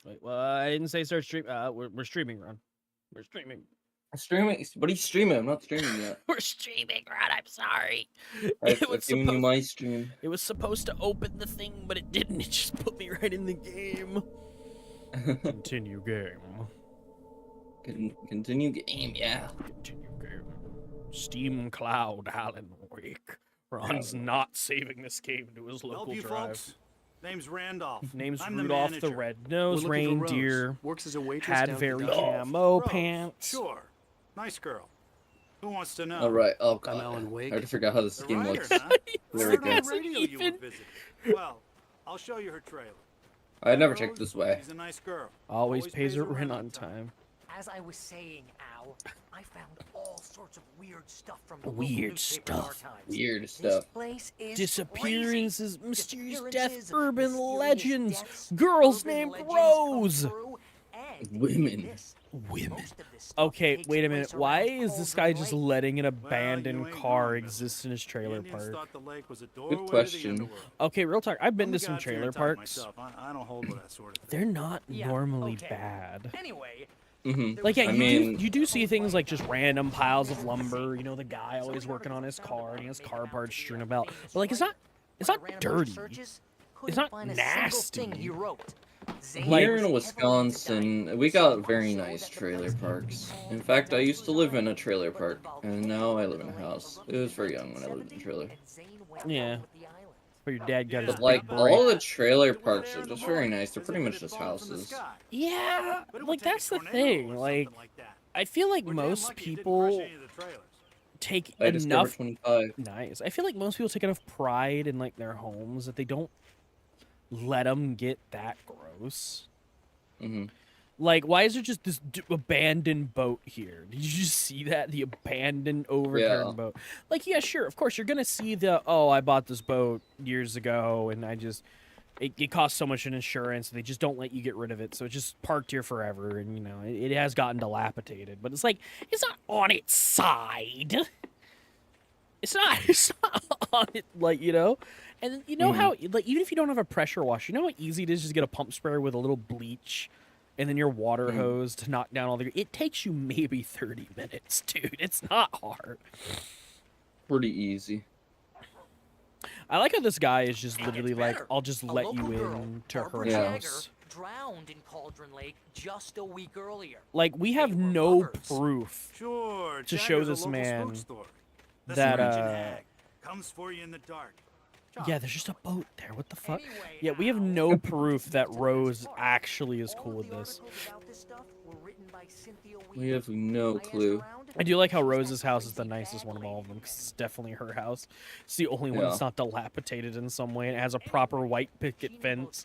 Wait, well, I didn't say start stream. We're streaming, Ron. We're streaming. Streaming? What are you streaming? I'm not streaming yet. We're streaming, Ron. I'm sorry. I've given you my stream. It was supposed to open the thing, but it didn't. It just put me right in the game. Continue game. Continue game, yeah. Continue game. Steam Cloud Alan Wake. Ron's not saving this game to his local drive. Folks. Name's Randolph. Name's I'm Rudolph the Red-Nosed Reindeer. Works as a waitress. Had very camo Rose. pants. Sure. Nice girl. Who wants to know? All right. Oh god. I'm Alan Wake. I already forgot how this The game writer, looks. huh? There we Heard go. on the radio you were visiting. Well, I'll show you her trailer. I never Rose, checked this way. She's a nice girl. Always pays her rent on time. As I was saying, Al, I found all sorts of weird stuff from the Weird local newspaper stuff. archives. Weird This stuff. place is Disappearances, crazy. mysterious Disappearances, death, urban mysterious legends, deaths, girls urban named legends Rose. come through, and Women. this, Women. most of this stuff Okay, takes wait a place minute. Why around is this Cauldron guy just Lake. letting an Well, abandoned you ain't car wrong, exist in his The trailer Indians park? thought the lake was a doorway to the question. underworld. Okay, real talk. I've been I'm to the some God's ear trailer type parks. myself. I don't hold with that sort of thing. They're not Yeah, normally okay. bad. Anyway, Mm-hmm. Like, yeah, I you mean- do see things like just random piles of lumber. You know, the guy always working on his car and he has car parts strewn about. But like, it's not dirty. It's not nasty. Here in Wisconsin, we got very nice trailer parks. In fact, I used to live in a trailer park, and now I live in a house. It was very young when I lived in a trailer. Yeah. But your dad got his But like, big boy. all the trailer parks are just very nice. They're pretty much just houses. Yeah, like that's the thing. Like, I feel like most people take I discovered enough 25. nice. I feel like most people take enough pride in like their homes that they don't let them get that gross. Mm-hmm. Like, why is there just this abandoned boat here? Did you just see that? The abandoned, overturned boat. Like, yeah, sure, of course, you're gonna see the, oh, I bought this boat years ago, and it costs so much in insurance, they just don't let you get rid of it, so it's just parked here forever, and, you know, it has gotten dilapidated. But it's like, it's not on its side. It's not on it, like, you know? And you know how, like, even if you don't have a pressure wash, you know how easy it is to just get a pump sprayer with a little bleach and then your water hose to knock down all the... It takes you maybe 30 minutes, dude. It's not hard. Pretty easy. I like how this guy is just literally like, I'll just let you in to her house. Drowned in Cauldron Lake just a week earlier. Like, we have no proof Sure, to show this man that, comes for you in the dark. yeah, there's just a boat there. What the fuck? Yeah, we have no proof that Rose actually is cool with this. We have no clue. I do like how Rose's house is the nicest one of all of them, because it's definitely her house. It's the only one that's not dilapidated in some way, and it has a proper white picket fence.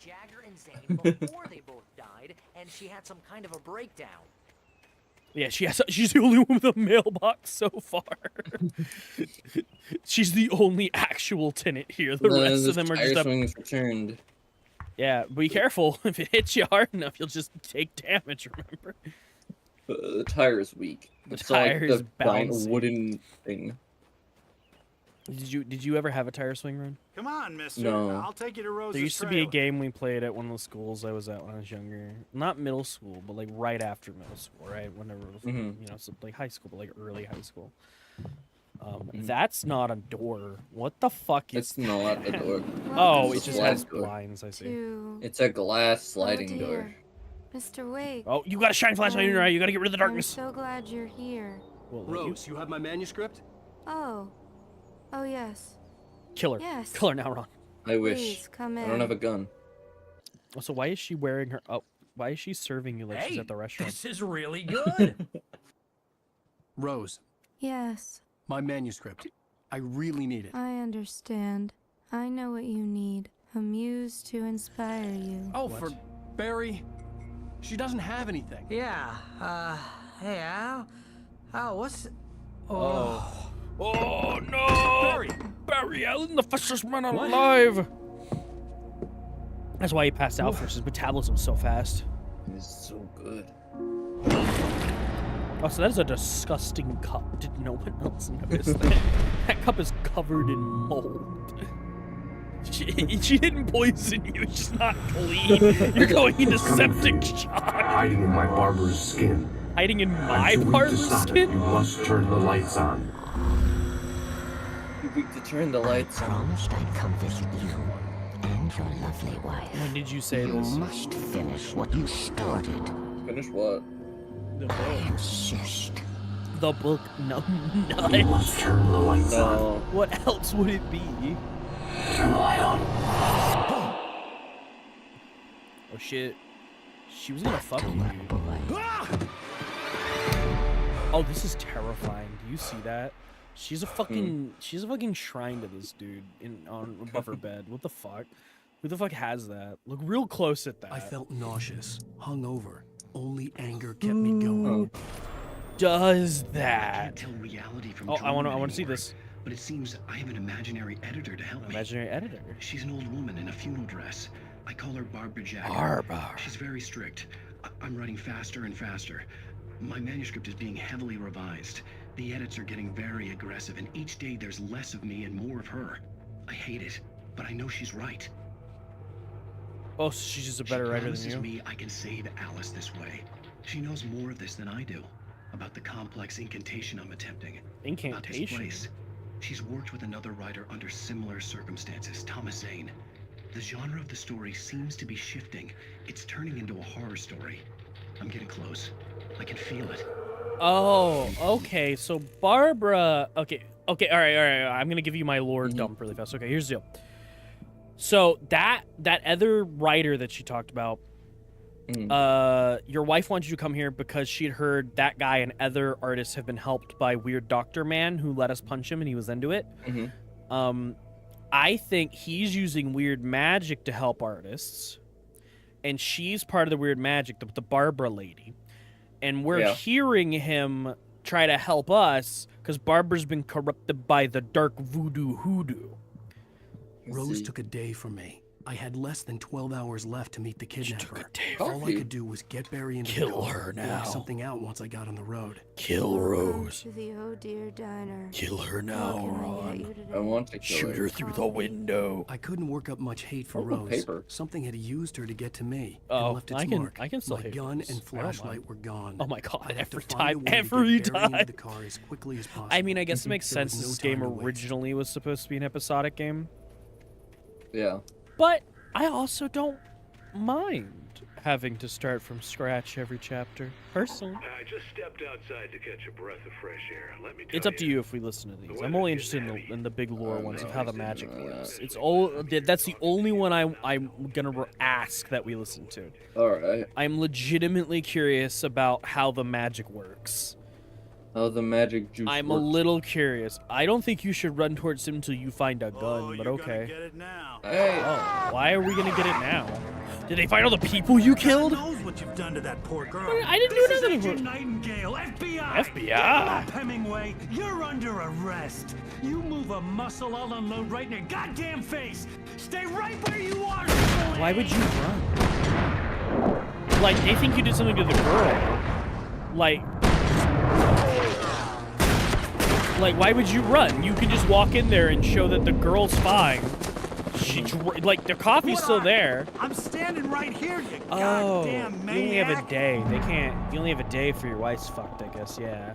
Before they both died, and she had some kind of a breakdown. Yeah, she's the only one with a mailbox so far. She's the only actual tenant here. The rest of them are just swings returned. Yeah, be careful. If it hits you hard enough, you'll just take damage, remember? The tire is weak. The It's tire like is the giant bouncy. wooden thing. Did you ever have a tire swing run? Come on, mister. No. I'll take you to Rose's There used to be a game we played at one of the schools I was at when I was younger. Not middle school, but like right after middle school, right? Whenever it was, you know, so like high school, but like early high school. That's not a door. What the fuck is It's not a door. Oh, It's it a just has slide door. blinds, I see. It's a glass sliding door. Mr. Wake. Oh, you got a shine flashlight in your eye. You got to get rid of the darkness. I'm so glad you're here. Well, Rose, you have my manuscript? Oh. Oh, yes. Kill her. Yes. Kill her now, Ron. I wish. Please, come I in. don't have a gun. So why is she wearing her... Oh, why is she serving you like she's at the restaurant? This is really good. Rose, Yes, my manuscript. I really need it. I understand. I know what you need. A muse to inspire you. Oh, for Barry? She doesn't have anything. Yeah, hey, Al? Al, what's... Oh no! Barry! Barry Allen, the fastest man alive! That's why he passed out first. His metabolism's so fast. It's so good. Oh, so that is a disgusting cup. Did no one else notice that? That cup is covered in mold. She didn't poison you. It's just not clean. You're going into septic shock. Hiding in my barber's skin. Hiding in I'm my too weak to barber's stop it. skin? You must turn the lights on. Too weak to turn the lights I on. promised I'd come visit you and your lovely wife. When did you say You this? must finish what you started. Finish what? The I book. insist. The book. No, You nut. must turn the lights on. No. What else would it be? Turn the light on. Oh shit. She was gonna fuck To you, my dude. boy. Oh, this is terrifying. Do you see that? She's a fucking shrine to this dude on above her bed. What the fuck? Who the fuck has that? Look real close at that. I felt nauseous, hungover. Only anger kept me going. Does Can't that? tell reality from Oh, I dream want to see anymore, this. But it seems I have an imaginary editor to help me. Imaginary editor. She's an old woman in a funeral dress. I call her Barbara Jack. Barbara. She's very strict. I'm writing faster and faster. My manuscript is being heavily revised. The edits are getting very aggressive, and each day there's less of me and more of her. I hate it, but I know she's right. Oh, so she's just a better writer than She you. promises me I can save Alice this way. She knows more of this than I do. About the complex incantation I'm attempting. About this Incantation. place. She's worked with another writer under similar circumstances, Thomas Zane. The genre of the story seems to be shifting. It's turning into a horror story. I'm getting close. I can feel it. Oh, okay. So Barbara. Okay. All right. I'm gonna give you my lore dump really fast. Okay, here's the deal. So that other writer that she talked about, your wife wanted you to come here because she had heard that guy and other artists have been helped by Weird Doctor Man, who let us punch him and he was into it. I think he's using weird magic to help artists, and she's part of the weird magic, the Barbara lady. And we're hearing him try to help us because Barbara's been corrupted by the dark voodoo hoodoo. Rose took a day from me. I had less than 12 hours left to meet the kidnapper. All I could do was get Barry into the car, work something out once I got on the road. Kill Rose. To the Oh Dear Diner. Kill her What now, can I get Ron. you today? I want to kill Shoot her through the window. I couldn't work up much hate for Oh, Rose. paper. Something had used her to get to me Oh, and left its I can- mark. I can still My hate gun Rose. and I don't mind. flashlight were gone. Oh my god, I had to every find a time, way to get every Barry into time. the car as quickly as possible. I mean, I guess it makes There was sense no this time game to waste. originally was supposed to be an episodic game. Yeah. But I also don't mind having to start from scratch every chapter, personally. I just stepped outside to catch a breath of fresh air. Let me tell It's up to you if we listen to these. I'm only interested in the big lore ones of how the magic works. It's all that's the only one I'm gonna ask that we listen to. All right. I'm legitimately curious about how the magic works. Oh, the magic juice. I'm a works. little curious. I don't think you should run towards him until you find a gun, Oh, but you're okay. gonna get it now. Hey. Oh, why are we gonna get it now? Did they find all the people you killed? God knows what you've done to that poor girl. I didn't do This is nothing. Agent Nightingale, FBI. FBI. Get up, Hemingway. You're under arrest. You move a muscle, I'll unload right in your goddamn face. Stay right where you are. Why would you run? Like, they think you did something to the girl. Like, why would you run? You can just walk in there and show that the girl's fine. Like, the coffee's still there. I'm standing right here, you Oh, goddamn you maniac. only have a day. They can't. You only have a day for your wife's fucked, I guess. Yeah.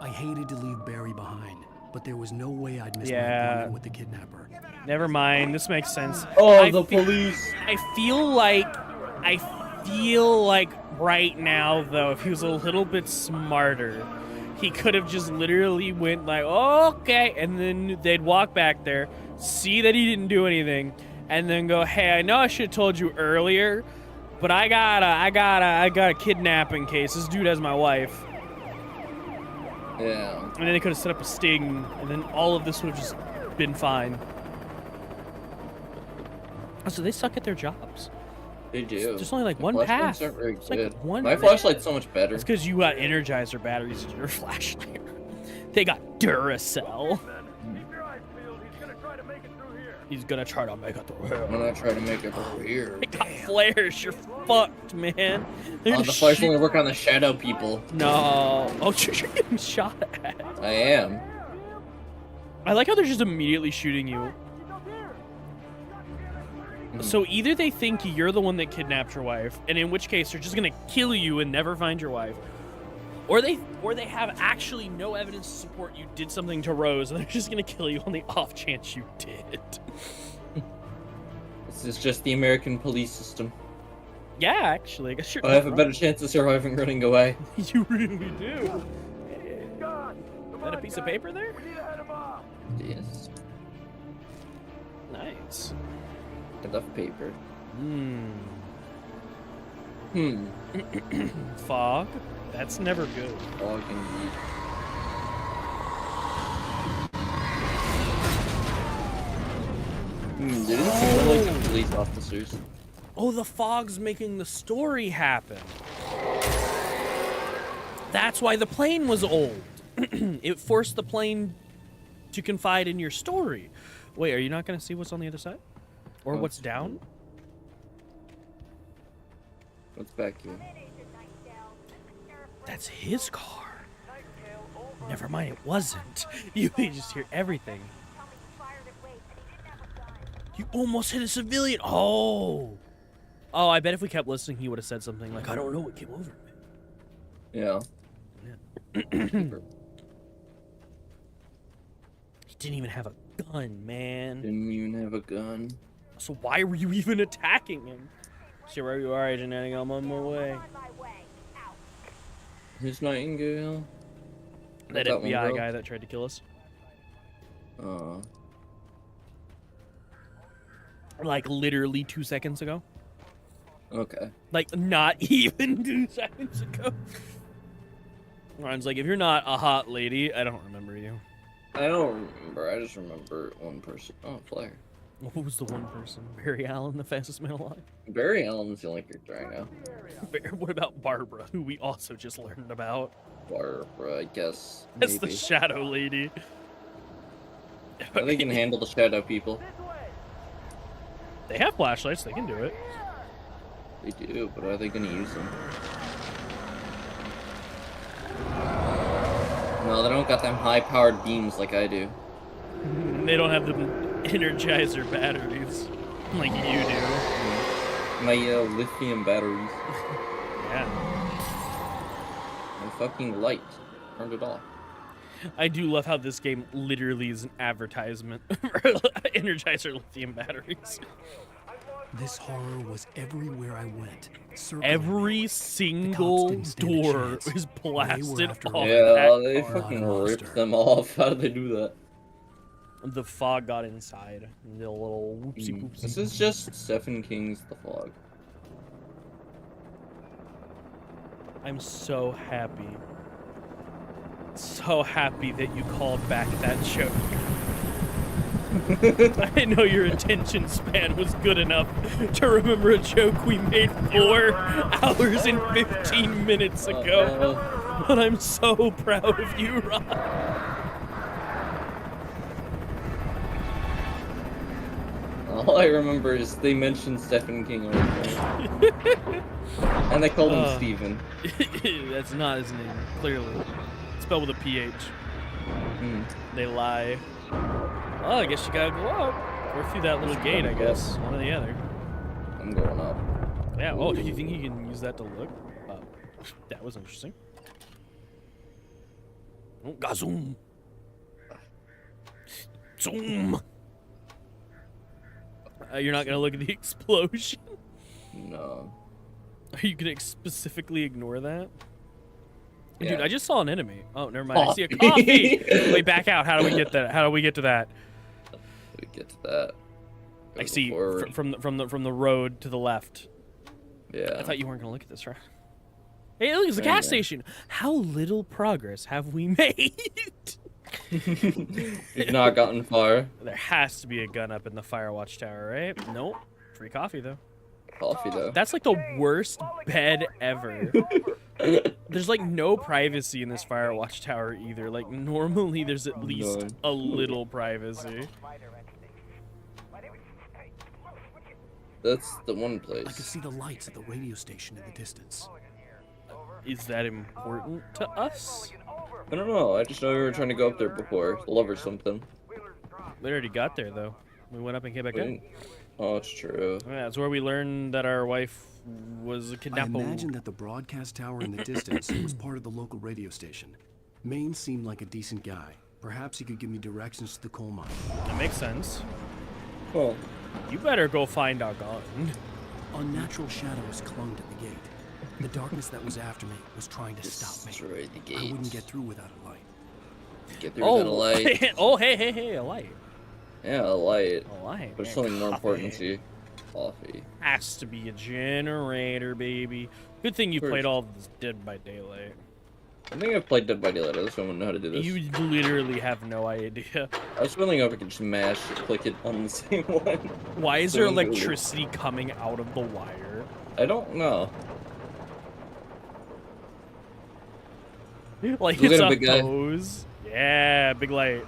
I hated to leave Barry behind, but there was no way I'd miss my Yeah. appointment with the kidnapper. Never mind. This makes sense. Oh, the police. I feel like right now, though, if he was a little bit smarter, he could have just literally went like, okay, and then they'd walk back there, see that he didn't do anything, and then go, hey, I know I should have told you earlier, but I got a kidnapping case. This dude has my wife. Yeah. And then they could have set up a sting, and then all of this would have just been fine. So they suck at their jobs. They do. There's only like The one flashlights path. aren't very It's like good. one My path. flashlight's so much better. It's because you got Energizer batteries in your flashlight. They got Duracell. He's gonna try to make it through here. I'm gonna try to make it through here. They got flares. You're fucked, man. They're Oh, gonna the flash shoot- only work on the shadow people. No. Oh, you're getting shot at. I am. I like how they're just immediately shooting you. So either they think you're the one that kidnapped your wife, and in which case they're just gonna kill you and never find your wife, or they have actually no evidence to support you did something to Rose, and they're just gonna kill you on the off chance you did. This is just the American police system. Yeah, actually, I guess you're. I have a better chance of surviving running away. You really do. Is that a piece of paper there? Yes. Nice. Enough paper. Fog? That's never good. Fog indeed. They didn't seem like the police officers. Oh, the fog's making the story happen. That's why the plane was old. It forced the plane to confide in your story. Wait, are you not going to see what's on the other side? Or what's down? What's back here? That's his car. Never mind, it wasn't. You just hear everything. You almost hit a civilian. Oh. Oh, I bet if we kept listening, he would have said something like, I don't know what came over me. Yeah. He didn't even have a gun, man. Didn't even have a gun. So why were you even attacking him? See where you are, Agent Anning, I'm on my way. Who's Nightingale? That FBI guy that tried to kill us. Like literally 2 seconds ago. Okay. Like not even 2 seconds ago. Ryan's like, if you're not a hot lady, I don't remember you. I don't remember. I just remember one person. Oh, Flair. What was the one person? Barry Allen, the fastest man alive? Barry Allen's the only character I know. What about Barbara, who we also just learned about? Barbara, I guess. That's the shadow lady. They can handle the shadow people. They have flashlights, they can do it. They do, but are they going to use them? No, they don't got them high-powered beams like I do. They don't have the Energizer batteries like you do. My lithium batteries. Yeah. My fucking light. Turned it off. I do love how this game literally is an advertisement for Energizer lithium batteries. This horror was everywhere I went. Every single door is blasted off. Yeah, they fucking ripped them off. How did they do that? The fog got inside. The little whoopsie poopsie. This is just Stephen King's The Fog. I'm so happy. So happy that you called back that joke. I know your attention span was good enough to remember a joke we made 4 hours and 15 minutes ago. But I'm so proud of you, Ron. All I remember is they mentioned Stephen King on it. And they called him Stephen. That's not his name, clearly. Spelled with a PH. They lie. Well, I guess you gotta go up. Or through that little gate, I guess. One or the other. I'm going up. Yeah, oh, do you think you can use that to look? That was interesting. Oh, gazoom! Zoom! You're not gonna look at the explosion? No. Are you gonna specifically ignore that? Yeah. Dude, I just saw an enemy. Oh, never mind. I see a coffee! Wait, back out. How do we get that? How do we get to that? We get to that. I see from the road to the left. Yeah. I thought you weren't gonna look at this, right? Hey, look, it's a gas station. How little progress have we made? You've not gotten far. There has to be a gun up in the fire watch tower, right? Nope. Free coffee though. Coffee though. That's like the worst bed ever. There's like no privacy in this fire watch tower either. Like normally there's at least a little privacy. That's the one place. I could see the lights at the radio station in the distance. Is that important to us? I don't know. I just know we were trying to go up there before. Love or something. We already got there though. We went up and came back in. Oh, it's true. Yeah, that's where we learned that our wife was a I kidnapper. imagine that the broadcast tower in the distance was part of the local radio station. Maine seemed like a decent guy. Perhaps he could give me directions to the coal mine. That makes sense. Well, You better go find our gun. Unnatural shadows clung to the gate. The darkness that was after me was trying to stop me. destroy the gate. I wouldn't get through without a light. Get through without a light. Oh, hey, a light. Yeah, a light. A light. There's man. something more important Coffee. to coffee. Has to be a generator, baby. Good thing you First. played all of this Dead by Daylight. I think I've played Dead by Daylight. I just don't know how to do this. You literally have no idea. I was wondering if I could just mash, click it on the same one. Why is So there we can do it. electricity coming out of the wire? I don't know. Like Look it's at a a big guy. hose. Yeah, big light.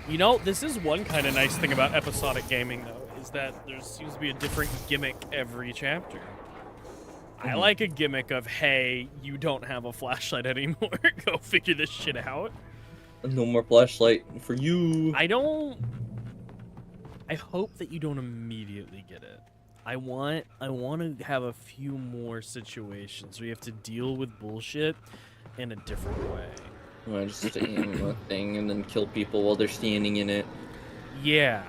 You know, this is one kind of nice thing about episodic gaming, though, is that there seems to be a different gimmick every chapter. I like a gimmick of, hey, you don't have a flashlight anymore. Go figure this shit out. No more flashlight for you. I hope that you don't immediately get it. I want to have a few more situations where you have to deal with bullshit in a different way. I just stay in a thing and then kill people while they're standing in it. Yeah.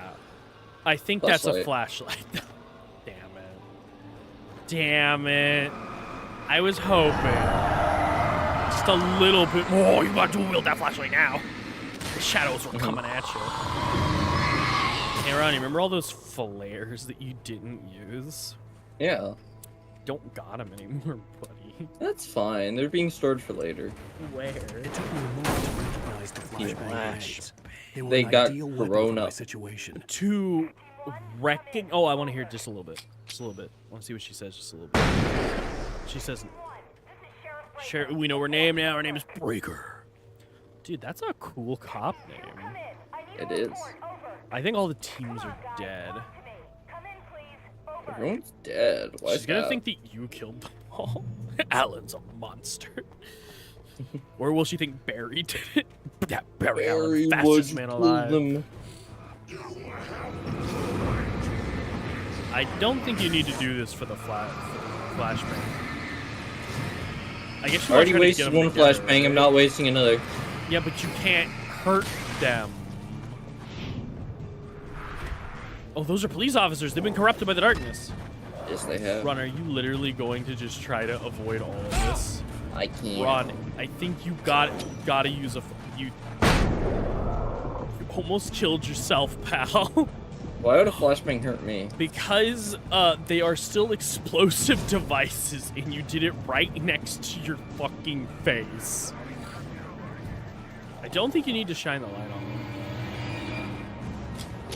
I think that's a Flashlight. flashlight. Damn it. I was hoping. Just a little bit more. You gotta dual wield that flashlight now. The shadows were coming at you. Hey, Ronnie, remember all those flares that you didn't use? Yeah. Don't got them anymore, buddy. That's fine. They're being stored for later. Where? It took me a moment to recognize the flashbang grenades. They were They an got ideal weapon grown for my up. situation. To wrecking. Oh, I want to hear just a little bit. Just a little bit. I want to see what she says just a little bit. She says, we know her name now. Her name is Breaker. Dude, that's a cool cop name. It is. I think all the teams are dead. Everyone's dead. Why She's is gonna that? think that you killed them all. Alan's a monster. Or will she think Barry did it? That Barry Allen, fastest man alive. Them. I don't think you need to do this for the flashbang. I guess you I already want to wasted get them one together, flashbang. I'm not wasting another. Yeah, but you can't hurt them. Oh, those are police officers. They've been corrupted by the darkness. Yes, they have. Ron, are you literally going to just try to avoid all of this? I can't. Ron, I think you gotta use you almost killed yourself, pal. Why would a flashbang hurt me? Because they are still explosive devices, and you did it right next to your fucking face. I don't think you need to shine the light on them.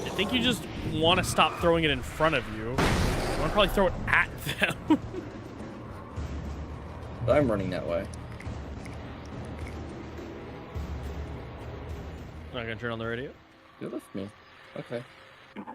I think you just want to stop throwing it in front of you. You want to probably throw it at them. I'm running that way. Not gonna turn on the radio. You left me. Okay. And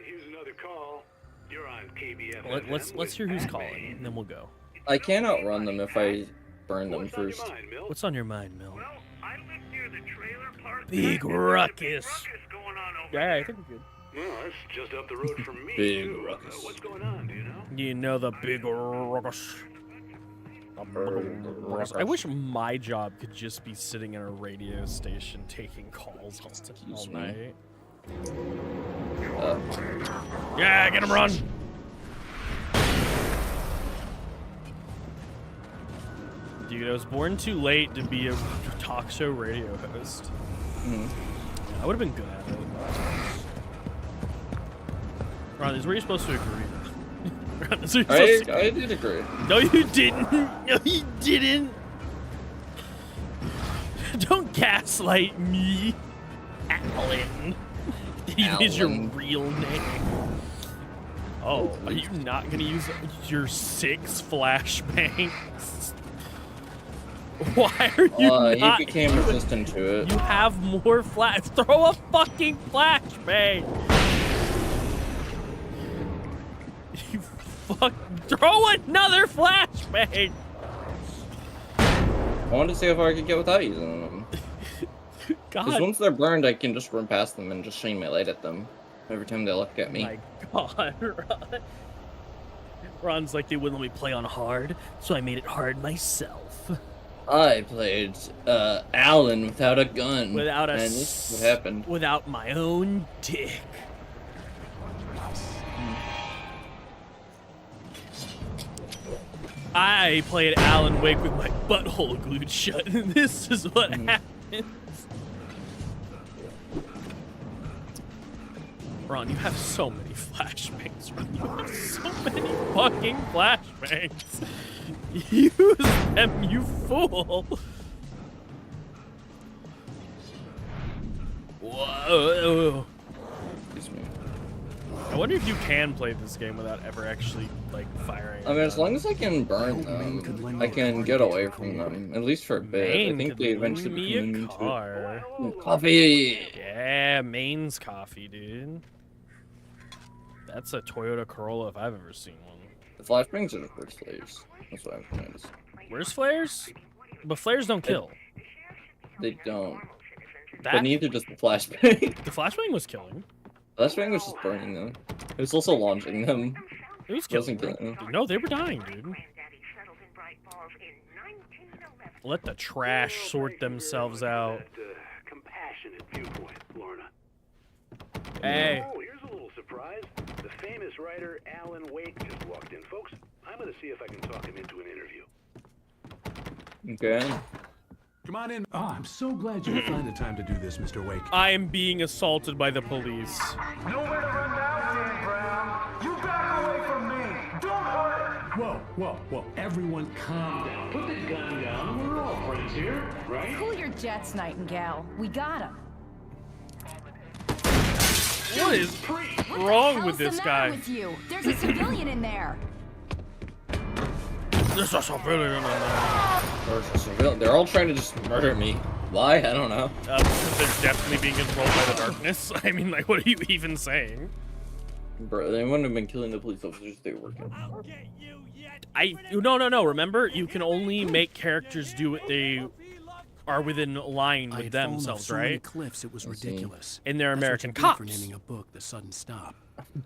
here's another call. You're on KBF. Let's hear who's calling, and then we'll go. I can't outrun them if I burn them first. What's on your mind, Mill? Well, I live near the trailer park. Big ruckus. Going on over Yeah, I think we're good. Well, that's just up the road from me. Big too. ruckus. What's going on? Do you know? You know the big ruckus. I wish my job could just be sitting in a radio station taking calls all night. Yeah, get him, run! Dude, I was born too late to be a talk show radio host. I would have been good at it. Ron, this is where you're supposed to agree. Ron, this is where you're supposed to... I did agree. No, you didn't. No, you didn't. Don't gaslight me. Alan. It is your real name. Oh, are you not going to use your 6 flashbangs? Why are you not? He became resistant to it. You have more flash. Throw a fucking flashbang. You fuck. Throw another flashbang. I wanted to see how far I could get without using them. Because God. once they're burned, I can just run past them and just shine my light at them. every time they look at me. My God, Ron. Ron's like, they wouldn't let me play on hard, so I made it hard myself. I played Alan without a gun. Without a... And this is what happened. Without my own dick. I played Alan Wake with my butthole glued shut, and this is what happens. Ron, you have so many flashbangs, Ron. You have so many fucking flashbangs. Use them, you fool. Whoa. Excuse me. I wonder if you can play this game without ever actually, like, firing. I mean, as long as I can burn them, I can get away from them, at least for a bit. I think they eventually become immune to it. Coffee! Yeah, Maine's coffee, dude. That's a Toyota Corolla if I've ever seen one. The flashbangs are the first flares. That's what I've noticed. Where's flares? But flares don't kill. They don't. That... But neither does the flashbang. The flashbang was killing. The flashbang was just burning them. It was also launching them. It was killing them. No, they were dying, dude. Let the trash sort themselves out. Compassionate viewpoint, Lorna. Hey. Oh, here's a little surprise. The famous writer Alan Wake just walked in, folks. I'm gonna see if I can talk him into an interview. Okay. Come on in. Oh, I'm so glad you could find the time to do this, Mr. Wake. I am being assaulted by the police. Nowhere to run now, Dan Brown. You back away from me. Don't hurt her. Whoa. Everyone calm down. Put the gun down. We're all friends here, right? Cool your jets, Nightingale. We got him. What is wrong with this guy? With you? There's a civilian in there. There's a civilian in there. They're all trying to just murder me. Why? I don't know. Because they're definitely being controlled by the darkness. I mean, like, what are you even saying? Bro, they wouldn't have been killing the police officers they were working. No. Remember, you can only make characters do what they are within line with themselves, so right? many cliffs, it was ridiculous. And they're That's American what you get cops. for naming a book The Sudden Stop.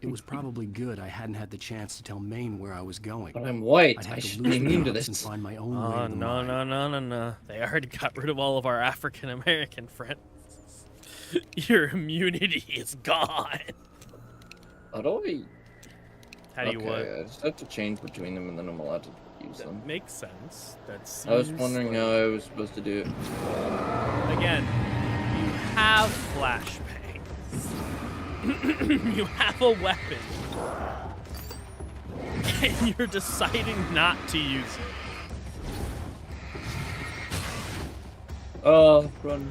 It was probably good I hadn't had the chance to tell Maine where I was going. But I'm white. I'd I have to should lose be the immune to cops this. and find my own way Oh, to the mine. no. They already got rid of all of our African American friends. Your immunity is gone. How do I... How do you what? I just have to change between them and then I'm allowed to use them. That makes sense. That's. I was wondering how I was supposed to do it. Again, you have flashbangs. You have a weapon. And you're deciding not to use it. Oh, run.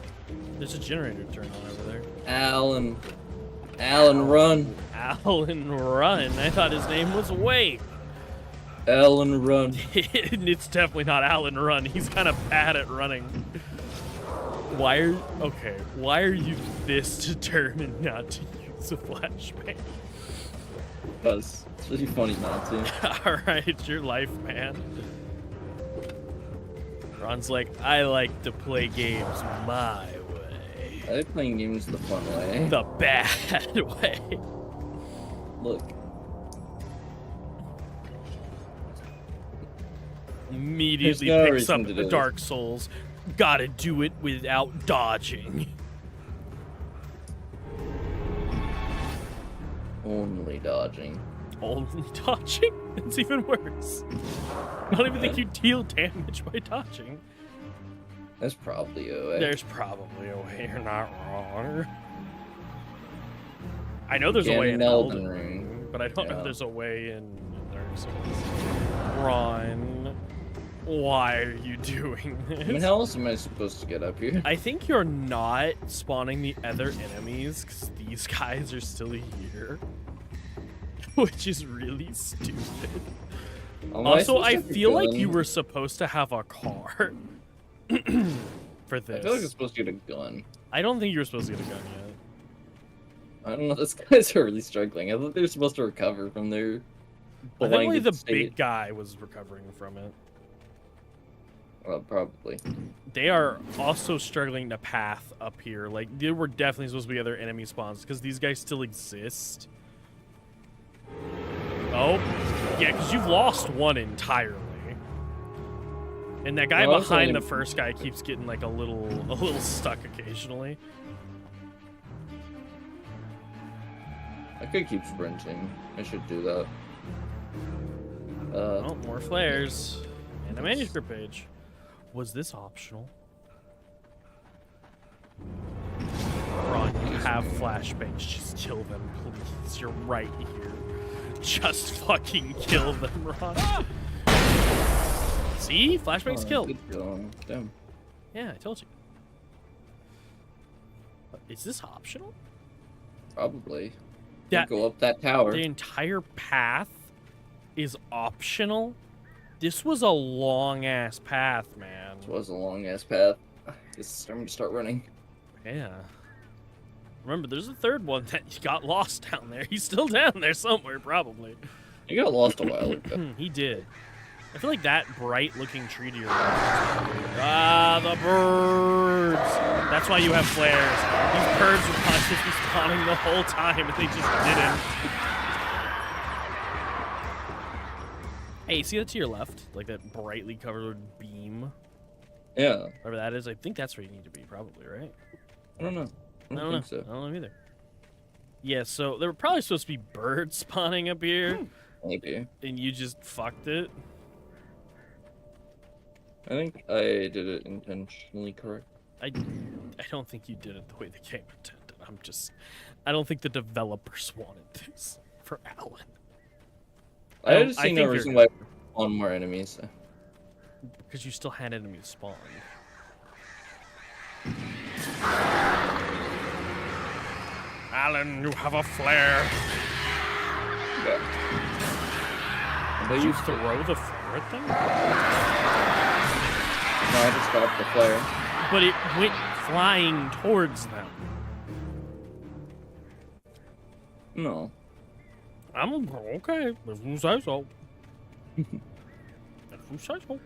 There's a generator turned on over there. Alan, run. Alan, run. I thought his name was Wake. Alan, run. It's definitely not Alan, run. He's kind of bad at running. Why are you this determined not to use a flashbang? Because it's really funny not to. Alright, it's your life, man. Ron's like, I like to play games my way. I like playing games the fun way. The bad way. Look. Immediately no picks up reason to the do Dark Souls. Gotta do it without dodging. Only dodging. Only dodging? It's even worse. I don't even think you deal damage by dodging. There's probably a way. There's probably a way. You're not wrong. I know there's a way in Elden Ring, but I don't know if there's a way in Dark Souls. Ron, why are you doing this? I mean, how else am I supposed to get up here? I think you're not spawning the other enemies because these guys are still here. Which is really stupid. Also, I feel like you were supposed to have a car for this. I feel like I'm supposed to get a gun. I don't think you were supposed to get a gun yet. I don't know, these guys are really struggling. I thought they were supposed to recover from their I think only the state. big guy was recovering from it. Well, probably. They are also struggling to path up here. Like, there were definitely supposed to be other enemy spawns because these guys still exist. Oh, yeah, because you've lost one entirely. And that guy behind the first guy keeps getting like a little stuck occasionally. I could keep sprinting. I should do that. Oh, more flares. And a manuscript page. Was this optional? Ron, you have flashbangs. Just kill them, please. You're right here. Just fucking kill them, Ron. See? Flashbangs killed. Damn. Yeah, I told you. Is this optional? Probably. Go up that tower. The entire path is optional? This was a long-ass path, man. This was a long-ass path. I'm gonna start running. Yeah. Remember, there's a third one that got lost down there. He's still down there somewhere, probably. He got lost a while ago. He did. I feel like that bright-looking tree to your left. Ah, the birds! That's why you have flares. These birds were constantly spawning the whole time, and they just didn't. Hey, see that to your left? Like that brightly covered beam? Yeah. Whatever that is, I think that's where you need to be, probably, right? I don't know. I don't think so. I don't know either. Yeah, so there were probably supposed to be birds spawning up here. Maybe. And you just fucked it. I think I did it intentionally correct. I don't think you did it the way the game intended. I don't think the developers wanted this for Alan. I just see no reason why I spawn more enemies. Because you still had enemies spawn. Alan, you have a flare. Yeah. Did you throw the flare at them? No, I just dropped the flare. But it went flying towards them. No. I'm okay. If you say so. If you say so.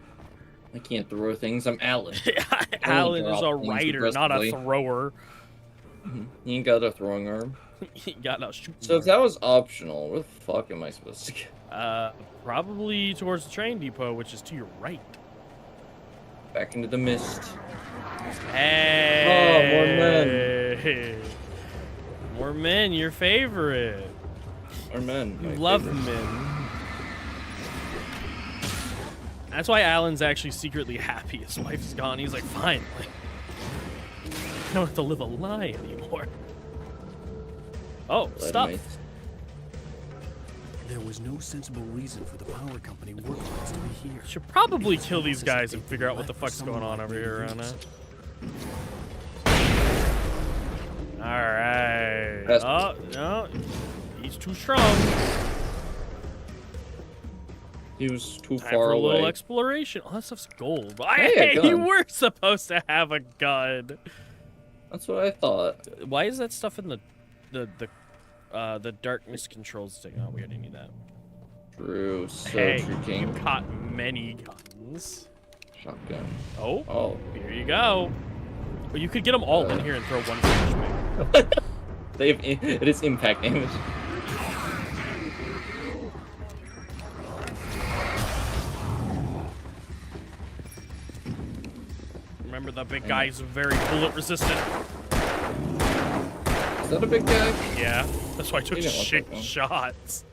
I can't throw things. I'm Alan. Alan is a writer, not a thrower. You ain't got a throwing arm. You got no shooting. So if that was optional, where the fuck am I supposed to get? Probably towards the train depot, which is to your right. Back into the mist. Hey! Oh, more men. More men, your favorite. More men. You love men. That's why Alan's actually secretly happy his wife's gone. He's like, finally. I don't have to live a lie anymore. Oh, stuff. There was no sensible reason for the power company workers to be here. Should probably kill these guys and figure out what the fuck's going on over here around now. Alright. Oh, no. He's too strong. He was too Time far for a away. little exploration. Oh, that stuff's gold. Hey, You were supposed to have a gun. That's what I thought. Why is that stuff in the darkness controls thing? Oh, we already need that. True. So hey, true, King. you caught many guns. Shotgun. Oh, here you go. Well, you could get them all in here and throw one flashbang. It is impact damage. Remember, the big guy's very bullet resistant. Is that a big guy? Yeah, that's why I took shit shots.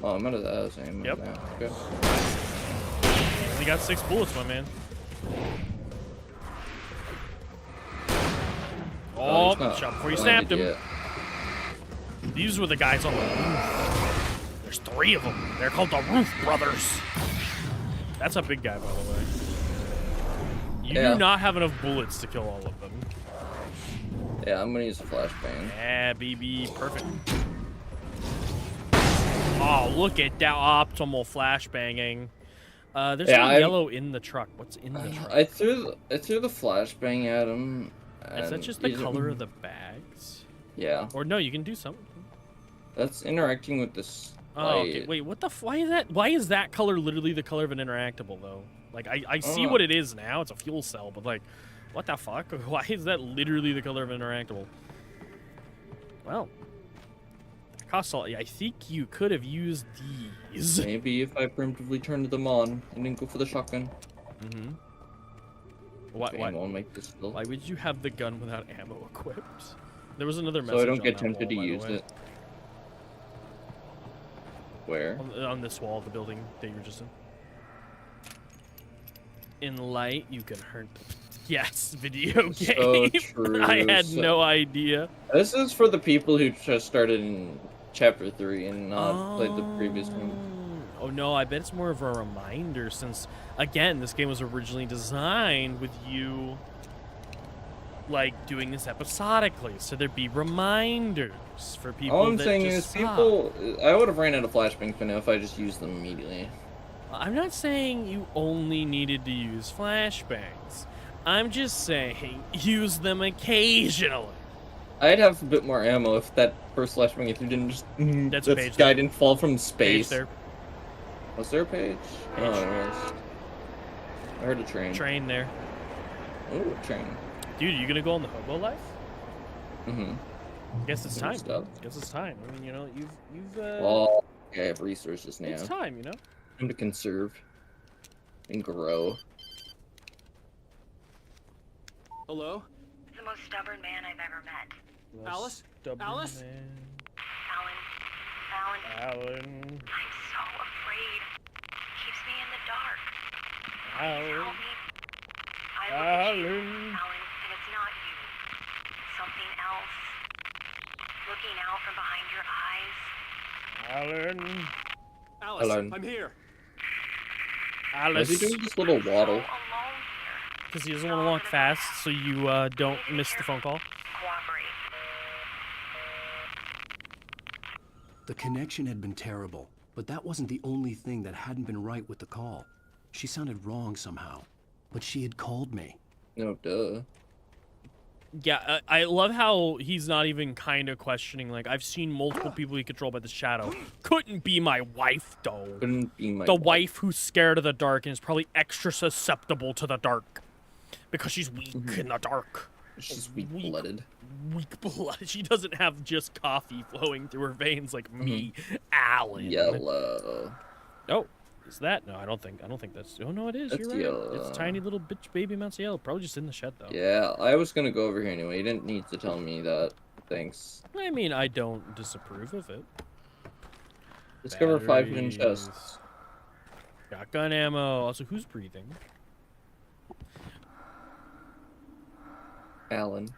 Oh, I'm out of that aim. Yep. Okay. Only got 6 bullets, my man. Oh, shot before you snapped him. These were the guys on the roof. There's 3 of them. They're called the Roof Brothers. That's a big guy, by the way. You do not have enough bullets to kill all of them. Yeah, I'm gonna use a flashbang. Yeah, BB, perfect. Oh, look at that optimal flashbanging. There's some yellow in the truck. What's in the truck? I threw the flashbang at him. Is that just the color of the bags? Yeah. Or no, you can do something. That's interacting with this Oh, okay. Wait, what the? Why is that? Why is that color literally the color of an interactable though? Like I see what it is now. It's a fuel cell, but like, what the fuck? Why is that literally the color of an interactable? Well, that costs all. I think you could have used these. Maybe if I primitively turned them on and didn't go for the shotgun. Mm-hmm. Why would you have the gun without ammo equipped? There was another message. So I don't get on tempted wall, to use it. Where? On this wall of the building that you were just in. In light, you can hurt. Yes, video game. So true. I had no idea. This is for the people who just started in Chapter 3 and not played the previous one. Oh no, I bet it's more of a reminder since, again, this game was originally designed with you, like, doing this episodically, so there'd be reminders for people. All I'm that saying just is, people, I would have ran out of flashbang for now if I just used them immediately. I'm not saying you only needed to use flashbangs. I'm just saying use them occasionally. I'd have a bit more ammo if that first flashbang if you didn't just That's a page guy there. didn't fall from space. Page there. Was there a page? Oh, yes. I heard a train. Train there. Ooh, a train. Dude, are you gonna go on the hobo life? Mm-hmm. Guess it's time. Stuff. Guess it's time. I mean, you know, you've Well, I have resources now. it's time, you know. Time to conserve and grow. Hello? The most stubborn man I've ever met. Alice? Alice? Alan. I'm so afraid. Keeps me in the dark. Please help me. I look at you, Alan, and it's not you. Something else. Looking out from behind your eyes. Alice, Alan. I'm here. Alice. Why is he doing this little waddle? Because he doesn't want to walk fast, so you don't miss the phone call. The connection had been terrible, but that wasn't the only thing that hadn't been right with the call. She sounded wrong somehow, but she had called me. No, duh. Yeah, I love how he's not even kind of questioning. Like, I've seen multiple people he controlled by the shadow. Couldn't be my wife, though. Couldn't be my wife who's scared of the dark and is probably extra susceptible to the dark. Because she's weak in the dark. She's weak-blooded. Weak-blooded. She doesn't have just coffee flowing through her veins like me, Alan. Yellow. Oh, is that? No, I don't think that's. Oh no, it is. That's You're right. yellow. It's tiny little bitch baby amounts of yellow. Probably just in the shed though. Yeah, I was gonna go over here anyway. You didn't need to tell me that. Thanks. I mean, I don't disapprove of it. Discover 5 hidden chests. Shotgun ammo. Also, who's breathing? Alan.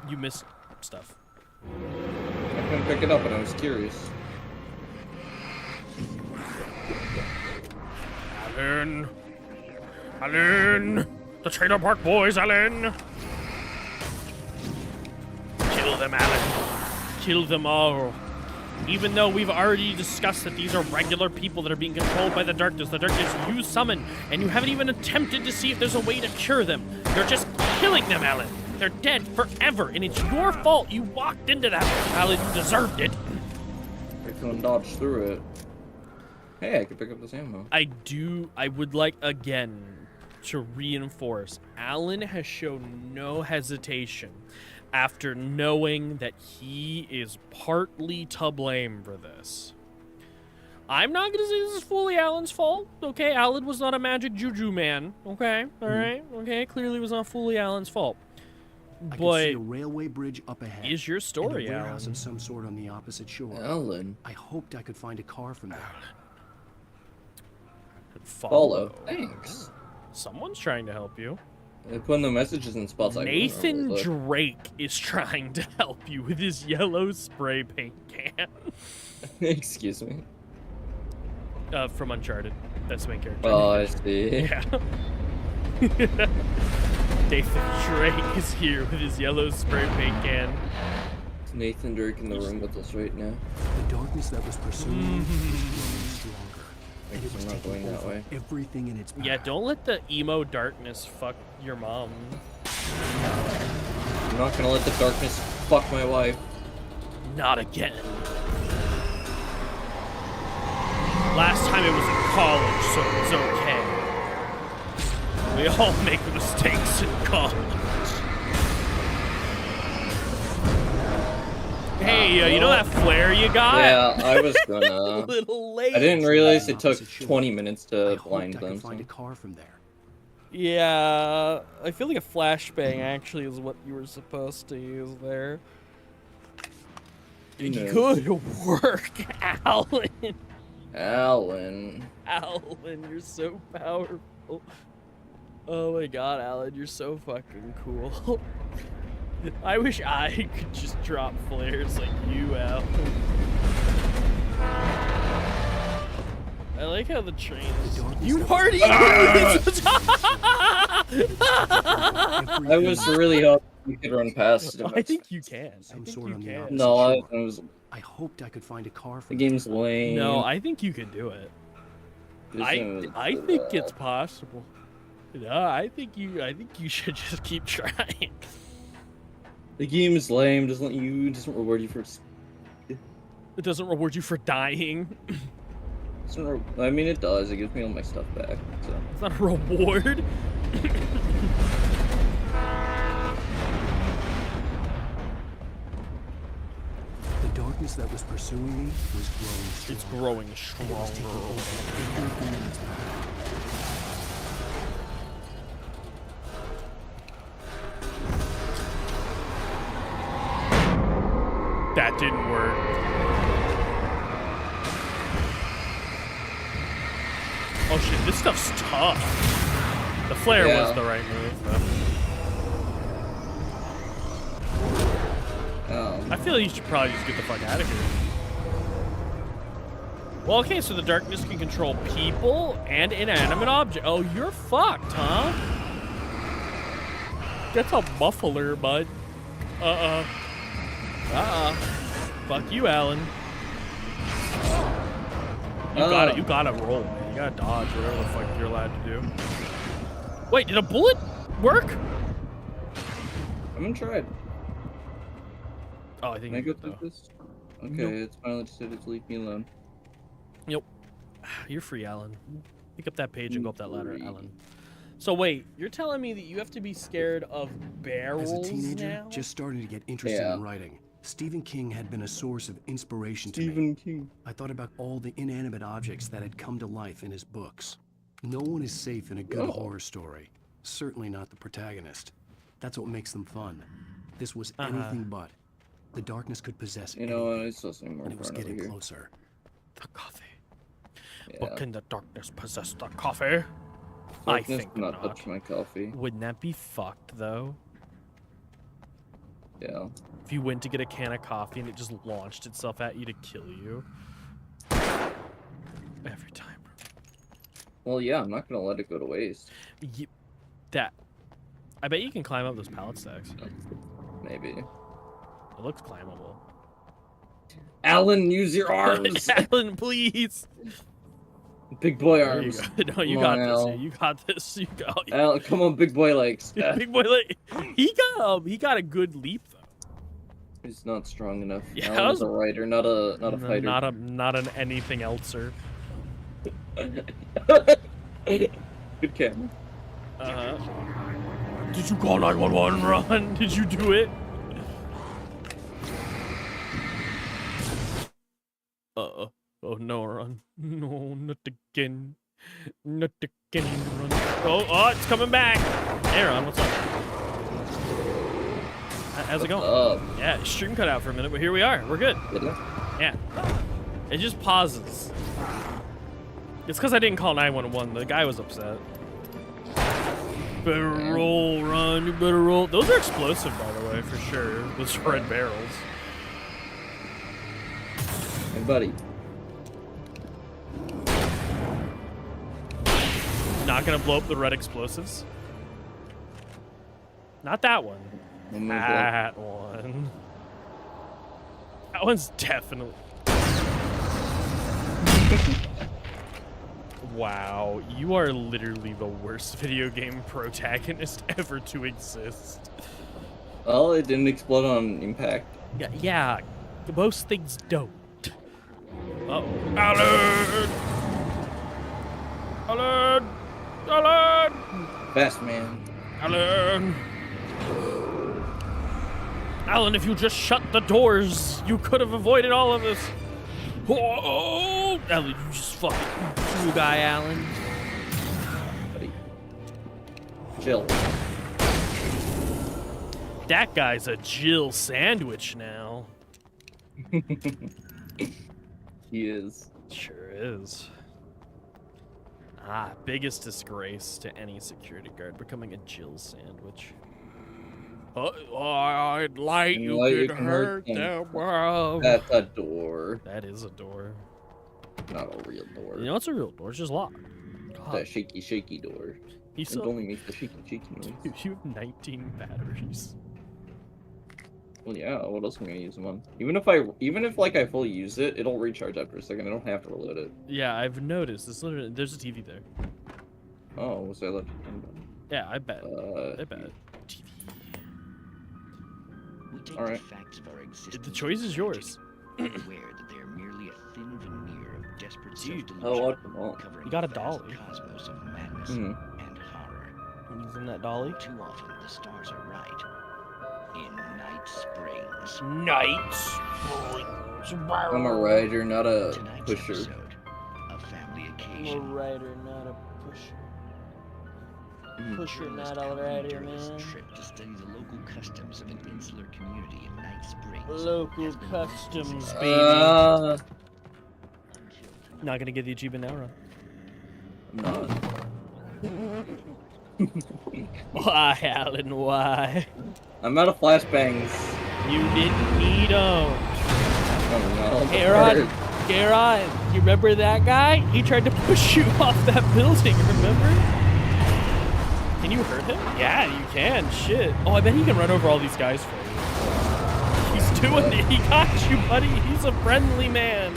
You missed stuff. I couldn't pick it up and I was curious. Alan! Alan! The Trailer Park Boys, Alan! Kill them, Alan. Kill them all. Even though we've already discussed that these are regular people that are being controlled by the darkness you summon, and you haven't even attempted to see if there's a way to cure them. You're just killing them, Alan. They're dead forever, and it's your fault you walked into that. Alan, you deserved it. I couldn't dodge through it. Hey, I could pick up this ammo. I would like, again, to reinforce, Alan has shown no hesitation after knowing that he is partly to blame for this. I'm not gonna say this is fully Alan's fault, okay? Alan was not a magic juju man, okay? Alright, okay? Clearly was not fully Alan's fault. I But could see a railway bridge up ahead. is your story, and a warehouse Alan. of some sort on the opposite shore. Alan. I hoped I could find a car from there. Follow. Thanks. Someone's trying to help you. They put the messages in spots like Nathan Drake is trying to help you with his yellow spray paint can. Excuse me. From Uncharted. That's the main character. Oh, I see. Yeah. Nathan Drake is here with his yellow spray paint can. It's Nathan Drake in the room with us right now. The darkness that was pursuing me was growing stronger. I guess I'm not going that way. Everything in its path. Yeah, don't let the emo darkness fuck your mom. I'm not gonna let the darkness fuck my wife. Not again. Last time it was in college, so it's okay. We all make mistakes in college. Hey, you know that flare you got? Yeah, I was gonna. A little late. I didn't realize it took 20 minutes to blind them. Find a car from there. Yeah, I feel like a flashbang actually is what you were supposed to use there. Good work, Alan. Alan, you're so powerful. Oh my god, Alan, you're so fucking cool. I wish I could just drop flares like you, Alan. I like how the train is... You already knew this! I was really hoping you could run past him. I think you can. No, I was... I hoped I could find a car for the game's lame. No, I think you can do it. I think it's possible. No, I think you should just keep trying. The game is lame. Doesn't reward you for. It doesn't reward you for dying. I mean, it does. It gives me all my stuff back. So. It's not a reward. The darkness that was pursuing me was growing stronger. It's growing stronger. That didn't work. Oh shit, this stuff's tough. The flare was the right move, though. I feel like you should probably just get the fuck out of here. Well, okay, so the darkness can control people and inanimate objects. Oh, you're fucked, huh? That's a muffler, bud. Fuck you, Alan. You gotta roll, man. You gotta dodge whatever the fuck you're allowed to do. Wait, did a bullet work? I'm gonna try it. Oh, I think Can I go through this? Okay, nope. It's finally decided to leave me alone. Yep. You're free, Alan. Pick up that page and go up that ladder, Alan. So wait, you're telling me that you have to be scared of barrels As a teenager, now? just starting to get interested in writing. Stephen King had been a source of inspiration to me. Stephen King. I thought about all the inanimate objects that had come to life in his books. No one is safe in a good horror story. Certainly not the protagonist. That's what makes them fun. This was anything but. The darkness could possess You know, I saw some more. and it was getting closer. The coffee. But can the darkness possess the coffee? I think not. Touch my coffee. Wouldn't that be fucked, though? Yeah. If you went to get a can of coffee and it just launched itself at you to kill you. Every time. Well, yeah, I'm not gonna let it go to waste. I bet you can climb up those pallet stacks. Maybe. It looks climbable. Alan, use your arms! Alan, please! Big boy arms. No, you got this. You got this. You got. Al, come on, big boy legs. Big boy leg. He got a good leap though. He's not strong enough. Yeah, Alan's a writer, not a fighter. Not an anything elser. Good camera. Did you call 911? Run! Did you do it? Oh no, run. No, not again. Not again, run. Oh, it's coming back. Hey, Ron, what's up? How's it going? Yeah, stream cut out for a minute, but here we are. We're good. Yeah. It just pauses. It's because I didn't call 911. The guy was upset. Better roll, Ron. You better roll. Those are explosive, by the way, for sure. Those red barrels. Hey, buddy. Not gonna blow up the red explosives. Not that one. That one. That one's definitely. Wow, you are literally the worst video game protagonist ever to exist. Well, it didn't explode on impact. Yeah, most things don't. Uh-oh. Alan! Fast man. Alan! Alan, if you just shut the doors, you could have avoided all of this. Oh, Alan, you just fucking cool guy, Alan. Buddy. Chill. That guy's a Jill sandwich now. He is. Sure is. Ah, biggest disgrace to any security guard, becoming a Jill sandwich. I'd light you could hurt them. That's a door. That is a door. Not a real door. You know, it's a real door. It's just locked. That shaky, shaky door. It only makes the shaky, shaky noise. You have 19 batteries. Well, yeah. What else am I gonna use them on? Even if like I fully use it, it'll recharge after a second. I don't have to reload it. Yeah, I've noticed. It's literally there's a TV there. Oh, was I left? Yeah, I bet. I bet. TV. All right. Facts of our The choice is yours. Aware that they are merely a thin veneer of desperate self-delusion, You got a dolly. cosmos of madness Mm. and horror. And he's in that dolly. Too often the stars are right. In Night Springs. Night Springs. I'm a rider, not a Tonight's pusher. episode, a family I'm a occasion. rider, not a pusher. Pusher, Journalists not a come on rider, during this man. trip to study the local customs of an insular community in Night Springs. Local Has been customs, long baby. since- Not gonna get the achievement now, Ron. Not. Why, Alan? Why? I'm out of flashbangs. You didn't need them. Oh no. Hey, Ron. Ron, you remember that guy? He tried to push you off that building, remember? Can you hurt him? Yeah, you can. Shit. Oh, I bet he can run over all these guys for you. He's doing it. He got you, buddy. He's a friendly man.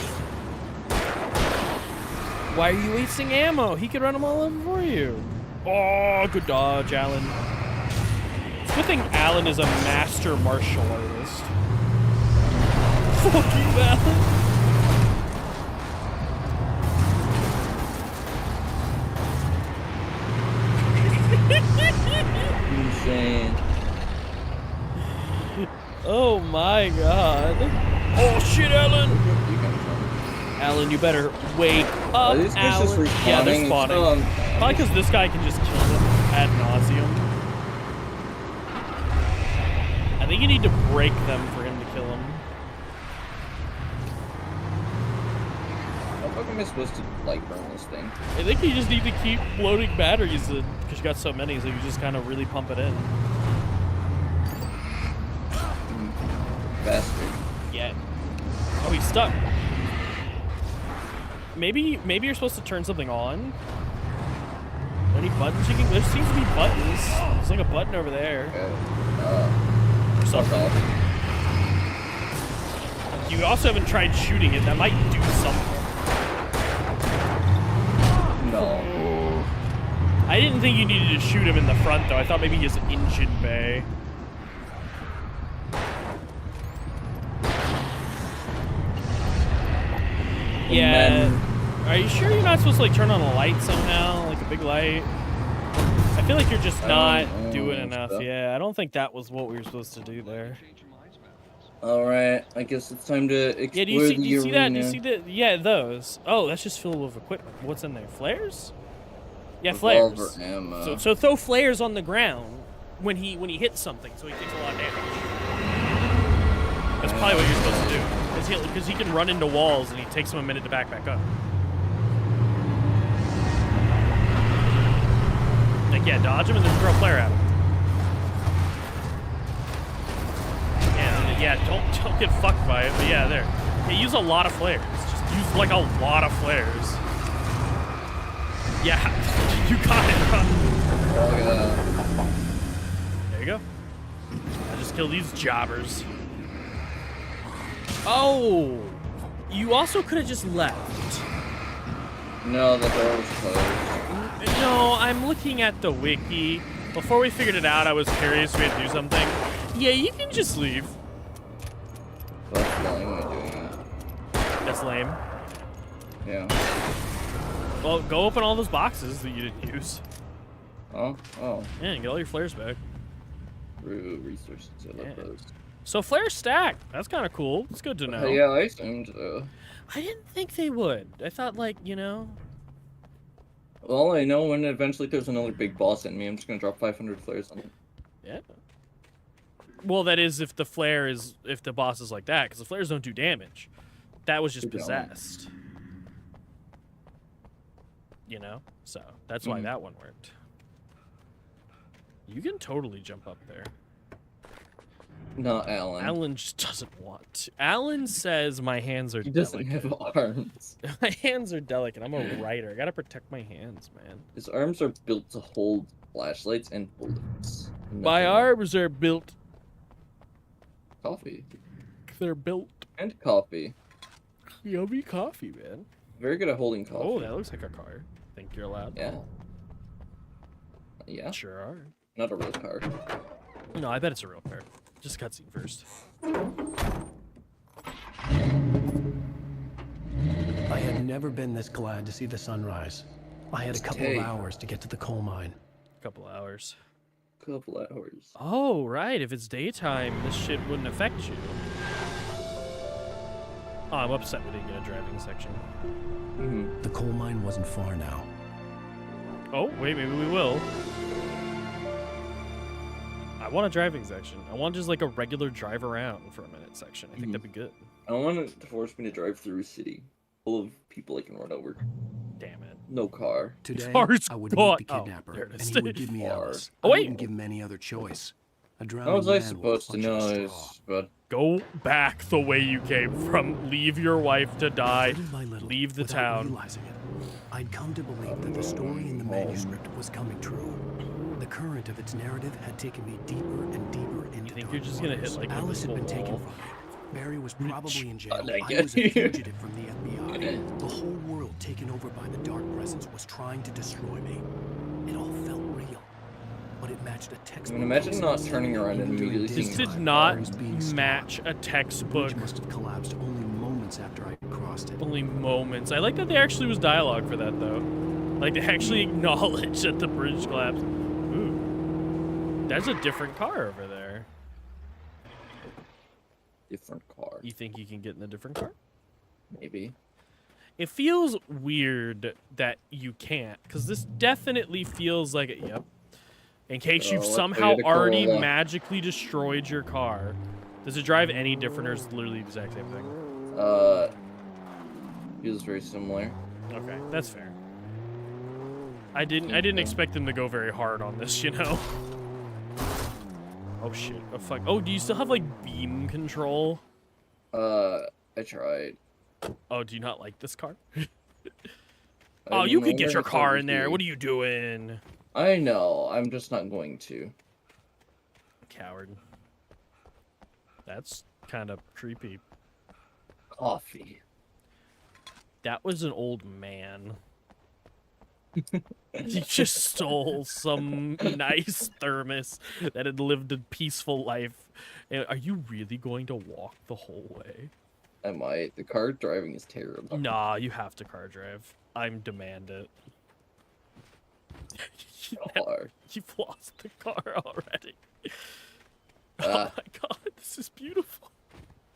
Why are you wasting ammo? He can run them all over for you. Oh, good dodge, Alan. It's a good thing Alan is a master martial artist. Fuck you, Alan. Insane. Oh my god. Oh shit, Alan! Alan, you better wake up, Are these guys just Alan. Yeah, they're respawning? spawning. Probably because this guy can just kill them ad nauseum. I think you need to break them for him to kill them. How fucking am I supposed to like burn this thing? I think you just need to keep loading batteries because you got so many, so you just kind of really pump it in. Bastard. Yeah. Oh, he's stuck. Maybe you're supposed to turn something on. Any buttons you can? There seems to be buttons. There's like a button over there. Okay. Or something. You also haven't tried shooting it. That might do something. No. I didn't think you needed to shoot him in the front though. I thought maybe his engine bay. Yeah. Are you sure you're not supposed to like turn on a light somehow? Like a big light? I feel like you're just not doing enough. Yeah, I don't think that was what we were supposed to do there. Alright, I guess it's time to explore Yeah, do you see that? Do you arena. see that? Yeah, those. Oh, that's just filled with equipment. What's in there? Flares? Yeah, Revolver flares. ammo. So throw flares on the ground when he hits something, so he takes a lot of damage. That's probably what you're supposed to do. Because he can run into walls and he takes him a minute to back up. Like, yeah, dodge him and then throw a flare at him. Yeah, don't get fucked by it, but yeah, there. Yeah, use a lot of flares. Just use like a lot of flares. Yeah, you got it, bro. There you go. I just killed these jobbers. Oh, you also could have just left. No, the door was closed. No, I'm looking at the wiki. Before we figured it out, I was curious if we had to do something. Yeah, you can just leave. That's lame way doing that. That's lame. Yeah. Well, go open all those boxes that you didn't use. Oh, oh. Yeah, you get all your flares back. True resources. I love those. So flares stack. That's kind of cool. It's good to know. Yeah, I assumed. I didn't think they would. I thought, like, you know. Well, I know when eventually there's another big boss in me, I'm just gonna drop 500 flares on it. Yeah. Well, that is if the boss is like that, because the flares don't do damage. That was just possessed. You know? So, that's why that one worked. You can totally jump up there. Not Alan. Alan just doesn't want to. Alan says my hands are delicate. He doesn't have arms. My hands are delicate. I'm a writer. I gotta protect my hands, man. His arms are built to hold flashlights and bullets. My arms are built. Coffee. They're built. And coffee. Yummy coffee, man. Very good at holding coffee. Oh, that looks like a car. Think you're allowed? Yeah. Yeah. Sure are. Not a real car. No, I bet it's a real car. Just cutscene first. I had never been this glad to see the sunrise. I had a couple of hours to get to the coal mine. Couple hours. Couple hours. Oh, right. If it's daytime, this shit wouldn't affect you. Oh, I'm upset we didn't get a driving section. The coal mine wasn't far now. Oh, wait, maybe we will. I want a driving section. I want just like a regular drive around for a minute section. I think that'd be good. I want it to force me to drive through a city full of people I can run over. Damn it. No car. Today, Car's I would gone. meet the kidnapper, it and is. he would give me Alice. Oh, I wait. wouldn't give him any other choice. A How drowning was I man supposed to with a know clutch of this? straw. But Go back the way you came from. Leave your wife to die. Little by little, Leave the without town. realizing it, I'd come to believe that the story in the manuscript was coming true. The current of its narrative had taken me deeper and deeper into You think dark you're just gonna hit waters. like Alice had been invisible taken wall? from me. Barry was probably in jail. I I was a get you. fugitive from the FBI. The whole world taken over by the dark presence was trying to destroy me. It all felt real. But it matched a I textbook. mean, imagine not case. turning around and Even during immediately This seeing did daytime, not Barry's being stalked. match a The textbook. bridge must have collapsed only moments after I crossed it. Only moments. I like that there actually was dialogue for that, though. Like, they actually acknowledge that the bridge collapsed. Ooh. There's a different car over there. different car. You think you can get in a different car? Maybe. It feels weird that you can't, because this definitely feels like it. Yep. In case you've let's somehow wait a already Corolla. magically destroyed your car. Does it drive any different, or is it literally the exact same thing? Feels very similar. Okay, that's fair. I didn't expect them to go very hard on this, you know. Oh shit! Oh fuck! Oh, do you still have like beam control? I tried. Oh, do you not like this car? I Oh, you don't could get know your if I car would in there. do. What are you doing? I know. I'm just not going to. Coward. That's kind of creepy. Coffee. That was an old man. He just stole some nice thermos that had lived a peaceful life. Are you really going to walk the whole way? I might. The car driving is terrible. Nah, you have to car drive. I'm demand it. You've lost the car already. Oh my god, this is beautiful.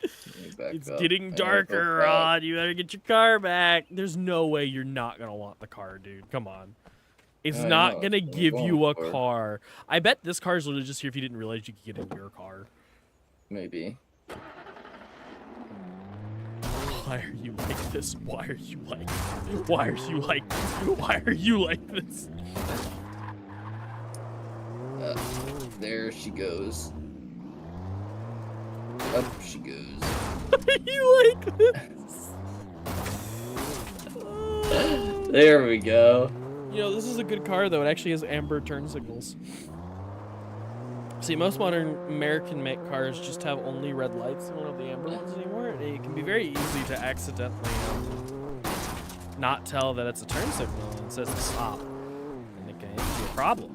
It's getting darker, Rod. You better get your car back. There's no way you're not gonna want the car, dude. Come on. It's I not know, gonna that's what I'm give you a going for. car. I bet this car's literally just here if you didn't realize you could get in your car. Maybe. Why are you like this? Why are you like this? Why are you like this? Why are you like this? There she goes. Up she goes. Why are you like this? There we go. You know, this is a good car, though. It actually has amber turn signals. See, most modern American-make cars just have only red lights. They don't have the amber ones anymore. It can be very easy to accidentally not tell that it's a turn signal and it says to stop. And it can be a problem.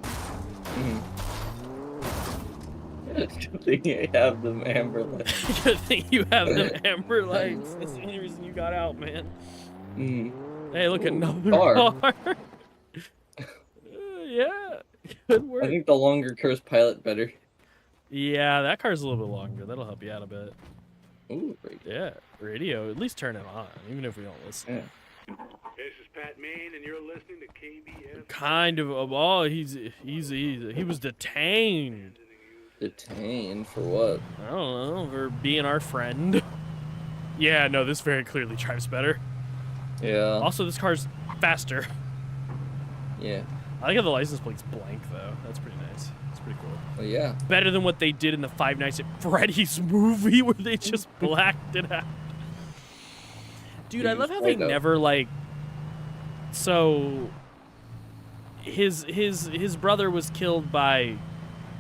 Good thing I have them amber lights. Good thing you have them amber lights. That's the only reason you got out, man. Hey, look, another car. Yeah. Good work. I think the longer car's pilot better. Yeah, that car's a little bit longer. That'll help you out a bit. Ooh, radio. Yeah, radio. At least turn it on, even if we don't listen. Yeah. This is Pat Main, and you're listening to KBF. Kind of. Oh, he was detained. Detained for what? I don't know, for being our friend. Yeah, no, this very clearly drives better. Yeah. Also, this car's faster. Yeah. I like how the license plate's blank, though. That's pretty nice. It's pretty cool. Well, yeah. Better than what they did in the Five Nights at Freddy's movie, where they just blacked it out. Dude, I love how they never, like... So... His brother was killed by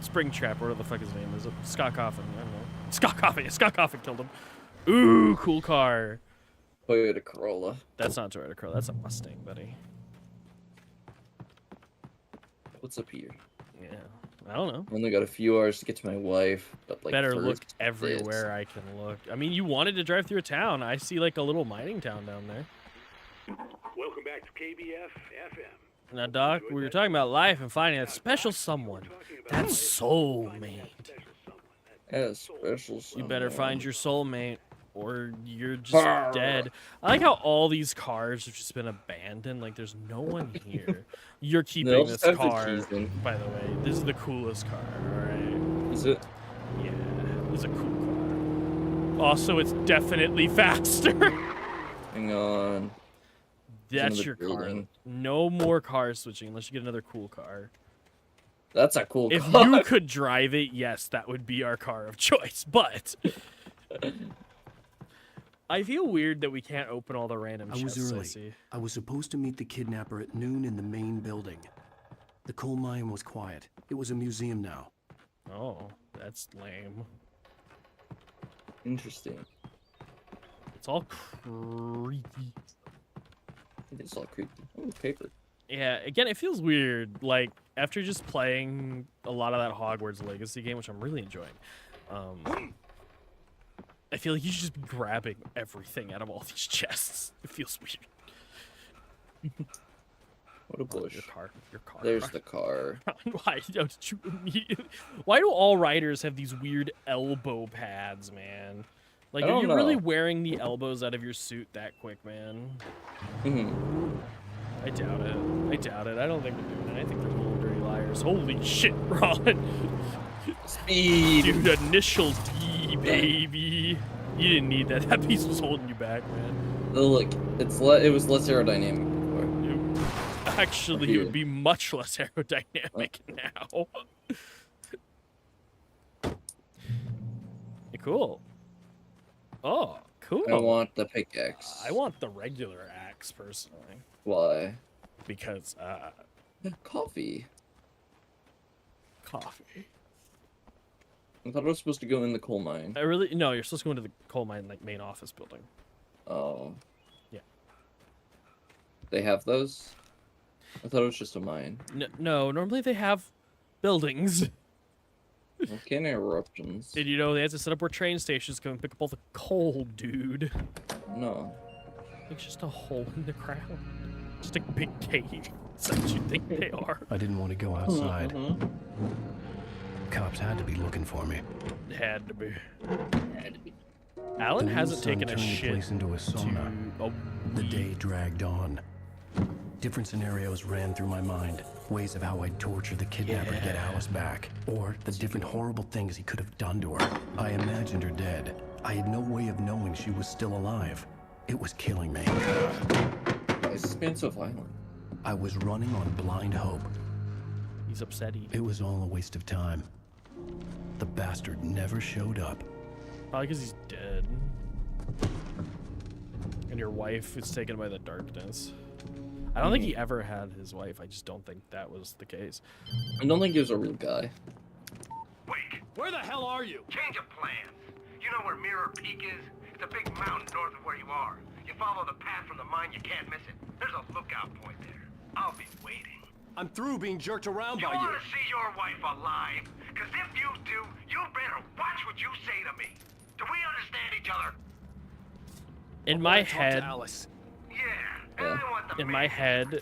Springtrap, or whatever the fuck his name is. Scott Coffin. I don't know. Scott Coffin. Yeah, Scott Coffin killed him. Ooh, cool car. Toyota Corolla. That's not Toyota Corolla. That's a Mustang, buddy. What's up here? Yeah, I don't know. Only got a few hours to get to my wife, but like better look everywhere I can look. I mean, you wanted to drive through a town. I see like a little mining town down there. Welcome back to KBF FM. Now, Doc, we were talking about life and finding that special someone. That soulmate. Yeah, special someone. You better find your soulmate, or you're just dead. I like how all these cars have just been abandoned. Like, there's no one here. You're keeping this car, by the way. This is the coolest car, alright? Is it? Yeah, it's a cool car. Also, it's definitely faster. Hang on. That's your car. No more car switching unless you get another cool car. That's a cool car. If you could drive it, yes, that would be our car of choice. But I feel weird that we can't open all the random chests. I was early. I was supposed to meet the kidnapper at noon in the main building. The coal mine was quiet. It was a museum now. Oh, that's lame. Interesting. It's all creepy. It is all creepy. Oh, paper. Yeah, again, it feels weird. Like, after just playing a lot of that Hogwarts Legacy game, which I'm really enjoying, I feel like you should just be grabbing everything out of all these chests. It feels weird. What a bush. Your car. There's the car. Why don't you immediately... Why do all riders have these weird elbow pads, man? Like, are you really wearing the elbows out of your suit that quick, man? I doubt it. I doubt it. I don't think they're doing it. I think they're little dirty liars. Holy shit, Ron. Speed. Dude, initial D, baby. You didn't need that. That piece was holding you back, man. Oh, look, it was less aerodynamic before. Actually, it would be much less aerodynamic now. Cool. Oh, cool. I want the pickaxe. I want the regular axe, personally. Why? Because, coffee. Coffee. I thought I was supposed to go in the coal mine. No, you're supposed to go into the coal mine, like, main office building. Oh. Yeah. They have those? I thought it was just a mine. No, normally they have buildings. Volcano eruptions. Did you know they had to set up where train stations come and pick up all the coal, dude? No. It's just a hole in the ground. Just a big cave. Is that what you think they are? I didn't want to go outside. Cops had to be looking for me. Had to be. Alan hasn't taken a shit into a sauna. The day dragged on. Different scenarios ran through my mind. Ways of how I'd torture the kidnapper to get Alice back. Or the different horrible things he could have done to her. I imagined her dead. I had no way of knowing she was still alive. It was killing me. Why is this man so violent? I was running on blind hope. He's upset. It was all a waste of time. The bastard never showed up. Probably because he's dead. And your wife is taken by the darkness. I don't think he ever had his wife. I just don't think that was the case. I don't think he was a real guy. Wait, where the hell are you? Change of plans. You know where Mirror Peak is? It's a big mountain north of where you are. You follow the path from the mine, you can't miss it. There's a lookout point there. I'll be waiting. I'm through being jerked around by you. You want to see your wife alive? Because if you do, you better watch what you say to me. Do we understand each other? In my head... Yeah, and I in my head,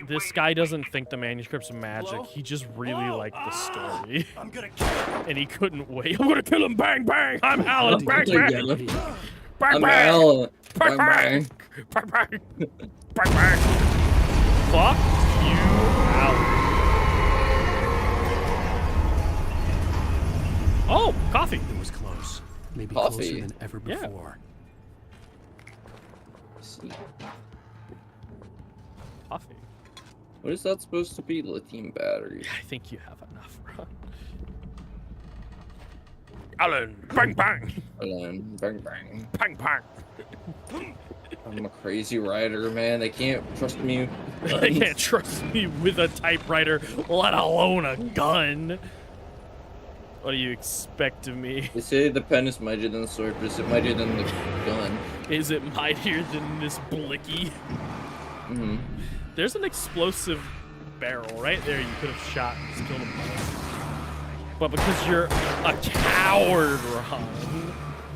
this guy doesn't think the manuscript's magic. Hello? He just really liked the story. I'm gonna kill him. And he couldn't wait. I'm gonna kill him, bang, bang! I'm Alan, bang, bang! Bang, I'm bang! Alan. Bang, bang! Bang, bang! Bang, bang! Fuck you, Alan. Oh, coffee! It was close. Maybe Coffee. closer than ever Yeah. before. Coffee. What is that supposed to be? Lithium batteries. I think you have enough, bro. Alan, bang, bang! Alan, bang bang. Bang, bang! I'm a crazy writer, man. They can't trust me. They can't trust me with a typewriter, let alone a gun. What do you expect of me? They say the pen is mightier than the sword, but is it mightier than the gun? Is it mightier than this blicky? Mm-hmm. There's an explosive barrel right there you could have shot and just killed him. But because you're a coward, Ron.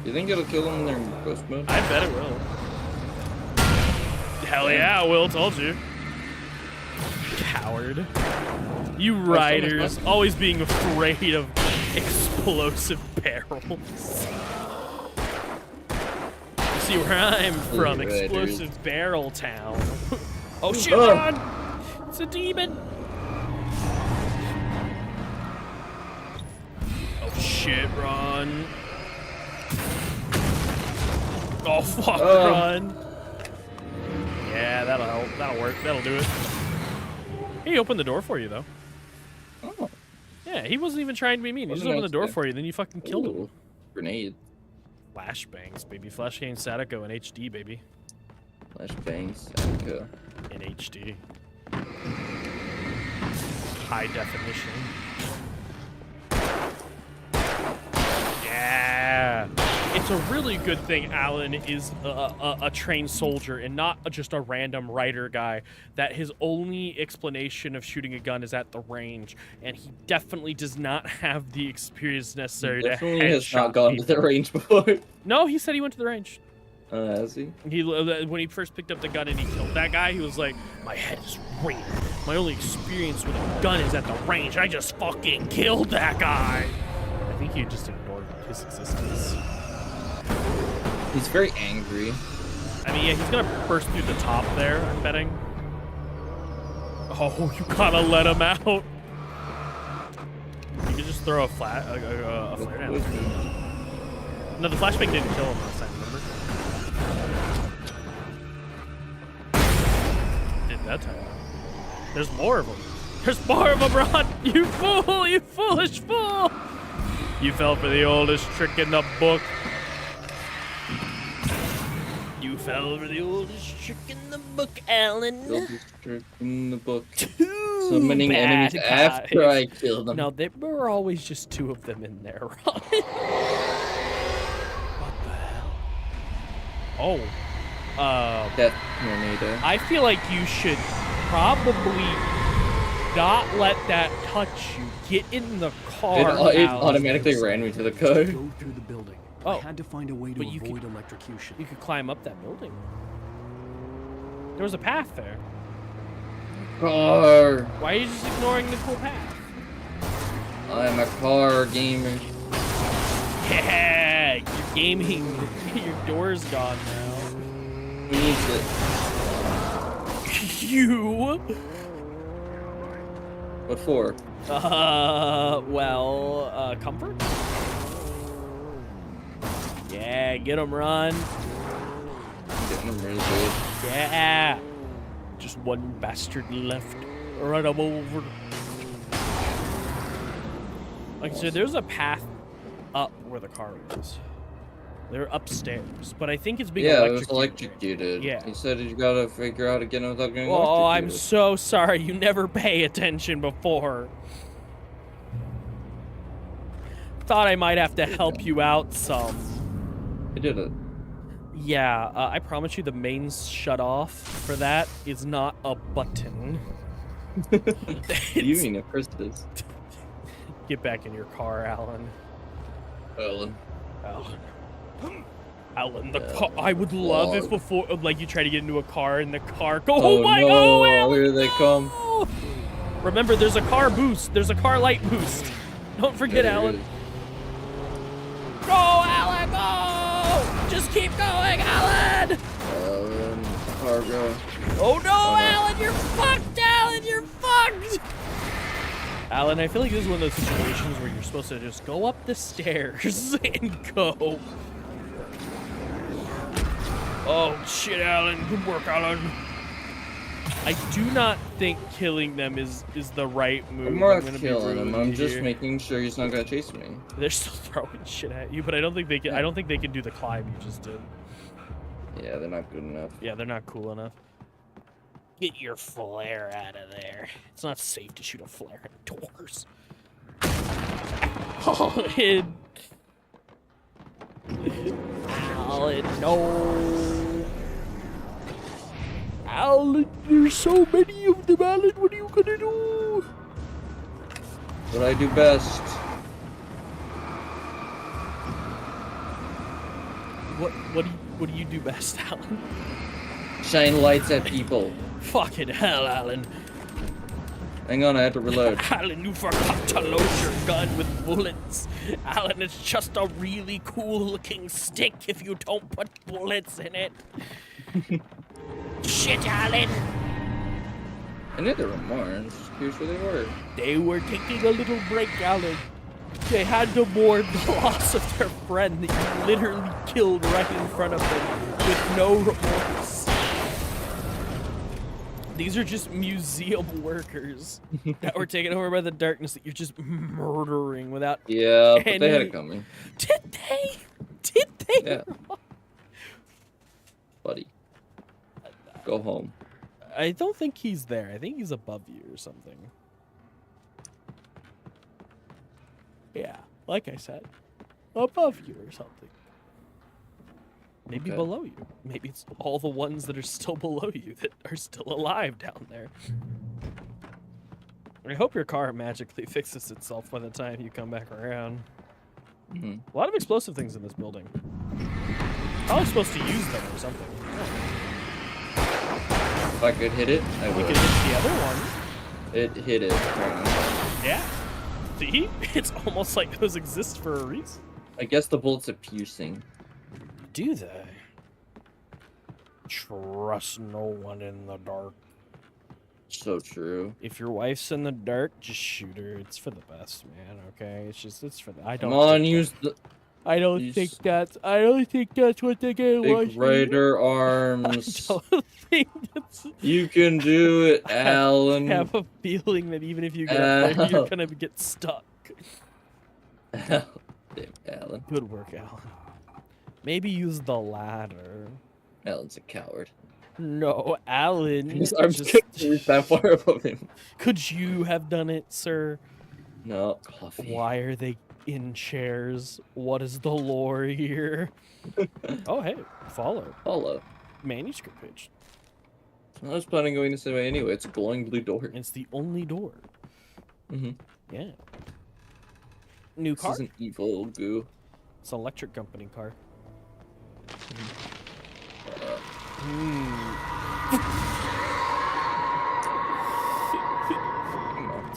You think it'll kill them in their ghost mode? I bet it will. Hell yeah, it will, told you. Coward. You writers, always being afraid of explosive barrels. You see where I'm from, explosive barrel town. Oh shit, Ron! It's a demon! Oh shit, Ron. Oh fuck, Ron. Yeah, that'll help. That'll work. That'll do it. He opened the door for you, though. Oh. Yeah, he wasn't even trying to be mean. He just opened the door for you, then you fucking killed him. Grenade. Flashbangs, baby. Flashbang Sadako in HD, baby. Flashbangs Sadako. In HD. High definition. Yeah. It's a really good thing Alan is a trained soldier and not just a random writer guy, that his only explanation of shooting a gun is at the range, and he definitely does not have the experience necessary to Definitely headshot has not gone to people. the range before. No, he said he went to the range. Has he? When he first picked up the gun and he killed that guy, he was like, my head is ringing. My only experience with a gun is at the range. I just fucking killed that guy. I think he just ignored his existence. He's very angry. I mean, yeah, he's gonna burst through the top there, I'm betting. Oh, you gotta let him out. You could just throw a flare down. No, the flashbang didn't kill him last time, remember? Did that time. There's more of them. There's more of them, Ron! You fool! You foolish fool! You fell for the oldest trick in the book. You fell for the oldest trick in the book, Alan. The oldest trick in the book. Summoning enemies guys. after I kill them. No, there were always just two of them in there, Ron. What the hell? Oh. Death tornado. I feel like you should probably not let that touch you. Get in the car. It automatically ran me to the car. Go through the building. Oh, I had to find a way to avoid electrocution. You could climb up that building. There was a path there. Car. Why are you just ignoring the cool path? I'm a car gamer. Yeah, you're gaming. Your door's gone now. Who needs it? You. What for? Comfort? Yeah, get him, Ron. Getting him really good. Yeah. Just one bastard left. Run him over. Like I said, there's a path up where the car is. They're upstairs, but I think it's being it was electrocuted. Yeah. He said you gotta figure out how to get him without getting electrocuted. Oh, I'm electrocuted. so sorry. You never pay attention before. Thought I might have to help you out some. I did it. Yeah, I promise you the mains shut off for that is not a button. You mean it first is. Get back in your car, Alan. Alan. Alan, the car. I would love if before, like, you try to get into a car and the car go. Oh, Oh my no, god! Alan, here they come. no! Remember, there's a car boost. There's a car light boost. Don't forget, Alan. Go, Alan, go! Just keep going, Alan! Alan, cargo. Oh no, Alan, you're fucked, Alan, you're fucked! Alan, I feel like this is one of those situations where you're supposed to just go up the stairs and go. Oh shit, Alan, good work, Alan. I do not think killing them is the right move. I'm not killing him. I'm just making sure he's not gonna chase me. They're still throwing shit at you, but I don't think they can. I don't think they can do the climb you just did. Yeah, they're not good enough. Yeah, they're not cool enough. Get your flare out of there. It's not safe to shoot a flare at doors. Oh, Alan, no. Alan, there's so many of them, Alan. What are you gonna do? What I do best. What do you do best, Alan? Shine lights at people. Fucking hell, Alan. Hang on, I have to reload. Alan, you forgot to load your gun with bullets. Alan, it's just a really cool-looking stick if you don't put bullets in it. Shit, Alan. I knew there were more. I'm just curious where they were. They were taking a little break, Alan. They had to mourn the loss of their friend that you literally killed right in front of them with no remorse. These are just museum workers that were taken over by the darkness that you're just murdering without Yeah, but any... they had it coming. Did they? Did they? Yeah. Buddy. Go home. I don't think he's there. I think he's above you or something. Yeah, like I said, above you or something. Maybe below you. Maybe it's all the ones that are still below you that are still alive down there. I hope your car magically fixes itself by the time you come back around. Mm-hmm. A lot of explosive things in this building. Probably supposed to use them or something. If I could hit it, I would. We could hit the other one. It hit it. Yeah. See? It's almost like those exist for a reason. I guess the bullets are piercing. Do they? Trust no one in the dark. So true. If your wife's in the dark, just shoot her. It's for the best, man. Okay, it's for the. I don't. Come on, use the. I don't think that's what the game was. Big Raider arms. I don't think that's. You can do it, Alan. I have a feeling that even if you get up there, you're gonna get stuck. Damn, Alan. Good work, Alan. Maybe use the ladder. Alan's a coward. No, Alan. His arms couldn't reach that far above him. Could you have done it, sir? No, coffee. Why are they in chairs? What is the lore here? Oh, hey, follow. Follow. Manuscript page. I was planning on going this way anyway. It's a glowing blue door. It's the only door. Mm-hmm. Yeah. New car. This is an evil goo. It's an electric company car.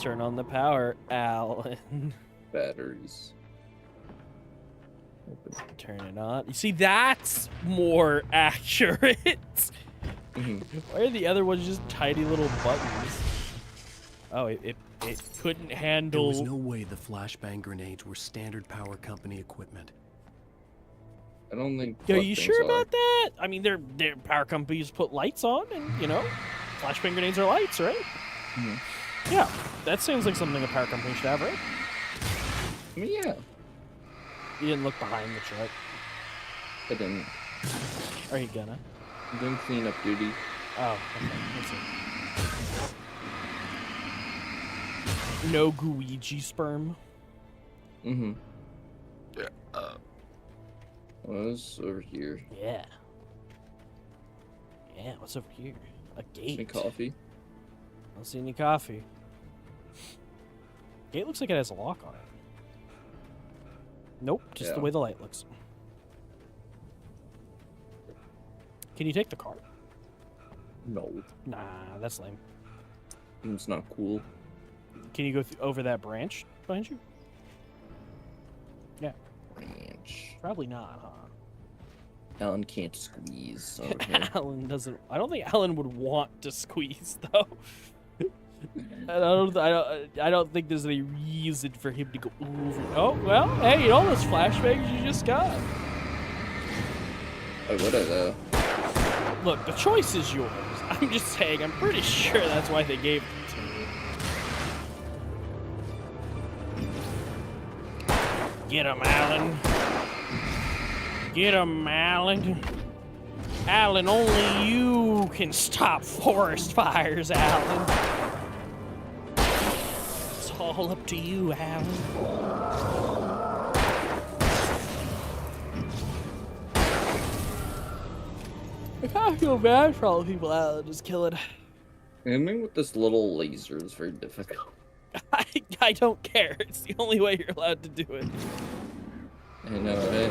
Turn on the power, Alan. Batteries. Open. Turn it on. You see, that's more accurate. Why are the other ones just tiny little buttons? Oh, it couldn't handle. There was no way the flashbang grenades were standard power company equipment. I don't think. Are you sure about that? I mean, their power companies put lights on, and you know, flashbang grenades are lights, right? Mm-hmm. Yeah, that seems like something a power company should have, right? I mean, yeah. You didn't look behind the truck. I didn't. Are you gonna? I'm doing cleanup duty. Oh, okay. Let's see. No Guiji sperm. Mm-hmm. Yeah. What's over here? Yeah. Yeah, what's over here? A gate. Any coffee? I don't see any coffee. Gate looks like it has a lock on it. Nope, just the way the light looks. Can you take the car? No. Nah, that's lame. It's not cool. Can you go over that branch behind you? Yeah. Branch. Probably not, huh? Alan can't squeeze. Alan doesn't. I don't think Alan would want to squeeze though. I don't think there's any reason for him to go over. Oh well, hey, you know those flashbangs you just got. I would have though. Look, the choice is yours. I'm just saying. I'm pretty sure that's why they gave it to you. Get him, Alan. Get him, Alan. Alan, only you can stop forest fires, Alan. It's all up to you, Alan. I kind of feel bad for all the people Alan is killing. Aiming with this little laser is very difficult. I don't care. It's the only way you're allowed to do it. I know, right?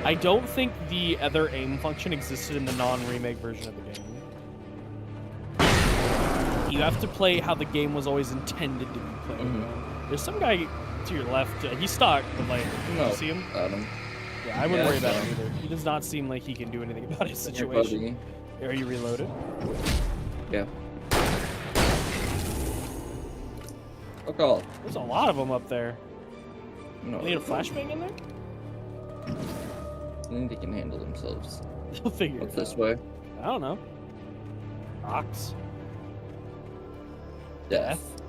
I don't think the other aim function existed in the non-remake version of the game. You have to play how the game was always intended to be played. There's some guy to your left. He's stuck, but like, No, you see him? Adam. Yeah, I wouldn't worry about him either. He does not seem like he can do anything about his situation. Are you reloaded? Yeah. Oh god. There's a lot of them up there. No. You need a flashbang in there? I think they can handle themselves. They'll figure What's it out. this way? I don't know. Rocks. Death.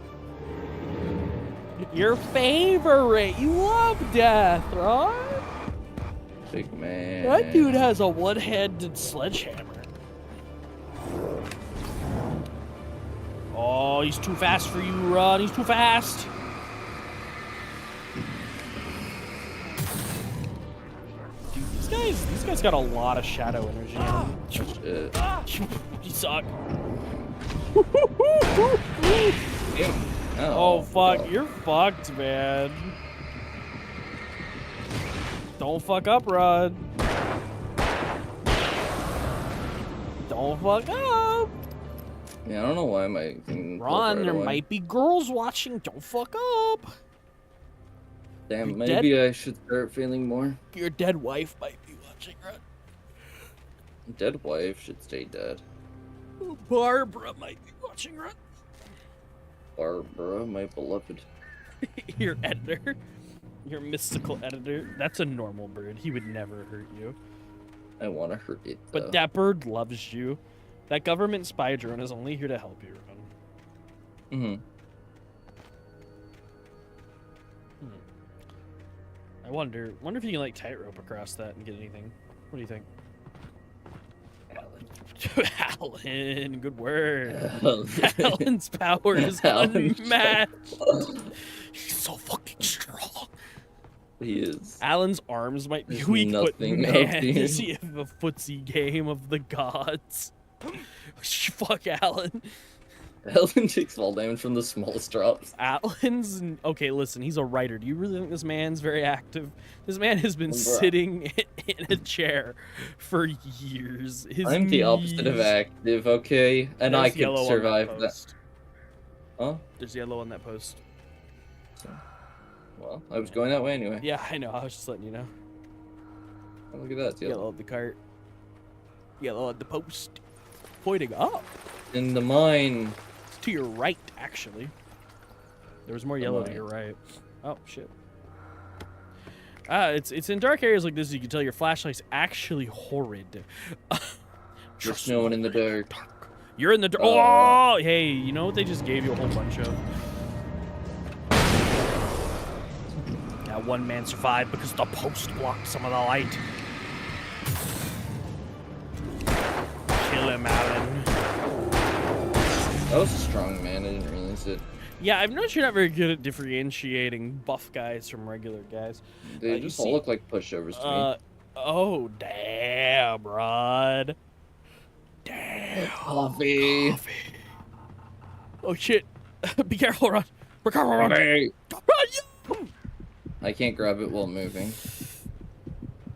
Your favorite. You love death, right? Big man. That dude has a one-handed sledgehammer. Oh, he's too fast for you, Ron. He's too fast. Dude, these guys got a lot of shadow energy in them. You suck. Oh, fuck. You're fucked, man. Don't fuck up, Rod. Don't fuck up. Yeah, I don't know why my thing. Ron, there might be girls watching. Don't fuck up. Damn, Your maybe I should start feeling more. Your dead wife might be watching, Ron. Dead wife should stay dead. Barbara might be watching, Ron. Barbara, my beloved. Your editor. Your mystical editor. That's a normal bird. He would never hurt you. I want to hurt it, though. But that bird loves you. That government spy drone is only here to help you, Ron. I wonder if you can like tightrope across that and get anything. What do you think? Alan, good word. Alan's power is unmatched. He's so fucking strong. He is. Alan's arms might be There's weak, but nothing man, helping. is he have a footsie game of the gods? Fuck Alan. Alan takes fall damage from the smallest drops. Alan's okay. Listen, he's a writer. Do you really think this man's very active? This man has been sitting in a chair for years. I'm the opposite of active, okay, and I could survive that. Huh? There's yellow on that post. Well, I was going that way anyway. Yeah, I know. I was just letting you know. Oh, look at that. It's Yellow at the cart. Yellow at the post. Pointing up. In the mine. It's to your right, actually. There was more yellow to your right. Oh shit. It's in dark areas like this you can tell your flashlight's actually horrid. There's no one in the dark. You're in the dark. Oh, hey, you know what they just gave you a whole bunch of? That one man survived because the post blocked some of the light. Kill him, Alan. That was a strong man. I didn't realize it. Yeah, I've noticed you're not very good at differentiating buff guys from regular guys. They just all look like pushovers to me. Oh, damn, Rod. Damn. Coffee. Oh, shit. Be careful, Rod. Be careful, Rod. Hey. Rod, I can't grab it while moving.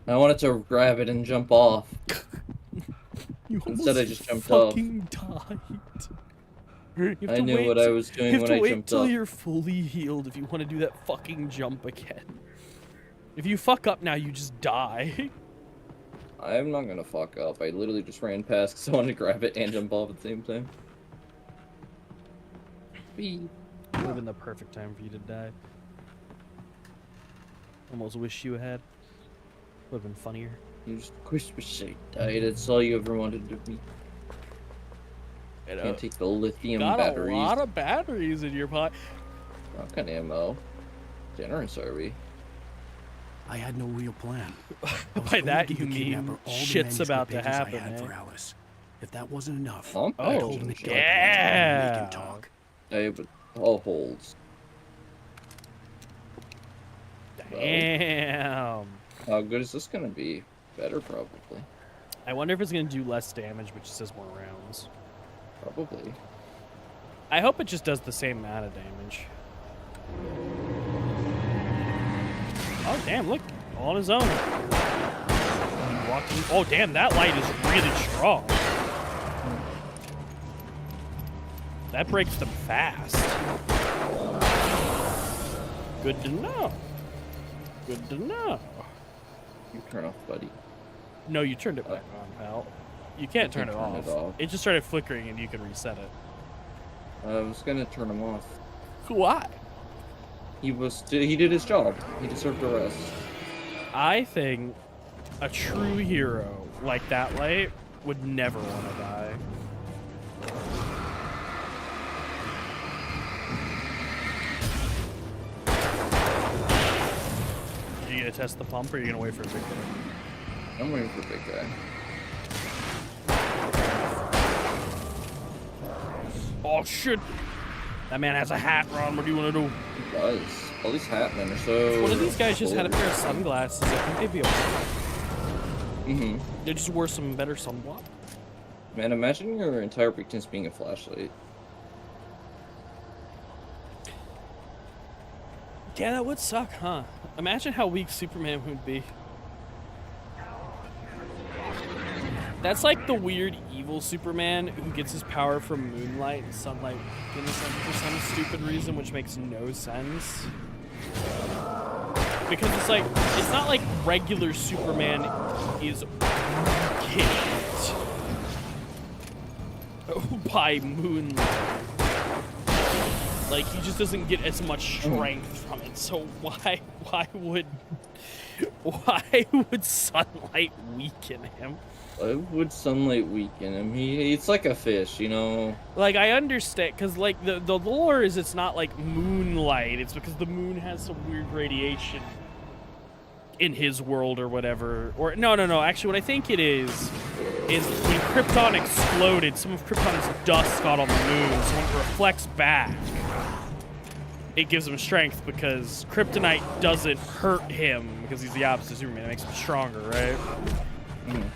I wanted to grab it and jump off. Instead, I just jumped up. Fucking died. I knew what I was doing when I jumped up. You have to wait till you're fully healed if you want to do that fucking jump again. If you fuck up now, you just die. I'm not gonna fuck up. I literally just ran past because I wanted to grab it and jump off at the same time. Would have been the perfect time for you to die. Almost wish you had. Would have been funnier. You just wish I died. That's all you ever wanted to be. Can't take the lithium batteries. Got a lot of batteries in your pocket. What kind of ammo? Generous are we? I had no real plan. By that you mean shit's about to happen, eh? For Alice. If that wasn't enough, Oh, I told him to kill yeah. make him talk. Hey, but all holds. Damn. How good is this gonna be? Better, probably. I wonder if it's gonna do less damage, but just says more rounds. Probably. I hope it just does the same amount of damage. Oh damn! Look, all on his own. Walking. Oh damn! That light is really strong. That breaks them fast. Good to know. Good to know. You turn off, buddy. No, you turned it back on, pal. You can't turn it off. It just started flickering and you can reset it. I was gonna turn him off. Why? He did his job. He deserved a rest. I think a true hero like that light would never want to die. Are you gonna test the pump or are you gonna wait for a big guy? I'm waiting for a big guy. Oh shit! That man has a hat, Ron. What do you want to do? He does. All these hat men are so... If one of these guys just had a pair of sunglasses, I think they'd be okay. Mm-hmm. They just wore some better sunblock. Man, imagine your entire weakness being a flashlight. Yeah, that would suck, huh? Imagine how weak Superman would be. That's like the weird evil Superman who gets his power from moonlight and sunlight for some stupid reason, which makes no sense. Because it's not like regular Superman is weakened by moonlight. Like, he just doesn't get as much strength from it. So why would sunlight weaken him? Why would sunlight weaken him? It's like a fish, you know? Like, I understand, because, like, the lore is it's not, like, moonlight. It's because the moon has some weird radiation in his world or whatever. Or, no. Actually, what I think it is when Krypton exploded, some of Krypton's dust got on the moon, so when it reflects back, it gives him strength because kryptonite doesn't hurt him because he's the opposite of Superman. It makes him stronger, right? Mm.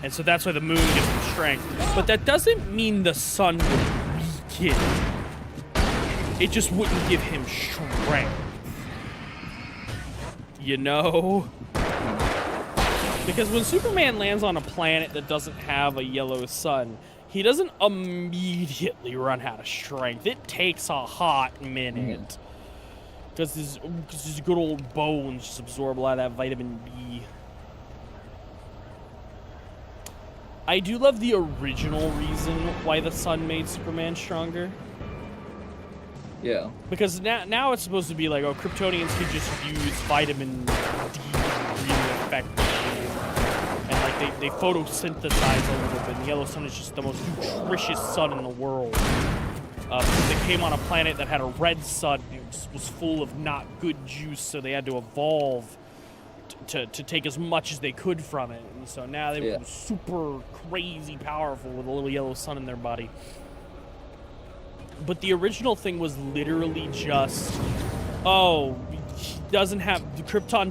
And so that's why the moon gives him strength. But that doesn't mean the sun would weaken. It just wouldn't give him strength. You know? Because when Superman lands on a planet that doesn't have a yellow sun, he doesn't immediately run out of strength. It takes a hot minute. Because his good old bones just absorb a lot of that vitamin B. I do love the original reason why the sun made Superman stronger. Yeah. Because now it's supposed to be like, oh, Kryptonians can just use vitamin D really effectively. And like they photosynthesize a little bit. And the yellow sun is just the most nutritious sun in the world. They came on a planet that had a red sun. It was full of not good juice, so they had to evolve to take as much as they could from it. And so now they become super crazy powerful with a little yellow sun in their body. But the original thing was literally just, Krypton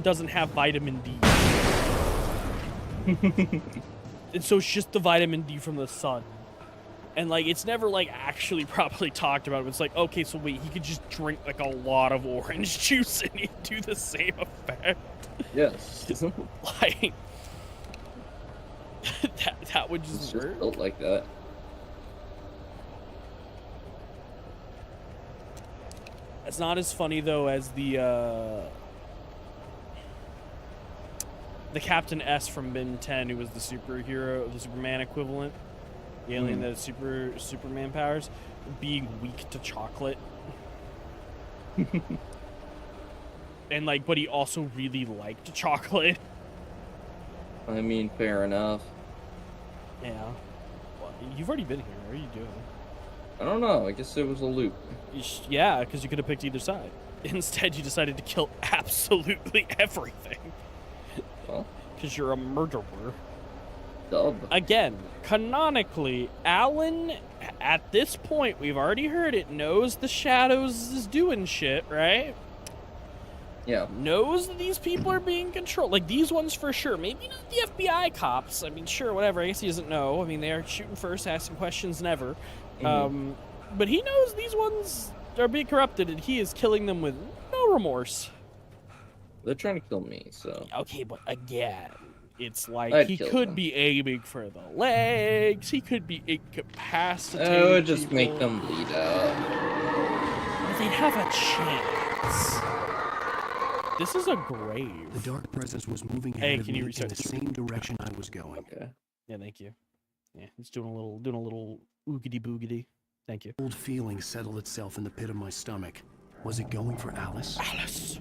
doesn't have vitamin D. And so it's just the vitamin D from the sun. And like, it's never like actually properly talked about. It's like, okay, so wait, he could just drink like a lot of orange juice and he'd do the same effect. Yes. Like, That would It's just just work. built like that. It's not as funny though as the Captain S from Ben 10, who was the superhero, the Superman equivalent, the alien that had Superman powers, being weak to chocolate. And like, but he also really liked chocolate. I mean, fair enough. Yeah. Well, you've already been here. What are you doing? I don't know. I guess it was a loop. Yeah, because you could have picked either side. Instead, you decided to kill absolutely everything. Well, because you're a murderer. Dub. Again, canonically, Alan, at this point, we've already heard it, knows the Shadows is doing shit, right? Yeah. Knows that these people are being controlled. Like, these ones for sure. Maybe not the FBI cops. I mean, sure, whatever. I guess he doesn't know. I mean, they are shooting first, asking questions never. But he knows these ones are being corrupted, and he is killing them with no remorse. They're trying to kill me, so... Okay, but again, it's like he could be aiming for the legs. He could be incapacitated. It would just make them bleed out. But they'd have a chance. This is a grave. The dark presence was moving Hey, ahead can you of me restart in the the same direction I was going. Okay. Yeah, thank you. Yeah, it's doing a little oogity boogity. Thank you. Old feeling settled itself in the pit of my stomach. Was it going for Alice? Alice.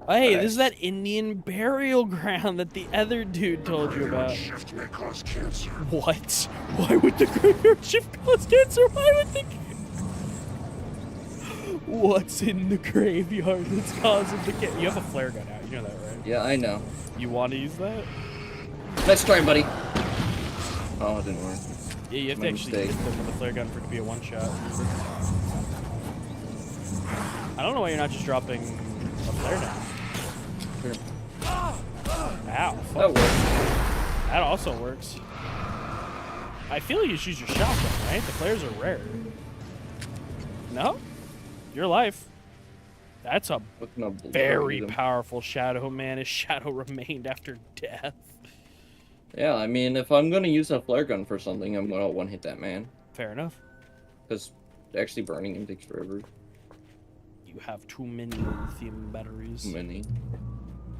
Hey, this is that Indian burial ground that the other dude told you about. Shift may cause cancer. What? Why would the graveyard shift cause cancer? Why would the... What's in the graveyard that's causing the cancer? You have a flare gun out. You know that, right? Yeah, I know. You want to use that? Let's try, buddy. Oh, it didn't work. Yeah, you have to actually hit them with a flare gun for it to be a one-shot. I don't know why you're not just dropping a flare down. Sure. Ow. Fuck. That works. That also works. I feel you should use your shotgun, right? The flares are rare. No? Your life. That's a very powerful shadow, man. His shadow remained after death. Yeah, I mean, if I'm gonna use a flare gun for something, I'm gonna one-hit that man. Fair enough. Because actually burning him takes forever. You have too many lithium batteries. Too many.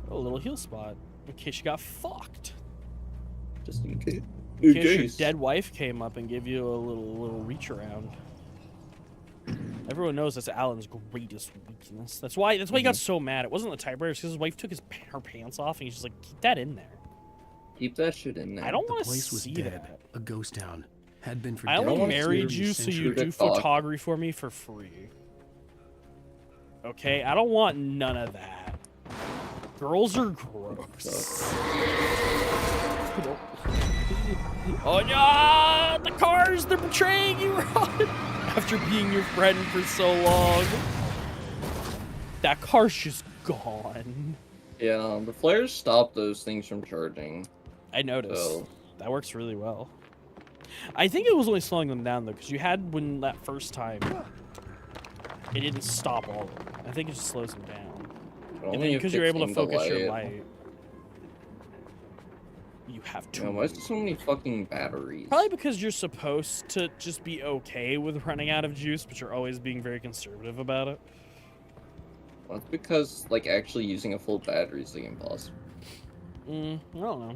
Oh, a little heal spot. In case you got fucked. Just in case. In case your dead wife came up and gave you a little reach around. Everyone knows that's Alan's greatest weakness. That's why he got so mad. It wasn't the typewriter, because his wife took her pants off, and he's just like, keep that in there. Keep that shit in there. I don't want The to place was see dead. that. A ghost town. Had been for I only decades. married you so you do photography for me for free. Okay? I don't want none of that. Girls are gross. Oh no! The cars, they're betraying you, Ron! After being your friend for so long. That car's just gone. Yeah, the flares stop those things from charging. I noticed. So. That works really well. I think it was only slowing them down, though, because you had when that first time, it didn't stop all of them. I think it just slows them down. Because you're able to focus your light. You have to. Why is there so many fucking batteries? Probably because you're supposed to just be okay with running out of juice, but you're always being very conservative about it. Well, it's because, like, actually using a full battery is, like, impossible. I don't know.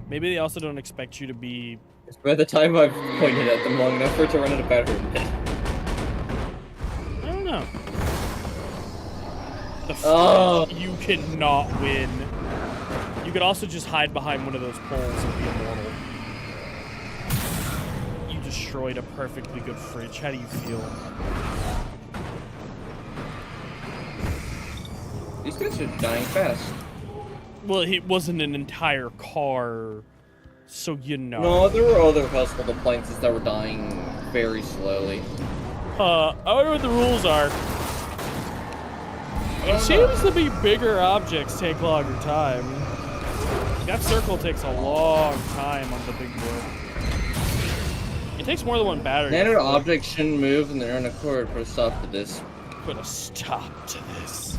Maybe they also don't expect you to be... By the time I've pointed at them long enough for it to run out of battery. I don't know. You cannot win. You could also just hide behind one of those poles and be immortal. You destroyed a perfectly good fridge. How do you feel? These guys are dying fast. Well, it wasn't an entire car, so you know. No, there were other household appliances that were dying very slowly. I wonder what the rules are. It seems to be bigger objects take longer time. That circle takes a long time on the big board. It takes more than one battery. Standard objects shouldn't move and they're in a cord. Put a stop to this. Put a stop to this.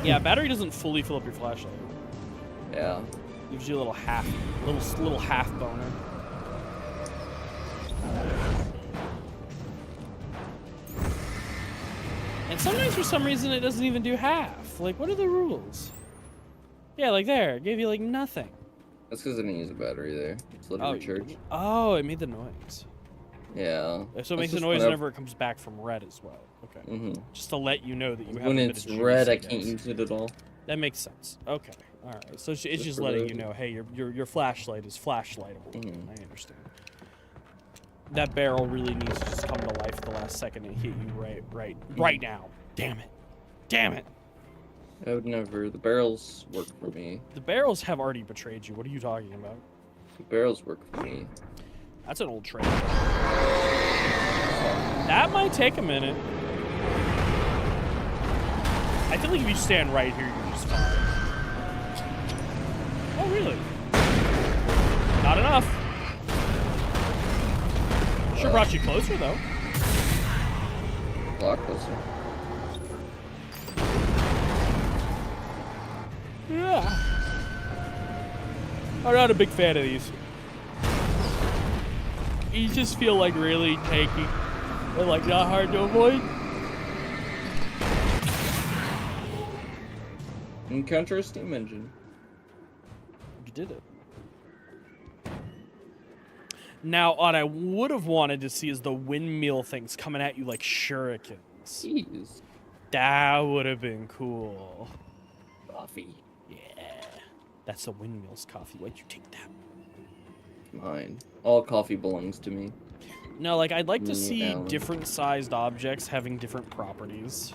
Yeah, battery doesn't fully fill up your flashlight. Yeah. Gives you a little half boner. And sometimes for some reason it doesn't even do half. Like, what are the rules? Yeah, like there, it gave you like nothing. That's because I didn't use a battery there. Just let it recharge. Oh, it made the noise. Yeah. So it makes the noise whenever it comes back from red as well. Okay. Just to let you know that you have when a bit it's of juice, red, I can't use it at all. That makes sense. Okay. All right. So it's just letting you know, hey, your flashlight is flashlightable. I understand. That barrel really needs to just come to life at the last second and hit you right now. Damn it. Damn it. I would never. The barrels work for me. The barrels have already betrayed you. What are you talking about? The barrels work for me. That's an old trade. That might take a minute. I feel like if you stand right here, you're just fine. Oh, really? Not enough. Sure brought you closer, though. A lot closer. Yeah. I'm not a big fan of these. You just feel like really tanky and like not hard to avoid. Encounter a steam engine. You did it. Now, what I would have wanted to see is the windmill things coming at you like shurikens. Jeez. That would have been cool. Coffee. Yeah. That's the windmill's coffee. Why'd you take that? Mine. All coffee belongs to me. No, like, I'd like to see different sized objects having different properties.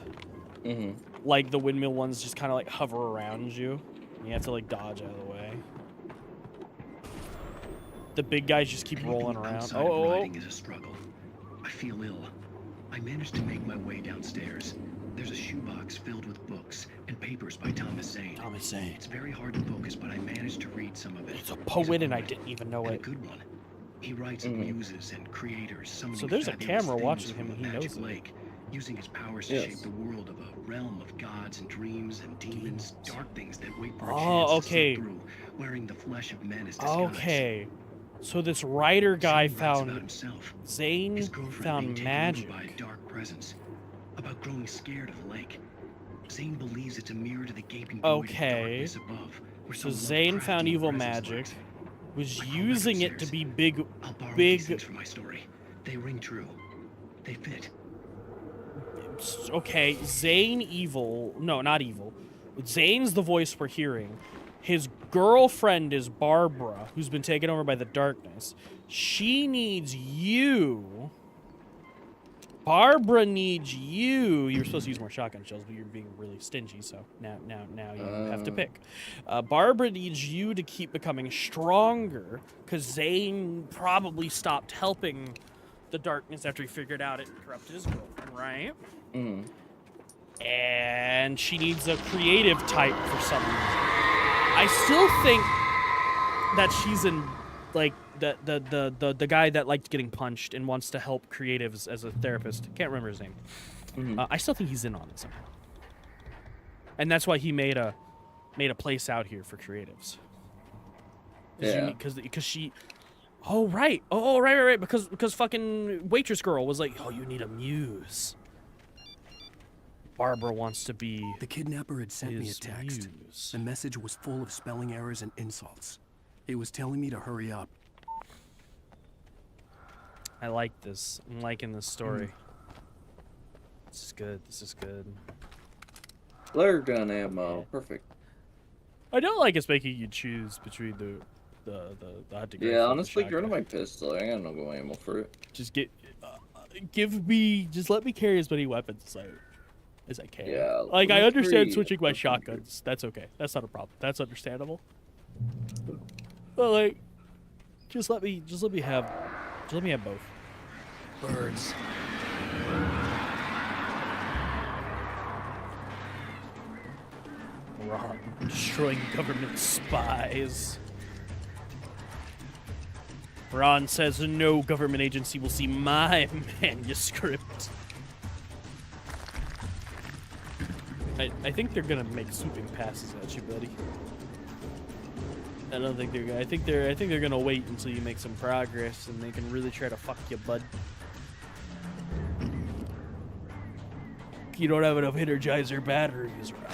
Like the windmill ones just kind of like hover around you. You have to like dodge out of the way. The big guys just keep rolling around. Riding is a struggle. I feel ill. I managed to make my way downstairs. There's a shoebox filled with books and papers by Thomas Zane. Thomas Zane. It's very hard to focus, but I managed to read some of it. He's a poet, and I didn't even know it. A good one. He writes of muses and creators. So there's a camera watching him, and he knows it. Lake, using his powers to shape the world of a realm of gods and dreams and demons, dark things that wait for a chance to slip through, wearing the flesh of men as disguise. Okay. So this writer guy found himself. Zane His girlfriend found being magic. taken over by a dark presence. About growing scared of the lake. Zane believes it's a mirror to the gaping void of darkness above. So Zane found evil magic, was using it to be big. I'll borrow these things for my story. They ring true. They fit. Okay, Zane evil. No, not evil. Zane's the voice we're hearing. His girlfriend is Barbara, who's been taken over by the darkness. She needs you. Barbara needs you. You were supposed to use more shotgun shells, but you're being really stingy, so now you have to pick. Barbara needs you to keep becoming stronger, because Zane probably stopped helping the darkness after he figured out it corrupted his girlfriend, right? And she needs a creative type for some reason. I still think that she's in, like, the guy that liked getting punched and wants to help creatives as a therapist. Can't remember his name. I still think he's in on it somehow. And that's why he made a place out here for creatives. Yeah. Because she... Oh, right. Oh, right. Because fucking waitress girl was like, oh, you need a muse. Barbara wants to be... The kidnapper had sent me a text. The message was full of spelling errors and insults. It was telling me to hurry up. I like this. I'm liking this story. This is good. This is good. Flare gun ammo. Perfect. I don't like it's making you choose between the hunting rifle. Yeah, honestly, get rid of my pistol. I got no go ammo for it. Just let me carry as many weapons as I can. Yeah. Like, I understand switching my shotguns. That's okay. That's not a problem. That's understandable. But like, just let me have both. Birds. Ron, destroying government spies. Ron says no government agency will see my manuscript. I think they're gonna make swooping passes at you, buddy. I don't think they're gonna. I think they're gonna wait until you make some progress, and they can really try to fuck you, bud. You don't have enough Energizer batteries, right?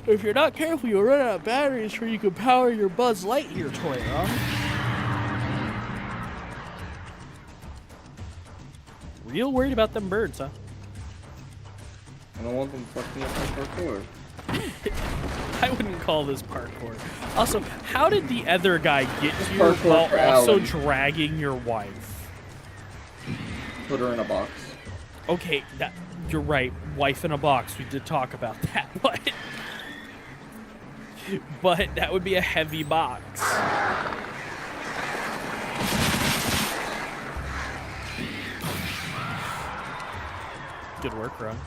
If you're not careful, you'll run out of batteries where you can power your Buzz Lightyear toy, huh? Real worried about them birds, huh? I don't want them fucking up my parkour. I wouldn't call this parkour. Also, how did the other guy get to you Parkour while for also Alan. dragging your wife? Put her in a box. Okay, you're right. Wife in a box. We did talk about that, but that would be a heavy box. Good work, Ron.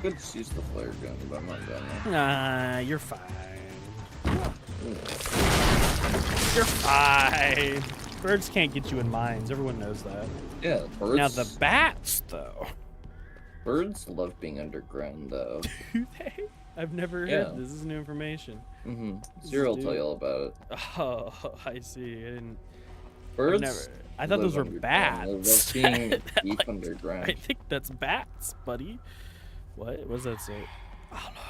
Could use the flare gun, but I'm not done now. Nah, you're fine. You're fine. Birds can't get you in mines. Everyone knows that. Yeah, birds. Now the bats, though. Birds love being underground, though. Do they? I've never heard. This is new information. Zero will tell you all about it. Oh, I see. I didn't. Birds. I thought those were underground. bats. They love being deep underground. I think that's bats, buddy. What does that say? Oh, no.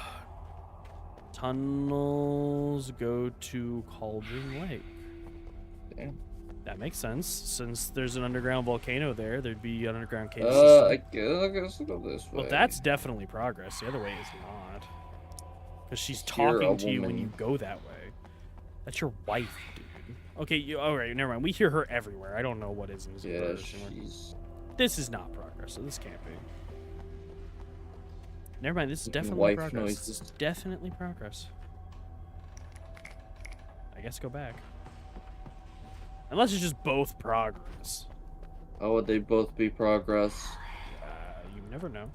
Tunnels go to Cauldron Lake. Damn. That makes sense. Since there's an underground volcano there, there'd be an underground cave I system. guess go this way. Well, that's definitely progress. The other way is not. Because she's You're talking a to you when woman. you go that way. That's your wife, dude. Okay, alright, never mind. We hear her everywhere. I don't know what is in this version. This is not progress, so this can't be. Never mind, this is definitely wife progress. noises. This is definitely progress. I guess go back. Unless it's just both progress. How would they both be progress? You never know.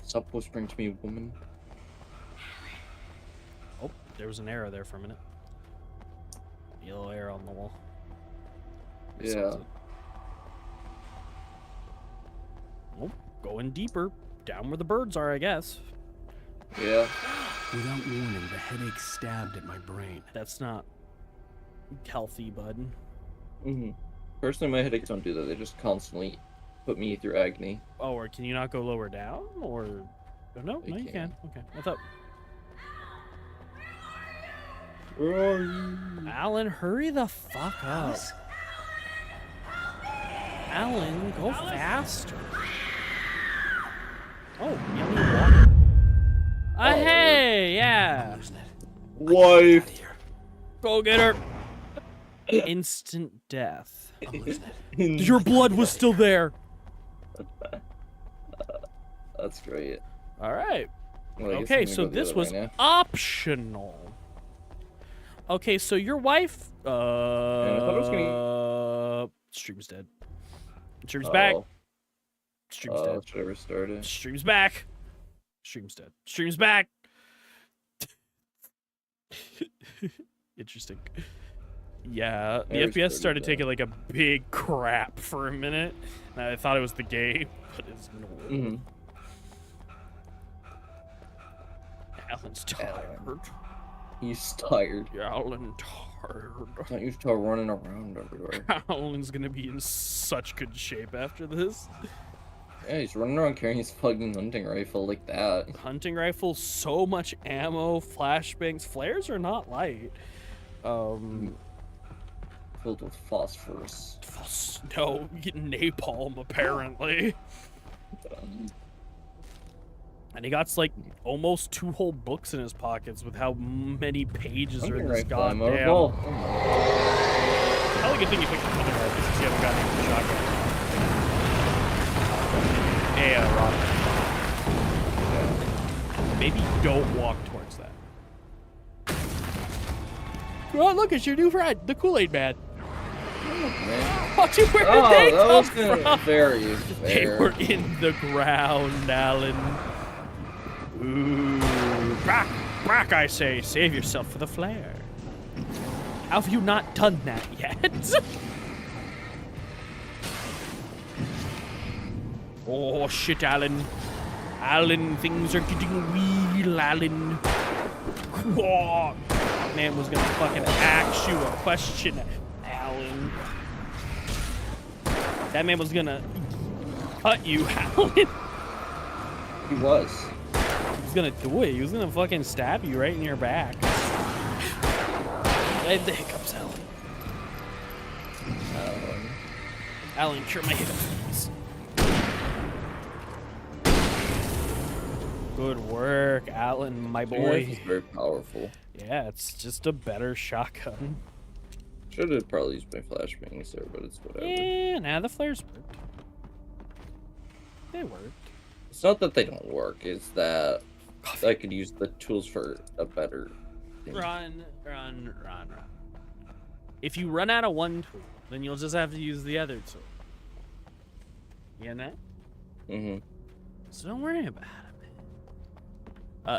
Stop whispering to me, woman. Oh, there was an arrow there for a minute. Yellow arrow on the wall. Yeah. Oh, going deeper. Down where the birds are, I guess. Yeah. Without warning, the headache stabbed at my brain. That's not healthy, bud. Personally, my headaches don't do that. They just constantly put me through agony. Oh, or can you not go lower down? Or no, you can. Okay, I thought. Where are you? Alan, hurry the fuck up. Alan, go faster. Oh, yummy water. Hey, yeah. Wife. Go get her. Instant death. Your blood was still there. That's great. All right. Well, I guess Okay, I'm gonna so go the this other was way now. optional. Okay, so your wife. I thought it was gonna... Stream's dead. Stream's back. Oh. Stream's dead. Should I restart it? Stream's back. Stream's dead. Stream's back. Interesting. Yeah, the FPS started taking like a big crap for a minute. And I thought it was the game, but it's no. Alan's tired. He's tired. Alan tired. Not used to running around everywhere. Alan's gonna be in such good shape after this. Yeah, he's running around carrying his fucking hunting rifle like that. Hunting rifle, so much ammo, flashbangs, flares are not light. Filled with phosphorus. No, napalm apparently. And he got like almost 2 whole books in his pockets with how many pages are in this goddamn. Probably a good thing you picked the hunting rifle since you haven't gotten any shotgun. Yeah, rocket. Maybe don't walk towards that. Oh, look, it's your new friend, the Kool-Aid Man. Watch it, where did they come from? Very fair. They were in the ground, Alan. Ooh, back, I say. Save yourself for the flare. How have you not done that yet? Oh, shit, Alan. Alan, things are getting real, Alan. Whoa. Man was gonna fucking ask you a question, Alan. That man was gonna cut you, Alan. He was. He was gonna do it. He was gonna fucking stab you right in your back. I have the hiccups, Alan. Alan, cure my hiccups, please. Good work, Alan, my boy. It's very powerful. Yeah, it's just a better shotgun. Should have probably used my flashbangs there, but it's whatever. Yeah, nah, the flares worked. They worked. It's not that they don't work, it's that I could use the tools for a better thing. Run. If you run out of one tool, then you'll just have to use the other tool. You know? Mm-hmm. So don't worry about it.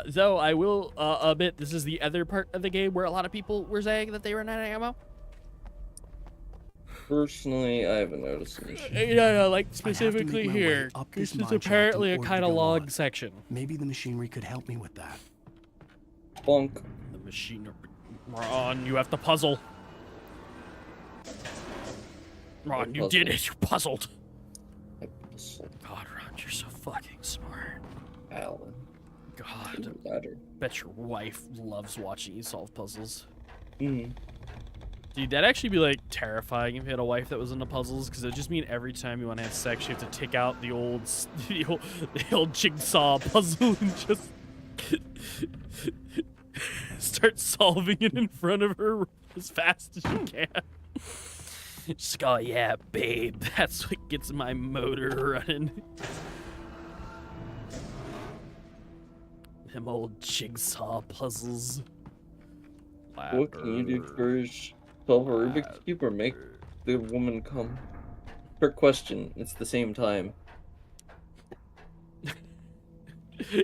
Though I will admit, this is the other part of the game where a lot of people were saying that they ran out of ammo. Personally, I haven't noticed an issue. Yeah, like specifically here. This is apparently a kind of log section. Maybe the machinery could help me with that. Bonk. The machinery. Ron, you have to puzzle. Ron, you did it. You puzzled. I puzzled. God, Ron, you're so fucking smart. Alan. God. Better. Bet your wife loves watching you solve puzzles. Mm-hmm. Dude, that'd actually be like terrifying if you had a wife that was into puzzles, because it'd just mean every time you want to have sex, you have to take out the old jigsaw puzzle and just start solving it in front of her as fast as you can. Just go, yeah, babe, that's what gets my motor running. Them old jigsaw puzzles. What can you do first? Solve a Rubik's Cube or make the woman come? Trick question. It's the same time.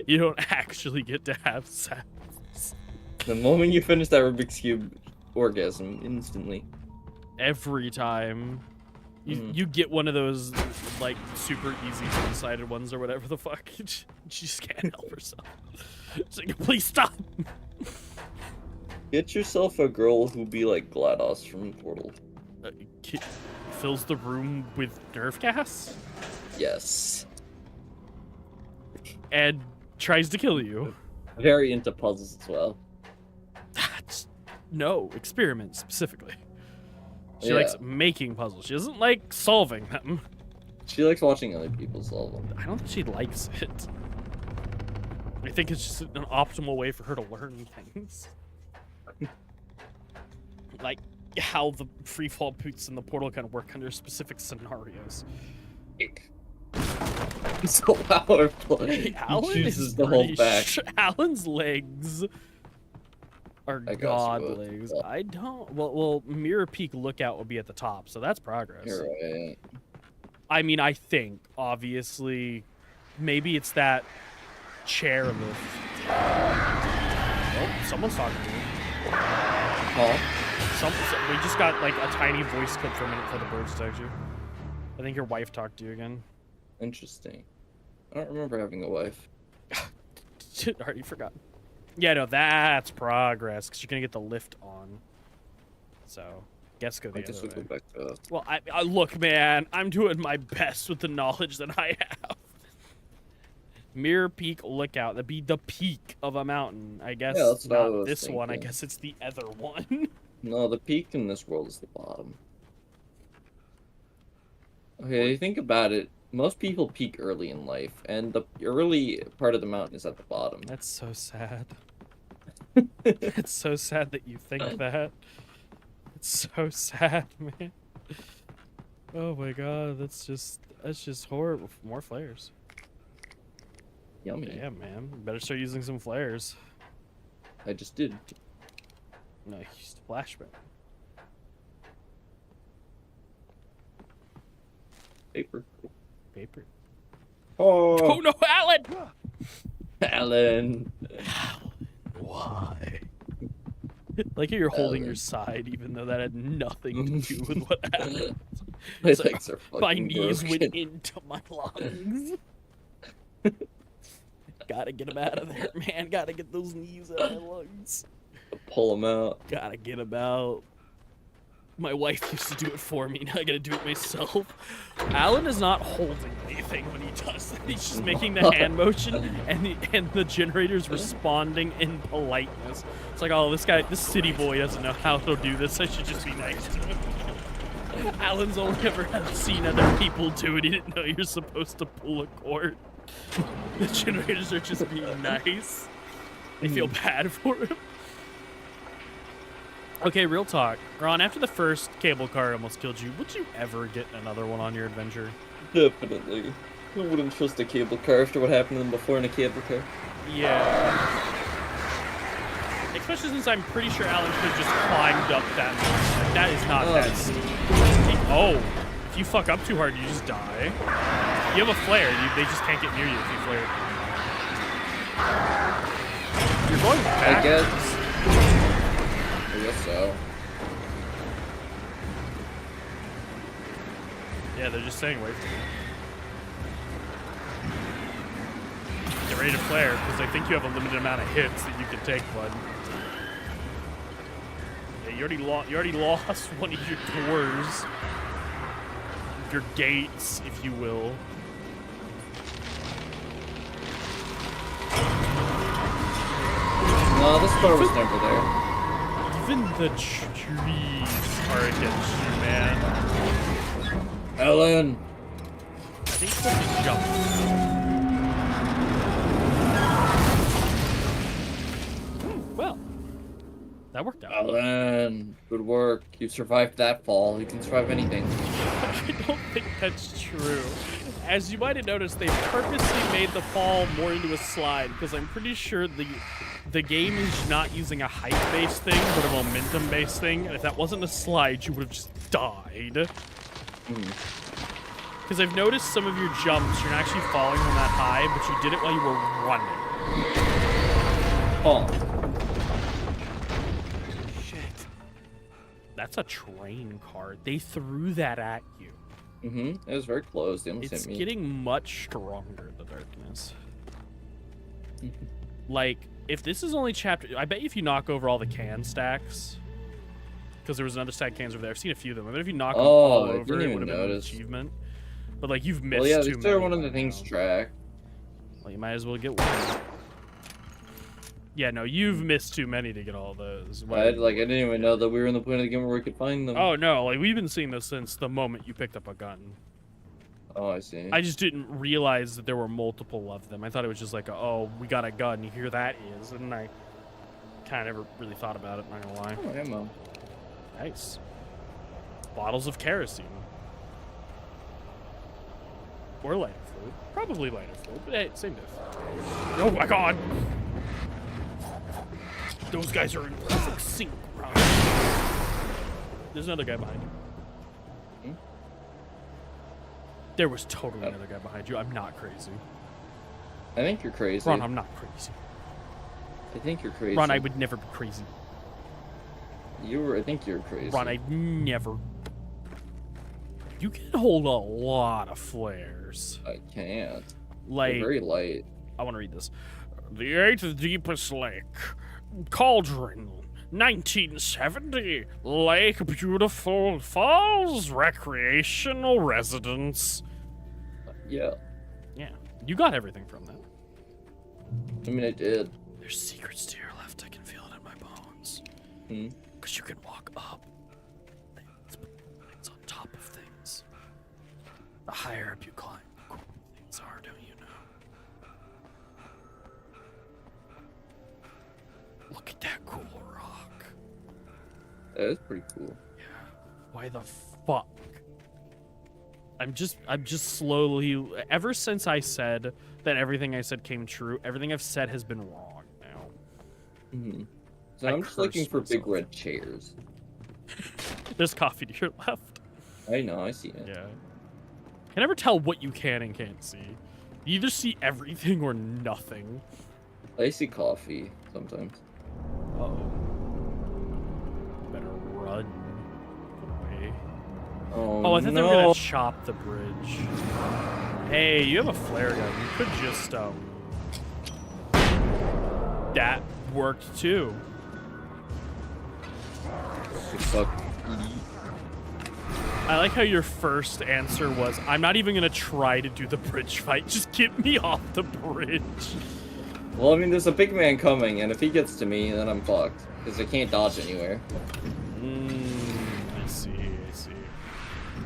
You don't actually get to have sex. The moment you finish that Rubik's Cube, orgasm instantly. Every time. You get one of those, like, super easy one-sided ones or whatever the fuck. She just can't help herself. She's like, please stop! Get yourself a girl who be like GLaDOS from Portal. Fills the room with Nerf gas? Yes. And tries to kill you. Very into puzzles as well. No, experiments specifically. She likes making puzzles. She doesn't like solving them. She likes watching other people solve them. I don't think she likes it. I think it's just an optimal way for her to learn things. Like how the freefall boots in the Portal kind of work under specific scenarios. So powerful. Alan He chooses to hold back. Alan's legs are god legs. I don't. Well, Mirror Peak Lookout will be at the top, so that's progress. You're right. I mean, I think obviously, maybe it's that chair lift. Oh, someone's talking to me. Huh? We just got like a tiny voice clip for a minute for the birds text you. I think your wife talked to you again. Interesting. I don't remember having a wife. Already forgot. Yeah, no, that's progress because you're gonna get the lift on. So, guess go the other way. Go back to... Well, I look, man, I'm doing my best with the knowledge that I have. Mirror Peak Lookout. That'd be the peak of a mountain, I guess. Yeah, that's not this one. I guess it's the other one. No, the peak in this world is the bottom. Okay, think about it. Most people peak early in life, and the early part of the mountain is at the bottom. That's so sad. It's so sad that you think that. It's so sad, man. Oh my god, that's just horrible. More flares. Yummy. Yeah, man. Better start using some flares. I just did. No, you used a flashbang. Paper. Oh no, Alan! Alan. Why? Like you're holding your side, even though that had nothing to do with what happened. My legs are fucking my knees broken. went into my lungs. Gotta get him out of there, man. Gotta get those knees out of my lungs. Pull him out. Gotta get him out. My wife used to do it for me. Now I gotta do it myself. Alan is not holding anything when he does it. He's just making the hand motion, and the generator's responding in politeness. It's like, oh, this city boy doesn't know how to do this. I should just be nice to him. Alan's only ever seen other people do it. He didn't know you're supposed to pull a cord. The generators are just being nice. I feel bad for him. Okay, real talk. Ron, after the first cable car almost killed you, would you ever get another one on your adventure? Definitely. I wouldn't trust a cable car after what happened to them before in a cable car. Yeah. Especially since I'm pretty sure Alan could have just climbed up that mountain. Like, that is not that steep. Oh, if you fuck up too hard, you just die. You have a flare. They just can't get near you if you flare. You're going backwards. I guess so. Yeah, they're just staying away from you. Get ready to flare, because I think you have a limited amount of hits that you can take, bud. Yeah, you already lost one of your doors. Your gates, if you will. No, this car was never there. Even the trees are against you, man. Ellen! I think it's supposed to jump. Well, that worked out. Ellen, good work. You survived that fall. You can survive anything. I don't think that's true. As you might have noticed, they purposely made the fall more into a slide, because I'm pretty sure the game is not using a height-based thing, but a momentum-based thing, and if that wasn't a slide, you would have just died. Because I've noticed some of your jumps, you're not actually falling from that high, but you did it while you were running. Oh. Shit. That's a train car. They threw that at you. It was very close. They almost It's hit me. getting much stronger, the darkness. Like, if this is only chapter... I bet you if you knock over all the can stacks... Because there was another stack of cans over there. I've seen a few of them. I bet if you knock them all over, it would have been an achievement. But, like, you've missed yeah, too these many. are one of the things tracked. Well, you might as well get one. Yeah, no, you've missed too many to get all those. I didn't even know that we were in the point of the game where we could find them. Oh, no, like, we've been seeing this since the moment you picked up a gun. Oh, I see. I just didn't realize that there were multiple of them. I thought it was just like, oh, we got a gun, here that is. And I kind of never really thought about it, not gonna lie. Oh, ammo. Nice. Bottles of kerosene. Or lighter fluid. Probably lighter fluid, but hey, same diff. Oh my god! Those guys are in perfect sync, bro. There's another guy behind you. There was totally another guy behind you. I'm not crazy. I think you're crazy. Ron, I'm not crazy. I think you're crazy. Ron, I would never be crazy. I think you're crazy. Ron, I'd never... You can hold a lot of flares. I can't. Like... They're very light. I want to read this. The 8th deepest lake. Cauldron. 1970. Lake Beautiful Falls Recreational Residence. Yeah. Yeah. You got everything from that. I mean, I did. There's secrets to your left. I can feel it in my bones. Because you can walk up. It's on top of things. The higher up you climb, the cooler things are, don't you know? Look at that cool rock. That is pretty cool. Yeah. Why the fuck? I'm just slowly, ever since I said that everything I said came true, everything I've said has been wrong now. So I'm just looking for big red chairs. There's coffee to your left. I know, I see it. Yeah. I can never tell what you can and can't see. You either see everything or nothing. I see coffee sometimes. Uh-oh. Better run. Get away. Oh, I thought they were gonna chop the bridge. Hey, you have a flare gun. You could just, That worked too. Fuck. I like how your first answer was, I'm not even gonna try to do the bridge fight. Just get me off the bridge. Well, I mean, there's a big man coming, and if he gets to me, then I'm fucked. Because I can't dodge anywhere. I see, I see.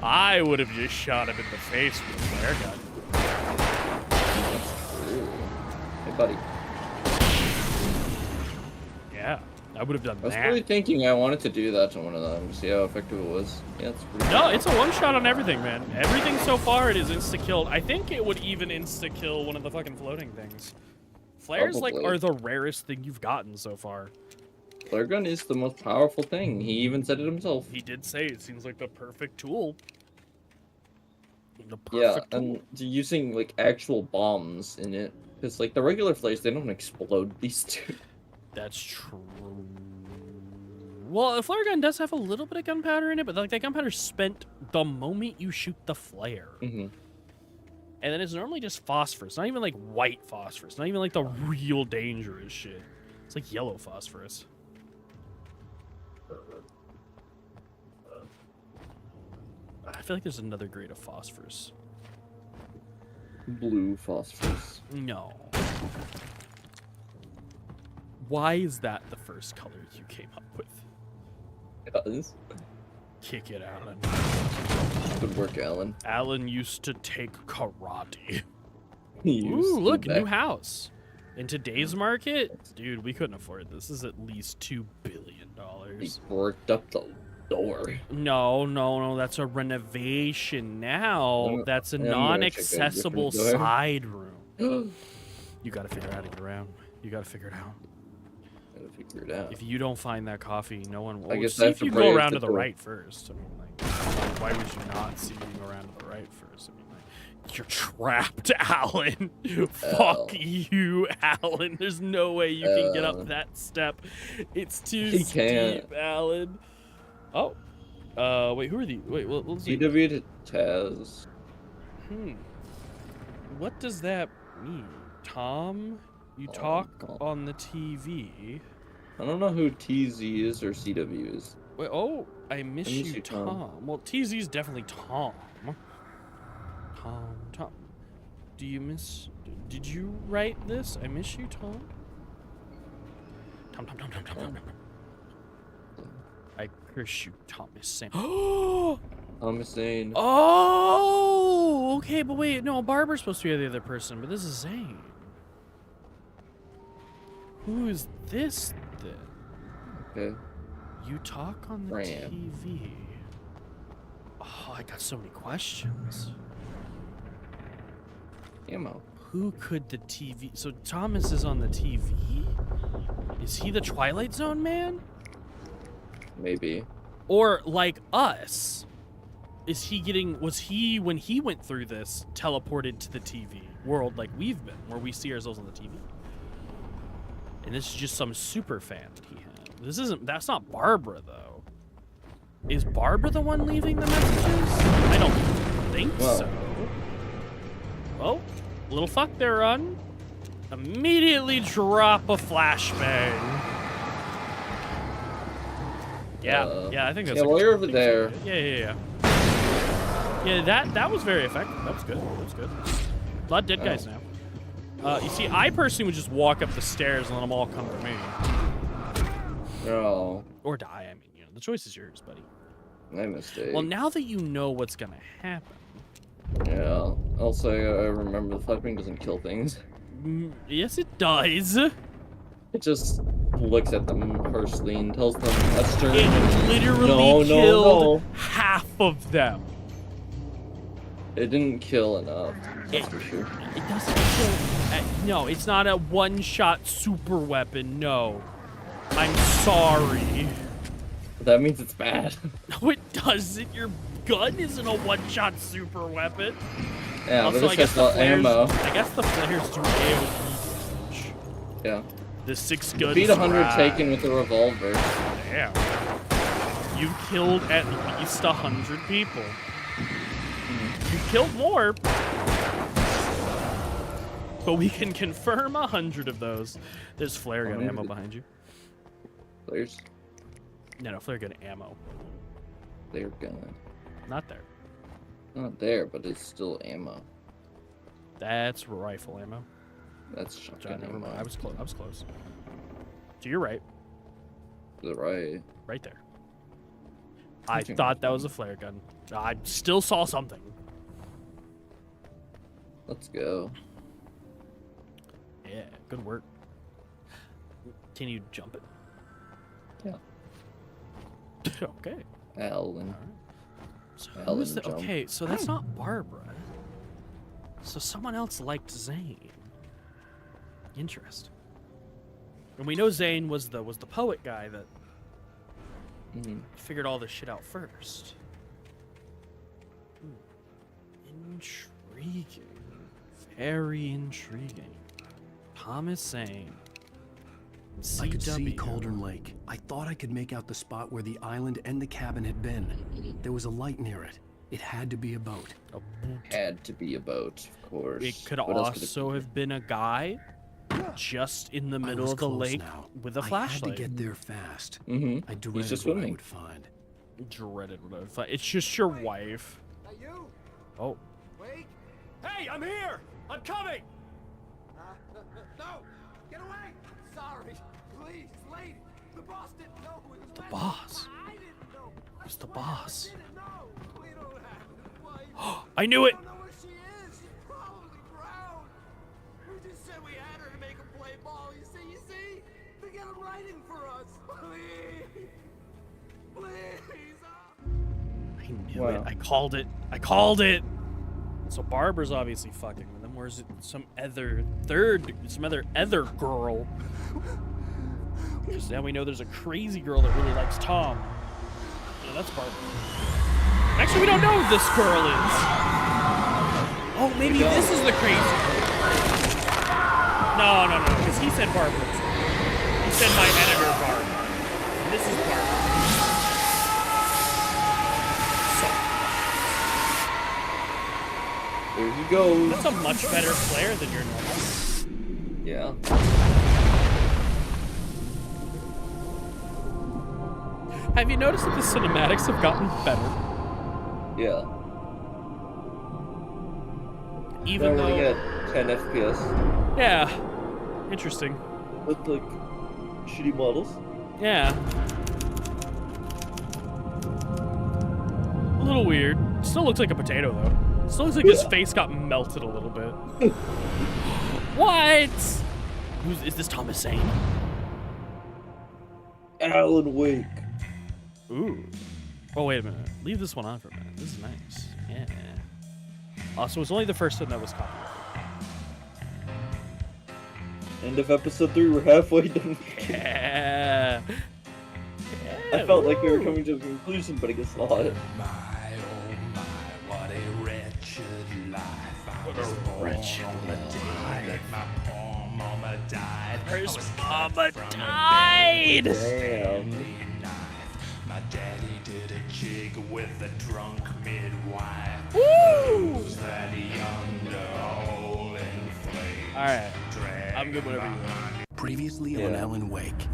I would have just shot him in the face with a flare gun. Hey, buddy. Yeah, I would have done I was that. really thinking I wanted to do that to one of them, see how effective it was. Yeah, it's pretty No, it's a one-shot on everything, man. Everything so far, it is insta-killed. I think it would even insta-kill one of the fucking floating things. Flares, Probably. like, are the rarest thing you've gotten so far. Flare gun is the most powerful thing. He even said it himself. He did say it seems like the perfect tool. The Yeah, perfect tool. and using, like, actual bombs in it. Because, like, the regular flares, they don't explode these two. That's true. Well, a flare gun does have a little bit of gunpowder in it, but like that gunpowder's spent the moment you shoot the flare. Mm-hmm. And then it's normally just phosphorus, not even like white phosphorus, not even like the real dangerous shit. It's like yellow phosphorus. I feel like there's another grade of phosphorus. Blue phosphorus. No. Why is that the first color you came up with? Because. Kick it, Alan. Good work, Alan. Alan used to take karate. Ooh, look, new house. In today's market, dude, we couldn't afford this. This is at least $2 billion. He worked up the door. No, that's a renovation now. That's a non-accessible side room. You gotta figure out how to get around. You gotta figure it out. Gotta figure it out. If you don't find that coffee, no one will. I guess see I if have you to go break around the to the door. right first. I mean, like, why would you not see you go around to the right first? I mean, like, you're trapped, Alan. Fuck you, Alan. There's no way you can get up that step. It's too He steep, can't. Alan. Oh. Wait, who are these? Wait, well, let's see. CW to Taz. What does that mean? Tom, you talk on the TV. I don't know who TZ is or CW is. Wait, I miss you, Tom. Well, TZ's definitely Tom. Tom. Do you miss... Did you write this? I miss you, Tom? Tom. I curse you, Thomas Zane. Thomas Zane. Oh, okay, but wait, no, Barbara's supposed to be the other person, but this is Zane. Who is this then? Okay. You talk on the TV. Oh, I got so many questions. Ammo. Who could the TV... So Thomas is on the TV? Is he the Twilight Zone man? Maybe. Or like us? Is he getting... Was he, when he went through this, teleported to the TV world like we've been, where we see ourselves on the TV? And this is just some super fan that he had. This isn't... That's not Barbara, though. Is Barbara the one leaving the messages? I don't think so. Oh, little fuck there, run. Immediately drop a flashbang. Yeah, I think that's... Yeah, while you're over there... Yeah. Yeah, that was very effective. That was good. A lot of dead guys now. You see, I personally would just walk up the stairs and let them all come to me. No. Or die, I mean, the choice is yours, buddy. My mistake. Well, now that you know what's gonna happen... Yeah. Also, I remember the flashbang doesn't kill things. Yes, it does. It just looks at them harshly and tells them that's turn. It literally killed half of them. It didn't kill enough. That's for sure. It doesn't kill. No, it's not a one-shot super weapon. No. I'm sorry. That means it's bad. No, it doesn't. Your gun isn't a one-shot super weapon. Yeah, also, but it's just ammo. I guess the flares do AoE damage. Yeah. The 6 guns. Beat 100 taken with a revolver. Damn. You killed at least 100 people. You killed more. but we can confirm 100 of those. There's flare gun 100. ammo behind you. Flares? No, flare gun ammo. Flare gun. Not there. Not there, but it's still ammo. That's rifle ammo. That's shotgun Never ammo. mind. I was close. To your right. To the right. Right there. I thought that was a flare gun. I still saw something. Let's go. Yeah, good work. Can you jump it? Yeah. Okay. Alan. Right. So Alan who's the, jump. okay, so that's not Barbara. So someone else liked Zane. Interesting. And we know Zane was the poet guy that figured all this shit out first. Intriguing. Very intriguing. Thomas Zane. I could see CW. Cauldron Lake. I thought I could make out the spot where the island and the cabin had been. There was a light near it. It had to be a boat. Had to be a boat, of course. It could What else could it also have been a guy just in the middle of the lake with a flashlight. I had to get there fast. Mm-hmm. I dreaded just what I swimming. would find. Dreaded what I would find. It's just your wife. You? Oh. Wait. Hey, I'm here. I'm coming. No, get away. Sorry. Please, lady. The boss didn't know who it was. The boss. I didn't know. Who's the boss? I didn't know. We don't have his wife. I knew it. I don't know where she is. She's probably drowned. We just said we had her to make him play ball. You see? To get him writing for us. Please. Please. I knew it. I called it. So Barbara's obviously fucking with him. Where's it? Some other girl. Because now we know there's a crazy girl that really likes Tom. No, that's Barbara. Actually, we don't know who this girl is. Oh, maybe this is the crazy girl. No, because he said Barbara. He said my editor, Barbara. And this is Barbara. There he goes. That's a much better flare than your normal. Yeah. Have you noticed that the cinematics have gotten better? Yeah. Even though... we get 10 FPS. Yeah. Interesting. With, like, shitty models. Yeah. A little weird. Still looks like a potato, though. Still looks like his face got melted a little bit. What? Is this Thomas Zane? Alan Wake. Ooh. Oh, wait a minute. Leave this one on for a minute. This is nice. Yeah. Also, it's only the first one that was copyrighted. End of episode 3. We're halfway done. Yeah. I felt like we were coming to a conclusion, but I guess not. What a wretched life. My poor mama died. Where's Mama died? Damn. My daddy did a jig with a drunk midwife. Woo! Who's that young girl in flame? Alright. I'm good whatever you want. Previously on Alan Wake,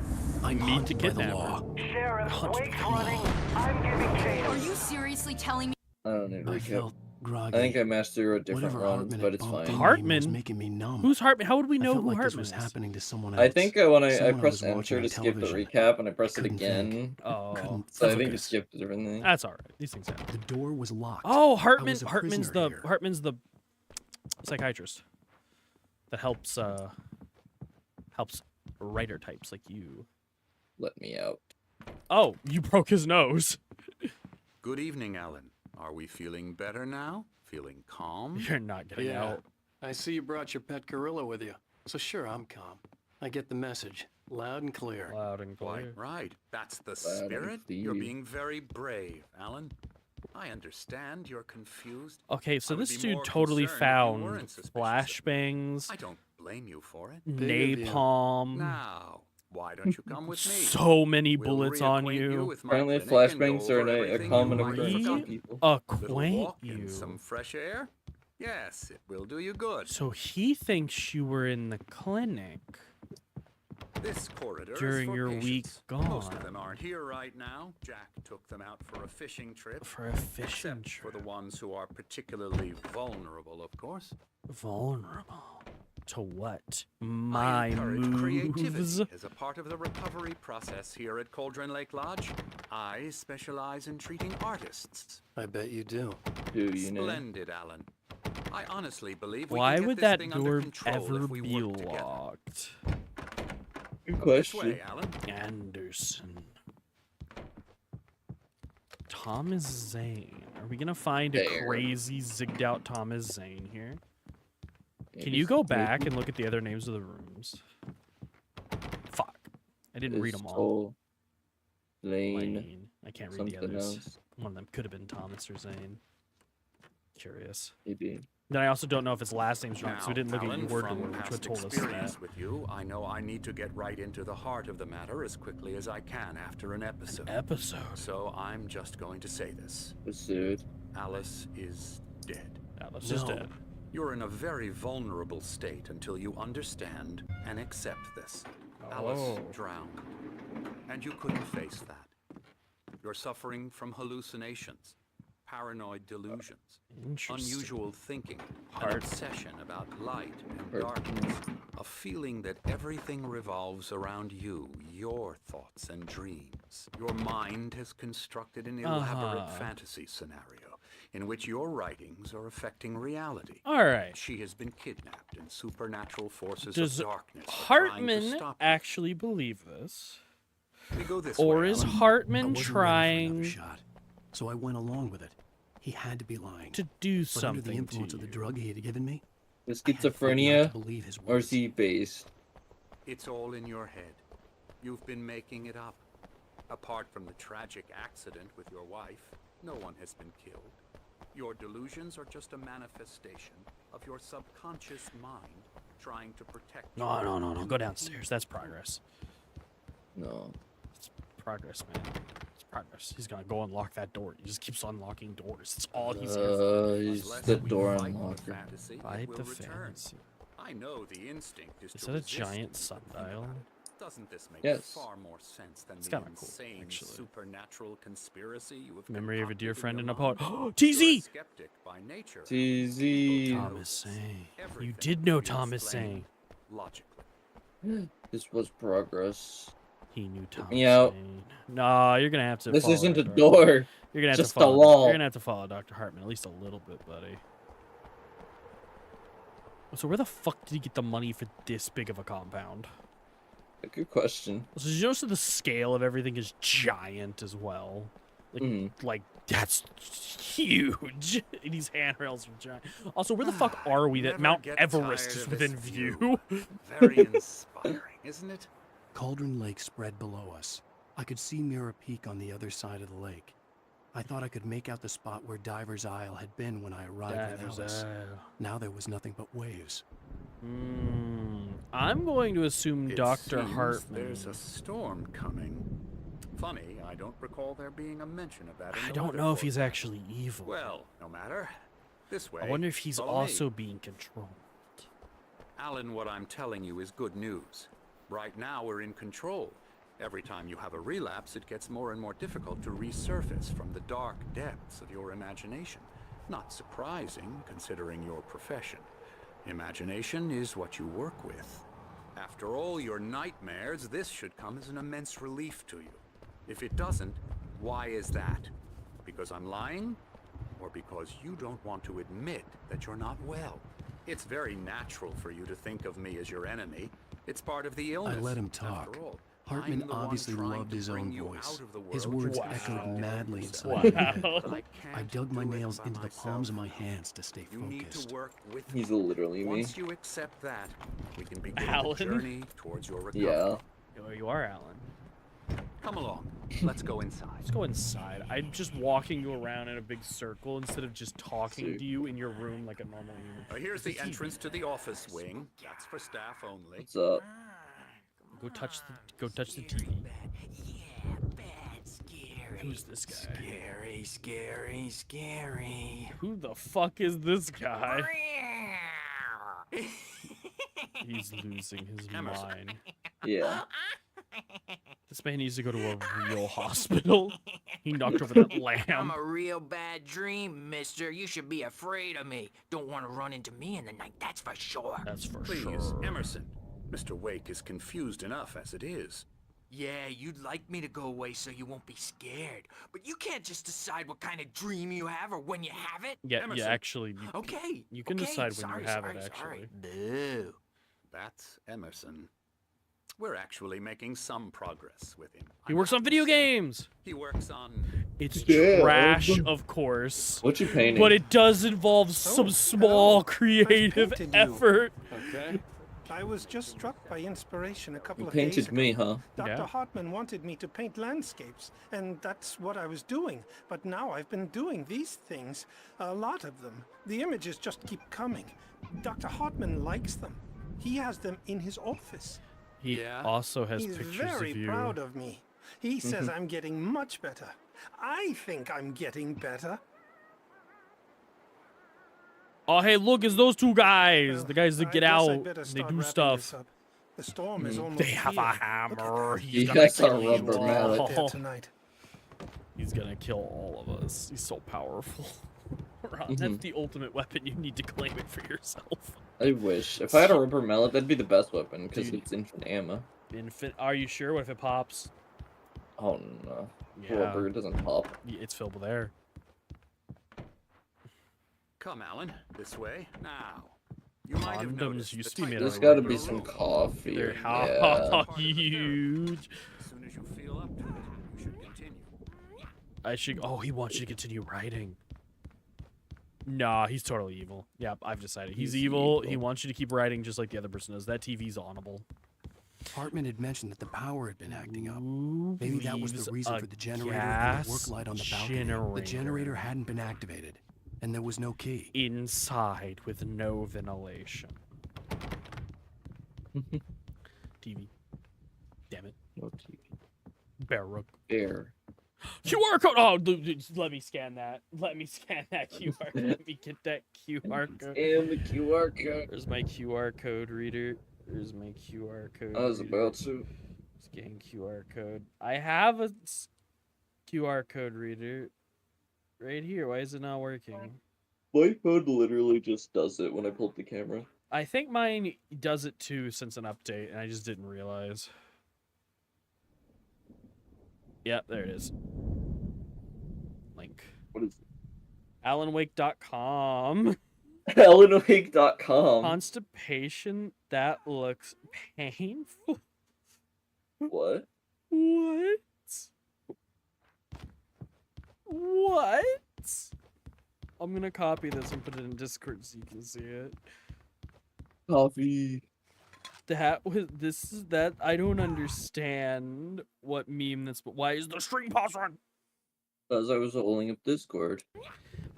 I'm hunted by the law. Sheriff, Wake's running. I'm giving chase. Are you seriously telling me? I don't need I recap. felt groggy. I think I mashed through a different Whatever run, Hartman but had it's bumped fine. into Hartman? was making me numb. Who's Hartman? How would we know I felt who like Hartman this was is? happening to someone else. I think when I Someone pressed was watching enter on to skip the television. recap, and I pressed it Couldn't again. think. Oh. Couldn't So I think it focus. skipped everything. That's alright. These things happen. The door was locked. Oh, I Hartman. was a Hartman's prisoner the here. Hartman's the psychiatrist that helps writer types like you. Let me out. Oh, you broke his nose. Good evening, Alan. Are we feeling better now? Feeling calm? You're not getting Yeah. out. I see you brought your pet gorilla with you. So sure, I'm calm. I get the message. Loud and clear. Loud and Quite right. That's the Loud and spirit. You're clear. being very brave, Alan. I understand you're confused. Okay, so I would this be dude more totally concerned if you found weren't suspicious of me. flashbangs, I don't blame you for it. Big of you. napalm, Now, why don't you come with me? so many We'll bullets on reacquaint you. with my Apparently, clinic and go flashbangs are over a everything common you might occurrence forgot. to people. Little Acquaint walk you. and some fresh air. Yes, it will do you good. So he thinks you were in the clinic This corridor during is for your week patients. gone. Most of them aren't here right now. Jack took them out for a fishing trip. For a fishing Except trip. for the ones who are particularly vulnerable, of course. Vulnerable to what? My I encourage moves. creativity as a part of the recovery process here at Cauldron Lake Lodge. I specialize in treating artists. I bet you do. Do you know? Splendid, Alan. I honestly believe we Why can get would this that thing under door control ever if we be work together. locked? Good This way, question. Alan. Anderson. Thomas Zane. Are we gonna find a There. crazy zigged out Thomas Zane here? Can Maybe you go maybe back and look at the other names of the rooms? Fuck. I didn't read them all. Pistol, Lane, Lane. I can't read the something others. else. One of them could have been Thomas or Zane. Curious. Maybe. Then I also don't know if his last name's wrong, Now, so we didn't look Alan, at word to from word, which would past told us experience that. with you, I know I need to get right into the heart of the matter as quickly as I can after an episode. So I'm just going to say this. Episode. Alice is dead. Alice is dead. You're in a very vulnerable state until you understand and accept this. Alice drowned, and you couldn't face that. You're suffering from hallucinations, paranoid delusions, unusual thinking, an obsession about light and darkness, a feeling that everything revolves around you, your thoughts and dreams. Your mind has constructed an elaborate fantasy scenario in which your writings are affecting reality. All right. She has been kidnapped, and supernatural forces Does of darkness are trying to Hartman stop actually believe this? We go this Or way, is Alan. Hartman I wasn't ready for trying another shot, so I went along with it. He had to be lying. to do But under the something influence to of the you? drug he had given me, The I had to fight not schizophrenia, to believe his or words. is he based? It's all in your head. You've been making it up. Apart from the tragic accident with your wife, no one has been killed. Your delusions are just a manifestation of your subconscious mind trying to protect you. No. Go downstairs. That's progress. No. It's progress, man. It's progress. He's gonna go unlock that door. He just keeps unlocking doors. That's all he's here for. He's Unless the we door fight the unlocker. fantasy, it Fight will the return. fantasy. I know the instinct is Is to that a resist giant when you sundial? think about it. Doesn't this make Yes. far more sense than It's the kinda cool, insane actually. supernatural conspiracy you have Memory of a dear concocted in friend your and a mind? poet. You're a TZ! skeptic by nature. TZ. Thomas Zane. You Everything did know can be Thomas explained Zane. logically. This was progress. He knew Thomas me out. Zane. No, you're gonna have to. This follow isn't a Dr. door. You're gonna have Just to a follow. wall. You're gonna have to follow Dr. Hartman at least a little bit, buddy. So where the fuck did he get the money for this big of a compound? A good question. So did you notice that the scale of everything is giant as well? Like that's huge. And these handrails are giant. Also, where the fuck are we that Never Mount get Everest tired is of within this view? Very inspiring, isn't it? Cauldron Lake spread below us. I could see Mirror Peak on the other side of the lake. I thought I could make out the spot where Diver's Isle had been when I arrived with Diver's Alice. Isle. Now there was nothing but waves. I'm going to assume It Dr. seems Hartman. There's a storm coming. Funny, I don't recall there being a mention of that in I the don't weather know if he's forecast. actually evil. Well, no matter. This way. I wonder if he's follow also me. being controlled. Alan, what I'm telling you is good news. Right now, we're in control. Every time you have a relapse, it gets more and more difficult to resurface from the dark depths of your imagination. Not surprising, considering your profession. Imagination is what you work with. After all your nightmares, this should come as an immense relief to you. If it doesn't, why is that? Because I'm lying? Or because you don't want to admit that you're not well? It's very natural for you to think of me as your enemy. It's part of the illness. I let him talk. After all, Hartman I'm the one obviously trying loved to his bring own you voice. out of the His world words to echoed yourself. madly inside Wow. my head. But I I dug can't my do it nails by into the myself. palms of my hands to stay You need focused. to work with He's me. literally me. Once you accept that, we can begin Alan? the journey towards your recovery. Yeah. There you are, Alan. Come along. Let's go inside. Let's go inside. I'm just walking you around in a big circle instead of just talking to you in your room like a normal human. Here's the entrance to the office wing. That's for staff only. What's up? Go touch the TV. Who's this guy? Scary, scary, scary. Who the fuck is this guy? He's losing his mind. Yeah. This man needs to go to a real hospital. He knocked over that I'm lamp. a real bad dream, mister. You should be afraid of me. Don't want to run into me in the night, that's for sure. That's for Please, sure. Emerson. Mr. Wake is confused enough as it is. Yeah, you'd like me to go away so you won't be scared. But you can't just decide what kind of dream you have or when you have it. Yeah, Emerson. yeah, actually, Okay. you can okay, decide when sorry, you have sorry, it, actually. sorry. Boo. That's Emerson. We're actually making some progress with him. He works on video games. He works on... It's Yeah. trash, of course. What you painting? But it does involve some small creative painted you. effort. Okay. I was just struck by inspiration a couple You of days painted ago. me, huh? Dr. Yeah. Hartman wanted me to paint landscapes, and that's what I was doing. But now I've been doing these things, a lot of them. The images just keep coming. Dr. Hartman likes them. He has them in his office. He Yeah. also has He's pictures very of you. proud of me. He says I'm getting much better. I think I'm getting better. Oh, hey, look, it's those two guys. Well, the guys that I get guess I'd out. better They start do wrapping stuff. this up. The storm is almost They have here. a hammer. He He's gonna has a kill you rubber mallet. Out there all. tonight. He's gonna kill all of us. He's so powerful. Ron, that's the ultimate weapon. You need to claim it for yourself. I wish. If I had a rubber mallet, that'd be the best weapon, because Dude. it's infinite ammo. Are you sure? What if it pops? Oh no. Yeah. Rubber doesn't pop. It's filled with air. Come, Alan. This way. Now. You might have Condoms noticed used the to be made type out There's of of gotta rubber. be some coffee. They're Yeah. huge. As soon as you feel up to it, you should continue. I should. Oh, he wants you to continue writing. Nah, he's totally evil. Yep, I've decided. He's evil. He wants you to keep writing just like the other person does. That TV's honorable. Hartman had mentioned that the power had been acting up. Maybe that was Leaves the reason a for the generator and gas the work light on the balcony. The generator. generator hadn't been activated, and there was no key. Inside with no ventilation. TV. Damn it. No TV. Baroque. Air. QR code. Oh, dude, let me scan that. Let me scan that QR. Let me get that QR code. And the QR code. There's my QR code reader. There's my QR code. I was reader. about to. Scan QR code. I have a QR code reader right here. Why is it not working? My phone literally just does it when I pull up the camera. I think mine does it too since an update, and I just didn't realize. Yep, there it is. Link. What is it? AlanWake.com. AlanWake.com. Constipation that looks painful. What? What? What? I'm gonna copy this and put it in Discord so you can see it. Coffee. That was that I don't understand what meme that's. But why is the string pausing? As I was holding up Discord.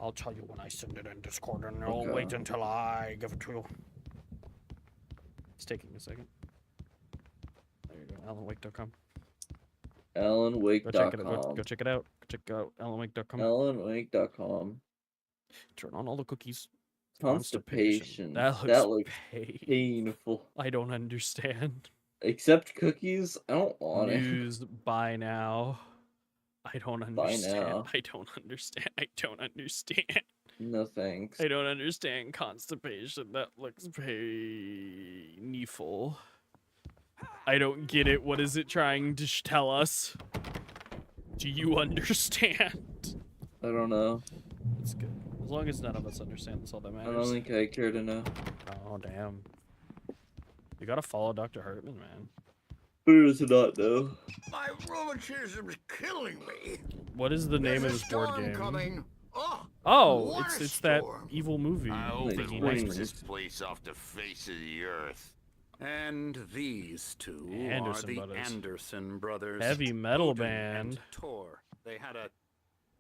I'll tell you when I send it in Discord, and I'll wait until I give it to you. It's taking a second. There you go, AlanWake.com. AlanWake.com. Go check it out. Go check out AlanWake.com. AlanWake.com. Turn on all the cookies. Constipation. That looks painful. I don't understand. Except cookies? I don't want it. News by now. I don't Buy understand. now. I don't understand. I don't understand. No thanks. I don't understand constipation. That looks painful. I don't get it. What is it trying to tell us? Do you understand? I don't know. That's good. As long as none of us understand, that's all that matters. I don't think I care to know. Oh, damn. You gotta follow Dr. Hartman, man. Who does not know? My rheumatism's killing me. What is the name of There's this a board storm game? coming. Oh, what a it's that storm. evil movie. I hope it thingy. wipes this place off the face of the earth. And these two Anderson are the brothers. Anderson brothers. Heavy metal Odin band. And Tor. They had a...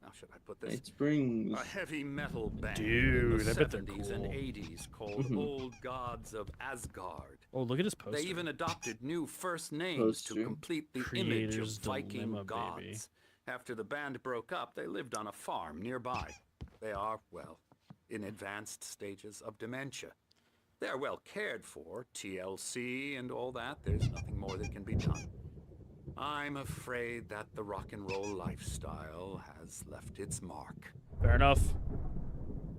How should I put this? It springs. A heavy metal band Dude, in the I bet they're 70s cool. and 80s called Old Gods of Asgard. Oh, look at his poster. They even adopted new first names to Poster. complete the image of Creator's Viking Dilemma, gods. baby. After the band broke up, they lived on a farm nearby. They are, well, in advanced stages of dementia. They're well cared for, TLC and all that. There's nothing more that can be done. I'm afraid that the rock and roll lifestyle has left its mark. Fair enough.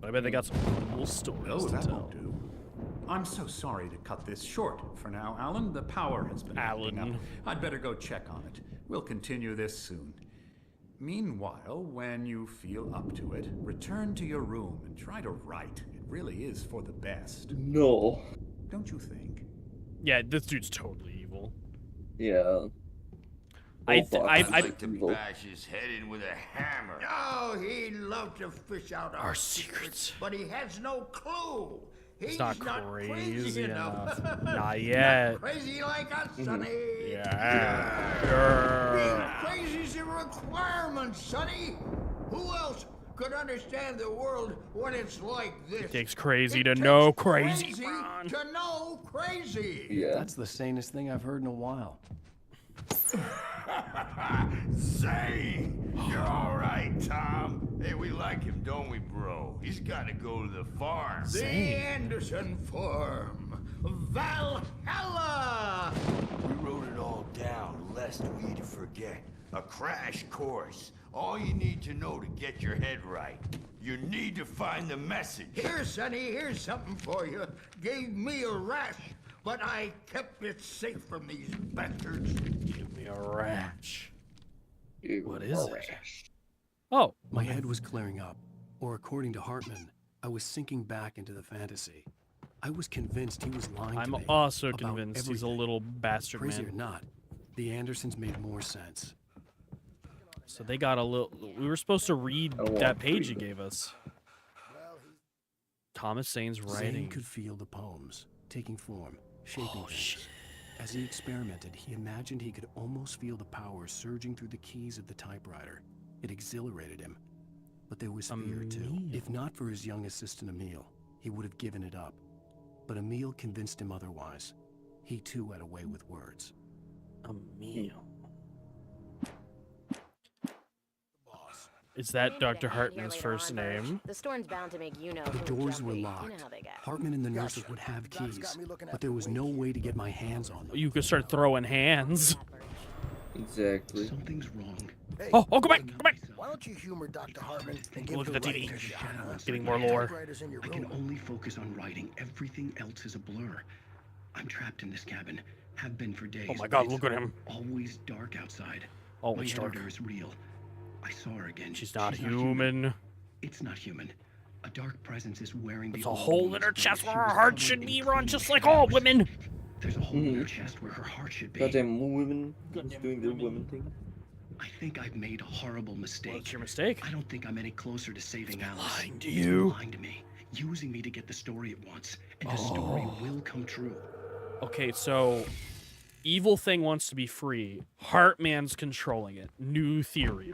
But I bet they got some cool stories to that tell. won't do. I'm so sorry to cut this short for now, Alan. The power has been acting up. I'd better go check on it. We'll continue this soon. Meanwhile, when you feel up to it, return to your room and try to write. It really is for the best. No. Don't you think? Yeah, this dude's totally evil. Yeah. I'd like to bash his head in with a hammer. Oh, he'd love to fish out our secrets, but he has no clue. He's not crazy crazy enough. Not yet. Not crazy like us, Sonny. Yeah. Being crazy's a requirement, Sonny. Who else could understand the world when it's like this? It takes crazy to know crazy. To know crazy. Yeah. That's the sanest thing I've heard in a while. Say, you're all right, Tom. Hey, we like him, don't we, bro? He's got to go to the farm. The Anderson farm. Valhalla! We wrote it all down, lest we forget. A crash course. All you need to know to get your head right. You need to find the message. Here, Sonny, here's something for you. Gave me a rash, but I kept it safe from these bastards. Give me a rash. What is it? Oh. My head was clearing up, or according to Hartman, I was sinking back into the fantasy. I was convinced he was lying to me. I'm also about convinced he's a everything. little bastard Crazy man. or not, the Andersons made more sense. So they got a little. We were supposed to read that page he gave us. Thomas Zane's writing. Zane could feel the poems taking form, shaping things. Shit. As he experimented, he imagined he could almost feel the power surging through the keys of the typewriter. It exhilarated him. But there was fear, too. If not for his young assistant, Emil, he would have given it up. But Emil convinced him otherwise. He, too, had a way with words. Emil. Is that Dr. Hartman's first name? The storm's bound to make you know. The doors were locked. Hartman and the nurses would have keys, but there was no way to get my hands on them. You could start throwing hands. Exactly. Something's wrong. Hey, Oh, go back, go back. Why don't you humor Dr. Hartman and give Look the at the right TV. shadows? Getting more lore. Typewriters in your I can room. only focus on writing. Everything else is a blur. I'm trapped in this cabin. Have been for days. Oh my God, It's look at him. Always dark outside. Always My dark. editor is real. I saw her again. She's not human. It's not human. A dark presence is wearing the There's a old hole in woman's her clothes. chest She where her was heart covered should in be, Ron, clean just like all flowers. women. There's a hole in her chest where her heart should be. Goddamn women. Doing the women thing. I think I've made a horrible mistake. What's your mistake? I don't think I'm any closer to saving Alice. lying to It's you. lying to me, using me to get the story it wants, and the story will come true. Okay, so Evil Thing wants to be free. Heartman's controlling it. New theory.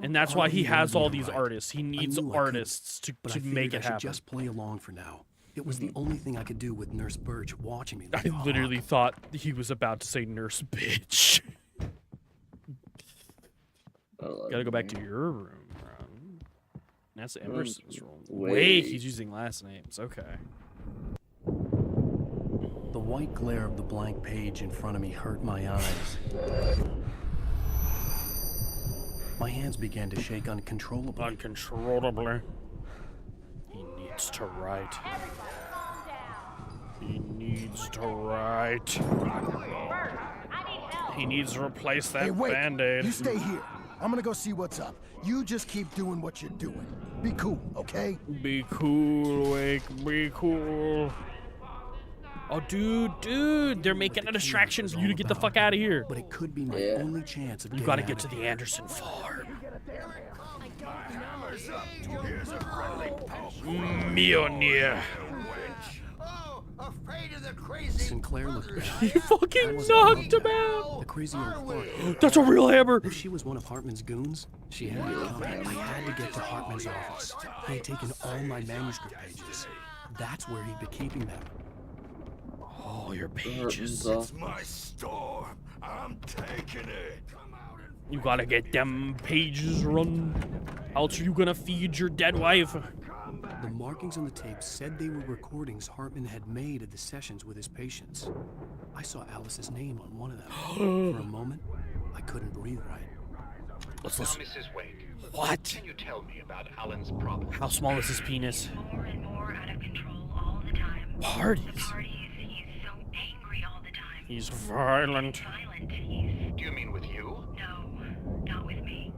And that's why he has all these artists. He needs artists to But I make figured it I should happen. just play along for now. It was the only thing I could do with Nurse Birch watching me. I literally thought he was about to say nurse bitch. Gotta go back to your room, Ron. That's Emerson's room. Wait, he's using last names. Okay. The white glare of the blank page in front of me hurt my eyes. My hands began to shake uncontrollably. Uncontrollably. He needs to write. He needs to write. He needs to replace that Hey, wait. Band-Aid. You stay here. I'm gonna go see what's up. You just keep doing what you're doing. Be cool, okay? Be cool, Wake. Be cool. Oh, dude, they're making a distraction for you to get the fuck out of here. But it could be my only chance of You getting gotta out get to of the here. Anderson farm. Mjolnir. Afraid of the crazy. Sinclair looked bad. He fucking knocked him out. The crazy old fart. That's a real hammer. If she was one of Hartman's goons, she had me covered. I had to get to Hartman's office. He had taken all my manuscript pages. That's where he'd be keeping them. Oh, your pages. It's my storm. I'm taking it. You gotta get them pages run. Else you gonna feed your dead wife. The markings on the tape said they were recordings Hartman had made of the sessions with his patients. I saw Alice's name on one of them. For a moment, I couldn't breathe right. Let's Now, listen. Mrs. Wade, What? can you tell me about Alan's problem? How small is his penis? More and more out of control all the time. Parties. The parties, he's so angry all the time. He's violent. Violent, he's... Do you mean with you? No, not with me.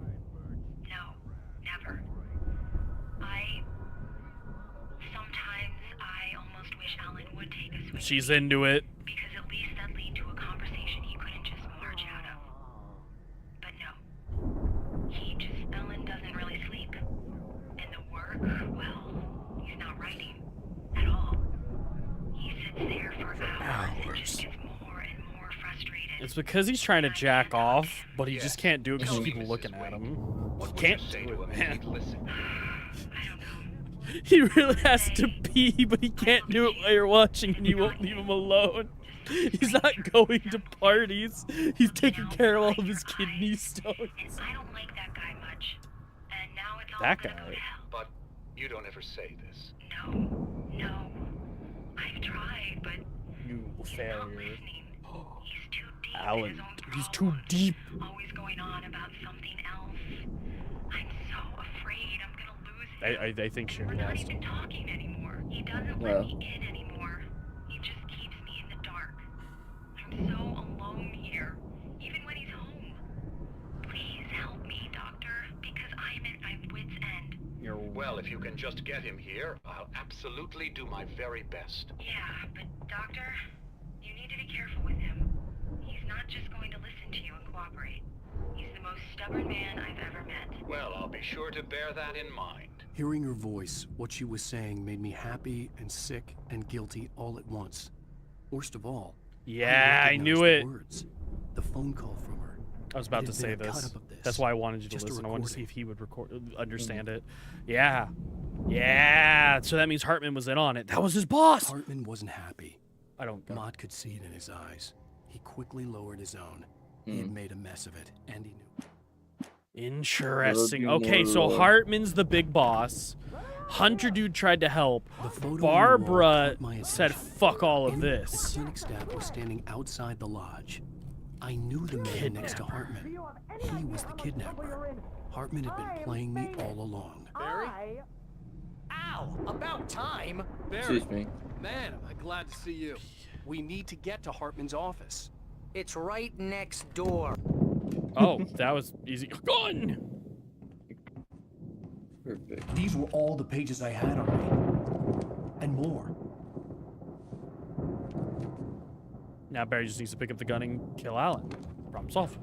No, never. Sometimes I almost wish Alan would take us with She's me, into it. because at least that'd lead to a conversation he couldn't just march out of. But no. Alan doesn't really sleep. And the work, well, he's not writing at all. He sits there for hours and just gets more and more frustrated. It's because he's trying to jack off, but he just can't do it because people looking at him. He can't do it, man. He really has to pee, but he can't do it while you're watching, and you won't leave him alone. He's not going to parties. He's taking care of all of his kidney stones. I don't like that guy much. And now it's all That gonna guy. go to hell. But you don't ever say this. No. I've tried, but You failure. he's too deep. Alan, he's too deep. Always going on about something else. I'm so afraid I'm gonna lose him. I think she We're not lost even him. talking anymore. He doesn't Yeah. let me in anymore. He just keeps me in the dark. I'm so alone here, even when he's home. Please help me, Doctor, because I'm at my wit's end. Well, if you can just get him here, I'll absolutely do my very best. Yeah, but Doctor, you need to be careful with him. He's not just going to listen to you and cooperate. He's the most stubborn man I've ever met. Well, I'll be sure to bear that in mind. Hearing her voice, what she was saying made me happy and sick and guilty all at once. Worst of all, Yeah, I knew recognized it. the words. The phone call from her. I was about It to had say been a this. cut-up of this. That's why I wanted you to Just a listen. I wanted to see recording. if he would understand it. Yeah. Yeah. So that means Hartman was in on it. That was his boss. Hartman wasn't happy. I don't go. Mott could see it in his eyes. He quickly lowered his own. He had made a mess of it, and he knew. Interesting. That'll be Okay, more, so Hartman's the big boss. Hunter dude tried to help. The photo on the Barbara wall caught my said, attention. fuck all of In it, this. The clinic staff was standing outside the lodge. I knew the man next to Hartman. He was the kidnapper. Hartman had been playing me all along. Barry? Ow! About time! Excuse me. Man, am I glad to see you. We need to get to Hartman's office. It's right next door. Oh, that was easy. Gun! Perfect. These were all the pages I had on me. And more. Now Barry just needs to pick up the gun and kill Alan. Problem solved.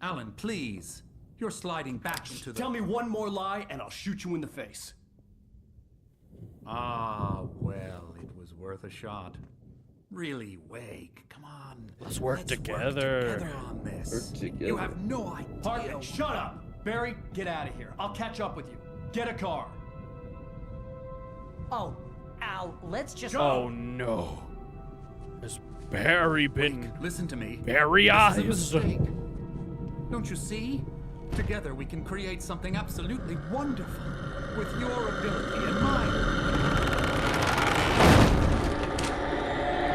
Alan, please. You're sliding back into the... Tell me one more lie and I'll shoot you in the face. Ah, well, it was worth a shot. Really, Wake, come on. Let's work Work together. together on this. Work together. You have no idea. Hartman, shut up! Barry, get out of here. I'll catch up with you. Get a car. Oh, Al, let's just... Oh no. Has Barry been Listen to me. Barry This is a eyes? mistake. Don't you see? Together we can create something absolutely wonderful. With your ability and mine.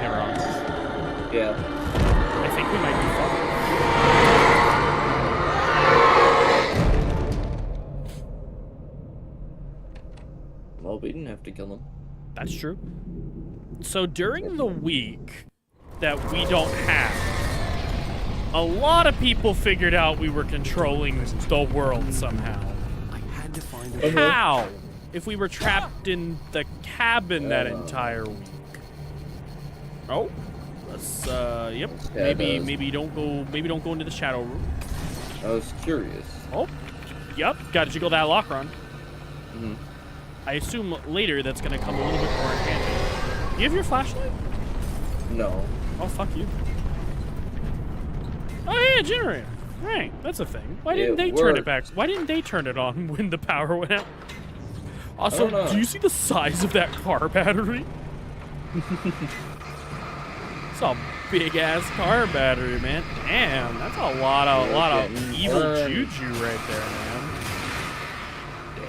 They were on. Yeah. I think we might be fine. Well, we didn't have to kill him. That's true. So during the week that we don't have, a lot of people figured out we were controlling the world somehow. I had to find a How? If we were trapped in the cabin that entire week. Oh, let's yep. Yeah, Maybe don't go into the shadow room. I was curious. Oh, yep. Got to jiggle that lock on. Mm-hmm. I assume later that's gonna come a little bit more in handy. You have your flashlight? No. Oh, fuck you. Oh yeah, generator. Right, that's a thing. Why didn't they turn it back? Why didn't they turn it on when the power went out? Also, do you see the size of that car battery? It's a big ass car battery, man. Damn, that's a lot of evil juju right there, man.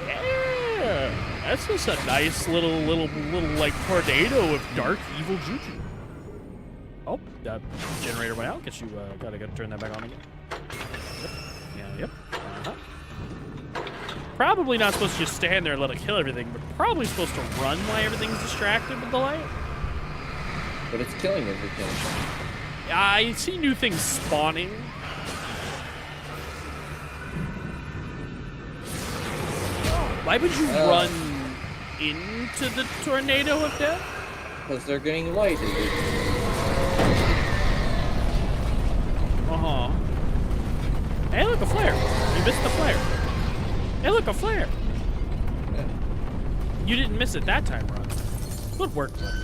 Damn, that's just a nice little like tornado of dark evil juju. Oh, that generator went out. Guess you gotta turn that back on again. Yep. Yeah. Yep. Probably not supposed to just stand there and let it kill everything, but probably supposed to run while everything's distracted with the light. But it's killing everything. I see new things spawning. Why would you run into the tornado of death? Because they're getting lighted. Uh-huh. Hey, look, a flare. You missed the flare. Hey, look, a flare. Yeah. You didn't miss it that time, Ron. Good work, buddy.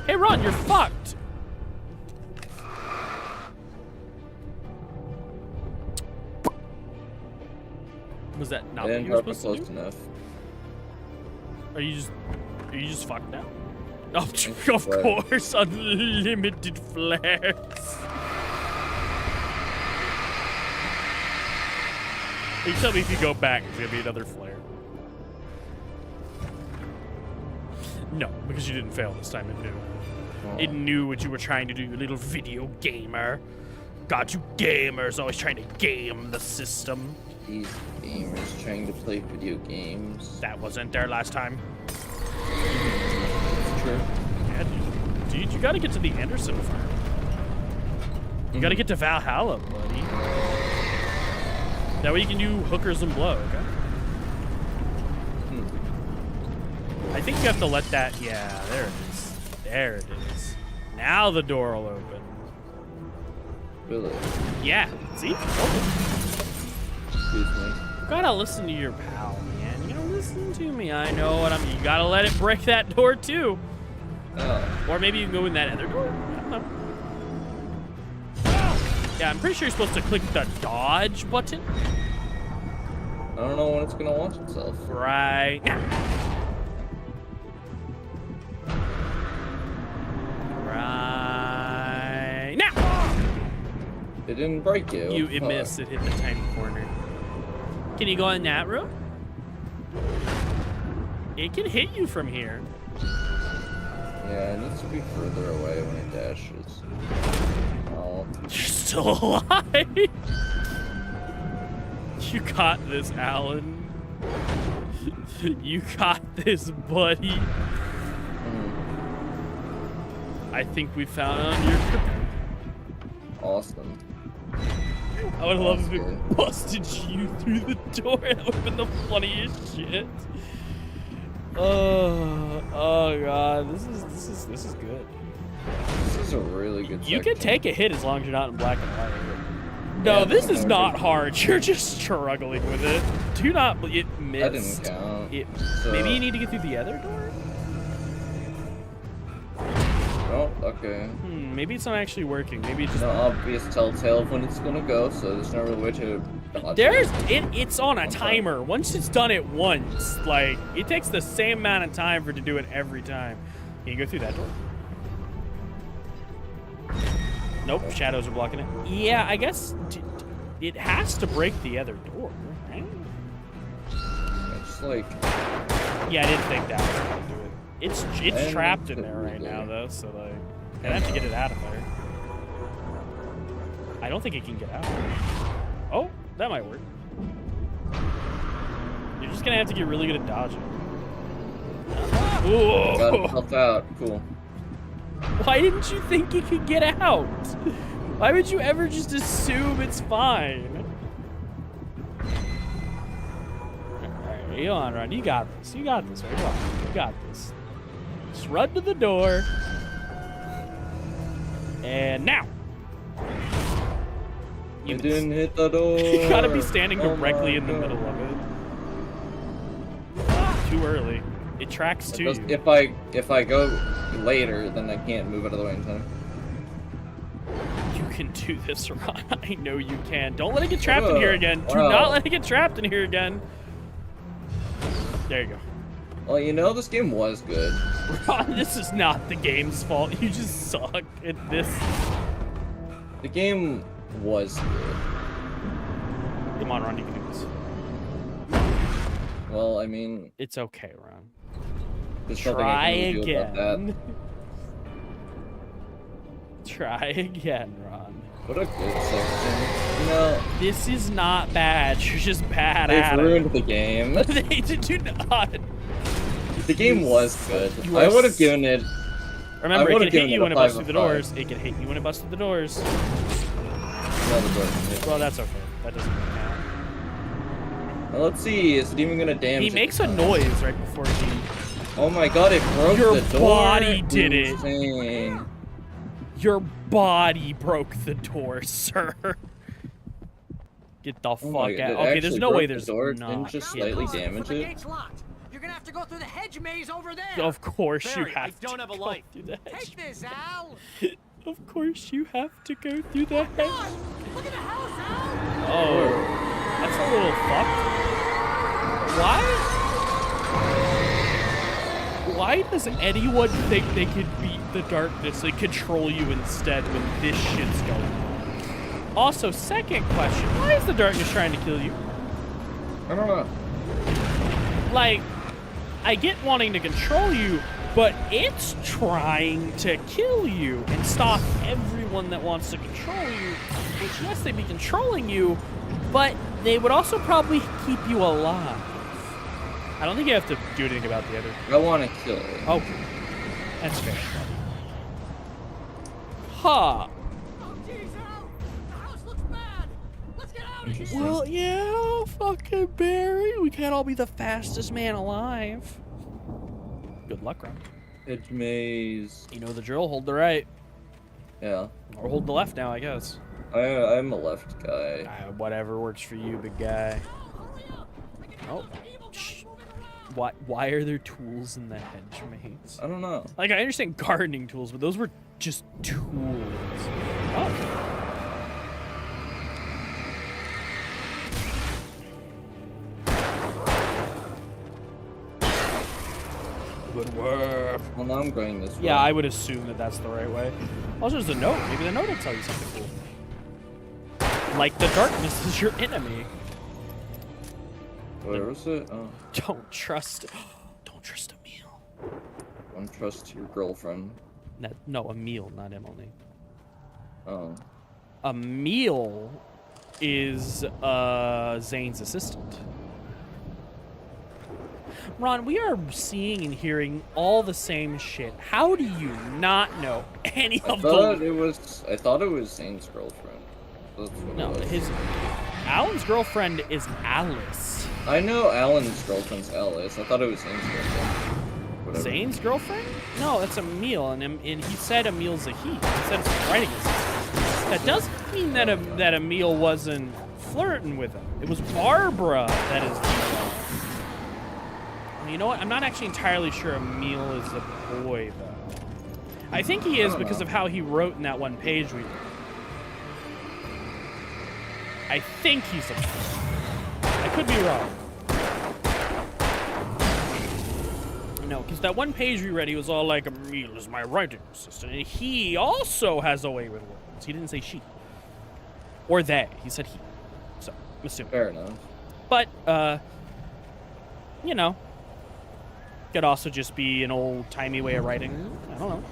Hey, Ron, you're fucked. Was that not what you were supposed to do? Enough. Are you just fucked now? Oh, of course, unlimited flares. You tell me if you go back, it's gonna be another flare. No, because you didn't fail this time. It knew. Oh. It knew what you were trying to do, you little video gamer. God, you gamers always trying to game the system. These gamers trying to play video games. That wasn't there last time. It's true. Yeah, dude, you gotta get to the Anderson farm. You gotta get to Valhalla, buddy. That way you can do hookers and blow, okay? I think you have to let that, yeah, there it is. There it is. Now the door will open. Really? Yeah, see? Open. Excuse me. You gotta listen to your pal, man. You gotta listen to me. I know what you gotta let it break that door too. Oh. Or maybe you can go in that other door. I don't know. Yeah, I'm pretty sure you're supposed to click the dodge button. I don't know when it's gonna launch itself. Right now. Right now. It didn't break it. It missed. It hit the tiny corner. Can you go in that room? It can hit you from here. Yeah, it needs to be further away when it dashes. Oh. You're still alive. You got this, Alan. You got this, buddy. I think we found your... Awesome. I would love if it busted you through the door. That would have been the funniest shit. Oh god, this is good. This is a really good You section. can take a hit as long as you're not in black and white. No, yeah, this is not hard. You're just struggling with it. Do not. It missed. That didn't count. So... Maybe you need to get through the other door. Oh, okay. Maybe it's not actually working. Maybe it's just no obvious telltale of when it's gonna go, so there's no real way to. It's on a timer. Once it's done it once, like it takes the same amount of time for it to do it every time. Can you go through that door? Nope, shadows are blocking it. Yeah, I guess it has to break the other door, right? It's like... Yeah, I didn't think that was gonna do it. It's trapped in there right now, though, so like, I have to get it out of there. I don't think it can get out. Oh, that might work. You're just gonna have to get really good at dodging. Ooh. Got itself out. Cool. Why didn't you think you could get out? Why would you ever just assume it's fine? Alright, come on, Ron. You got this. You got this, right? Come on. You got this. Just run to the door. And now. You didn't hit the door. You gotta be standing directly in the middle of it. Too early. It tracks to you. If I go later, then I can't move out of the way in time. You can do this, Ron. I know you can. Don't let it get trapped in here again. Do not let it get trapped in here again. There you go. Well, you know, this game was good. Ron, this is not the game's fault. You just suck at this. The game was good. Come on, Ron, you can do this. Well, I mean... It's okay, Ron. There's Try nothing I can really do about that. again. Try again, Ron. What a good section. You know... This is not bad. You're just bad at it. They've ruined the game. They do not. The game was good. I would have given it... Remember, it can hit you when it busts through the doors. It can hit you when it busts through the doors. Well, that's okay. That doesn't really count. Well, let's see. Is it even gonna damage? He makes a noise right before he... Oh my god, it broke Your the door. body did it. Insane. Your body broke the door, sir. Get the fuck out. Okay, there's no way there's door. not. Didn't just slightly damage it. You're gonna have to go through the hedge maze over there. Of course you Barry, have I don't to have a go life. through the hedge. Take this, Al. Of course you have to go through the hedge. Look at the house, Al. Oh, that's a little fucked. Why does anyone think they could beat the darkness and control you instead when this shit's going on? Also, second question, why is the darkness trying to kill you? I don't know. Like, I get wanting to control you, but it's trying to kill you and stop everyone that wants to control you. Which, yes, they'd be controlling you, but they would also probably keep you alive. I don't think you have to do anything about the other. I want to kill it. Oh, that's fair. Ha! Well, yeah, fucking Barry. We can't all be the fastest man alive. Good luck, Ron. Edge maze. You know the drill. Hold the right. Yeah. Or hold the left now, I guess. I'm a left guy. Whatever works for you, big guy. Oh. Shh. Why are there tools in the hedge maze? I don't know. Like, I understand gardening tools, but those were just tools. Oh. Good work. Well, now I'm going this way. Yeah, I would assume that that's the right way. Also, there's a note. Maybe the note will tell you something cool. Like the darkness is your enemy. Where is it? Oh. Don't trust a meal. Don't trust your girlfriend. No, a meal, not Emily. Oh. A meal is Zane's assistant. Ron, we are seeing and hearing all the same shit. How do you not know any of those? I thought it was Zane's girlfriend. That's what No, it was. Alan's girlfriend is Alice. I know Alan's girlfriend's Alice. I thought it was Zane's girlfriend. Whatever. Zane's girlfriend? No, that's Emil, and he said Emil's a he. He said it's writing assistant. That doesn't mean that Emil wasn't flirting with him. It was Barbara that is. You know what? I'm not actually entirely sure Emil is a boy, though. I think he is because of how he wrote in that one page we... I think he's a boy. I could be wrong. No, because that one page we read, he was all like, Emil is my writing assistant. And he also has a way with words. He didn't say she. Or they. He said he. So, I'm assuming. Fair enough. But, you know. Could also just be an old-timey way of writing. I don't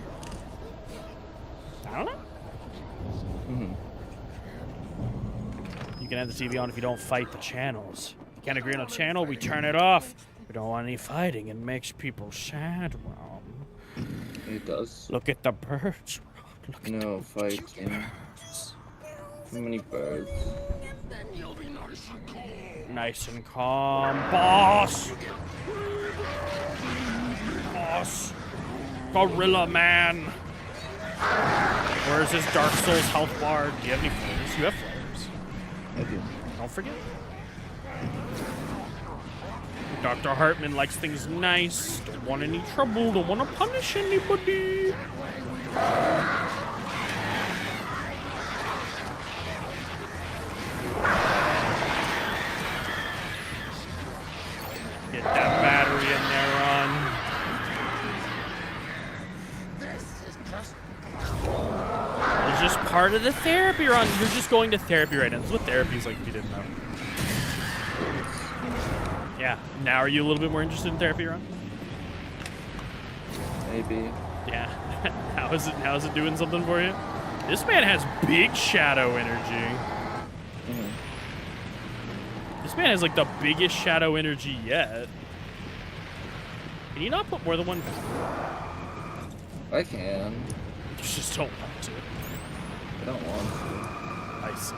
know. Mm-hmm. You can have the TV on if you don't fight the channels. If you can't agree on a channel, we turn it off. We don't want any fighting. It makes people sad, Ron. It does. Look at the birds. Look at no fighting. Too many birds. Nice and calm. Boss! Boss! Gorilla Man! Where's his Dark Souls health bar? Do you have any flares? You have flares. I do. Don't forget. Dr. Hartman likes things nice. Don't want any trouble. Don't want to punish anybody. Get that battery in there, Ron. It's just part of the therapy run. You're just going to therapy right now. That's what therapy's like if you didn't know. Yeah. Now are you a little bit more interested in therapy run? Maybe. Yeah. How is it doing something for you? This man has big shadow energy. This man has like the biggest shadow energy yet. Can you not put more than one? I can. You just don't want to. I don't want to. I see.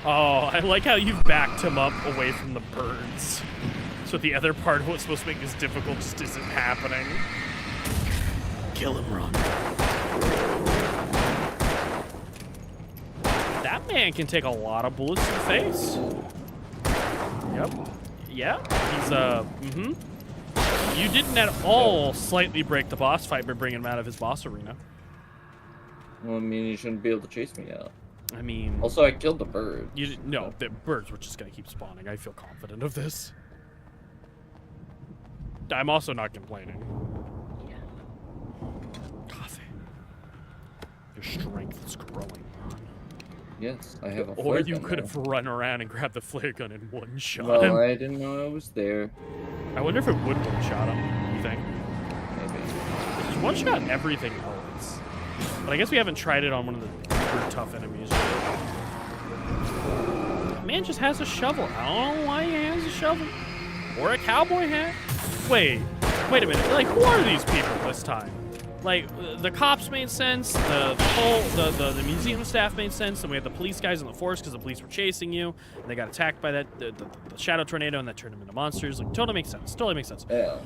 Oh, I like how you've backed him up away from the birds. So the other part of what's supposed to make this difficult just isn't happening. Kill him, Ron. That man can take a lot of bullets to the face. Yep. Yeah. He's, You didn't at all slightly break the boss fight by bringing him out of his boss arena. Well, I mean, you shouldn't be able to chase me out. I mean... Also, I killed the bird. No, the birds were just going to keep spawning. I feel confident of this. I'm also not complaining. Coffee. Your strength is growing. Yes, I have a flare Or gun you could now. have run around and grabbed the flare gun in one shot. Well, I didn't know I was there. I wonder if it would one shot him, you think? Maybe. Just one shot everything else. But I guess we haven't tried it on one of the super tough enemies yet. That man just has a shovel. I don't know why he has a shovel. Or a cowboy hat. Wait a minute. Like, who are these people this time? Like, the cops made sense, the museum staff made sense, and we had the police guys in the forest because the police were chasing you, and they got attacked by the shadow tornado, and that turned them into monsters. Like, totally makes sense. Totally makes sense. Yeah.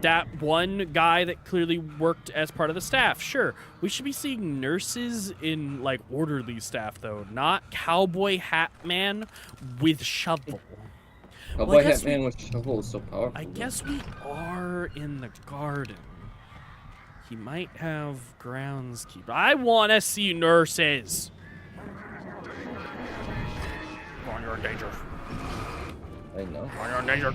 That one guy that clearly worked as part of the staff, sure. We should be seeing nurses in, like, orderly staff, though, not cowboy hat man with shovel. Cowboy hat man with shovel is so powerful. I guess we are in the garden. He might have groundskeeper. I want to see nurses. Ron, you're in danger. I know. Ron, you're in danger.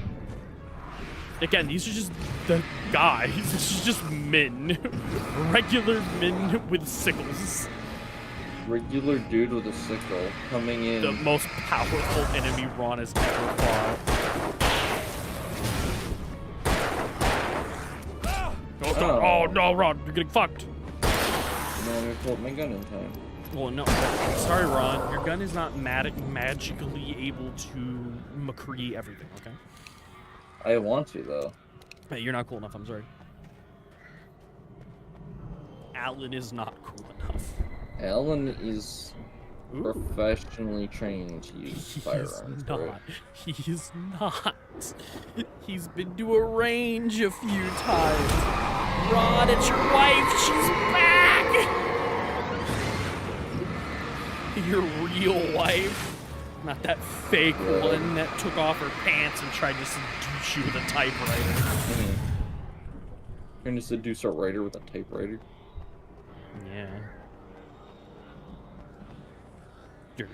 Again, these are just the guys. This is just men. Regular men with sickles. Regular dude with a sickle coming in. The most powerful enemy Ron has ever fought. Oh no, Ron, you're getting fucked. No, I'm gonna pull up my gun in time. Well, no, sorry, Ron. Your gun is not magically able to McCree everything, okay? I want to, though. Hey, you're not cool enough, I'm sorry. Alan is not cool enough. Alan is professionally trained to use firearms. He is not. He's been to a range a few times. Ron, it's your wife. She's back. Your real wife. Not that fake one that took off her pants and tried to seduce you with a typewriter. Trying to seduce a writer with a typewriter? Yeah. Dirty.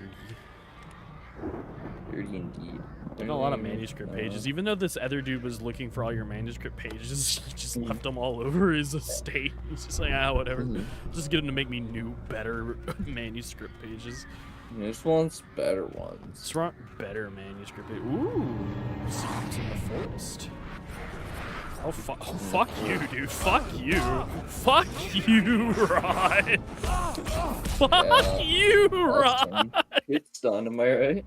Dirty indeed. There's a lot of manuscript pages. Even though this other dude was looking for all your manuscript pages, he just left them all over his estate. He's just like, whatever. Just get him to make me new, better manuscript pages. This one's better ones. This one better manuscript pages. Ooh, secrets in the forest. Oh, fuck you, dude. Fuck you. Fuck you, Ron. Fuck you, Ron. It's done, am I right?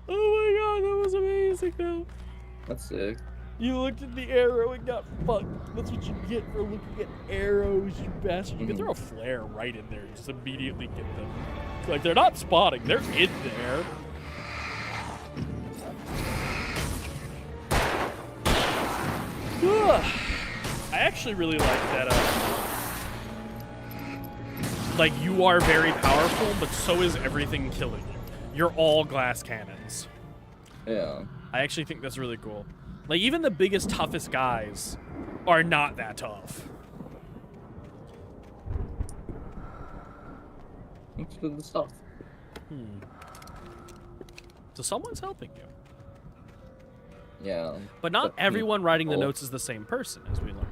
Oh my god, that was amazing, though. That's sick. You looked at the arrow and got fucked. That's what you get for looking at arrows, you bastard. You can throw a flare right in there and just immediately get them. Like, they're not spotting. They're in there. I actually really like that, like, you are very powerful, but so is everything killing you. You're all glass cannons. Yeah. I actually think that's really cool. Like, even the biggest, toughest guys are not that tough. Thanks for the stuff. So someone's helping you. Yeah. But not everyone writing the notes is the same person, as we learned.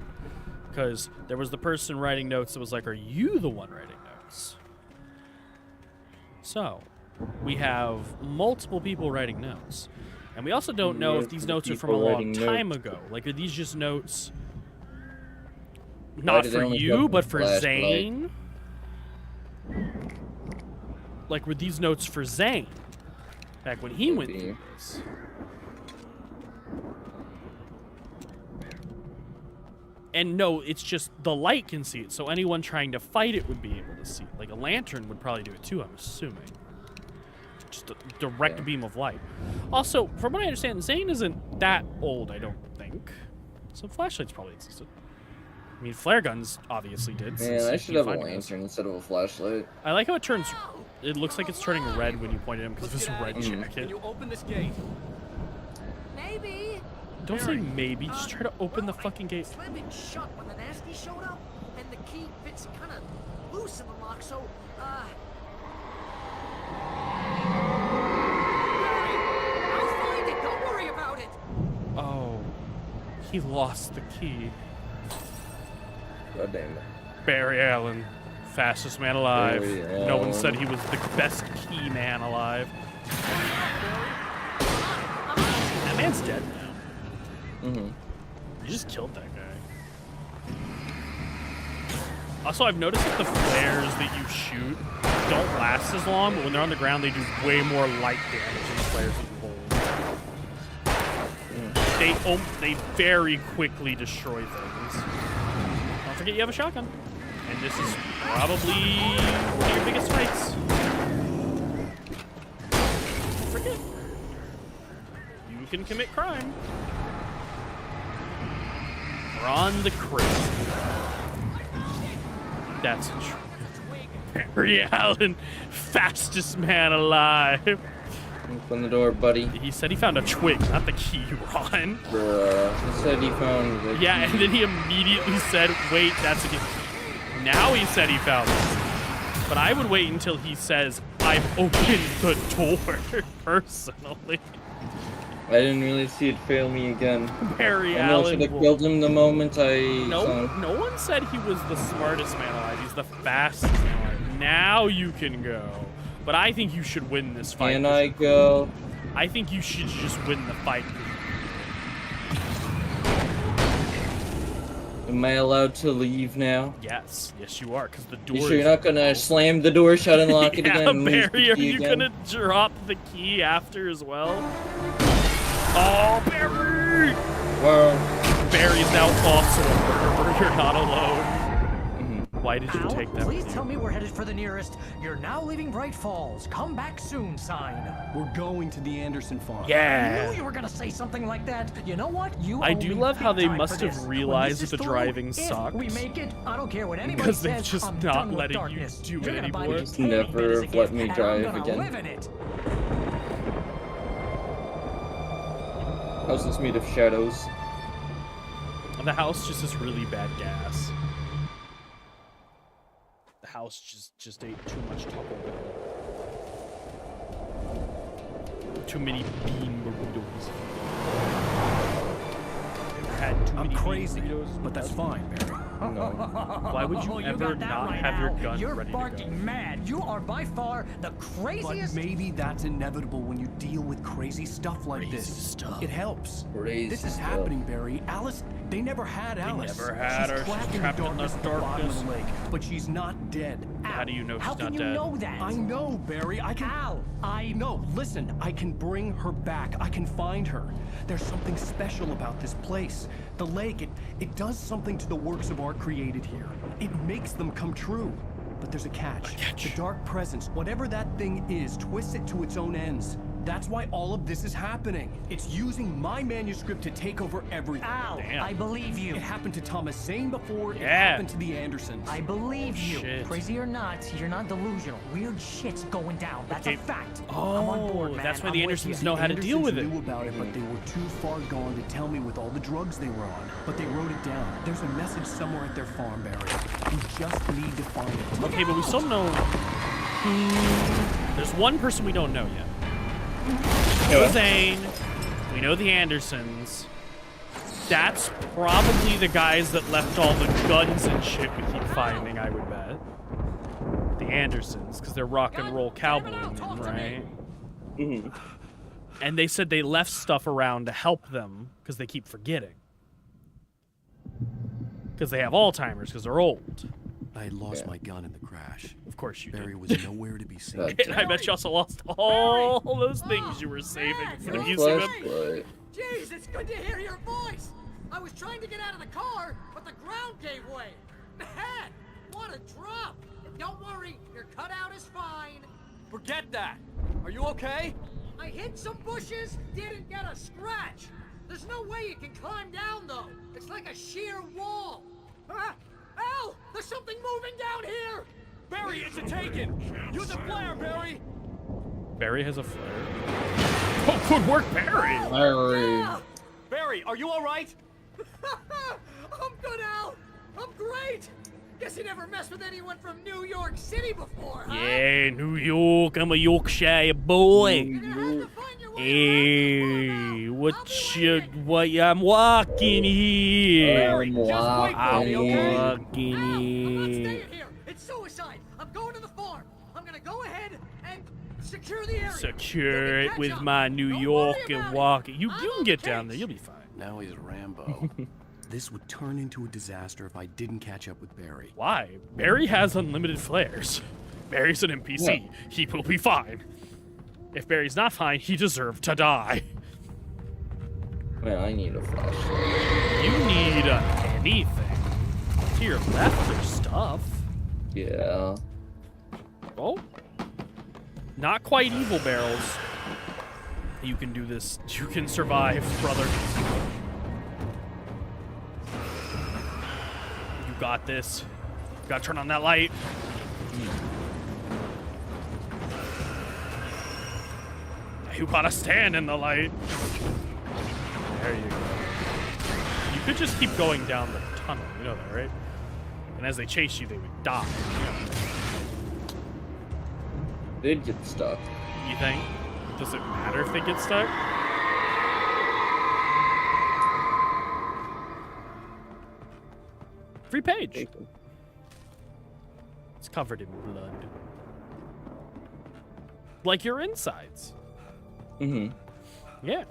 because there was the person writing notes that was like, are you the one writing notes? So we have multiple people writing notes. And we also don't know if these notes are from a long time ago. Like, are these just notes not for you, but for Zane? Like, were these notes for Zane back when he went through this? And no, it's just the light can see it, so anyone trying to fight it would be able to see it. Like, a lantern would probably do it too, I'm assuming. Just a direct beam of light. Also, from what I understand, Zane isn't that old, I don't think. So flashlights probably existed. I mean, flare guns obviously did. Man, I should have a lantern instead of a flashlight. I like how it turns... It looks like it's turning red when you point at him because of his red jacket. Can you open this gate? Maybe. Don't say maybe, just try to open the fucking gate. Slammed it shut when the nasty showed up, and the key fits kind of loose in the lock, so, I'll find it, don't worry about it! Oh, he lost the key. God damn it. Barry Allen, fastest man alive. No one said he was the best key man alive. That man's dead now. Mm-hmm. You just killed that guy. Also, I've noticed that the flares that you shoot don't last as long, but when they're on the ground, they do way more light damage than the flares that you hold. They very quickly destroy things. Don't forget you have a shotgun. And this is probably one of your biggest fights. Don't forget. You can commit crime. We're on the crate. That's true. Barry Allen, fastest man alive. Open the door, buddy. He said he found a twig, not the key, Ron. He said he found the key. And then he immediately said, wait, that's a key. Now he said he found it. But I would wait until he says, I've opened the door, personally. I didn't really see it fail me again. Barry Allen. I should have killed him the moment I saw him. No one said he was the smartest man alive. He's the fastest man alive. Now you can go. But I think you should win this fight. Can I go? I think you should just win the fight. Am I allowed to leave now? Yes. Yes, you are, because the door You sure you're not going to slam the door shut and lock it again? Barry, are you going to drop the key after as well? Oh, Barry! Well, Barry's now also a murderer. You're not alone. Why did you take that? Please tell me we're headed for the nearest. You're now leaving Bright Falls. Come back soon sign. We're going to the Anderson farm. Yeah. I knew you were gonna say something like that. You know what? I do love how they must have realized that the driving sucks. We make it. I don't care what anybody because says. they're just not letting you do it anymore. Never have let me drive again. How's this made of shadows? The house just has really bad gas. The house just ate too much Taco Bell. Too many bean burritos. I'm crazy, but that's fine, Barry. No. Why would you ever not have your gun ready to go? You're barking mad. You are by far the craziest. But maybe that's inevitable when you deal with crazy stuff like this. It helps. This is happening, Barry. Alice, they never had Alice. They never had her. She's trapped in the darkness. Of the lake, but she's not dead. How do you know she's not dead? How can you know that? I know, Barry. I can. No, listen. I can bring her back. I can find her. There's something special about this place. The lake, it does something to the works of art created here. It makes them come true. But there's a catch. The dark presence, whatever that thing is, twists it to its own ends. That's why all of this is happening. It's using my manuscript to take over everything. Al, I believe you. It happened to Thomas Zane before. It happened to the Andersons. I believe you. Crazy or not, you're not delusional. Weird shit's going down. That's a fact. Oh, I'm on board, man. that's why the Andersons know how to deal with it. Knew about it, but they were too far gone to tell me with all the drugs they were on. But they wrote it down. There's a message somewhere at their farm, Barry. We just need to find it. Okay, but we still know. There's one person we don't know yet. We know Zane. We know the Andersons. That's probably the guys that left all the guns and shit we keep finding, I would bet. The Andersons, because they're rock and roll cowboy men, right? Mm-hmm. And they said they left stuff around to help them because they keep forgetting. Because they have Alzheimer's because they're old. I had lost my gun in the crash. Of course you Barry did. was nowhere to be seen. And I bet you also lost all those things you were saving from using them. Jeez, it's good to hear your voice. I was trying to get out of the car, but the ground gave way. Man, what a drop. Don't worry, your cutout is fine. Forget that. Are you okay? I hit some bushes, didn't get a scratch. There's no way you can climb down, though. It's like a sheer wall. Al, there's something moving down here. Barry, it's a taken. Use a flare, Barry. Barry has a flare. Oh, good work, Barry. Barry, are you all right? I'm good, Al. I'm great. Guess you never messed with anyone from New York City before, huh? Yeah, New York. I'm a Yorkshire boy. Hey, what I'm walking here. I'm walking here. It's suicide. I'm going to the farm. I'm gonna go ahead and secure the area. Secure it with my New York and walk. You can get down there. You'll be fine. Now he's Rambo. This would turn into a disaster if I didn't catch up with Barry. Why? Barry has unlimited flares. Barry's an NPC. Yeah. He will be fine. If Barry's not fine, he deserved to die. Man, I need a flashlight. You need anything. To your left, there's stuff. Yeah. Oh. Not quite evil barrels. You can do this. You can survive, brother. You got this. You gotta turn on that light. You gotta stand in the light. There you go. You could just keep going down the tunnel. You know that, right? And as they chase you, they would die. They'd get stuck. You think? Does it matter if they get stuck? Free page. It's covered in blood. Like your insides. Mm-hmm. Yeah.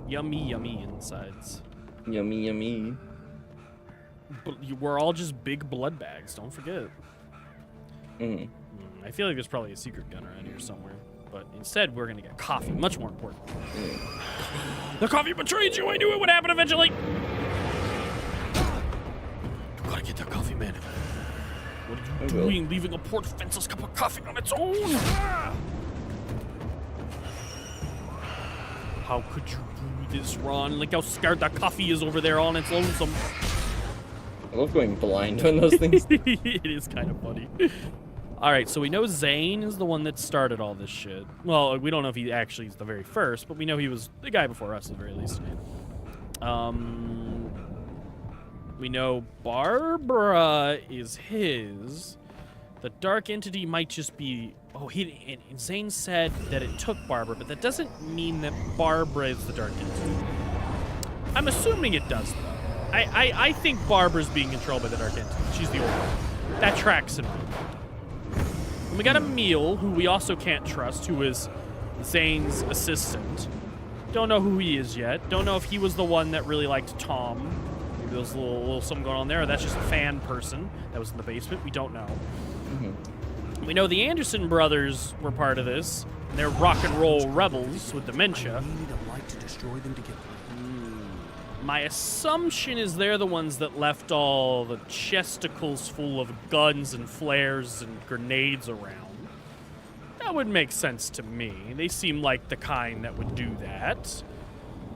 Yummy, yummy insides. Yummy, yummy. But we're all just big blood bags. Don't forget. Mm-hmm. I feel like there's probably a secret gun around here somewhere. But instead, we're going to get coffee. Much more important. The coffee betrayed you. I knew it would happen eventually. You gotta get that coffee, man. What are you doing? Leaving a poor defenseless cup of coffee on its own? How could you do this, Ron? Look how scared that coffee is over there on its lonesome. I love going blind on those things. It is kind of funny. All right, so we know Zane is the one that started all this shit. Well, we don't know if he actually is the very first, but we know he was the guy before us at the very least. We know Barbara is his. The dark entity might just be... Oh, Zane said that it took Barbara, but that doesn't mean that Barbara is the dark entity. I'm assuming it does, though. I think Barbara's being controlled by the dark entity. She's the old one. That tracks in my mind. And we got Emil, who we also can't trust, who is Zane's assistant. Don't know who he is yet. Don't know if he was the one that really liked Tom. Maybe there was a little something going on there, or that's just a fan person that was in the basement. We don't know. Mm-hmm. We know the Anderson brothers were part of this. And they're rock and roll rebels with dementia. I needed a light to destroy them to get My assumption is they're the ones that left all the chesticles full of guns and flares and grenades around. That would make sense to me. They seem like the kind that would do that.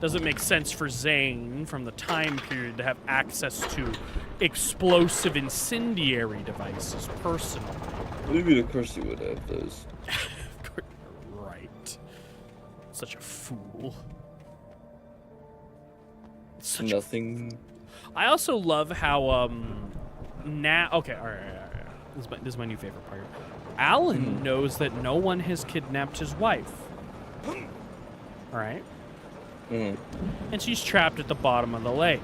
Doesn't make sense for Zane from the time period to have access to explosive incendiary devices personally. Maybe of course he would have those. Right. Such a fool. Nothing. I also love how now. Okay, all right. This is my new favorite part. Alan knows that no one has kidnapped his wife. All right. And she's trapped at the bottom of the lake.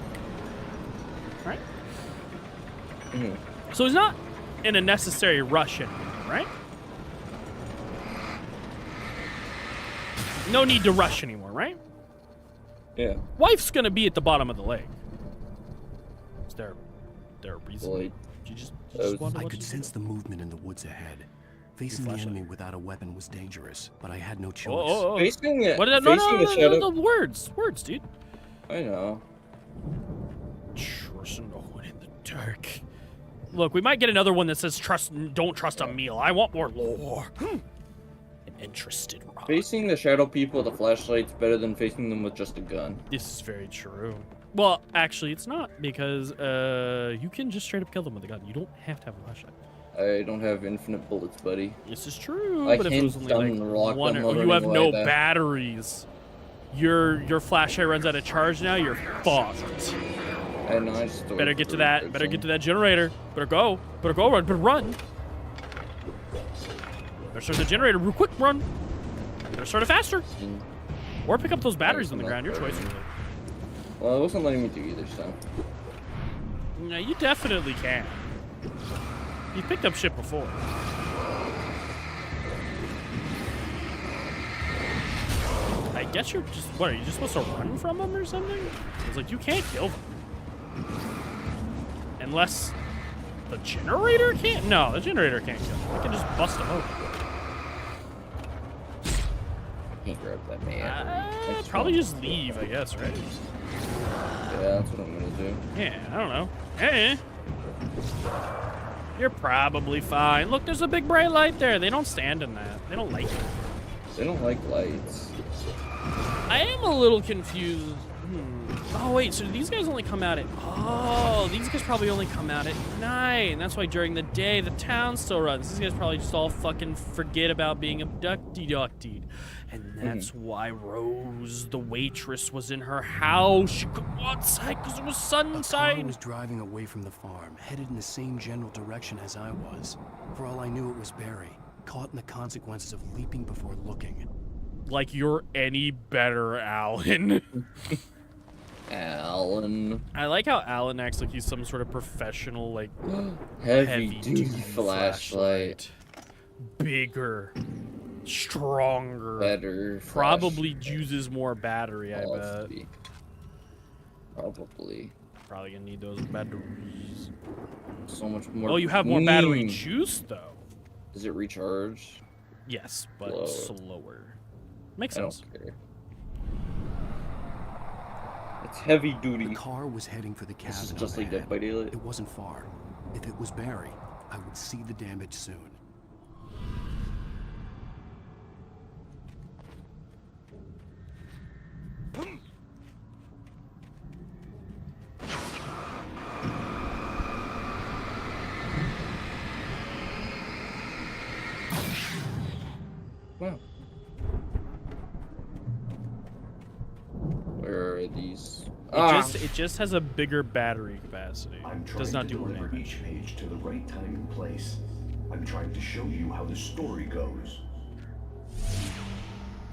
Right? So he's not in a necessary rush anymore, right? No need to rush anymore, right? Yeah. Wife's gonna be at the bottom of the lake. Is there a reason? Well, I could sense the movement in the woods ahead. Facing the enemy without a weapon was dangerous, but I had no choice. Facing it. No, words, dude. I know. Trust no one in the dark. Look, we might get another one that says don't trust a meal. I want more lore. An interested rock. Facing the shadow people with a flashlight's better than facing them with just a gun. This is very true. Well, actually, it's not, because you can just straight up kill them with a gun. You don't have to have a flashlight. I don't have infinite bullets, buddy. This is true, I but if it can't was only like rock one, them or while you have running no away, though. batteries. Your flashlight runs out of charge now. You're fucked. And I just Better get to that. Better get to that generator. Better go. Better go. Run. Better run. Better start the generator real quick. Run. Better start it faster. Or pick up those batteries on the ground. Your choice. Well, it wasn't letting me do either, so. No, you definitely can. You've picked up shit before. I guess you're just, what, are you just supposed to run from them or something? It's like, you can't kill them. Unless the generator can't? No, the generator can't kill them. I can just bust them open. Can't grab that man. Probably just leave, I guess, right? Yeah, that's what I'm gonna do. Yeah, I don't know. Hey. You're probably fine. Look, there's a big bright light there. They don't stand in that. They don't like it. They don't like lights. I am a little confused. Oh, wait, so these guys only come out at... Oh, these guys probably only come out at night. And that's why during the day, the town still runs. These guys probably just all fucking forget about being abducted. And that's why Rose, the waitress, was in her house. She couldn't go outside because it was sunshine. I was driving away from the farm, headed in the same general direction as I was. For all I knew, it was Barry, caught in the consequences of leaping before looking. Like you're any better, Alan. Alan. I like how Alan acts like he's some sort of professional, like, heavy-duty flashlight. Bigger. Stronger. Better. Probably uses more battery, I bet. Probably. Probably gonna need those batteries. So much more. Oh, you have more battery juice, though. Does it recharge? Yes, but slower. Makes sense. I don't care. It's heavy duty. The car was heading for the cabin. This is just like Dead by Daylight. It wasn't far. If it was Barry, I would see the damage soon. Wow. Where are these? It just has a bigger battery capacity. Does not do more deliver damage. each page to the right time and place. I'm trying to show you how the story goes.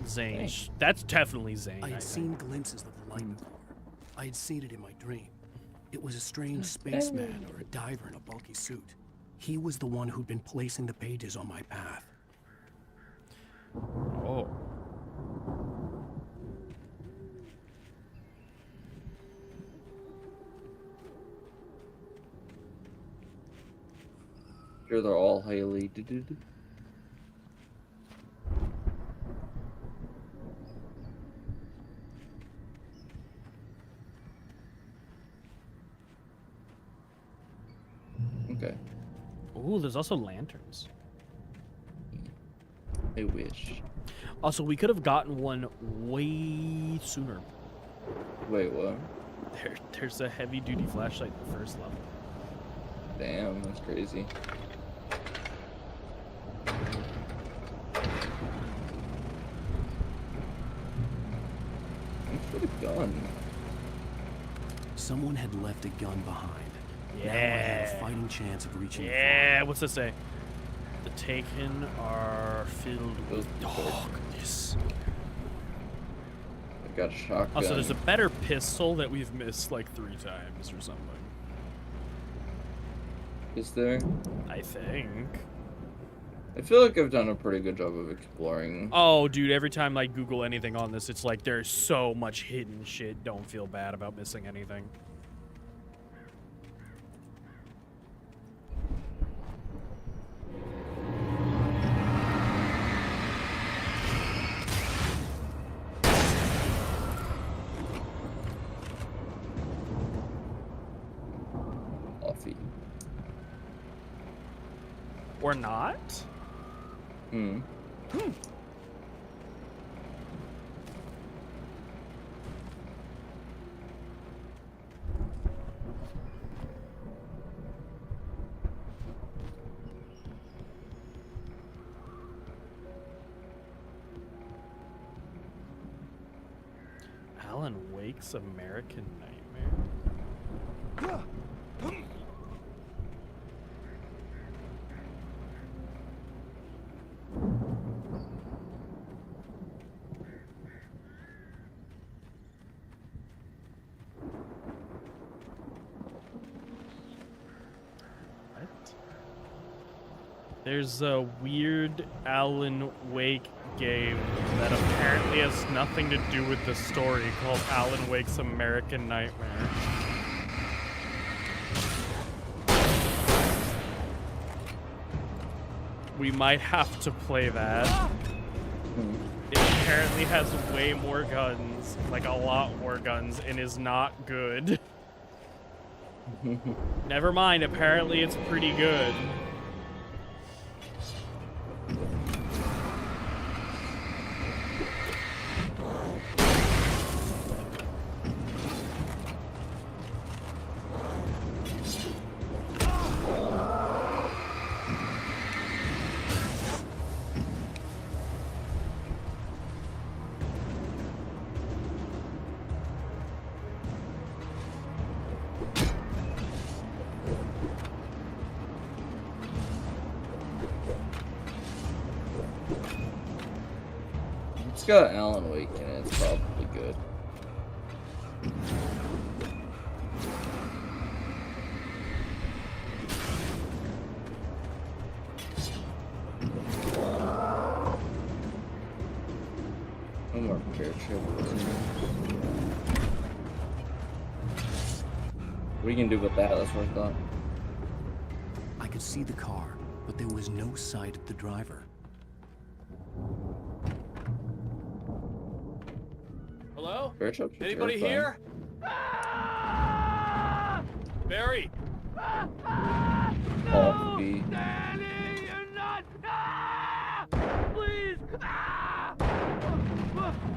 Zane. That's definitely Zane. I had seen glimpses of the light before. I had seen it in my dream. It was a strange spaceman or a diver in a bulky suit. He was the one who'd been placing the pages on my path. Oh. Sure, they're all highly. Okay. Ooh, there's also lanterns. I wish. Also, we could have gotten one way sooner. Wait, what? There's a heavy-duty flashlight in the first level. Damn, that's crazy. What's with a gun? Someone had left a gun behind. Yeah. Now I had a fighting chance of reaching. Yeah. What's this say? The Taken are filled with darkness. got a shotgun. Also, there's a better pistol that we've missed like 3 times or something. Is there? I think. I feel like I've done a pretty good job of exploring. Oh, dude, every time I Google anything on this, it's like there's so much hidden shit. Don't feel bad about missing anything. Coffee. Or not? Hmm. Alan Wake's American Nightmare. There's a weird Alan Wake game that apparently has nothing to do with the story called Alan Wake's American Nightmare. We might have to play that. It apparently has way more guns, like a lot more guns, and is not good. Never mind, apparently it's pretty good. It's got Alan Wake in it. It's probably good. No more paratroopers. What you can do with that? That's what I thought. I could see the car, but there was no sight of the driver. Hello? Paratroopers are Anybody terrifying. here? Barry! Coffee. Danny, you're not. Please.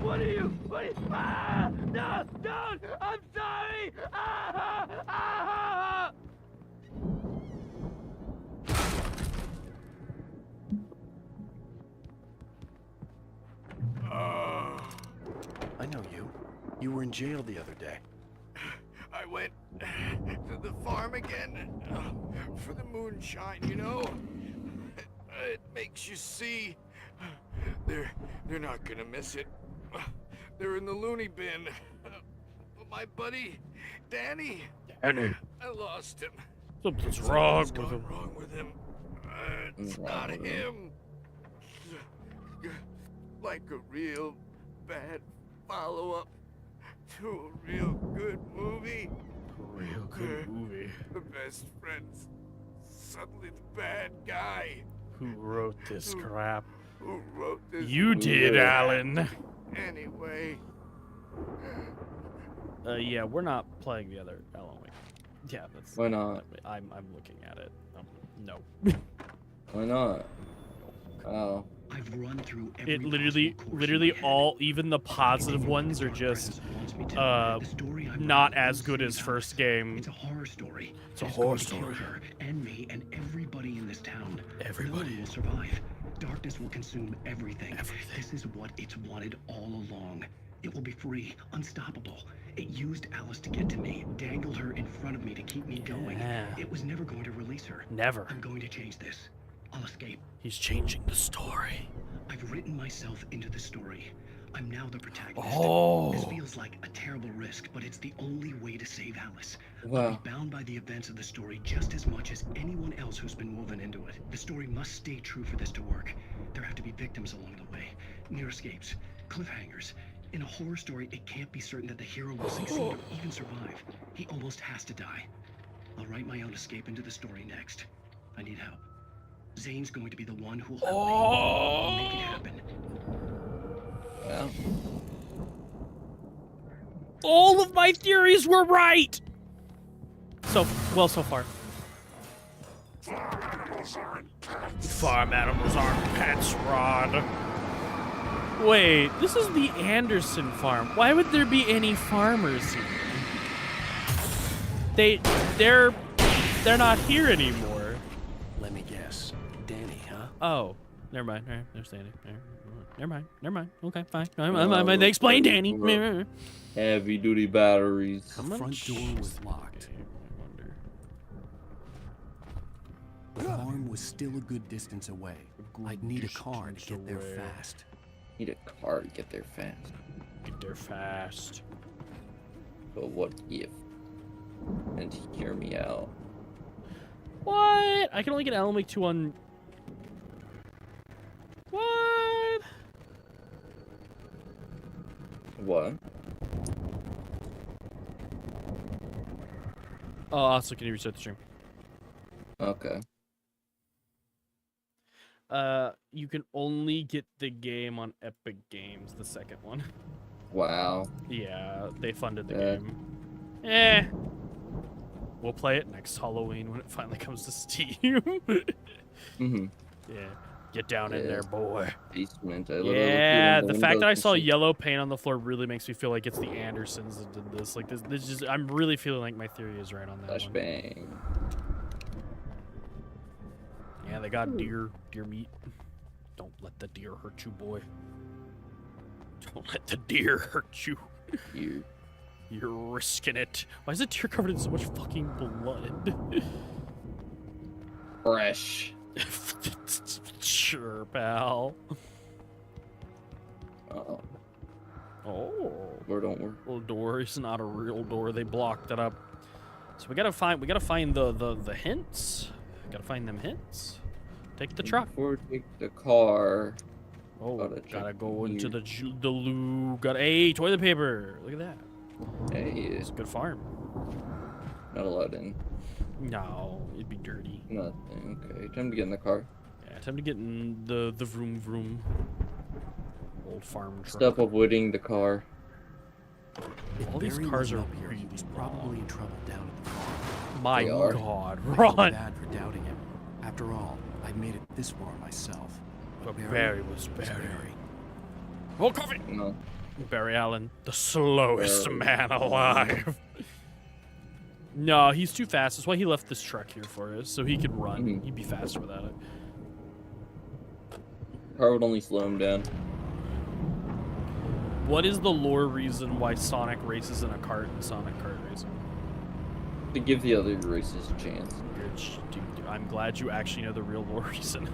What are you? No, don't. I'm sorry. I know you. You were in jail the other day. I went to the farm again for the moonshine, you know? It makes you see. They're not gonna miss it. They're in the loony bin. But my buddy, Danny, I lost him. Something's wrong with Something's him. gone wrong with him. It's not him. Like a real bad follow-up to a real good movie. Real good movie. The best friends, suddenly the bad guy. Who wrote this crap? Who wrote this? You did, Alan. Anyway. Yeah, we're not playing the other Alan Wake. Yeah, that's. Why not? I'm looking at it. No. Why not? Oh. I've run through every It literally all, even the positive ones are just not as good as first game. It's a horror story. It's a horror story. Kill her and me and everybody in this town. Everybody. No one will survive. Darkness will consume everything. This is what it's wanted all along. It will be free, unstoppable. It used Alice to get to me, dangled her in front of me to keep me going. It was never going to release her. Never. I'm going to change this. I'll escape. He's changing the story. I've written myself into the story. I'm now the protagonist. Oh. This feels like a terrible risk, but it's the only way to save Alice. Wow. I'll be bound by the events of the story just as much as anyone else who's been woven into it. The story must stay true for this to work. There have to be victims along the way, near escapes, cliffhangers. In a horror story, it can't be certain that the hero will succeed or even survive. He almost has to die. I'll write my own escape into the story next. I need help. Zane's going to be the one who'll help me. I'll make it happen. Wow. All of my theories were right! So far. Farm animals aren't pets, Rod. Wait, this is the Anderson farm. Why would there be any farmers here? They're not here anymore. Let me guess. Danny, huh? Oh, never mind. All right, they're standing. Never mind. Okay, fine. They explain Danny. Heavy duty batteries. The front door was locked. The farm was still a good distance away. I'd need a car to get there fast. Need a car to get there fast. But what if? And hear me out. What? I can only get Alan Wake 2 on... What? What? Oh, also, can you restart the stream? Okay. You can only get the game on Epic Games, the second one. Wow. Yeah, they funded the game. We'll play it next Halloween when it finally comes to Steam. Mm-hmm. Yeah. Get down in there, boy. Basement. Yeah, the fact that I saw yellow paint on the floor really makes me feel like it's the Andersons that did this. Like this just, I'm really feeling like my theory is right on that one. Flashbang. Yeah, they got deer meat. Don't let the deer hurt you, boy. Don't let the deer hurt you. You're risking it. Why is the deer covered in so much fucking blood? Fresh. Sure, pal. Uh-oh. Oh. Door don't work. Little door. It's not a real door. They blocked it up. So we gotta find the hints. Gotta find them hints. Take the truck. Before we take the car. Oh, gotta go into the loo. Hey, toilet paper. Look at that. Hey, it's a good farm. Not allowed in. No, it'd be dirty. Nothing. Okay, time to get in the car. Yeah, time to get in the vroom. Old farm truck. Stop avoiding the car. All these cars are here. He was probably in trouble down at the farm. My God, I run! feel bad for doubting him. After all, I made it this far myself. But Barry was Barry. Oh, coffee! No. Barry Allen, the slowest man alive. No, he's too fast. That's why he left this truck here for us, so he could run. He'd be faster without it. Car would only slow him down. What is the lore reason why Sonic races in a cart in Sonic Kart Racing? To give the other races a chance. Dude, I'm glad you actually know the real lore reason.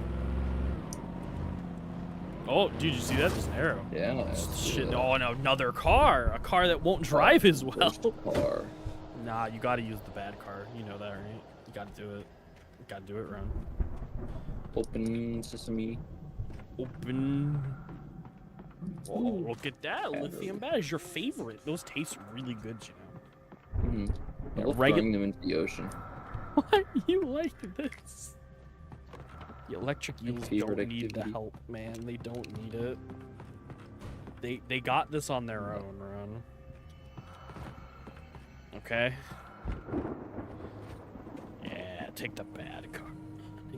Oh, dude, you see that? There's an arrow. Yeah. Shit. Oh, no, another car. A car that won't drive as well. Car. Nah, you gotta use the bad car. You know that, right? You gotta do it. You gotta do it, Ron. Open sesame. Open. Oh, look at that. Lithium batteries. Your favorite. Those taste really good, you know. I love throwing them into the ocean. Why you like this? The electric eels don't need the help, man. They don't need it. They got this on their own, Ron. Okay. Yeah, take the bad car.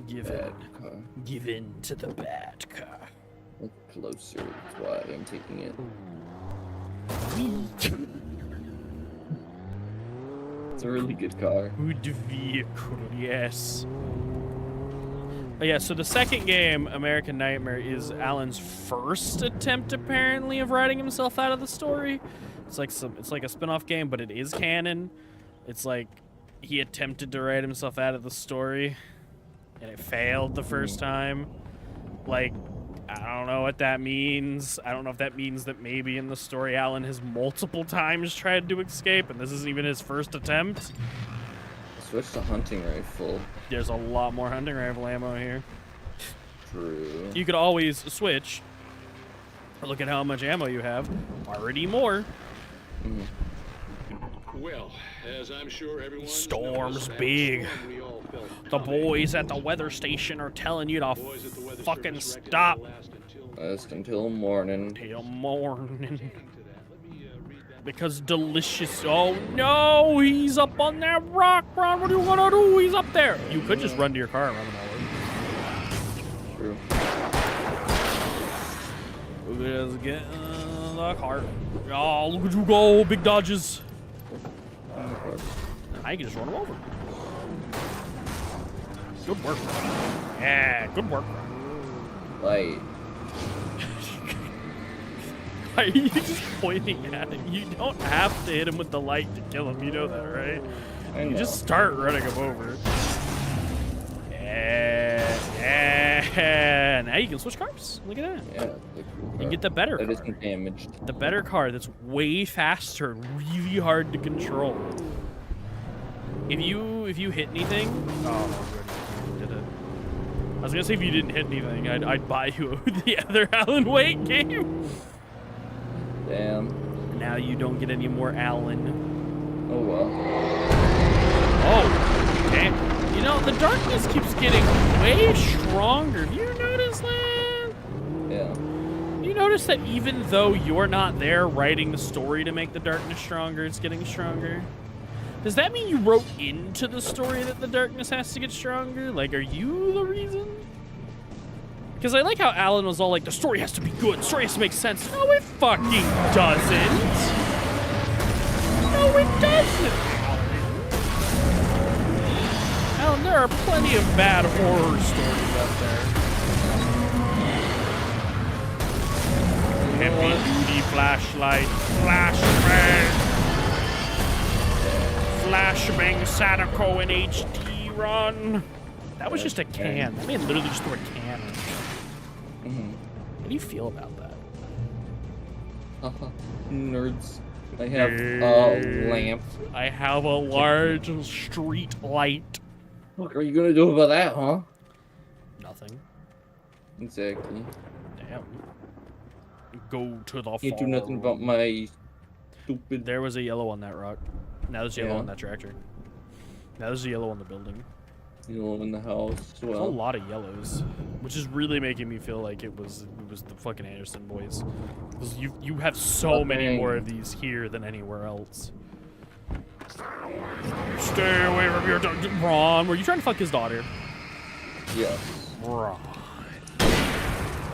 Give in to the bad car. Look closer. That's why I'm taking it. It's a really good car. Good vehicle, yes. Oh, yeah, so the second game, American Nightmare, is Alan's first attempt, apparently, of writing himself out of the story. It's like a spin-off game, but it is canon. It's like he attempted to write himself out of the story, and it failed the first time. Like, I don't know what that means. I don't know if that means that maybe in the story Alan has multiple times tried to escape and this isn't even his first attempt. Switch to hunting rifle. There's a lot more hunting rifle ammo here. True. You could always switch. Look at how much ammo you have. Already more. Well, as I'm sure everyone Storm's big. The boys at the weather station are telling you to fucking stop. Last until morning. Till morning. Because delicious. Oh no, he's up on that rock, Ron. What do you want to do? He's up there. You could just run to your car and run them all over. True. Let's get in the car. Oh, look at you go, big dodges. I can just run them over. Good work. Yeah, good work. Light. Why are you just pointing at him? You don't have to hit him with the light to kill him. You know that, right? I know. You just start running him over. Yeah. Now you can switch cars. Look at that. Yeah. You can get the better car. That isn't damaged. The better car that's way faster and really hard to control. If you hit anything, oh, you did it. I was gonna say if you didn't hit anything, I'd buy you the other Alan Wake game. Damn. Now you don't get any more Alan. Oh well. Oh, damn. You know, the darkness keeps getting way stronger. Have you noticed that? Yeah. You notice that even though you're not there writing the story to make the darkness stronger, it's getting stronger? Does that mean you wrote into the story that the darkness has to get stronger? Like, are you the reason? Because I like how Alan was all like, the story has to be good, the story has to make sense. No, it fucking doesn't. No, it doesn't. Alan, there are plenty of bad horror stories out there. Heavy duty flashlight, flashbang. Flashbang Sadako in HD run. That was just a can. That man literally just threw a can. How do you feel about that? Nerds. I have a lamp. I have a large street light. What are you gonna do about that, huh? Nothing. Exactly. Damn. Go to the Can't do nothing about my stupid. There was a yellow on that rock. Now there's yellow on that tractor. Now there's a yellow on the building. Yellow in the house. Well, there's a lot of yellows, which is really making me feel like it was the fucking Anderson boys. Because you have so many more of these here than anywhere else. Stay away from your dog, Ron. Were you trying to fuck his daughter? Yeah. Ron.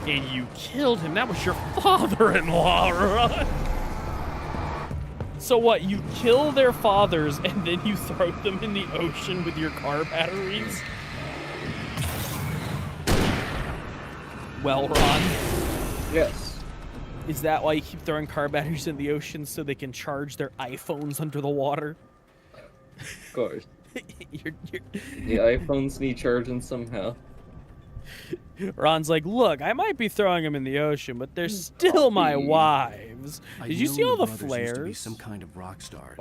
And you killed him. That was your father-in-law, Ron. So what, you kill their fathers and then you throw them in the ocean with your car batteries? Well, Ron. Yes. Is that why you keep throwing car batteries in the ocean so they can charge their iPhones under the water? Of course. you're... The iPhones need charging somehow. Ron's like, look, I might be throwing them in the ocean, but they're still my wives. Did you see all the flares? Used to be some kind of rock stars,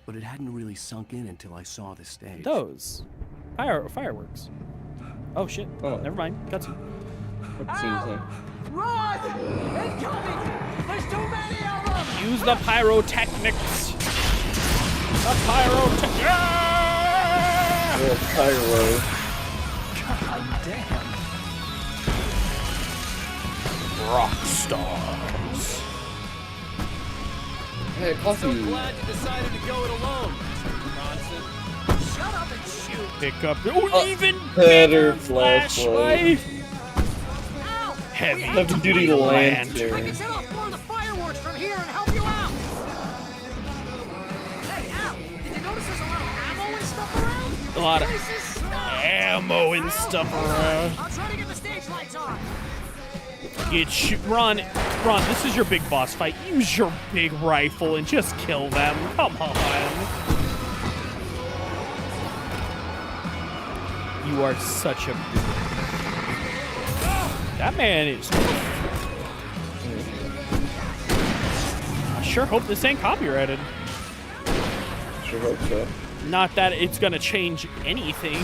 but it hadn't really sunk in until I saw the stage. Those fireworks. Oh shit! Oh, never mind. Cutscene. Run! Incoming! There's too many of them! Use the pyrotechnics. The pyrotechnics. Oh, pyro. God damn. Rock stars. Hey, coffee. I'm so glad you decided to go it alone, Bronson. Shut up and shoot. Pick up even better flashlight. Heavy duty lantern. I can set off more of the fireworks from here and help you out. Hey, Al, did you notice there's a lot of ammo and stuff around? A lot of ammo and stuff around. I'll try to get the stage lights on. Ron, this is your big boss fight. Use your big rifle and just kill them. Come on. You are such a... That man is. I sure hope this ain't copyrighted. Sure hope so. Not that it's gonna change anything.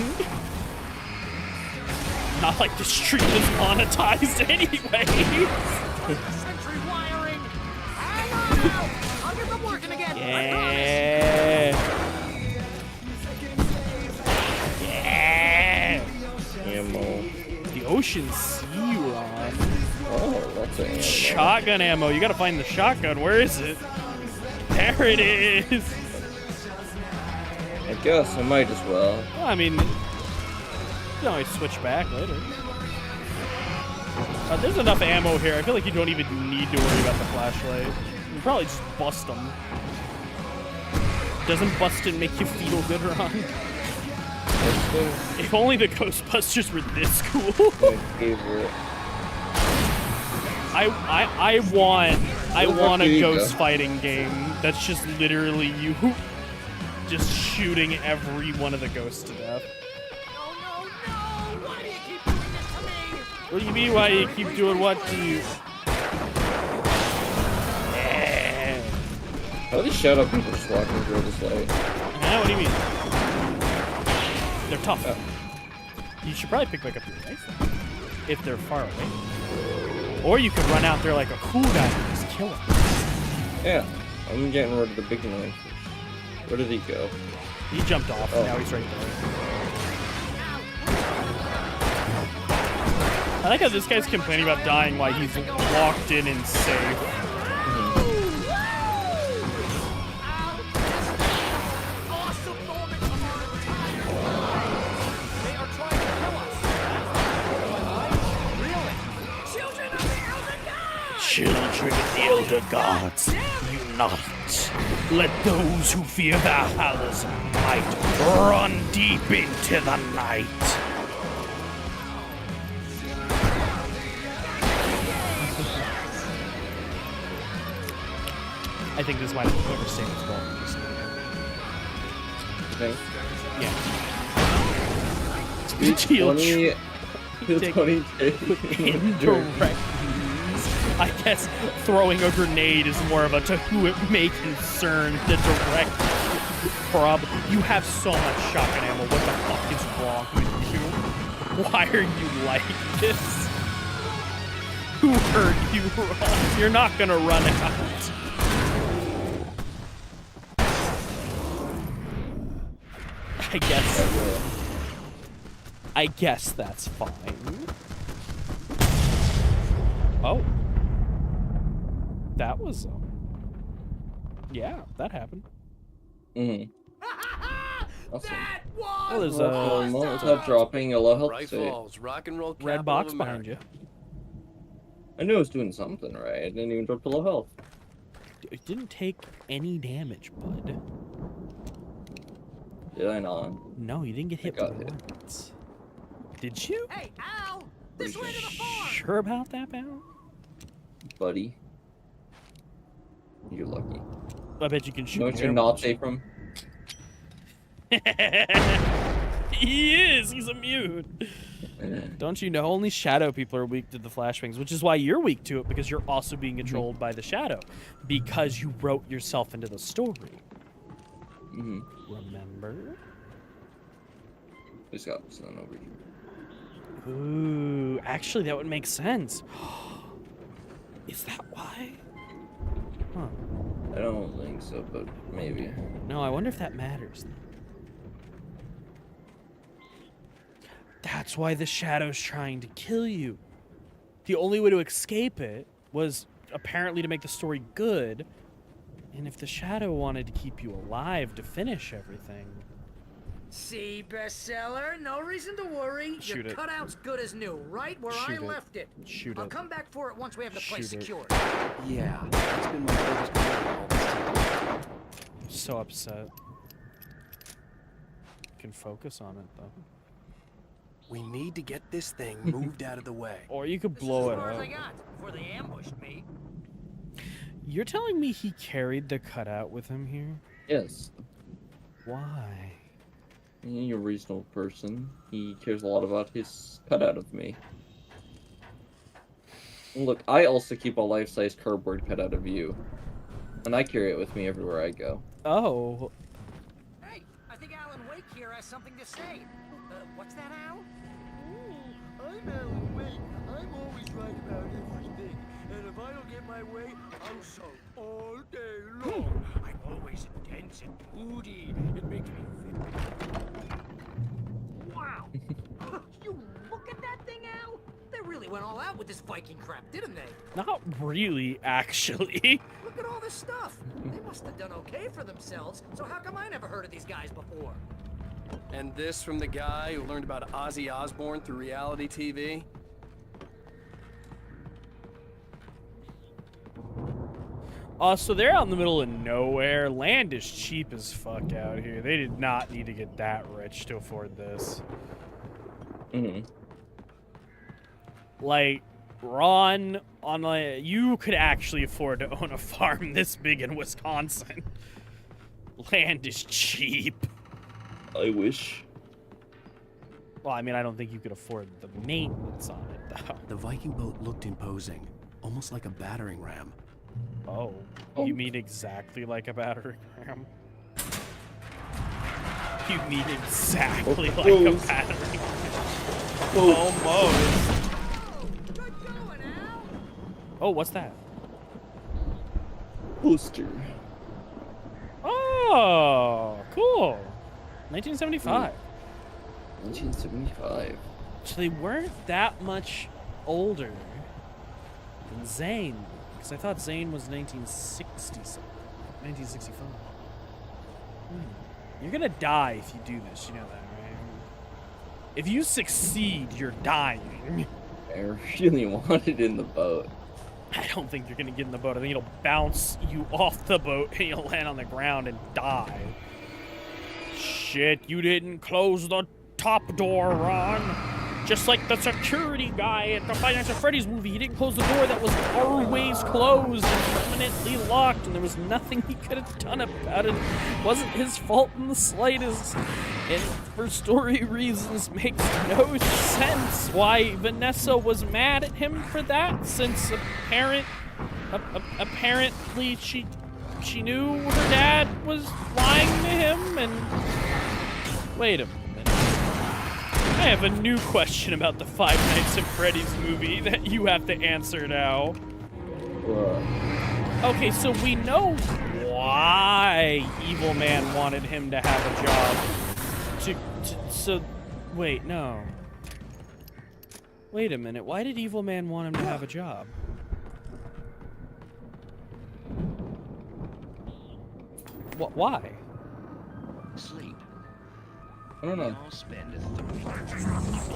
Not like the stream is monetized anyway. Century wiring. Hang on now. I'll get them working again. Yeah. Yeah. Ammo. The Ocean Sea Ron. Oh, that's an ammo. Shotgun ammo. You gotta find the shotgun. Where is it? There it is. I guess I might as well. Well, I mean, you can always switch back later. There's enough ammo here. I feel like you don't even need to worry about the flashlight. You can probably just bust them. Doesn't busting make you feel good, Ron? If only the Ghostbusters were this cool. My favorite. I want a ghost fighting game that's just literally you just shooting every one of the ghosts to death. What do you mean, why you keep doing what to you? Yeah. How are these shadow people just walking through this light? Yeah, what do you mean? They're tough. Oh. You should probably pick back up your knife if they're far away. Or you could run out there like a cool guy and just kill him. Yeah, I'm getting rid of the big knife. Where did he go? He jumped off, and now he's right there. I like how this guy's complaining about dying while he's locked in and safe. Children of the Elder Gods, unite. Let those who fear Valhalla's might run deep into the night. I think this might have overstated its volumes. Okay. Yeah. 20 I guess throwing a grenade is more of a to who it may concern the direct problem. You have so much shotgun ammo. What the fuck is wrong with you? Why are you like this? Who hurt you, Ron? You're not gonna run out. I guess that's fine. Oh. That was, yeah, that happened. Mm-hmm. Awesome. Well, there's it's not dropping a low health save. Rock and roll red box behind you. I knew it was doing something right. I didn't even drop to low health. It didn't take any damage, bud. Did I not? No, you didn't get hit by bullets. Did you? Hey, Al! This way to the farm! Sure about that, pal? Buddy. You're lucky. I bet you can shoot. No, you're not safe from. He is. He's immune. Don't you know? Only shadow people are weak to the flashbangs, which is why you're weak to it, because you're also being controlled by the shadow, because you wrote yourself into the story. Remember? Just got sun over here. Ooh, actually, that would make sense. Is that why? Huh. I don't think so, but maybe. No, I wonder if that matters. That's why the shadow's trying to kill you. The only way to escape it was apparently to make the story good. And if the shadow wanted to keep you alive to finish everything. See, bestseller, no reason to worry. Shoot Your it. cutout's good as new, right where Shoot I it. left it. Shoot I'll it. come back for it once we have the place Shoot it. secured. Yeah, that's been my biggest concern all this time. I'm so upset. Can focus on it though. We need to get this thing moved out of the way. Or you could blow it As far as I up. got before they ambushed me. You're telling me he carried the cutout with him here? Yes. Why? He's a reasonable person. He cares a lot about his cutout of me. Look, I also keep a life-size cardboard cutout of you. And I carry it with me everywhere I go. Oh. Hey, I think Alan Wake here has something to say. What's that, Al? I'm Alan Wake. I'm always right about everything. And if I don't get my way, I'll shout all day long. I'm always intense and moody. It makes me Wow. You look at that thing, Al? They really went all out with this Viking crap, didn't they? Not really, actually. Look at all this stuff. They must have done okay for themselves, so how come I never heard of these guys before? And this from the guy who learned about Ozzy Osbourne through reality TV? So they're out in the middle of nowhere. Land is cheap as fuck out here. They did not need to get that rich to afford this. Like, Ron, you could actually afford to own a farm this big in Wisconsin. Land is cheap. I wish. Well, I mean, I don't think you could afford the maintenance on it, though. The Viking boat looked imposing, almost like a battering ram. Oh, you mean exactly like a battering ram? You mean exactly like a battering ram? Almost. Oh, what's that? Poster. Oh, cool. 1975. 1975. So they weren't that much older than Zane, because I thought Zane was 1960 1965. You're gonna die if you do this, you know that, right? If you succeed, you're dying. I really want it in the boat. I don't think you're gonna get in the boat. I think it'll bounce you off the boat and you'll land on the ground and die. Shit, you didn't close the top door, Ron. Just like the security guy at the Five Nights at Freddy's movie, he didn't close the door that was always closed and permanently locked, and there was nothing he could have done about it. It wasn't his fault in the slightest. And for story reasons, makes no sense why Vanessa was mad at him for that, since apparently she knew her dad was lying to him. And wait a minute. I have a new question about the Five Nights at Freddy's movie that you have to answer now. Okay, so we know why Evil Man wanted him to have a job. Wait, no. Wait a minute, why did Evil Man want him to have a job? Why? Sleep. I don't know.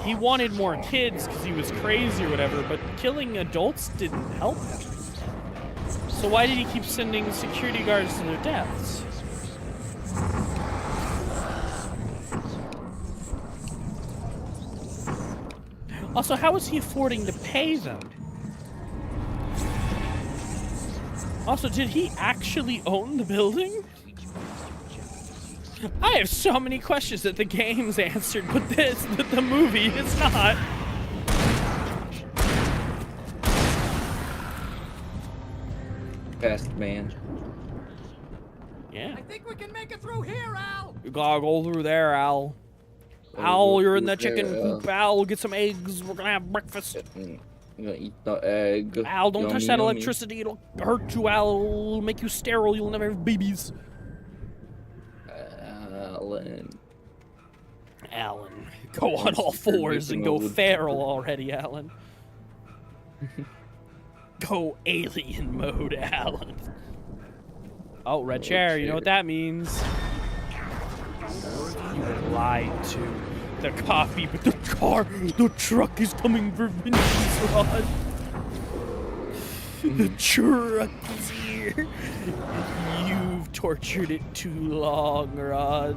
He wanted more kids because he was crazy or whatever, but killing adults didn't help him. So why did he keep sending security guards to their deaths? Also, how was he affording to pay them? Also, did he actually own the building? I have so many questions that the game's answered, but the movie is not. Best man. Yeah. I think we can make it through here, Al. You gotta go through there, Al. Al, you're in the chicken coop, Al. Get some eggs. We're gonna have breakfast. I'm gonna eat the egg. Al, don't touch that yummy. electricity. It'll hurt you, Al. It'll make you sterile. You'll never have babies. Alan. Go on all fours and go feral already, Alan. Go alien mode, Alan. Oh, red chair. You know what that means. You were lied to. The coffee, but the truck is coming for vengeance, Rod. The truck is here. You've tortured it too long, Rod.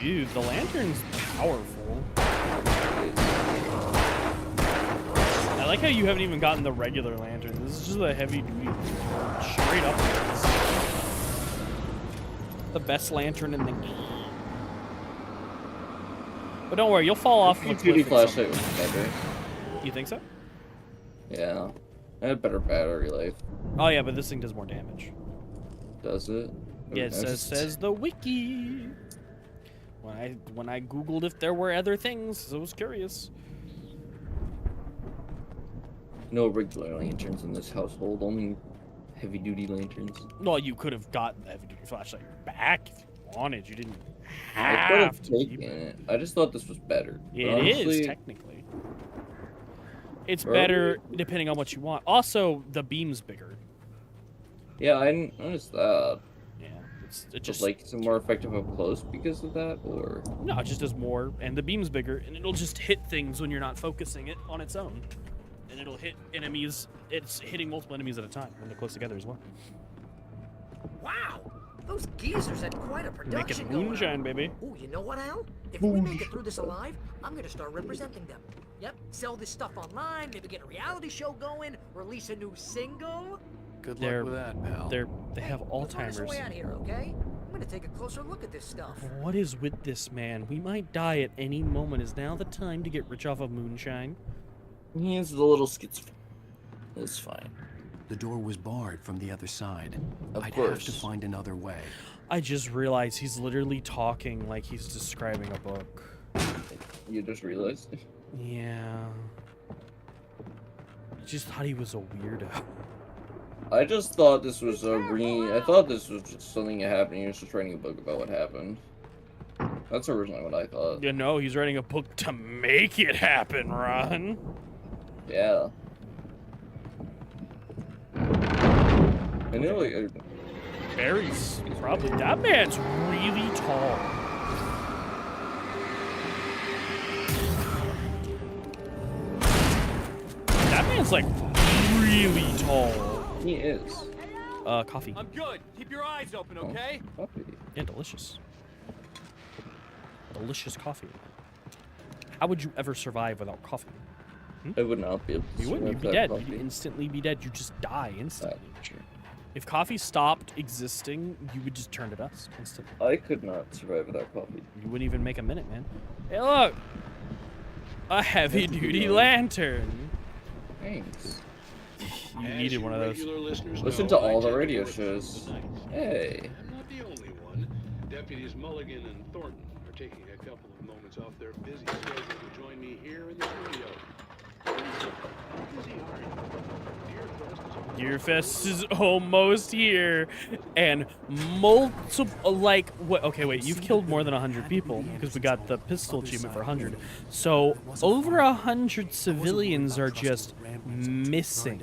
Dude, the lantern's powerful. I like how you haven't even gotten the regular lantern. This is just a heavy duty, straight up. The best lantern in the game. But don't worry, you'll fall off of a cliff. 2D flashlight was better. You think so? Yeah. I had better battery life. Oh yeah, but this thing does more damage. Does it? Yes, it says the wiki. When I googled if there were other things, I was curious. No regular lanterns in this household, only heavy-duty lanterns. Well, you could have gotten the heavy-duty flashlight back if you wanted. You didn't I could have have to. taken it. I just thought this was better. It is, technically. It's better depending on what you want. Also, the beam's bigger. Yeah, I noticed that. Yeah, it just like it's more effective up close because of that, or no, it just does more, and the beam's bigger, and it'll just hit things when you're not focusing it on its own, and it'll hit enemies. It's hitting multiple enemies at a time when they're close together as well. Wow, those geezers had quite a production Make it moonshine, baby. Ooh, you know what, Al? If we make it through this alive, I'm gonna start representing them. Yep, sell this stuff online, maybe get a reality show going, release a new single. Good luck with that, pal. They have Alzheimer's. Way out here, okay? I'm gonna take a closer look at this stuff. What is with this man? We might die at any moment. Is now the time to get rich off of moonshine? He's a little schizophrenic. It's fine. The door was barred from the other side. Of course. I'd have to find another way. I just realized he's literally talking like he's describing a book. You just realized? Yeah. I just thought he was a weirdo. I just thought this was I thought this was just something that happened. He was just writing a book about what happened. That's originally what I thought. You know, he's writing a book to make it happen, Ron. Yeah. I know, like, Barry's probably... That man's really tall. That man's, like, really tall. He is. Coffee. I'm good. Keep your eyes open, okay? Coffee. Yeah, delicious. Delicious coffee. How would you ever survive without coffee? I would not be able to You wouldn't. You'd be survive dead. without You'd instantly be dead. You just die instantly. True. If coffee stopped existing, you would just turn to dust instantly. I could not survive without coffee. You wouldn't even make a minute, man. Hey, look! A heavy-duty lantern. Thanks. You needed one of those. Listen to all the radio shows. Hey. I'm not the only one. Deputies Mulligan and Thornton are taking a couple of moments off their busy schedule to join me here in the studio. Deerfest is almost here, and multiple, like, what? Okay, wait, you've killed more than 100 people because we got the pistol achievement for 100. So over 100 civilians are just missing.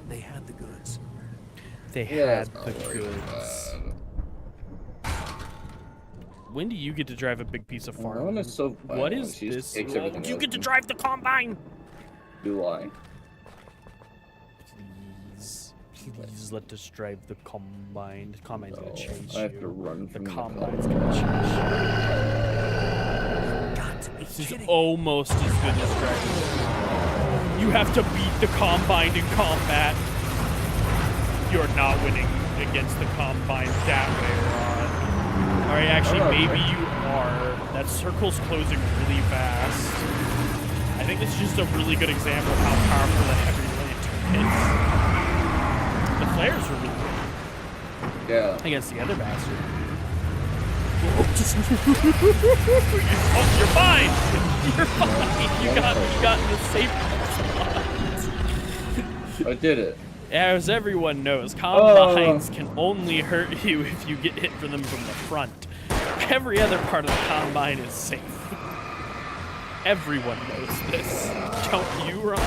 They had the goods. They had the goods. When do you get to drive a big piece of farm? What is this? You get to drive the combine. Do I? Please let us drive the combine. The combine's gonna chase you. I have to run from the combine's gonna chase you. This is almost as good as driving. You have to beat the combine in combat. You're not winning against the combine that way, Ron. Alright, actually, maybe you are. That circle's closing really fast. I think this is just a really good example of how powerful the heavy lantern is. The flares were really good. Yeah. Against the other bastard. Oh, you're fine! You're fine! You got in the safe spot. I did it. As everyone knows, combines can only hurt you if you get hit from them from the front. Every other part of the combine is safe. Everyone knows this. Don't you, Ron?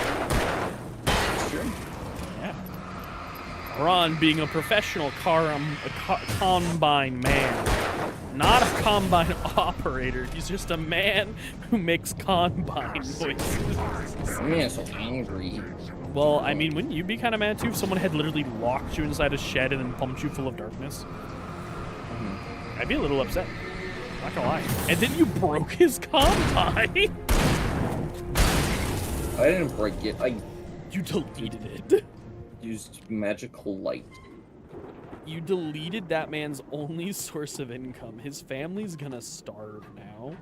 Sure. Yeah. Ron being a professional combine man. Not a combine operator. He's just a man who makes combine noises. Man, so angry. Well, I mean, wouldn't you be kind of mad too if someone had literally locked you inside a shed and then pumped you full of darkness? I'd be a little upset. Not gonna lie. And then you broke his combine. I didn't break it. You deleted it. Used magical light. You deleted that man's only source of income. His family's gonna starve now.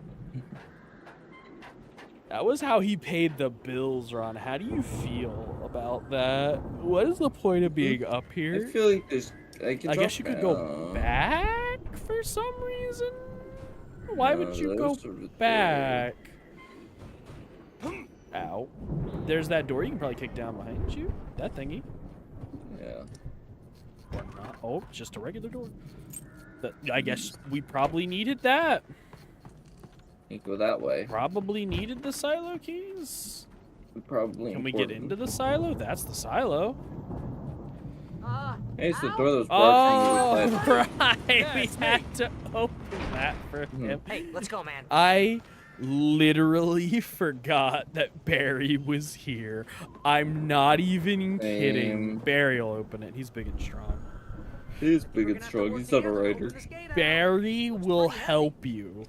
That was how he paid the bills, Ron. How do you feel about that? What is the point of being up here? I feel like there's. I guess you could go back for some reason. Why would you go back? Ow. There's that door you can probably kick down behind you. That thingy. Yeah. Or not. Oh, just a regular door. I guess we probably needed that. You go that way. Probably needed the silo keys. Probably. Can we get into the silo? That's the silo. Hey, it's the door that was Oh, right. We had to open that for him. Hey, let's go, man. I literally forgot that Barry was here. I'm not even kidding. Barry will open it. He's big and strong. He's big and strong. He's not a writer. Barry will help you.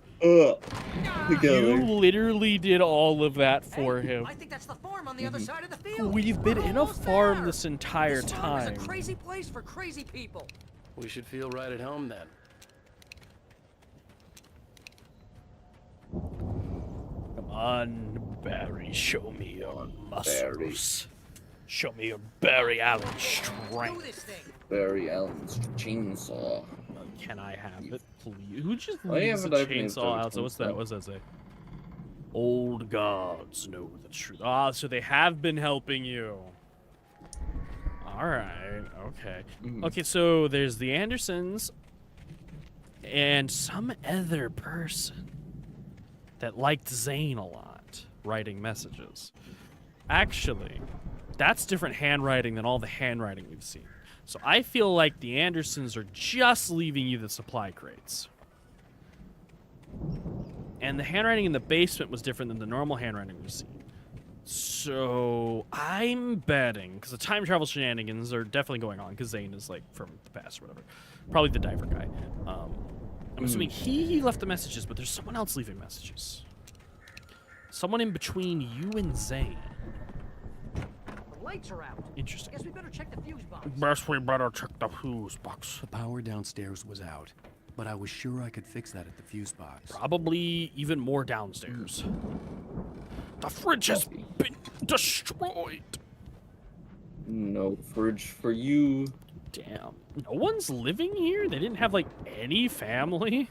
Together. You literally did all of that for him. I think that's the farm on the other side of the field. We've been in a farm this entire This farm time. is a crazy place for crazy people. We should feel right at home then. Come on, Barry, show me your muscles. Show me your Barry Allen strength. Barry Allen's chainsaw. Can I have it, please? Who just Why leaves a haven't I been chainsaw able out? to So what's that? tell? What's that say? Old gods know the truth. Ah, so they have been helping you. All right. Okay. Okay. So there's the Andersons and some other person that liked Zane a lot, writing messages. Actually, that's different handwriting than all the handwriting we've seen. So I feel like the Andersons are just leaving you the supply crates. And the handwriting in the basement was different than the normal handwriting we've seen. So I'm betting, because the time travel shenanigans are definitely going on, because Zane is like from the past or whatever. Probably the diver guy. I'm assuming he left the messages, but there's someone else leaving messages. Someone in between you and Zane. The lights are out. Interesting. Guess we better check the fuse box. Best we better check the fuse box. The power downstairs was out, but I was sure I could fix that at the fuse box. Probably even more downstairs. The fridge has been destroyed. No fridge for you. Damn. No one's living here? They didn't have, like, any family?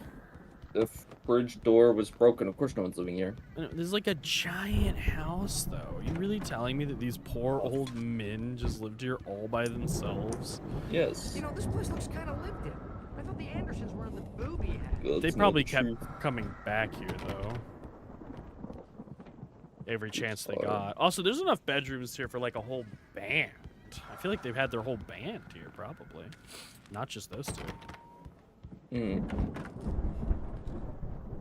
The fridge door was broken. Of course no one's living here. There's, like, a giant house, though. Are you really telling me that these poor old men just lived here all by themselves? Yes. You know, this place looks kind of lived in. I thought the Andersons were in the booby hat. They probably kept coming back here, though. Every chance they got. Also, there's enough bedrooms here for, like, a whole band. I feel like they've had their whole band here, probably. Not just those two.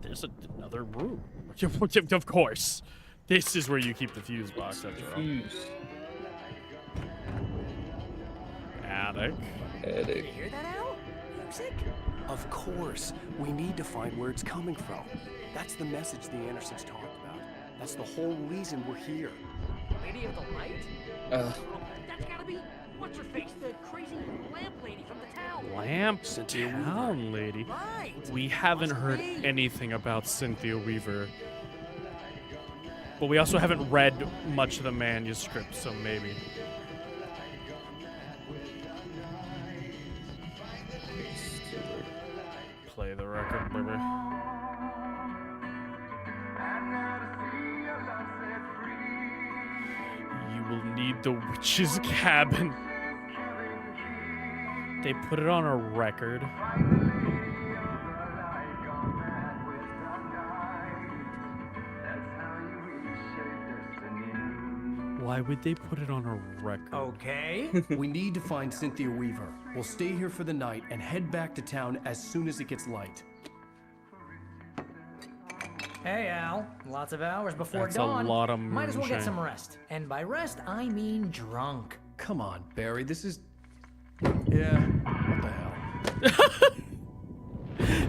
There's another room. Of course. This is where you keep the fuse box, after all. Attic. Did you hear that, Al? Music? Of course. We need to find where it's coming from. That's the message the Andersons talked about. That's the whole reason we're here. Lady of the Light? That's gotta be, what's her face? The crazy lamp lady from the town. Lamp town lady. Right. We haven't heard anything about Cynthia Weaver. But we also haven't read much of the manuscript, so maybe. Play the record, baby. You will need the witch's cabin. They put it on a record. Why would they put it on a record? Okay. We need to find Cynthia Weaver. We'll stay here for the night and head back to town as soon as it gets light. Hey, Al. Lots of hours before That's dawn. a lot of Might as well get moonshine. some rest. And by rest, I mean drunk. Come on, Barry. This is... Yeah, what the hell?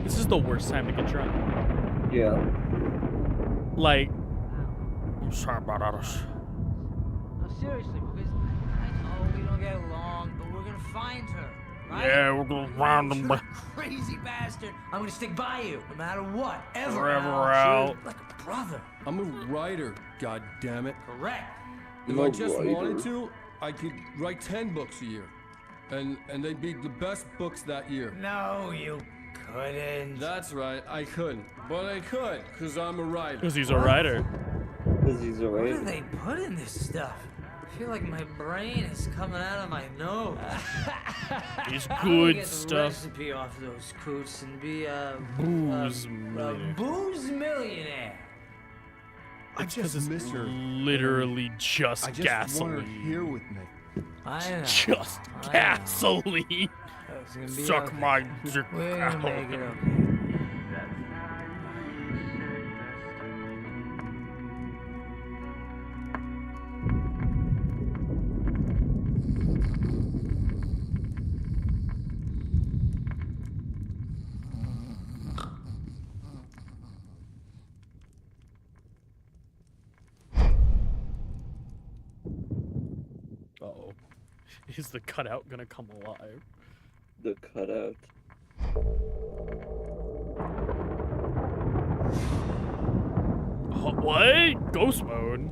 This is the worst time to get drunk. Yeah. Like, I'm sorry about others. No, seriously, because I know we don't get along, but we're gonna find her. right? Yeah, we're gonna round them back. Crazy bastard. I'm gonna stick by you, no matter what. Ever. Forever Al. out. Like a brother. I'm a writer, god damn it. Correct. If I'm I a just writer. wanted to, I could write 10 books a year. And they'd be the best books that year. No, you couldn't. That's right, I couldn't. But I could, because I'm a writer. Because he's a writer. Because he's a What do writer. they put in this stuff? I feel like my brain is coming out of my nose. It's I'm gonna good get the stuff. recipe off those coots and be Booze a millionaire. booze millionaire. I Because just it's miss her. literally just I just want her gasoline. here with me. I know. Just I know. gasoline. It's gonna be Suck okay. my dick. We're gonna make it okay. Uh-oh. Is the cutout gonna come alive? The cutout. Oh, what? Ghost mode?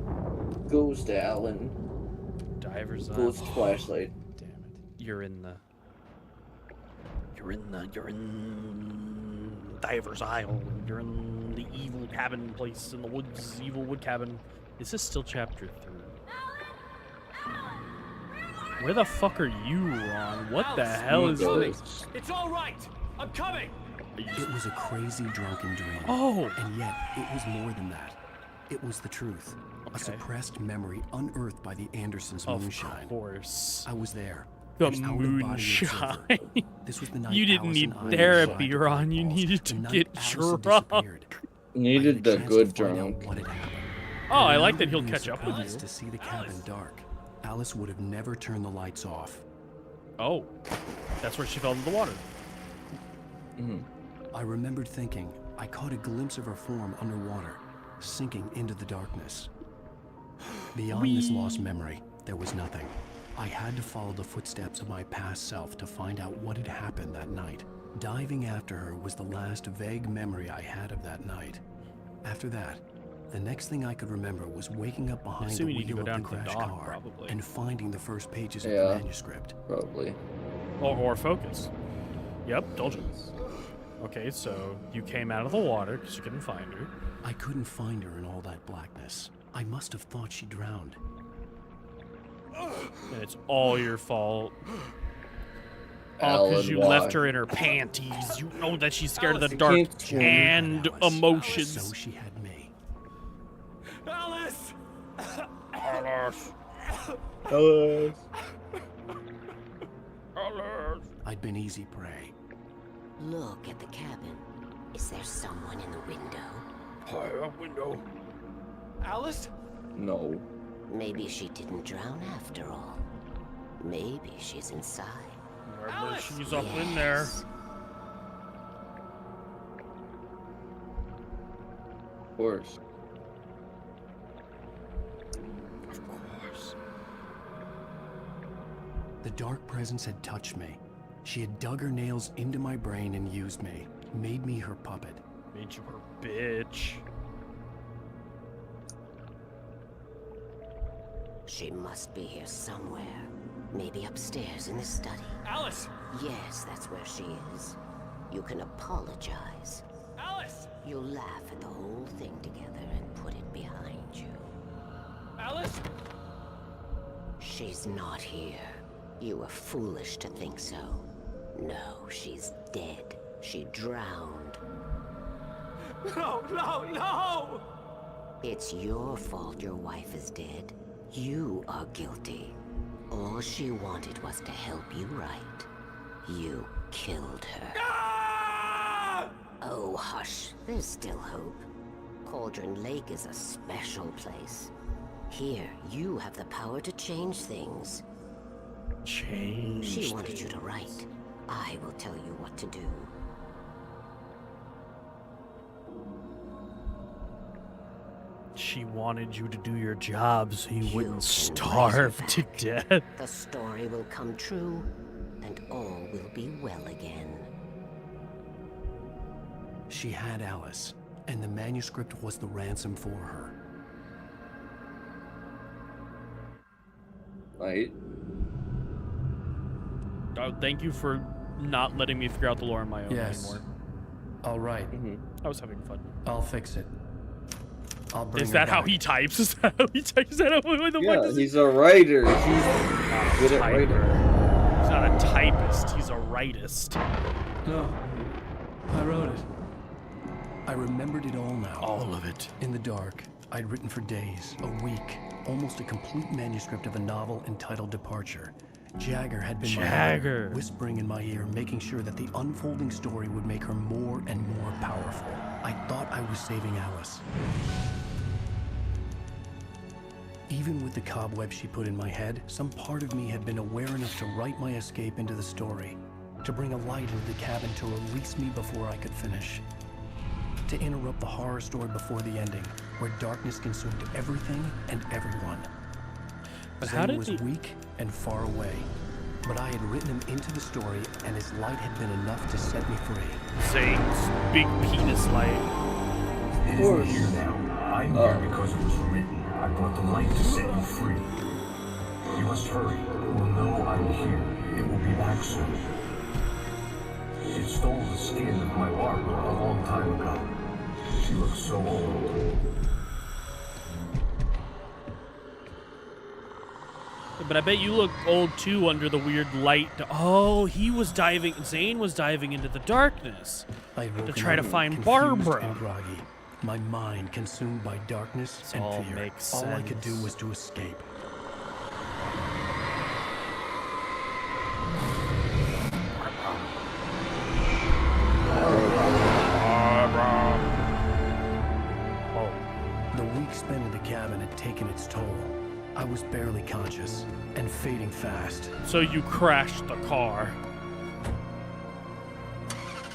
Ghost Alan. Diver's Eye. Ghost flashlight. Damn it. You're in Diver's Isle. You're in the evil cabin place in the woods, evil wood cabin. Is this still chapter 3? Where the fuck are you, Ron? What the hell is this? It's all right. I'm coming. It was a crazy drunken dream. Oh! And yet, it was more than that. It was the truth. Okay. A suppressed memory unearthed by the Andersons' moonshine. Of course. I was there. The An out-of-body moonshine. observer. This was the night You didn't Alice need and I therapy, were Ron. You balls. needed to The night get Alice drunk. disappeared. Needed the chance good to find out drunk. what had happened. Oh, I like wouldn't that he'll have been catch up with surprised you. to see the cabin dark. Alice would have never turned the lights off. Oh, that's where she fell into the water. I remembered thinking I caught a glimpse of her form underwater, sinking into the darkness. Beyond this lost memory, there was nothing. I had to follow the footsteps of my past self to find out what had happened that night. Diving after her was the last vague memory I had of that night. After that, the next thing I could remember was waking up behind the Assuming you need to wheel go of down the to the crash dock, car probably. and finding the first pages of Yeah. the manuscript. Probably. Or focus. Yep, told you. Okay, so you came out of the water because you couldn't find her. I couldn't find her in all that blackness. I must have thought she drowned. And it's all your fault. Oh, Alan, because you why? left her in her panties. You know that she's scared of the Alice, you dark can't tell me and that, Alice. emotions. So she had me. Alice! Alice. Alice. Alice. I'd been easy prey. Look at the cabin. Is there someone in the window? Hi, a window. Alice? No. Maybe she didn't drown after all. Maybe she's inside. Remember, she's up in there. Of course. Of course. The dark presence had touched me. She had dug her nails into my brain and used me, made me her puppet. Made you her bitch. She must be here somewhere. Maybe upstairs in the study. Alice! Yes, that's where she is. You can apologize. Alice! You'll laugh at the whole thing together and put it behind you. Alice! She's not here. You were foolish to think so. No, she's dead. She drowned. No, no, no! It's your fault your wife is dead. You are guilty. All she wanted was to help you right. You killed her. Ah! Oh, hush. There's still hope. Cauldron Lake is a special place. Here, you have the power to change things. Change. She wanted you to write. I will tell you what to do. She wanted you to do your job so you wouldn't can starve write to her death. The story will come true. The and all will be well again. She had Alice, and the manuscript was the ransom for her. Right. Oh, thank you for not letting me figure out the lore on my own anymore. All right. I was having fun. I'll fix it. I'll bring Is her that how back. he types? Is that how he types? Is that how, what the fuck Yeah, does he- he's a writer. He's good at writing. He's not a typist. He's a writist. No, I wrote it. I remembered it all now. All of it. In the dark, I'd written for days, a week, almost a complete manuscript of a novel entitled Departure. Jagger had been my Jagger. editor, whispering in my ear, making sure that the unfolding story would make her more and more powerful. I thought I was saving Alice. Even with the cobweb she put in my head, some part of me had been aware enough to write my escape into the story, to bring a light into the cabin to release me before I could finish. To interrupt the horror story before the ending, where darkness consumed everything and everyone. But Zane how did was he... weak and far away, but I had written him into the story, and his light had been enough to set me free. Zane's big penis light. It isn't here now. I'm here because it was written. I brought the light to set you free. You must hurry. It will know I'm here. It will be back soon. It stole the skin of my Barbara a long time ago. She looks so old. But I bet you look old too under the weird light. Oh, he was diving. Zane was diving into the darkness to try to find Barbara. And groggy, my mind consumed by darkness and all fear. makes All I could sense. do was to escape. The week spent in the cabin had taken its toll. I was barely conscious and fading fast. So you crashed the car.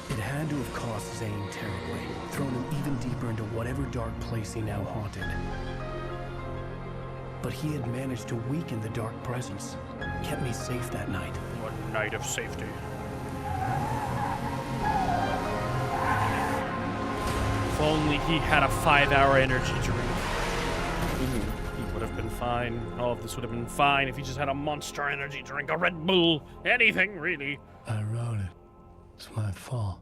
It had to have cost Zane terribly, thrown him even deeper into whatever dark place he now haunted. But he had managed to weaken the dark presence, kept me safe that night. One night of safety. If only he had a 5-hour energy drink. He would have been fine. All of this would have been fine if he just had a Monster energy drink, a Red Bull, anything really. I wrote it. It's my fault.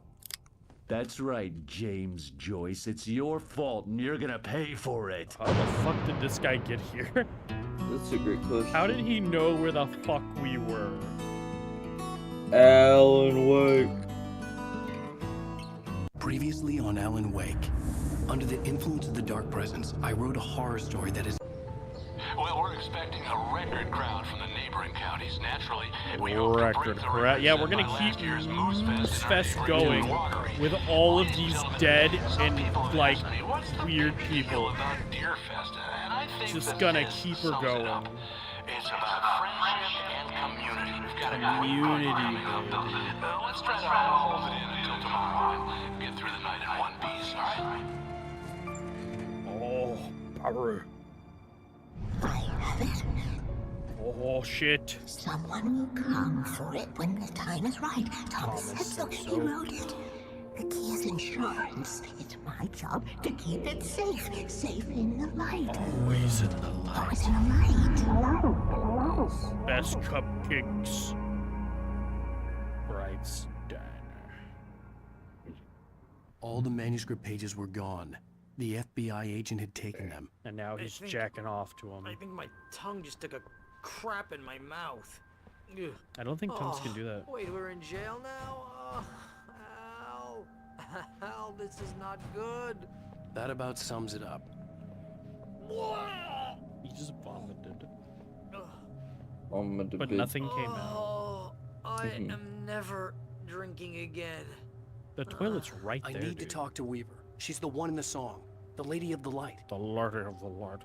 That's right, James Joyce. It's your fault, and you're gonna pay for it. How the fuck did this guy get here? That's a great question. How did he know where the fuck we were? Alan Wake. Previously on Alan Wake, under the influence of the dark presence, I wrote a horror story that is... Well, we're expecting a record crowd from the neighboring counties. Naturally, Record crowd. Yeah, we're gonna keep Moose Fest going with all of these dead and like weird people. Just gonna keep her going. It's about friendship and community. We've got Community. Let's try to hold it in until tomorrow. Get through the night in one piece, all right? Oh, power. I have it. Oh, shit. Someone will come for it when the time is right. Thomas said so. He wrote it. The key is insurance. It's my job to keep it safe. Safe in the light. Always in the light. Always in the light. Best cupcakes. Bright's Diner. All the manuscript pages were gone. The FBI agent had taken them. And now he's jacking off to him. I think my tongue just took a crap in my mouth. Ugh. I don't think tongues can do that. Wait, we're in jail now? Al. Al, this is not good. That about sums it up. He just vomited. But nothing came out. Oh, I am never drinking again. The toilet's right I there, need to dude. talk to Weaver. She's the one in the song. The Lady of the Light. The Lord of the Lord.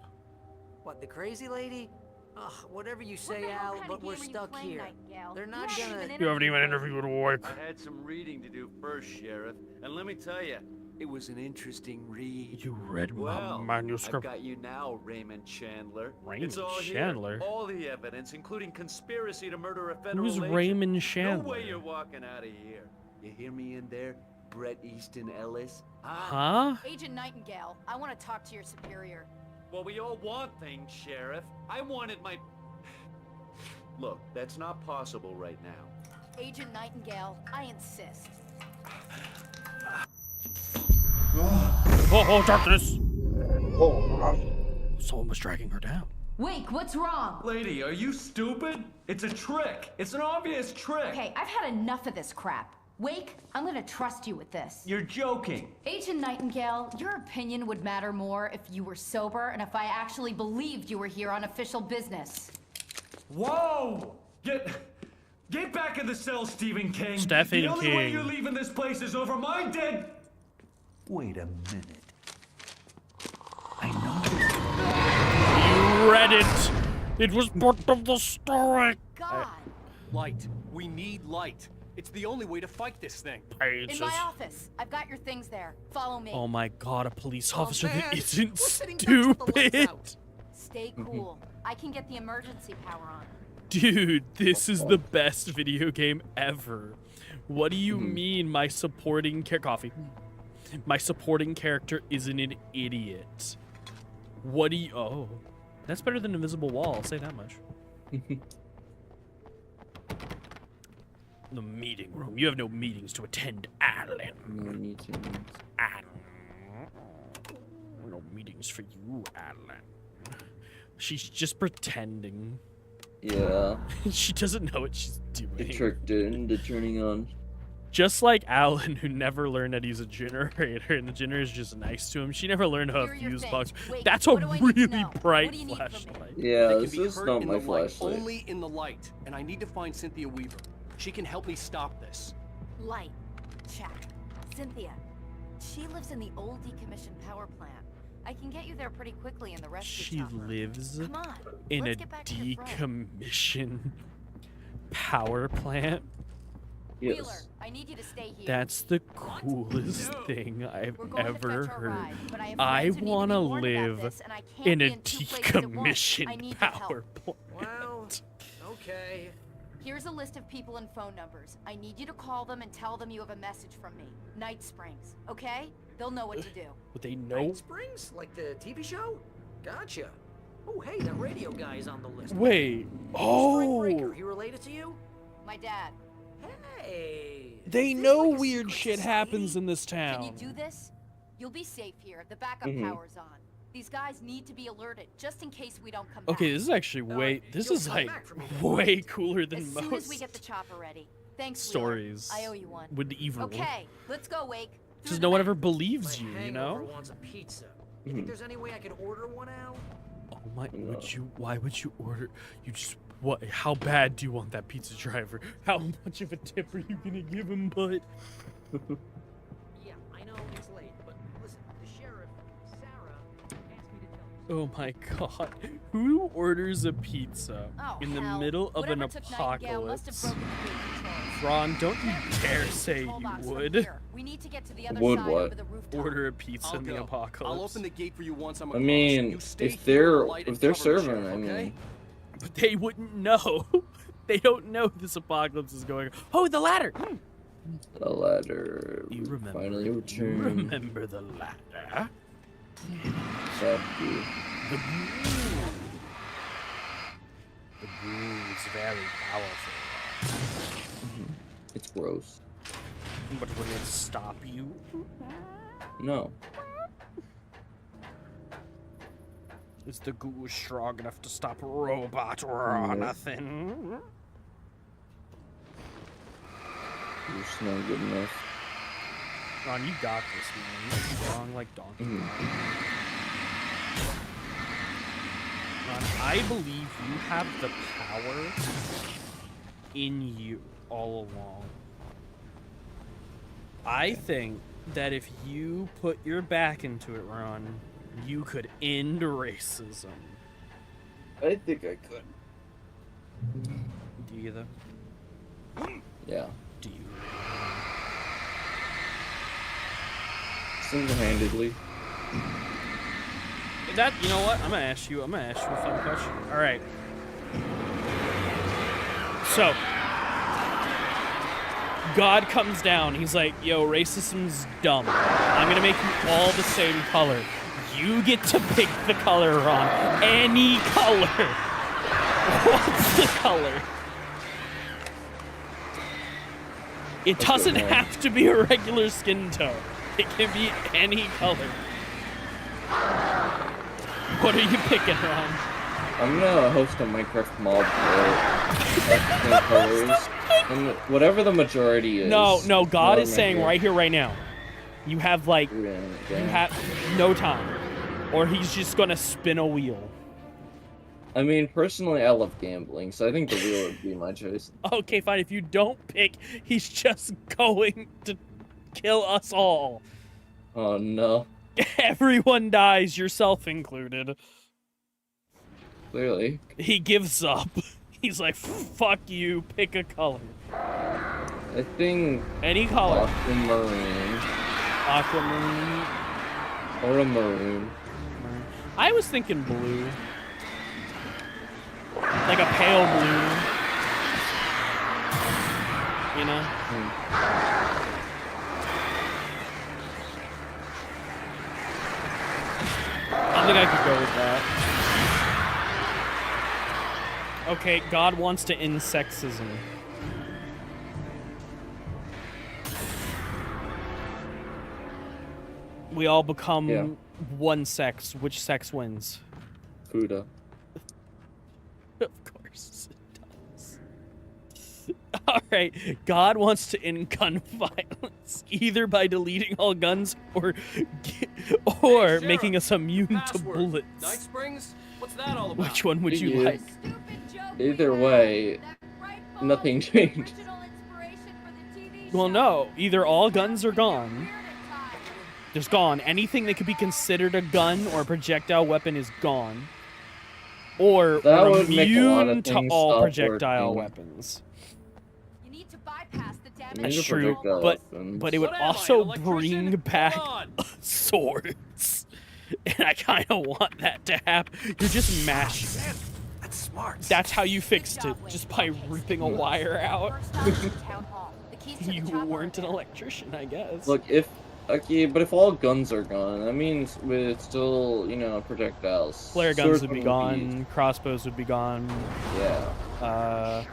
What, the crazy lady? Ugh, whatever you say, Al, but we're stuck here. They're not gonna... You haven't even interviewed Wake. I had some reading to do first, Sheriff, and let me tell you, It was an interesting read. You read my manuscript. I've got you now, Raymond Chandler. Raymond It's all Chandler? Here. All the evidence, including conspiracy to murder a federal Who's agent. Raymond Chandler? No way you're walking out of here. You hear me in there, Bret Easton Ellis? Huh? Agent Nightingale, I want to talk to your superior. Well, we all want things, Sheriff. I wanted my... Look, that's not possible right now. Agent Nightingale, I insist. Oh, darkness! Someone was dragging her down. Wake, what's wrong? Lady, are you stupid? It's a trick. It's an obvious trick. Okay, I've had enough of this crap. Wake, I'm gonna trust you with this. You're joking. Agent Nightingale, your opinion would matter more if you were sober and if I actually believed you were here on official business. Whoa! Get back in the cell, Stephen King. Stephen The only way King. you're leaving this place is over my dead... Wait a minute. You read it! It was part of the story! God! Light. We need light. It's the only way to fight this thing. In my office. I've got your things there. Follow me. Oh my god, a police Oh, officer man. that isn't We're sitting ducks with the lights stupid! out. Stay cool. I can get the emergency power on. Dude, this is the best video game ever. What do you mean my supporting coffee? My supporting character isn't an idiot. What do you... Oh. That's better than Invisible Wall, I'll say that much. The meeting room. You have no meetings to attend, Alan. No meetings. Alan. No meetings for you, Alan. She's just pretending. Yeah. She doesn't know what she's doing. They tricked it into turning on. Just like Alan, who never learned how to use a generator, and the generator is just nice to him. She never learned how to fuse box. That's a really bright flashlight. Yeah, They this can be is hurt not in my the light, flashlight. only in the light. And I need to find Cynthia Weaver. She can help me stop this. Light. Check. Cynthia. She lives in the old decommissioned power plant. I can get you there pretty quickly in the rescue She chopper. lives Come on. in a Let's get back to your friend. decommissioned power plant. Wheeler, I need you to stay here. That's the coolest thing I've We're going to ever fetch our heard. ride, but I have I friends who need to want be to warned about live this, and I can't in be a in two places at once. I decommissioned need your power help. plant. Well, okay. Here's a list of people and phone numbers. I need you to call them and tell them you have a message from me. Night Springs, okay? They'll know what to do. But they know. Night Springs? Like the TV show? Gotcha. Oh, hey, that radio guy is on the list. Wait. Spring Breaker, Oh. he related to you? My dad. Hey. They know weird shit happens in this Can you town. do this? You'll be safe here. The backup Mhm. power's on. These guys need to be alerted, just in case we don't come back. Okay, this is actually way. This is like way cooler than As soon as we most get the chopper ready. Thanks, stories. Wheeler. I owe you one. with the evil. Okay, let's go, Wake. Because no one ever believes you, you Hangover know. wants a pizza. You Mhm. think there's any way I could order one, Al? Oh my! Would you? Why would you order? You just what? How bad do you want that pizza driver? How much of a tip are you gonna give him, bud? Yeah, I know it's late, but listen, the sheriff, Sarah, asked me to tell you. Oh my god! Who orders a pizza Oh, in the hell. middle of an Whatever took Nightingale must have apocalypse? broken the gate controls. Ron, don't you dare say Control you box from would. here. We need to get to the other Would side what? over the rooftop. Order a pizza I'll in the go. apocalypse. I'll open the gate for you once I'm I across. mean, You stay if here they're to light and if they're cover the serving, sheriff, I mean, okay? But they wouldn't know. They don't know this apocalypse is going on. Oh, the ladder! the ladder You remember? finally You returned. remember the ladder? Sadly. The glue is very powerful. It's gross. But will it stop you? No. Is the goo strong enough to stop a robot or No. nothing? You're just not good enough. Ron, you got this, man. You're strong like Donkey Kong. Ron, I believe you have the power in you all along. I think that if you put your back into it, Ron, you could end racism. I think I could. Do you though? Yeah. Do you? Single-handedly. That, you know what? I'm gonna ask you a fun question. All right. So, God comes down. He's like, yo, racism's dumb. I'm gonna make you all the same color. You get to pick the color, Ron. Any color. What's the color? It doesn't have to be a regular skin tone. It can be any color. What are you picking, Ron? I'm gonna host a Minecraft mob for colors, and whatever the majority is. No, God is saying right here, right now, you have like, you have no time, or he's just gonna spin a wheel. I mean, personally, I love gambling, so I think the wheel would be my choice. Okay, fine. If you don't pick, he's just going to kill us all. Oh no. Everyone dies, yourself included. Clearly. He gives up. He's like, fuck you, pick a color. I think... Any color. Aquamarine. Aquamarine. Or a maroon. I was thinking blue. Like a pale blue. You know? I think I could go with that. Okay, God wants to end sexism. We all become one sex. Which sex wins? Fuda. Of course it does. Alright, God wants to end gun violence, either by deleting all guns or making us immune to bullets. Night Springs? What's that all about? Which one would you like? Either way, nothing changed. Well, no. Either all guns are gone. Just gone. Anything that could be considered a gun or a projectile weapon is gone. Or That we're would make a lot of immune to things all stop projectile working. weapons. You need to bypass the damage. That's Need a true, projectile but weapons. it would What am I, also an electrician? bring back swords. And I kind of want that to happen. You're just mashing. That's smart. That's how you fixed it, just by ripping a wire out. You weren't an electrician, I guess. Look, okay, but if all guns are gone, that means with still, you know, projectiles. Flare guns Swords would be gone, crossbows would be gone. Yeah.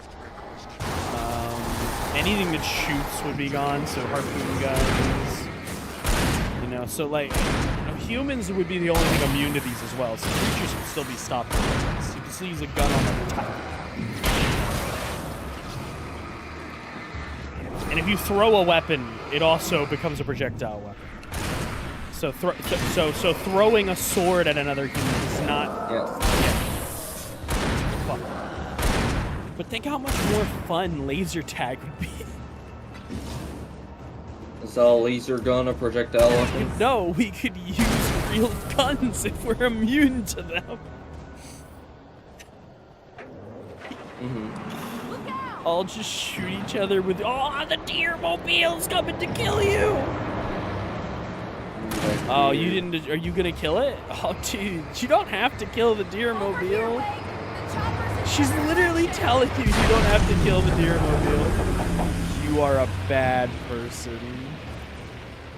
Anything that shoots would be gone, so harpoon guns. You know, so like, humans would be the only thing immune to these as well, so creatures would still be stopped. You can still use a gun on every type. And if you throw a weapon, it also becomes a projectile weapon. So so throwing a sword at another human is not. Fuck. But think how much more fun laser tag would be. Is a laser gun a projectile weapon? No, we could use real guns if we're immune to them. All just shoot each other with, oh, the deer mobile's coming to kill you. Oh, you didn't, are you gonna kill it? Oh, dude, you don't have to kill the deer mobile. She's literally telling you you don't have to kill the deer mobile. You are a bad person.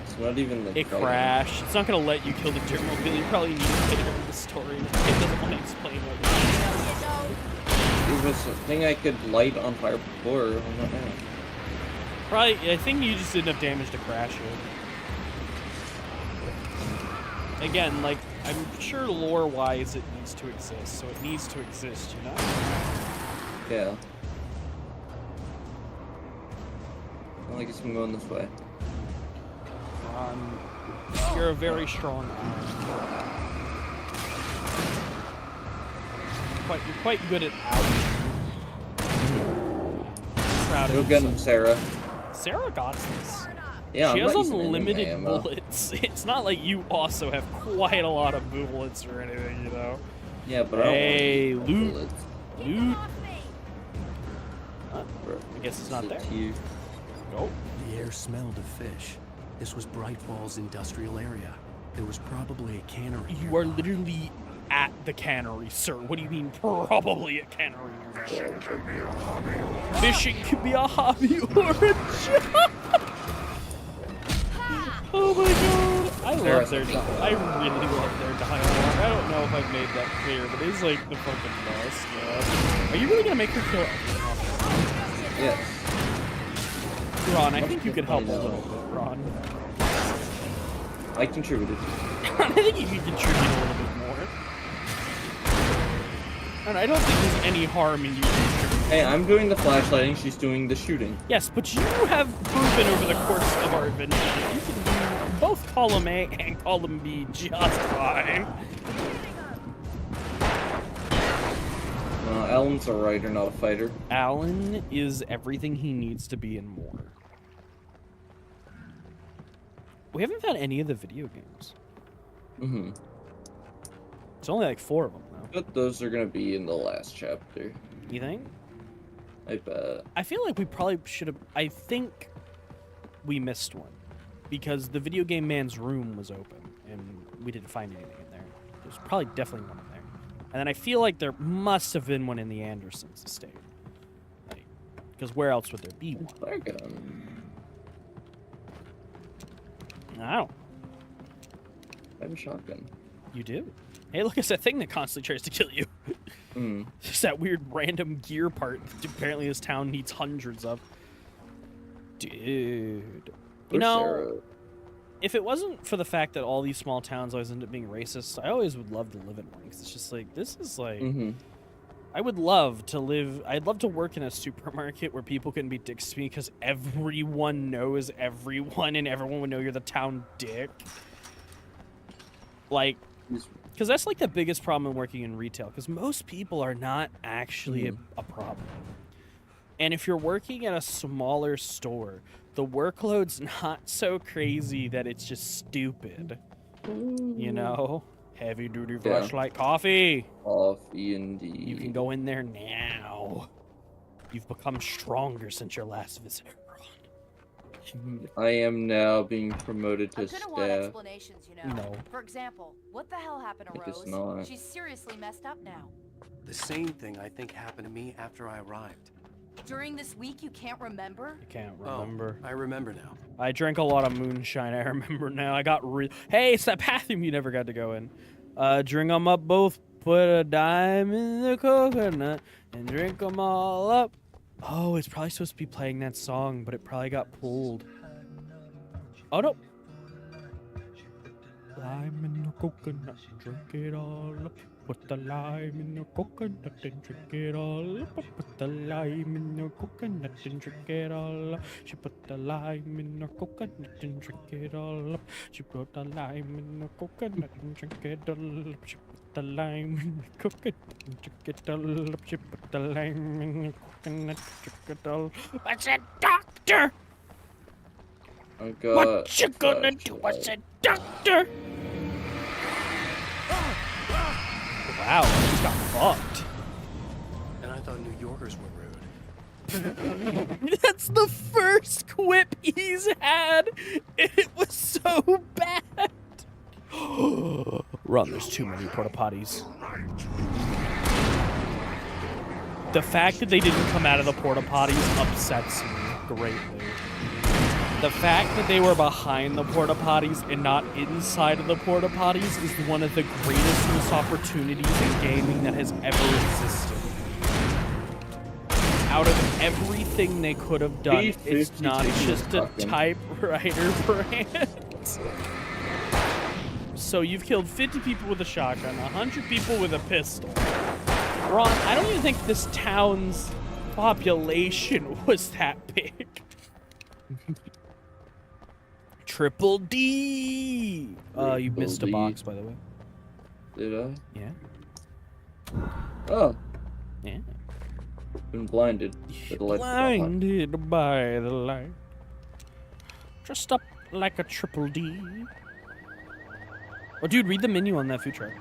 It's not even the It crashed. It's not gonna let you kill the deer mobile. You probably need to later in the story. It doesn't want to explain what you're doing. It was a thing I could light on fire before. I'm not now. Probably, I think you just did enough damage to crash it. Again, like, I'm sure lore-wise it needs to exist, so it needs to exist, you know? Yeah. Well, I guess I'm going this way. You're a very strong You're quite good at out. Go get him, Sarah. Sarah got this. Yeah, she I'm has not using unlimited any ammo. bullets. It's not like you also have quite a lot of bullets or anything, you know? Yeah, but I don't want loot. bullets. Loot. I guess it's not there. The air smelled of fish. This was Bright Falls industrial area. There was probably a cannery. You are literally at the cannery, sir. What do you mean, probably a cannery? Fishing could be a hobby or a job. Oh my god. I really love their dialogue. I don't know if I've made that clear, but it's like the fucking best, man. Are you really gonna make her kill? Yes. Ron, I think you could help a little bit, Ron. I contributed. I think you can contribute a little bit more. And I don't think there's any harm in you contributing. Hey, I'm doing the flashlighting, she's doing the shooting. Yes, but you have proven over the course of our adventure that you can do both column A and column B just fine. Alan's a writer, not a fighter. Alan is everything he needs to be and more. We haven't found any of the video games. Mm-hmm. It's only like 4 of them, though. But those are gonna be in the last chapter. You think? I bet. I feel like we probably should have... I think we missed one. Because the video game man's room was open, and we didn't find anything in there. There's probably definitely one in there. And then I feel like there must have been one in the Andersons estate. Like, because where else would there be one? Flare gun. I don't. I have a shotgun. You do? Hey, look, it's that thing that constantly tries to kill you. Just that weird random gear part that apparently this town needs hundreds of. Dude. You know, if it wasn't for the fact that all these small towns always end up being racist, I always would love to live in one. Because it's just like, this is like... I would love to live... I'd love to work in a supermarket where people can be dicks to me because everyone knows everyone and everyone would know you're the town dick. Like... Because that's like the biggest problem in working in retail. Because most people are not actually a problem. And if you're working at a smaller store, the workload's not so crazy that it's just stupid. You know? Heavy duty flashlight coffee. Coffee indeed. You can go in there now. You've become stronger since your last visit, Ron. I am now being promoted to I'm gonna want staff. explanations, you know. No. For example, what the hell happened to I guess Rose? not. She's seriously messed up now. The same thing I think happened to me after I arrived. During this week, you can't remember? I can't remember. I remember now. I drank a lot of moonshine. I remember now. I got Hey, it's that bathroom you never got to go in. Drink them up both. Put a dime in the coconut and drink them all up. Oh, it's probably supposed to be playing that song, but it probably got pulled. Oh, no. Lime in the coconut, drink it all up. Put the lime in the coconut and drink it all up. Put the lime in the coconut and drink it all up. She put the lime in the coconut and drink it all up. She put the lime in the coconut and drink it all up. She put the lime in the coconut and drink it all up. She put the lime in the coconut and drink it all up. I said, doctor! I got What you gonna do? I said, doctor! Wow, he just got fucked. And I thought New Yorkers were rude. That's the first quip he's had. It was so bad. Ron, there's too many porta potties. The fact that they didn't come out of the porta potties upsets me greatly. The fact that they were behind the porta potties and not inside of the porta potties is one of the greatest missed opportunities in gaming that has ever existed. Out of everything they could have done, it's not just a typewriter brand. So you've killed 50 people with a shotgun, 100 people with a pistol. Ron, I don't even think this town's population was that big. Triple D! You missed a box, by the way. Did I? Yeah. Oh. Yeah. Been blinded. Blinded by the light. Dressed up like a triple D. Oh, dude, read the menu on that food truck.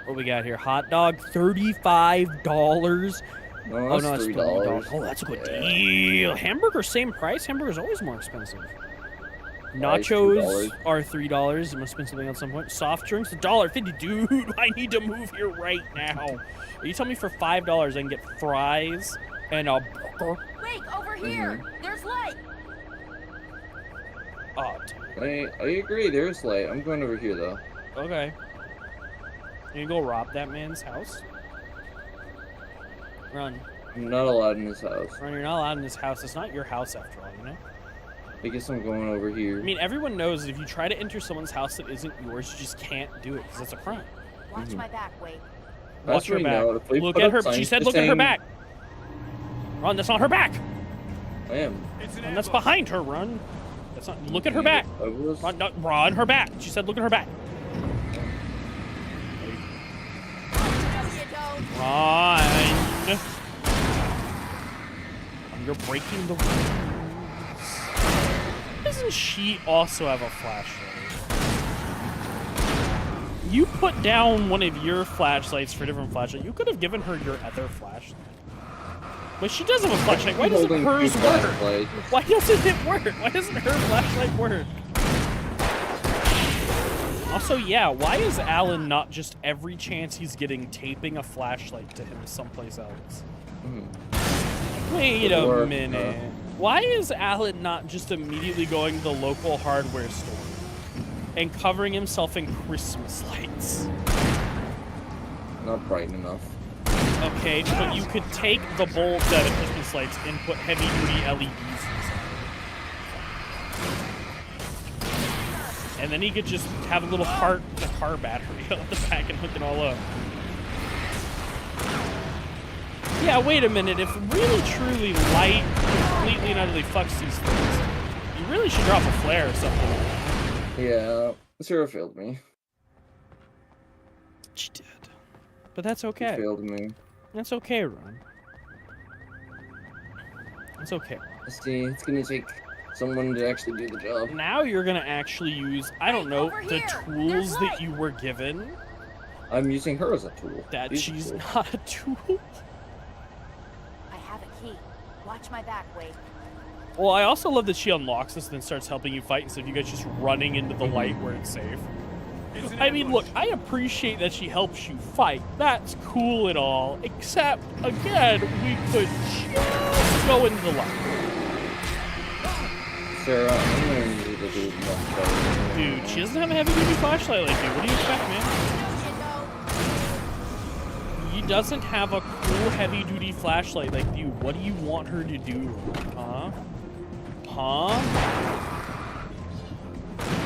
What we got here? Hot dog, $35. No, Oh, that's no, it's $3. $3. Oh, that's a good deal. Hamburger, same price. Hamburger's always more expensive. Nachos are $3. It must have been something at some point. Soft drinks, $1.50. Dude, I need to move here right now. Are you telling me for $5 I can get fries and a burger? Wait, over here! There's light! Oh, I agree. There's light. I'm going over here though. okay. You go rob that man's house? Run. I'm not allowed in his house. Run, you're not allowed in his house. It's not your house after all, you know? I guess I'm going over here. I mean, everyone knows that if you try to enter someone's house that isn't yours, you just can't do it because it's a crime. Watch my back, wait. Watch her back. Know, Look at her. She said look at her back. Run, that's not her back. I am. And that's behind her, Run. That's not. Look at her back. Run, no, Run, her back. She said look at her back. Run. You're breaking the rules. Doesn't she also have a flashlight? You put down one of your flashlights for a different flashlight. You could have given her your other flashlight. But she does have a flashlight. Why doesn't hers work? Why doesn't it work? Why doesn't her flashlight work? Also, yeah, why is Alan not just every chance he's getting taping a flashlight to him someplace else? Wait a minute. Why is Alan not just immediately going to the local hardware store and covering himself in Christmas lights? Not bright enough. Okay, but you could take the bulbs out of Christmas lights and put heavy-duty LEDs inside. And then he could just have a little car battery on the back and hook it all up. Yeah, wait a minute. If really, truly light completely and utterly fucks these things, you really should drop a flare or something. Yeah, Sarah failed me. She did. But that's okay. She failed me. That's okay, Ron. It's okay. See, it's gonna take someone to actually do the job. Now you're gonna actually use, I don't know, the tools that you were given. I'm using her as a tool. That she's not a tool. I have a key. Watch my back, wait. Well, I also love that she unlocks this and then starts helping you fight instead of you guys just running into the light where it's safe. I mean, look, I appreciate that she helps you fight. That's cool and all. Except, again, we could just go into the light. Sarah, I'm gonna need to do much better. Dude, she doesn't have a heavy-duty flashlight like you. What do you expect, man? He doesn't have a cool heavy-duty flashlight like you. What do you want her to do? Huh? Huh?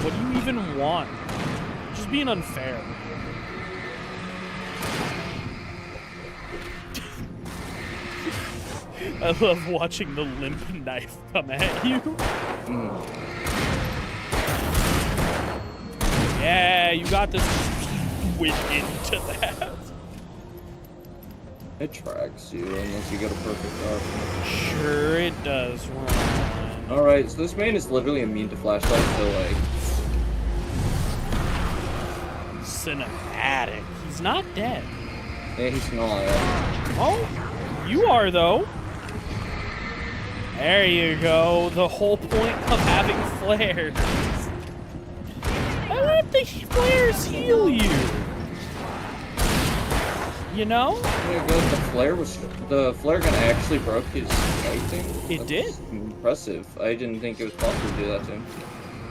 What do you even want? Just being unfair. I love watching the limp knife come at you. Yeah, you got this. Went into that. It tracks you unless you get a perfect option. Sure it does, Ron. Alright, so this man is literally immune to flashlights, so like... Cinematic. He's not dead. Yeah, he's not. Oh, you are, though. There you go. The whole point of having flares. Why let the flares heal you? You know? Yeah, the flare gun actually broke his fighting. It did? Impressive. I didn't think it was possible to do that to him.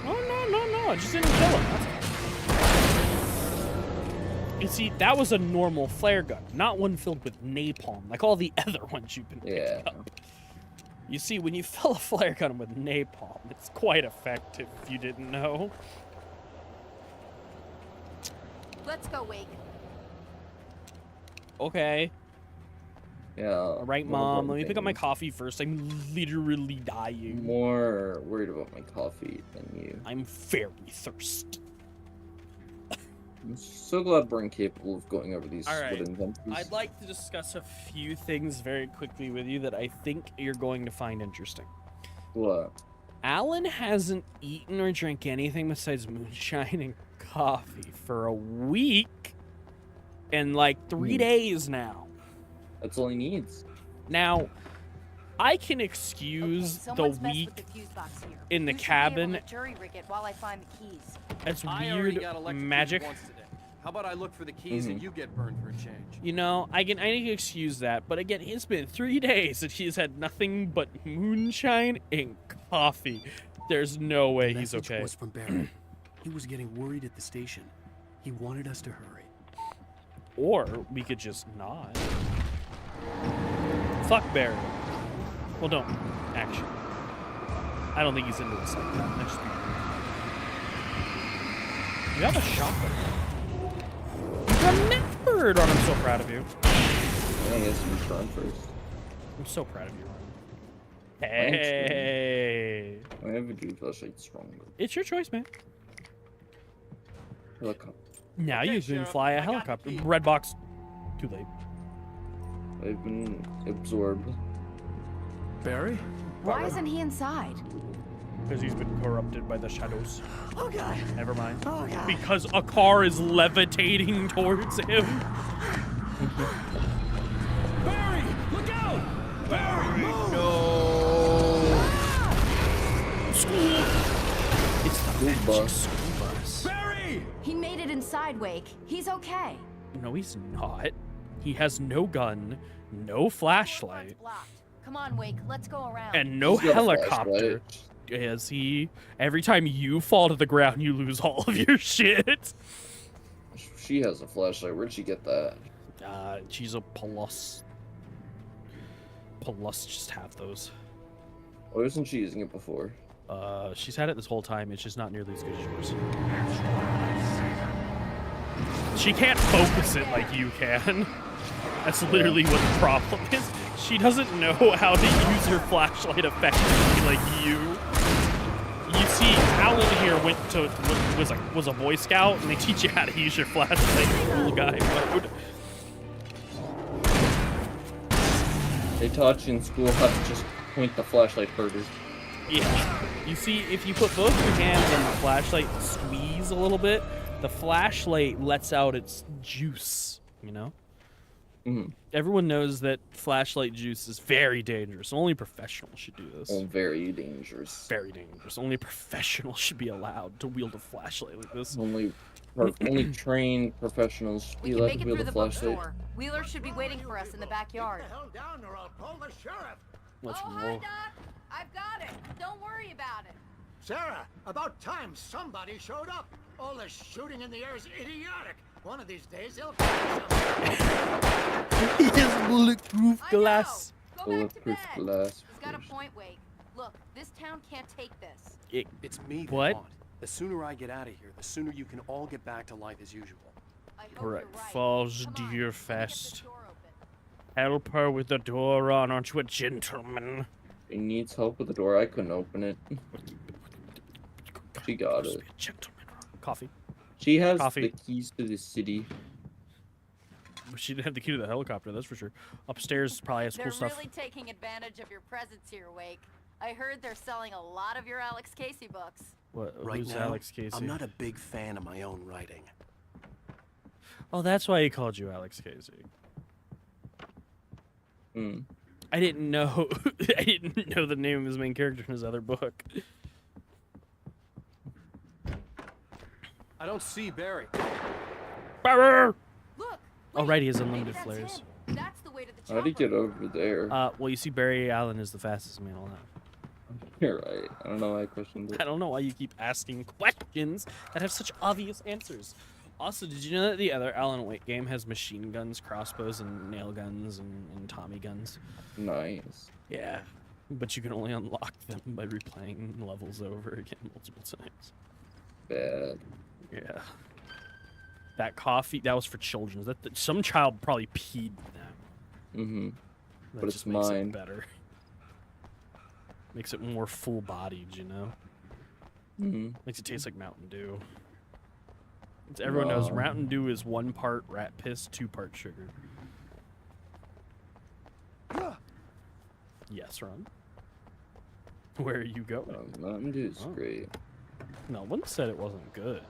Oh, no. It just didn't kill him. That's all. You see, that was a normal flare gun, not one filled with napalm, like all the other ones you've been picking up. You see, when you fill a flare gun with napalm, it's quite effective if you didn't know. Let's go, Wake. Okay. Yeah. All right, Mom. Let me pick up my coffee first. I'm literally dying. More worried about my coffee than you. I'm very thirsty. I'm so glad we're incapable of going over these All right. wooden ventures. I'd like to discuss a few things very quickly with you that I think you're going to find interesting. What? Alan hasn't eaten or drank anything besides moonshine and coffee for a week and like 3 days now. That's all he needs. Now, I can excuse the week in the cabin. Jury rig it while I find the keys. It's I already weird got electrocuted magic. once today. How about I look for the keys and you get burned for a change? You know, I can excuse that, but again, it's been 3 days and he's had nothing but moonshine and coffee. There's no way he's okay. The message was from Barry. He was getting worried at the station. He wanted us to hurry. Or we could just not. Fuck Barry. Well, don't actually. I don't think he's into this like that. That's just weird. You have a shotgun. You remembered, Ron. I'm so proud of you. I guess you run first. I'm so proud of you, Ron. Hey. I have a dude flashlight stronger. It's your choice, man. Helicopter. Now you can fly a helicopter. Red box. Too late. I've been absorbed. Barry? Why isn't he inside? Because he's been corrupted by the shadows. Oh God. Never mind. Oh God. Because a car is levitating towards him. Barry, look out! Barry, move! No. School. It's the magic school bus. Barry! He made it inside, Wake. He's okay. No, he's not. He has no gun, no flashlight, Come on, Wake. Let's go around. and no helicopter. As he, every time you fall to the ground, you lose all of your shit. She has a flashlight. Where'd she get that? She's a plus. Plus just have those. Why wasn't she using it before? She's had it this whole time. It's just not nearly as good as yours. She can't focus it like you can. That's literally what the problem is. She doesn't know how to use her flashlight effectively like you. You see, Alan here was a Boy Scout, and they teach you how to use your flashlight in cool guy mode. They taught you in school how to just point the flashlight further. Yeah. You see, if you put both your hands on the flashlight and squeeze a little bit, the flashlight lets out its juice, you know? Mm-hmm. Everyone knows that flashlight juice is very dangerous. Only professionals should do this. Oh, very dangerous. Very dangerous. Only professionals should be allowed to wield a flashlight like this. Only trained professionals should be We can allowed make to it wield through a the flashlight. bookstore. Wheeler should be waiting for us in the backyard. Down or I'll call the sheriff. Let's Hi, roll. Doc. I've got it. Don't worry about it. Sarah, about time somebody showed up. All this shooting in the air is idiotic. One of these days they'll find something. He has bulletproof glass. Bulletproof glass. He's got a point, Wake. Look, this town can't take this. It's me they What? want. The sooner I get out of here, the sooner you can all get back to life as usual. Correct. Falls dear fast. Help her with the door on, aren't you a gentleman? She needs help with the door. I couldn't open it. She got it. Coffee. She has Coffee. the keys to the city. She didn't have the key to the helicopter, that's for sure. Upstairs probably has cool They're stuff. really taking advantage of your presence here, Wake. I heard they're selling a lot of your Alex Casey books. What? Right Who's now, Alex Casey? I'm not a big fan of my own writing. Oh, that's why he called you Alex Casey. I didn't know. I didn't know the name of his main character in his other book. I don't see Barry. Barry! Look. Oh, right, he has unlimited flares. That's the way to the How'd he get over there? Well, you see, Barry Allen is the fastest man alive. You're right. I don't know why I questioned it. I don't know why you keep asking questions that have such obvious answers. Also, did you know that the other Alan Wake game has machine guns, crossbows, and nail guns, and Tommy guns? Nice. Yeah, but you can only unlock them by replaying levels over again multiple times. Bad. Yeah. That coffee, that was for children. Some child probably peed that. Mm-hmm. That But just it's makes mine. it better. Makes it more full-bodied, you know? Mm-hmm. Makes it taste like Mountain Dew. Everyone knows Mountain Dew is 1 part rat piss, 2 part sugar. Yes, Ron. Where are you going? Mountain Dew's great. No one said it wasn't good.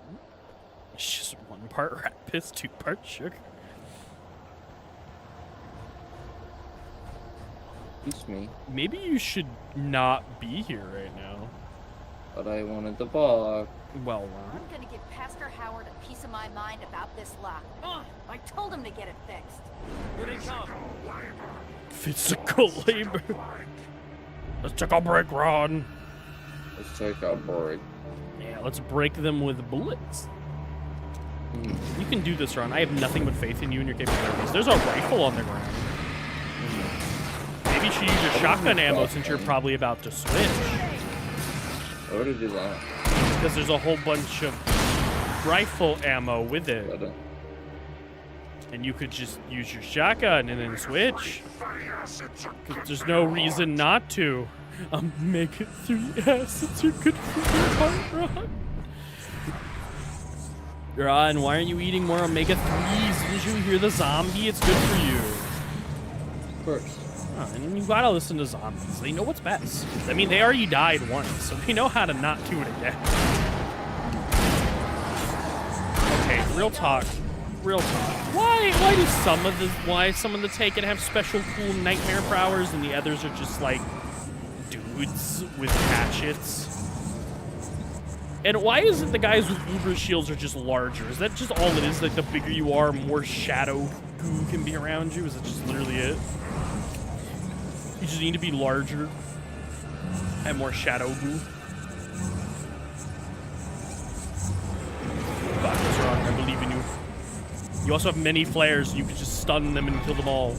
It's just 1 part rat piss, 2 part sugar. Excuse me. Maybe you should not be here right now. But I wanted the box. Well, I'm gonna give Pastor Howard a piece of my mind about this lock. I told him to get it fixed. Here they come. Physical labor. Let's take a break, Ron. Let's take a break. Yeah, let's break them with bullets. You can do this, Ron. I have nothing but faith in you and your capabilities. There's a rifle on the ground. Maybe you should use your shotgun ammo since you're probably about to switch. Why would I do that? Because there's a whole bunch of rifle ammo with it. And you could just use your shotgun and then switch. Because there's no reason not to. Omega-3 acids are good for your heart, Ron. Ron, why aren't you eating more omega-3s? Didn't you hear the zombie? It's good for you. Of course. Oh, and you gotta listen to zombies. They know what's best. I mean, they already died once, so they know how to not do it again. Okay, real talk. Real talk. Why do some of the Taken have special cool nightmare powers and the others are just like dudes with hatchets? And why is it the guys with Uber shields are just larger? Is that just all it is? Like the bigger you are, more shadow goo can be around you? Is that just literally it? You just need to be larger and more shadow goo. But that's wrong. I believe in you. You also have many flares. You could just stun them and kill them all.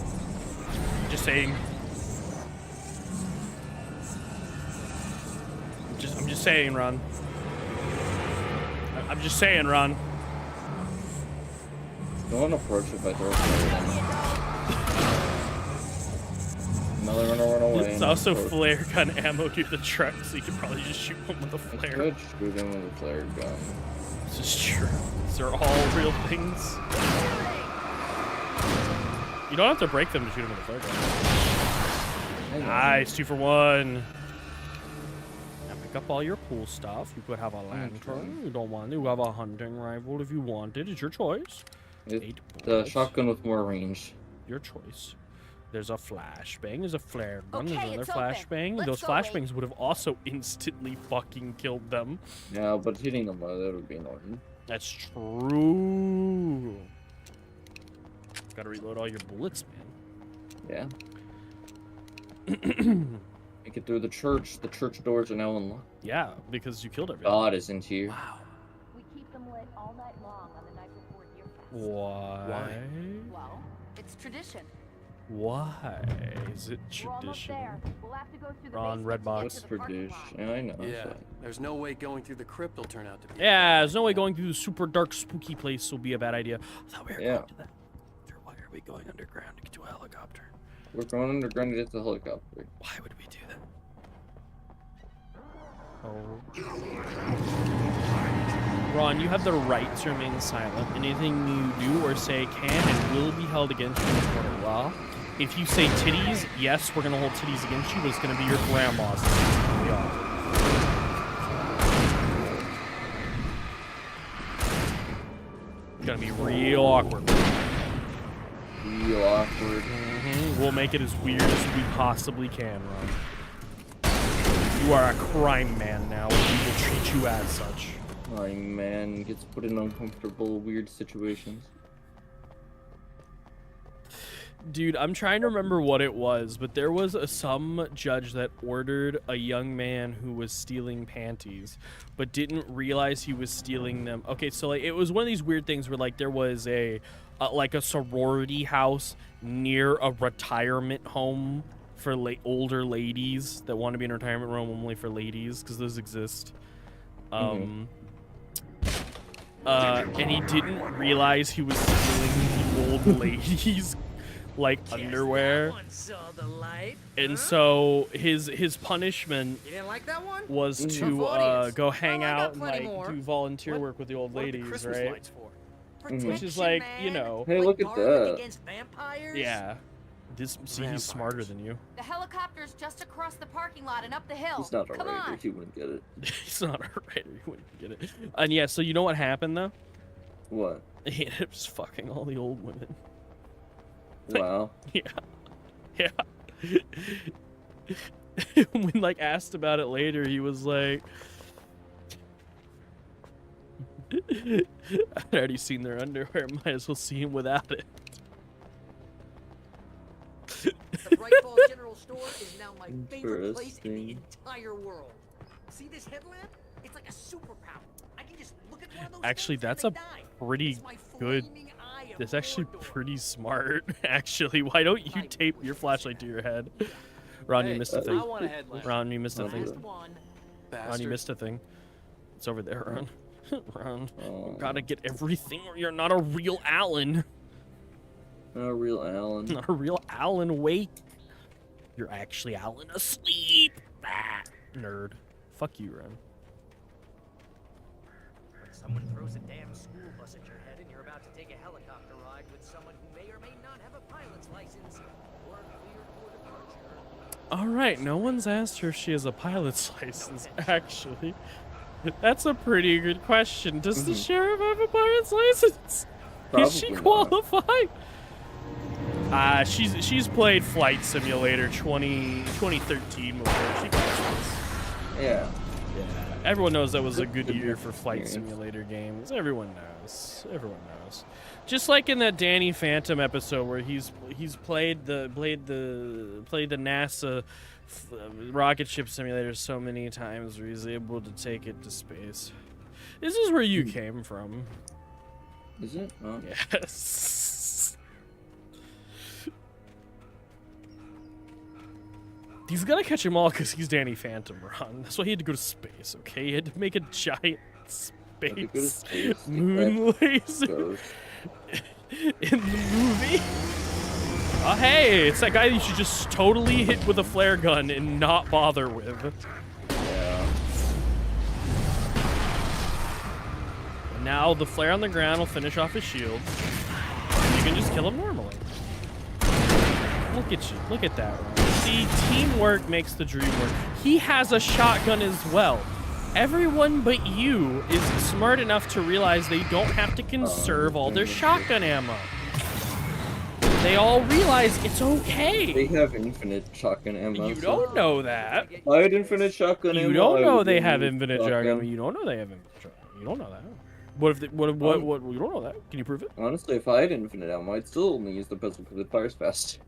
Just saying. I'm just saying, Ron. I'm just saying, Ron. Don't approach it by throwing flare. Another run away. It's also flare gun ammo to the truck, so you can probably just shoot them with a flare. Good, shoot him with a flare gun. This is true. These are all real things. You don't have to break them to shoot them with a flare gun. Nice, 2 for 1. Now pick up all your cool stuff. You could have a lantern. You don't want to. You have a hunting rifle if you want it. It's your choice. The shotgun with more range. Your choice. There's a flashbang. There's a flare gun. Okay, There's another it's open. flashbang. Let's Those go, flashbangs would have also instantly fucking killed them. Yeah, but hitting them, that would be annoying. That's true. Gotta reload all your bullets, man. Yeah. Make it through the church. The church doors are now unlocked. Yeah, because you killed everyone. God isn't here. Wow. We keep them lit all night long on the night before Deer Fest. Why? Well, it's tradition. Why is it We're almost tradition? there. We'll have to go through the Ron, basement Redbox. to get to the parking lot. Yeah, I know. Yeah, there's no way going through the crypt will turn out to be. Yeah, there's no way going through the super dark, spooky place will be a bad idea. I thought we were going to that. Why are we going underground to get to a helicopter? We're going underground to get to the helicopter. Why would we do that? Ron, you have the right to remain silent. Anything you do or say can and will be held against you in court of law. If you say titties, yes, we're gonna hold titties against you, but it's gonna be your grandma's. Yeah. It's gonna be real awkward. Real awkward. We'll make it as weird as we possibly can, Ron. You are a crime man now, and we will treat you as such. Crime man gets put in uncomfortable, weird situations. Dude, I'm trying to remember what it was, but there was some judge that ordered a young man who was stealing panties, but didn't realize he was stealing them. Okay, so like it was one of these weird things where like there was like a sorority house near a retirement home for older ladies that want to be in a retirement room only for ladies, because those exist. And he didn't realize he was stealing the old ladies like underwear. And so his punishment was to go hang out and like do volunteer work with the old ladies, right? Which is like, you know, hey, look at that. Yeah. See, he's smarter than you. The helicopter's just across the parking lot and up the hill. He's not a Come writer. on. He wouldn't get it. He's not a writer. He wouldn't get it. And yeah, so you know what happened though? What? He ended up just fucking all the old women. Wow. Yeah. Yeah. When like asked about it later, he was like, "I'd already seen their underwear. Might as well see him without it." The Bright Falls General Store is now my favorite place in the entire world. See this headlamp? It's like a superpower. I can just look at one of those. Actually, that's a pretty good. That's actually pretty smart. Actually, why don't you tape your flashlight to your head? Ron, you missed a thing. Ron, you missed a thing. Ron, you missed a thing. It's over there, Ron. Ron, you gotta get everything or you're not a real Alan. Not a real Alan. Not a real Alan Wake. You're actually Alan asleep. Ah, nerd. Fuck you, Ron. When someone throws a damn school bus at your head and you're about to take a helicopter ride with someone who may or may not have a pilot's license or cleared for departure. All right, no one's asked her if she has a pilot's license, actually. That's a pretty good question. Does the sheriff have a pilot's license? Is she qualified? She's played Flight Simulator 2013 before. She qualifies. Yeah. Everyone knows that was a good year for Flight Simulator games. Everyone knows. Everyone knows. Just like in that Danny Phantom episode where he's played the NASA rocket ship simulator so many times where he's able to take it to space. This is where you came from. Is it? Oh. Yes. He's gonna catch them all because he's Danny Phantom, Ron. That's why he had to go to space, okay? He had to make a giant space moon laser in the movie. Oh, hey, it's that guy you should just totally hit with a flare gun and not bother with. Yeah. And now the flare on the ground will finish off his shield. You can just kill him normally. Look at you. Look at that, Ron. See, teamwork makes the dream work. He has a shotgun as well. Everyone but you is smart enough to realize they don't have to conserve all their shotgun ammo. They all realize it's okay. They have infinite shotgun ammo. You don't know that. I had infinite shotgun ammo. You don't know they have infinite shotgun ammo. You don't know they have infinite shotgun. You don't know that. What if they, what you don't know that? Can you prove it? Honestly, if I had infinite ammo, I'd still only use the pistol because it fires fast.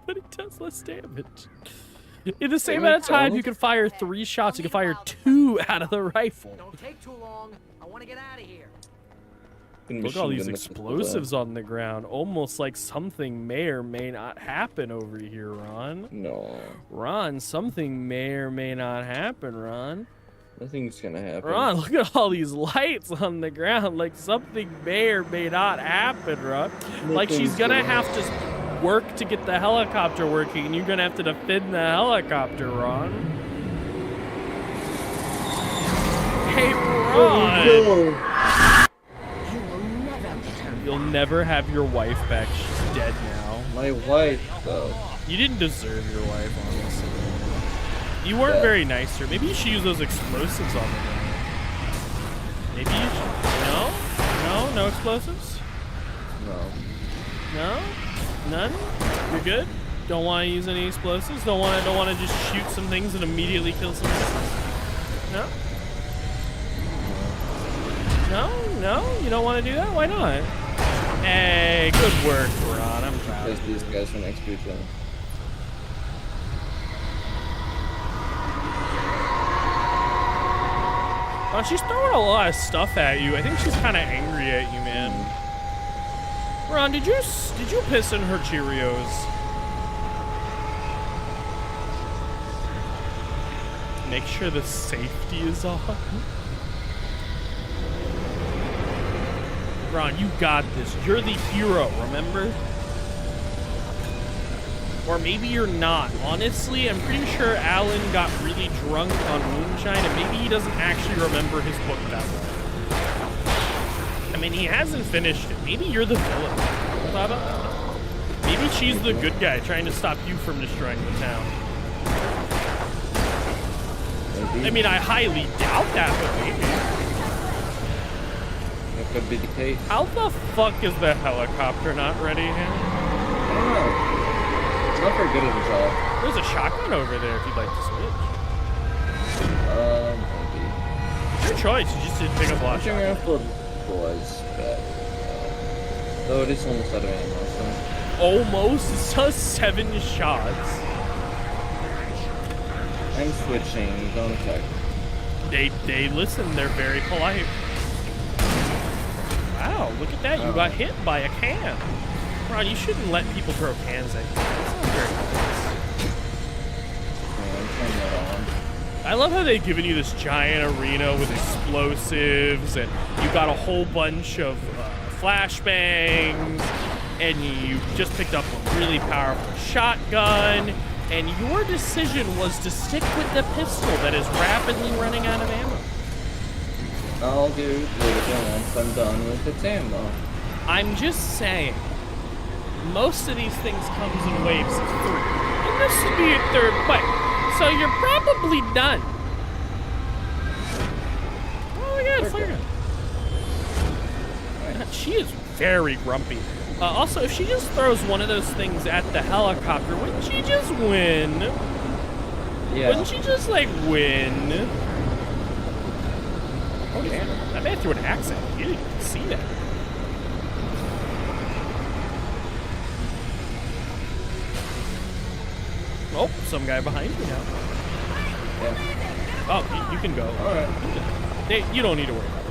But it does less damage. In the same amount of time, you can fire 3 shots. You can fire 2 out of the rifle. Don't take too long. I want to get out of here. Look at all these explosives on the ground. Almost like something may or may not happen over here, Ron. No. Ron, something may or may not happen, Ron. Nothing's gonna happen. Ron, look at all these lights on the ground. Like something may or may not happen, Ron. Like she's gonna have to work to get the helicopter working, and you're gonna have to defend the helicopter, Ron. Hey, Ron! You'll never have your wife back. She's dead now. My wife, though. You didn't deserve your wife, honestly. You weren't very nice to her. Maybe you should use those explosives on the ground. Maybe you should. No? No? No explosives? No. No? None? You're good? Don't want to use any explosives? Don't want to just shoot some things and immediately kill some things? No? No? No? You don't want to do that? Why not? Hey, good work, Ron. I'm proud of you. These guys are next to each other. Oh, she's throwing a lot of stuff at you. I think she's kind of angry at you, man. Ron, did you piss in her Cheerios? Make sure the safety is on. Ron, you got this. You're the hero, remember? Or maybe you're not. Honestly, I'm pretty sure Alan got really drunk on moonshine, and maybe he doesn't actually remember his book that well. I mean, he hasn't finished it. Maybe you're the villain. Thought about that? Maybe she's the good guy trying to stop you from destroying the town. Maybe. I mean, I highly doubt that, but maybe. That could be the case. How the fuck is the helicopter not ready here? I don't know. It's not very good at the job. There's a shotgun over there if you'd like to switch. Maybe. Your choice. You just didn't pick up a lot of shotgun. shotgun. Was bad. Though it is almost out of ammo, so. Almost. It does 7 shots. I'm switching. Don't attack. They listen. They're very polite. Wow, look at that. You got hit by a can. Ron, you shouldn't let people throw cans at you. That's not very nice. I love how they've given you this giant arena with explosives, and you got a whole bunch of flashbangs, and you just picked up a really powerful shotgun, and your decision was to stick with the pistol that is rapidly running out of ammo. I'll do it once I'm done with its ammo. I'm just saying, most of these things comes in waves of 3, and this would be a 3rd wave, so you're probably done. Oh my god, flare gun. She is very grumpy. Also, if she just throws one of those things at the helicopter, wouldn't she just win? Yeah. Wouldn't she just, like, win? Oh, damn. That man threw an axe at me. You didn't even see that. Oh, some guy behind you now. Yeah. Oh, you can go. All right. You don't need to worry about it.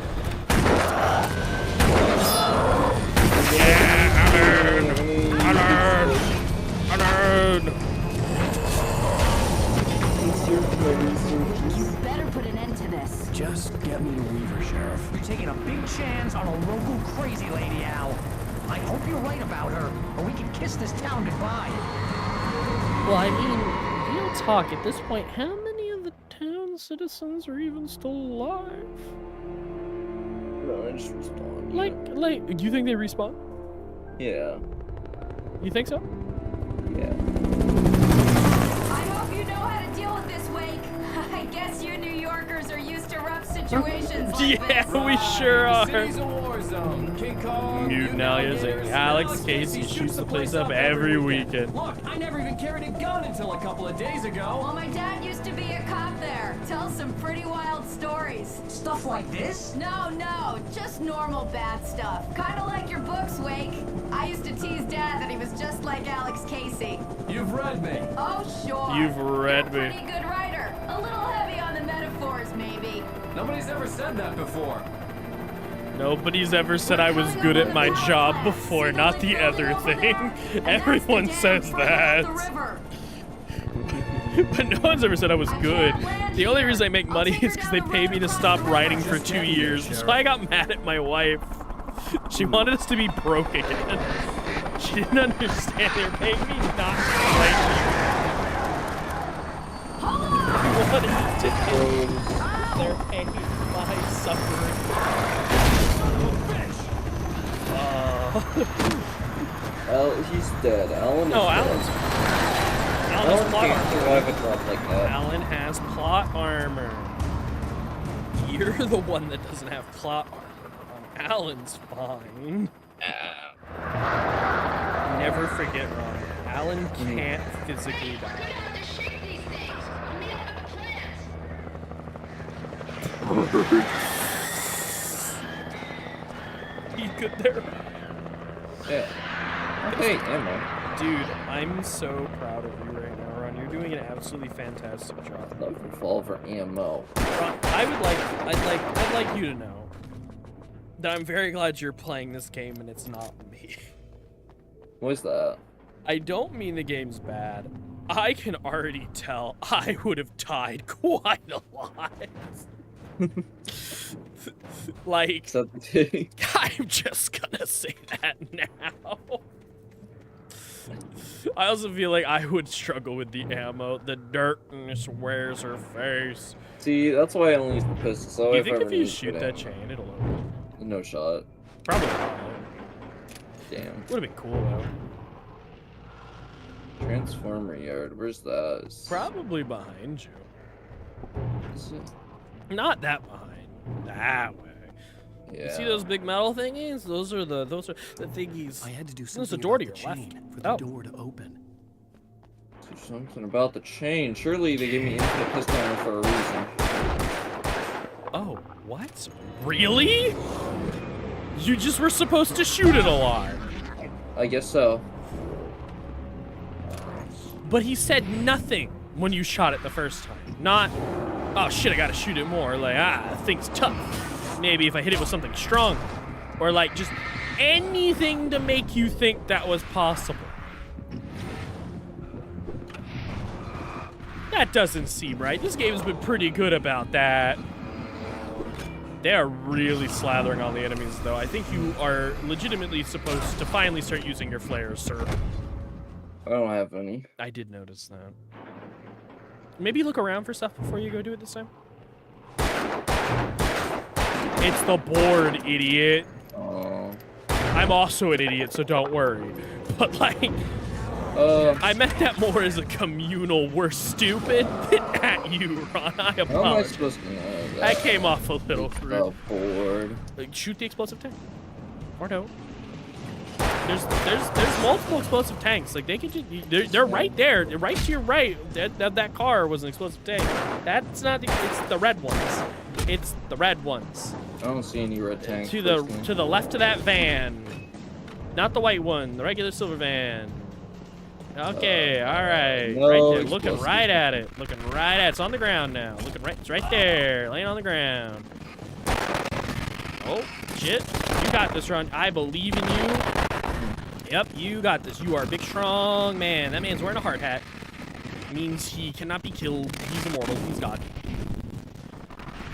Yeah, Alert! You better put an end to this. Just get me to Weaver, Sheriff. You're taking a big chance on a local crazy lady, Al. I hope you're right about her, or we can kiss this town goodbye. Well, I mean, real talk, at this point, how many of the town citizens are even still alive? No, I just respawn. Like, do you think they respawn? Yeah. You think so? Yeah. I hope you know how to deal with this, Wake. I guess you New Yorkers are used to rough situations like Yeah, this. we sure are. The city's a war zone. King Kong, Mutant alias and Alex Casey shoots the place up every weekend. Look, I never even carried a gun until a couple of days ago. Well, my dad used to be a cop there. Tells some pretty wild stories. Stuff like this? No, just normal bad stuff. Kind of like your books, Wake. I used to tease Dad that he was just like Alex Casey. You've read me. Oh, sure. You've read me. Pretty good writer. A little heavy on the metaphors, maybe. Nobody's ever said that before. Nobody's ever said I was good at my job before, not the other thing. Everyone says that. But no one's ever said I was good. The only reason I make money is because they pay me to stop writing for 2 years. So I got mad at my wife. She wanted us to be broke again. She didn't understand they were paying me not to write. What is it? They're paying my suffering. Well, he's dead. Alan is Alan's dead. Alan has plot can't armor. survive a drop like that. Alan has plot armor. You're the one that doesn't have plot armor. Alan's fine. Never forget, Ron. Alan can't physically die. You good there? Yeah. Hey, ammo. Dude, I'm so proud of you right now, Ron. You're doing an absolutely fantastic job. Love revolver ammo. Ron, I'd like you to know that I'm very glad you're playing this game and it's not me. What's that? I don't mean the game's bad. I can already tell I would have died quite a lot. Like, I'm just gonna say that now. I also feel like I would struggle with the ammo. The darkness wears her face. See, that's why I only use the pistol. So Do you think if you shoot that chain, it'll open? No shot. Probably not. Damn. Would have been cool though. Transformer yard. Where's that? Probably behind you. Is it? Not that behind. That way. Yeah. You see those big metal thingies? Those are the thingies. I had to do There's something a door to about your the left. chain for the door to open. Something about the chain. Surely they gave me infinite pistol ammo for a reason. Oh, what? Really? You just were supposed to shoot it a lot. I guess so. But he said nothing when you shot it the first time. Not, oh shit, I gotta shoot it more. Like, thing's tough. Maybe if I hit it with something strong. Or like just anything to make you think that was possible. That doesn't seem right. This game's been pretty good about that. They are really slathering on the enemies, though. I think you are legitimately supposed to finally start using your flares, sir. I don't have any. I did notice that. Maybe look around for stuff before you go do it this time. It's the board, idiot. Oh. I'm also an idiot, so don't worry. But, like... I meant that more as a communal we're stupid than at you, Ron. I apologize. How am I supposed to know that? I came off a little rude. Board. Like, shoot the explosive tank. Or no. There's multiple explosive tanks. Like, they can just, they're right there. Right to your right. That car was an explosive tank. That's not it's the red ones. It's the red ones. I don't see any red tanks. To the left of that van. Not the white one, the regular silver van. Okay, all right. No right there. Looking right at it. Looking right at it. It's on the ground now. Looking right. It's right there. Laying on the ground. Oh, shit. You got this, Ron. I believe in you. Yep, you got this. You are a big, strong man. That man's wearing a hard hat. Means he cannot be killed. He's immortal. He's God.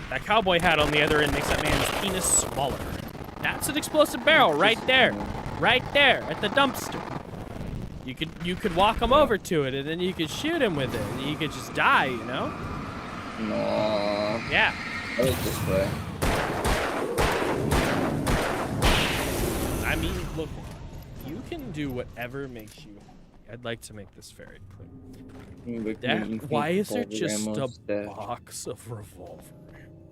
That cowboy hat on the other end makes that man's penis smaller. That's an explosive barrel right there. Right there at the dumpster. You could walk him over to it, and then you could shoot him with it, and you could just die, you know? No. Yeah. I like this way. I mean, look, you can do whatever makes you. I'd like to make this very clear. Why is there just a box of revolver?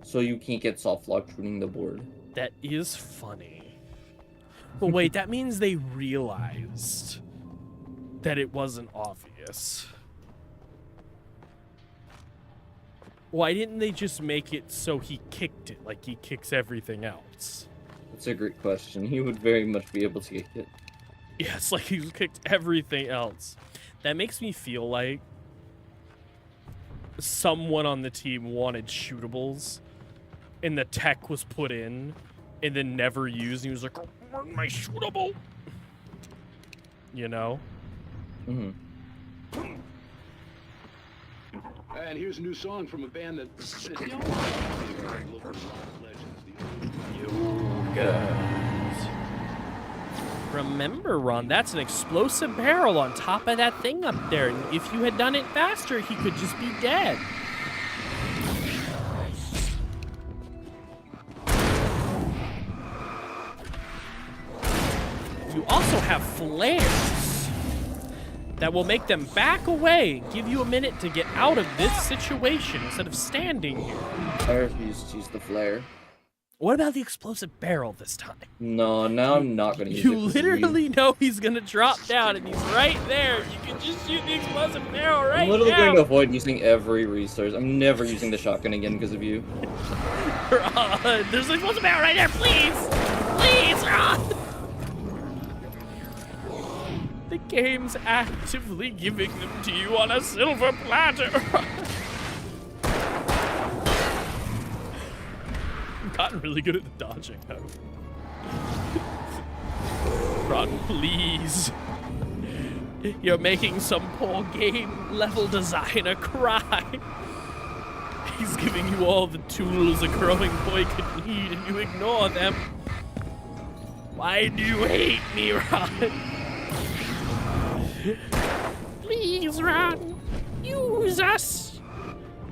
So you can't get soft-lock shooting the board. That is funny. But wait, that means they realized that it wasn't obvious. Why didn't they just make it so he kicked it like he kicks everything else? That's a great question. He would very much be able to get hit. Yes, like he's kicked everything else. That makes me feel like someone on the team wanted shootables and the tech was put in and then never used. And he was like, oh, my shootable. You know? Mm-hmm. And here's a new song from a band that... You guys. Remember, Ron, that's an explosive barrel on top of that thing up there. And if you had done it faster, he could just be dead. You also have flares that will make them back away and give you a minute to get out of this situation instead of standing here. I refuse to use the flare. What about the explosive barrel this time? No, now I'm not going to use it. You literally know he's going to drop down and he's right there. You can just shoot the explosive barrel right now. I'm literally going to avoid using every resource. I'm never using the shotgun again because of you. Ron, there's an explosive barrel right there, please! Please, Ron! The game's actively giving them to you on a silver platter. I've gotten really good at the dodging, though. Ron, please. You're making some poor game level designer cry. He's giving you all the tools a growing boy could need, and you ignore them. Why do you hate me, Ron? Please, Ron. Use us.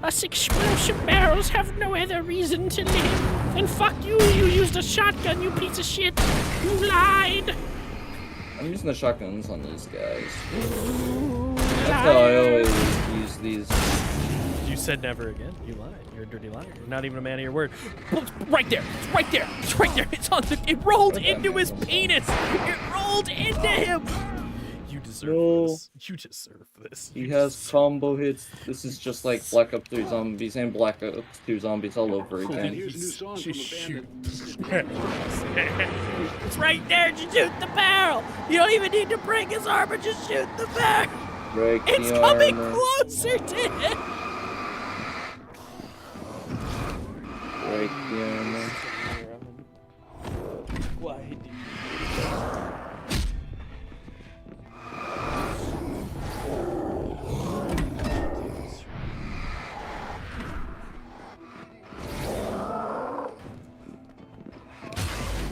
Us explosive barrels have no other reason to live. And fuck you, you used a shotgun, you piece of shit. You lied. I'm using the shotguns on these guys. That's how I always use these. You said never again. You lied. You're a dirty liar. You're not even a man of your word. It's right there. It's right there. It's right there. It's on the. It rolled into his penis. It rolled into him. You deserve deserve this. You deserve this. He has combo hits. This is just like Black Ops 3 Zombies and Black Ops 2 Zombies all over again. Just shoot. It's right there. Just shoot the barrel. You don't even need to break his armor. Just shoot the barrel. Break it's the coming armor. closer to him. Break the armor. Why did you?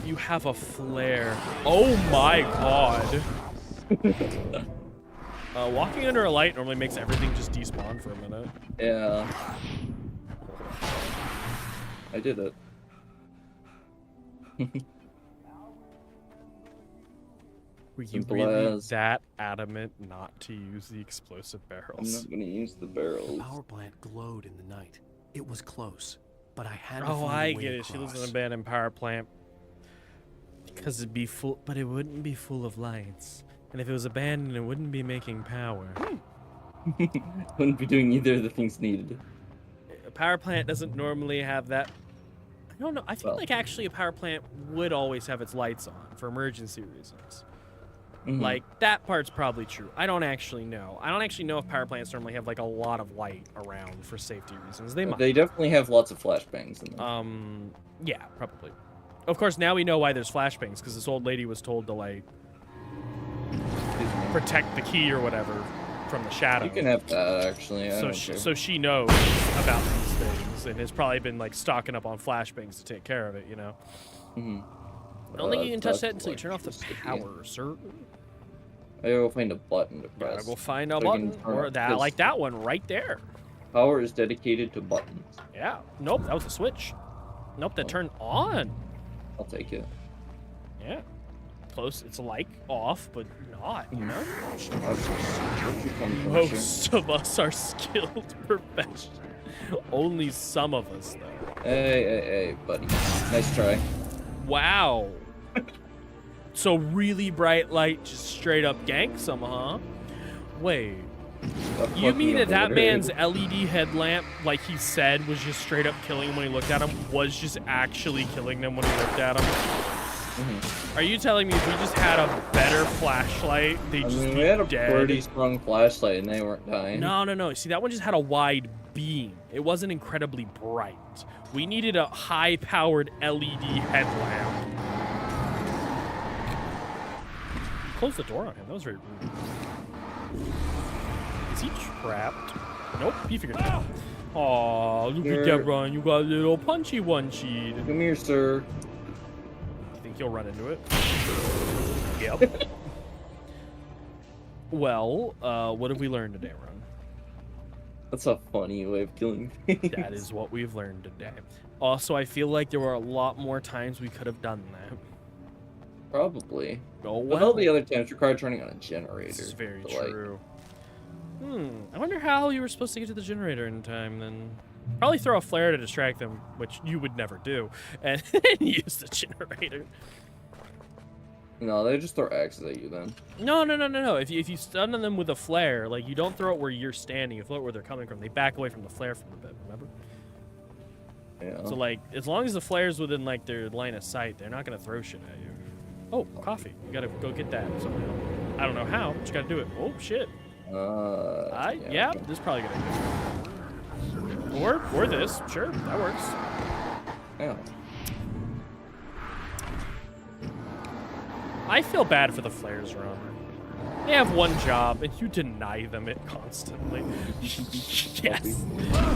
You have a flare. Oh my god. Walking under a light normally makes everything just despawn for a minute. Yeah. I did it. Were you really that adamant not to use the explosive barrels? I'm not gonna use the barrels. The power plant glowed in the night. It was close, but I had to Oh, find I a way get it. She lives in an across. abandoned power plant. Because it'd be full, but it wouldn't be full of lights. And if it was abandoned, it wouldn't be making power. Wouldn't be doing either of the things needed. A power plant doesn't normally have that. I don't know. I feel like actually a power plant would always have its lights on for emergency reasons. Like, that part's probably true. I don't actually know. I don't actually know if power plants normally have, like, a lot of light around for safety reasons. They might. They definitely have lots of flashbangs in them. Yeah, probably. Of course, now we know why there's flashbangs, because this old lady was told to, like, protect the key or whatever from the shadow. You can have that, actually. So she knows about these things, and has probably been, like, stocking up on flashbangs to take care of it, you know? I don't think you can touch that until you turn off the power, sir. I gotta go find a button to press. Gotta go find a button, or that, like that one right there. Power is dedicated to buttons. Yeah. Nope, that was a switch. Nope, that turned on. I'll take it. Yeah. Close. It's like off, but not, you know? Most of us are skilled professionals. Only some of us, though. Hey, buddy. Nice try. Wow. So really bright light just straight up ganks some, huh? Wait. You mean that man's LED headlamp, like he said, was just straight up killing him when he looked at him, was just actually killing them when he looked at him? Are you telling me if we just had a better flashlight, they'd just be we had a dead? pretty strong flashlight and they weren't dying. No. See, that one just had a wide beam. It wasn't incredibly bright. We needed a high-powered LED headlamp. Close the door on him. That was very rude. Is he trapped? Nope, he figured it out. Aw, look at that run. You got a little punchy one cheat. Come here, sir. You think you'll run into it? Yep. Well, what have we learned today, Ron? That's a funny way of killing things. That is what we've learned today. Also, I feel like there were a lot more times we could have done that. Probably. Oh, But all the other times required turning on a generator. This is very so, true. I wonder how you were supposed to get to the generator in time, then. Probably throw a flare to distract them, which you would never do, and use the generator. No, they just throw axes at you then. No. If you stun them with a flare, like, you don't throw it where you're standing, you throw it where they're coming from. They back away from the flare from a bit, remember? Yeah. So, like, as long as the flare's within, like, their line of sight, they're not gonna throw shit at you. Oh, coffee. You gotta go get that somehow. I don't know how, but you gotta do it. Oh, shit. Yeah, this is probably gonna or this. Sure, that works. Yeah. I feel bad for the flares, Ron. They have one job, and you deny them it constantly. Yes.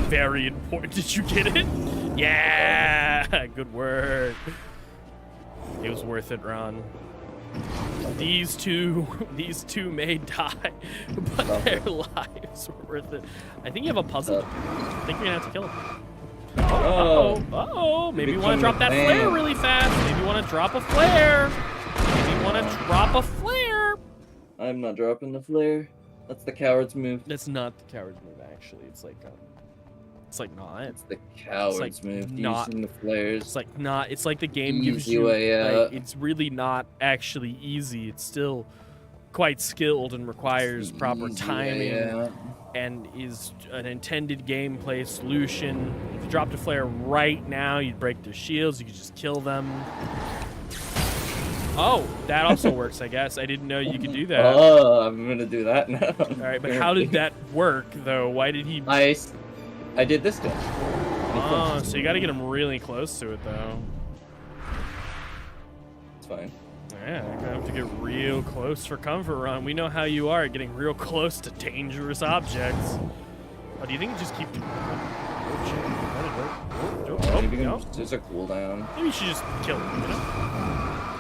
Very important. Did you get it? Yeah! Good work. It was worth it, Ron. These two may die, but their lives were worth it. I think you have a puzzle. I think you're gonna have to kill him. Uh-oh. Maybe you want to drop that flare really fast. Maybe you want to drop a flare. I'm not dropping the flare. That's the coward's move. That's not the coward's move, actually. It's like not. It's the coward's move. Using the flares. It's like not. It's like the game gives Easy you. way out. Like, it's really not actually easy. It's still quite skilled and requires proper Easy, timing yeah. and is an intended gameplay solution. If you dropped a flare right now, you'd break their shields. You could just kill them. Oh, that also works, I guess. I didn't know you could do that. Oh, I'm gonna do that now. All right, but how did that work, though? Why did he... I did this guy. Oh, so you got to get him really close to it, though. It's fine. Yeah, you're gonna have to get real close for comfort run. We know how you are at getting real close to dangerous objects. Oh, do you think you just keep... Oh, shit. Maybe No. There's a cooldown. Maybe you should just kill him, you know?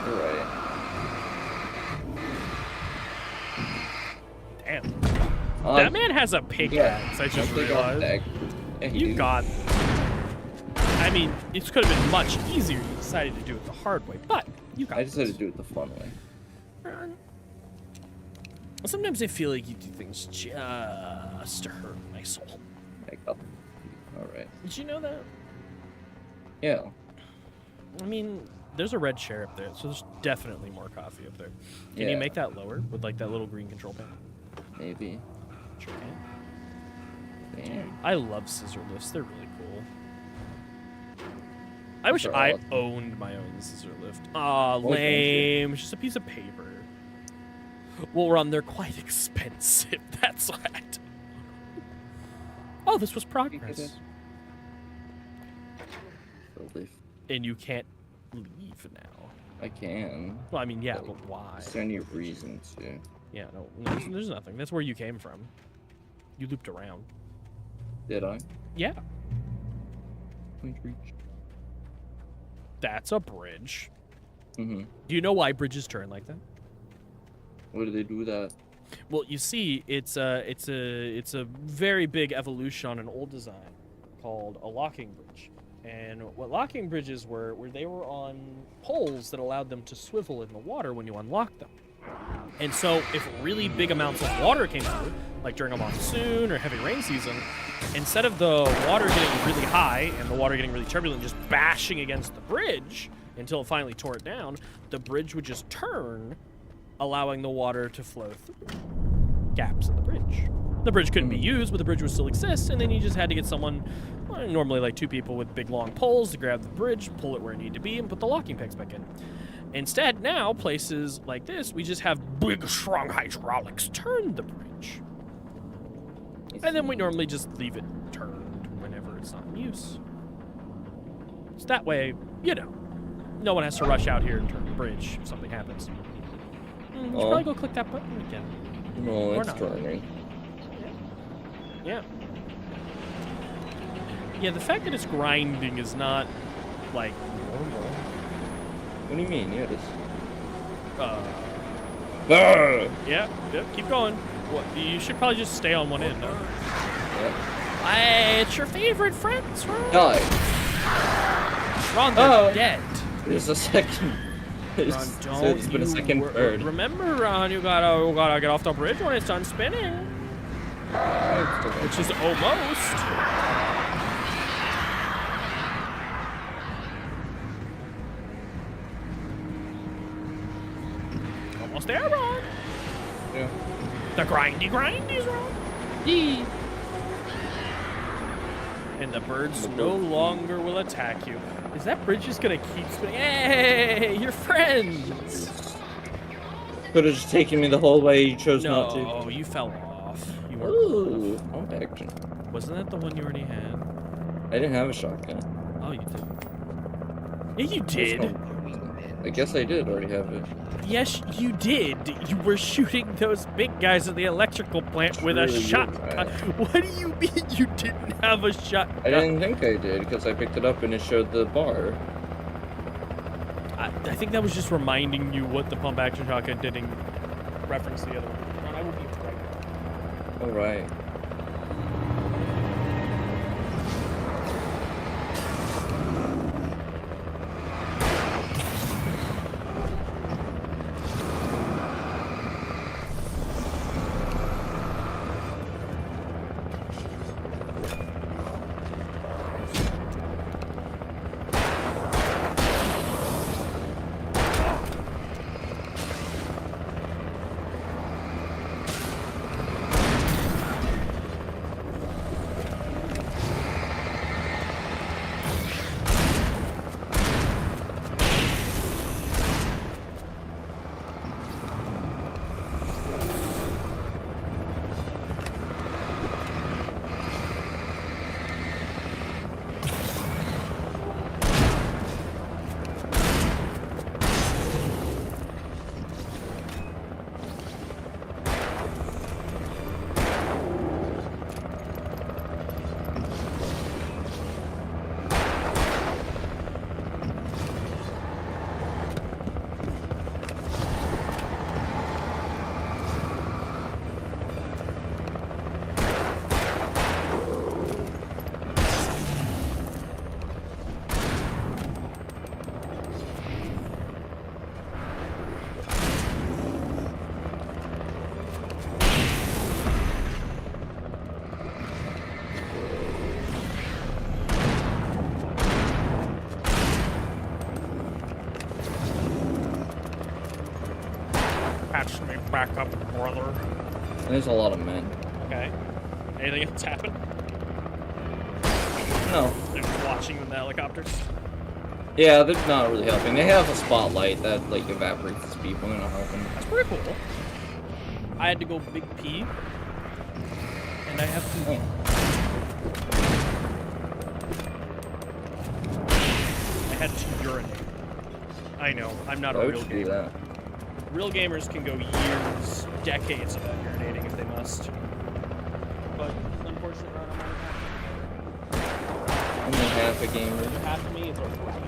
You're right. Damn. That man has a pickaxe, I just realized. Yeah, You got... I mean, it could have been much easier. You decided to do it the hard way, but you got I decided to do it the fun way. Sometimes I feel like you do things just to hurt my soul. Alright. Did you know that? Yeah. I mean, there's a red chair up there, so there's definitely more coffee up there. Can you Yeah. make that lower with like that little green control panel? Maybe. Sure can. Damn. I love scissor lifts. They're really cool. I wish They're I awesome. owned my own scissor lift. Aw, lame. It's just a piece of paper. Well, Ron, they're quite expensive. That's what. Oh, this was progress. And you can't leave now. I can. Well, I mean, yeah, but why? Is there any reason to? Yeah, no, there's nothing. That's where you came from. You looped around. Did I? Yeah. Point reach. That's a bridge. Mm-hmm. Do you know why bridges turn like that? Why do they do that? Well, you see, it's a very big evolution on an old design called a locking bridge. And what locking bridges were they were on poles that allowed them to swivel in the water when you unlocked them. And so if really big amounts of water came through, like during a monsoon or heavy rain season, instead of the water getting really high and the water getting really turbulent, just bashing against the bridge until it finally tore it down, the bridge would just turn, allowing the water to flow through gaps in the bridge. The bridge couldn't be used, but the bridge would still exist, and then you just had to get someone, normally like 2 people with big long poles, to grab the bridge, pull it where it needed to be, and put the locking pegs back in. Instead, now, places like this, we just have big, strong hydraulics turn the bridge. And then we normally just leave it turned whenever it's not in use. So that way, you know, no one has to rush out here and turn the bridge if something happens. You should probably go click that button again. No, Or it's not. turning. Yeah. Yeah, the fact that it's grinding is not, like, normal. What do you mean? Yeah, it is. Yeah, keep going. What, you should probably just stay on one end, no? Yeah. It's your favorite friends, Ron. Die. Ron, they're dead. There's a second. Ron, don't It's been a second bird. Remember, Ron, you gotta get off the bridge when it's done spinning. Which is almost. Almost there, Ron. Yeah. The grindy's Ron. Yee. And the birds no longer will attack you. Is that bridge just gonna keep spinning? Hey, you're friends. Could have just taken me the whole way. You chose not to. No, you fell off. You weren't. Ooh, pump action. Wasn't that the one you already had? I didn't have a shotgun. Oh, you did. Yeah, you did. I guess I did already have it. Yes, you did. You were shooting those big guys at the electrical plant with a Really shotgun. What do you mean you didn't have a shotgun? I didn't think I did because I picked it up and it showed the bar. I think that was just reminding you what the pump action shotgun did in reference to the other one. Ron, I will be right back. All right. Back up, brother. There's a lot of men. Okay. Anything else happen? No. They're just watching in the helicopters. Yeah, they're not really helping. They have a spotlight that like evaporates people and not helping. That's pretty cool. I had to go big pee, and I have to. I had to urinate. I know. I'm not a real gamer. Real gamers can go years, decades without urinating if they must. But unfortunately, I'm only half a gamer. Half of me is alright.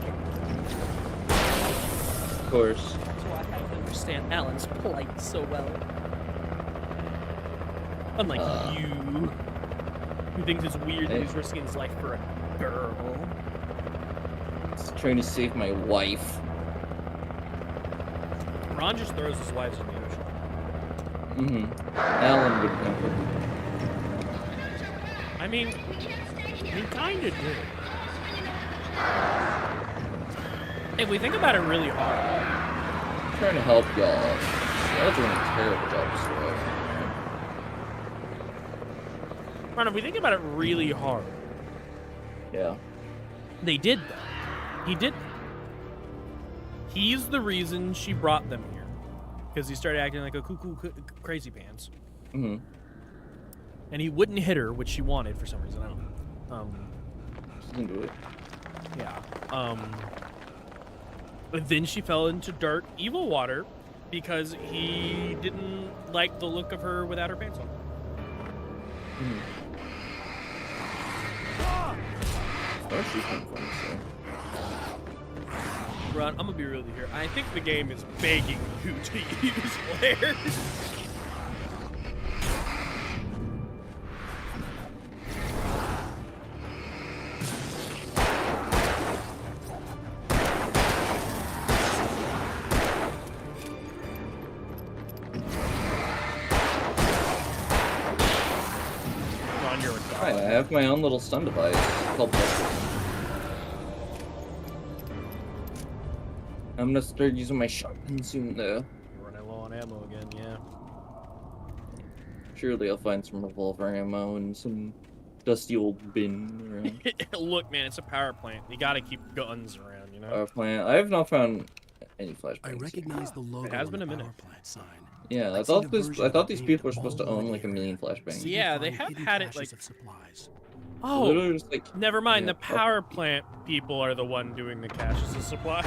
Of course. That's why I understand Alan's plight so well. Unlike you, who thinks it's weird that he's risking his life for a girl. He's trying to save my wife. Ron just throws his wives in the ocean. Mm-hmm. Alan would never. I mean, he kinda did. If we think about it really hard. I'm trying to help y'all. Y'all doing a terrible job this way. Ron, if we think about it really hard. Yeah. They did though. He did. He's the reason she brought them here. Because he started acting like a cuckoo crazy pants. Mm-hmm. And he wouldn't hit her, which she wanted for some reason. I don't know. She didn't do it. Yeah. But then she fell into dark, evil water because he didn't like the look of her without her pants on. Mm-hmm. Where's she come from, so? Ron, I'm gonna be real here. I think the game is begging you to use flares. Ron, you're a dog. I have my own little stun device called I'm gonna start using my shotgun soon, though. You're running low on ammo again, yeah. Surely I'll find some revolver ammo and some dusty old bin around. Look, man, it's a power plant. You gotta keep guns around, you know? Power plant. I have not found any flashbangs. I recognize the logo It has been a on the minute. power plant sign. Yeah, I thought these people were supposed to own like a million flashbangs. Yeah, they have had it like. Supplies. Oh, literally just like, never mind. yeah, The power plant people are the one doing the caches of supplies.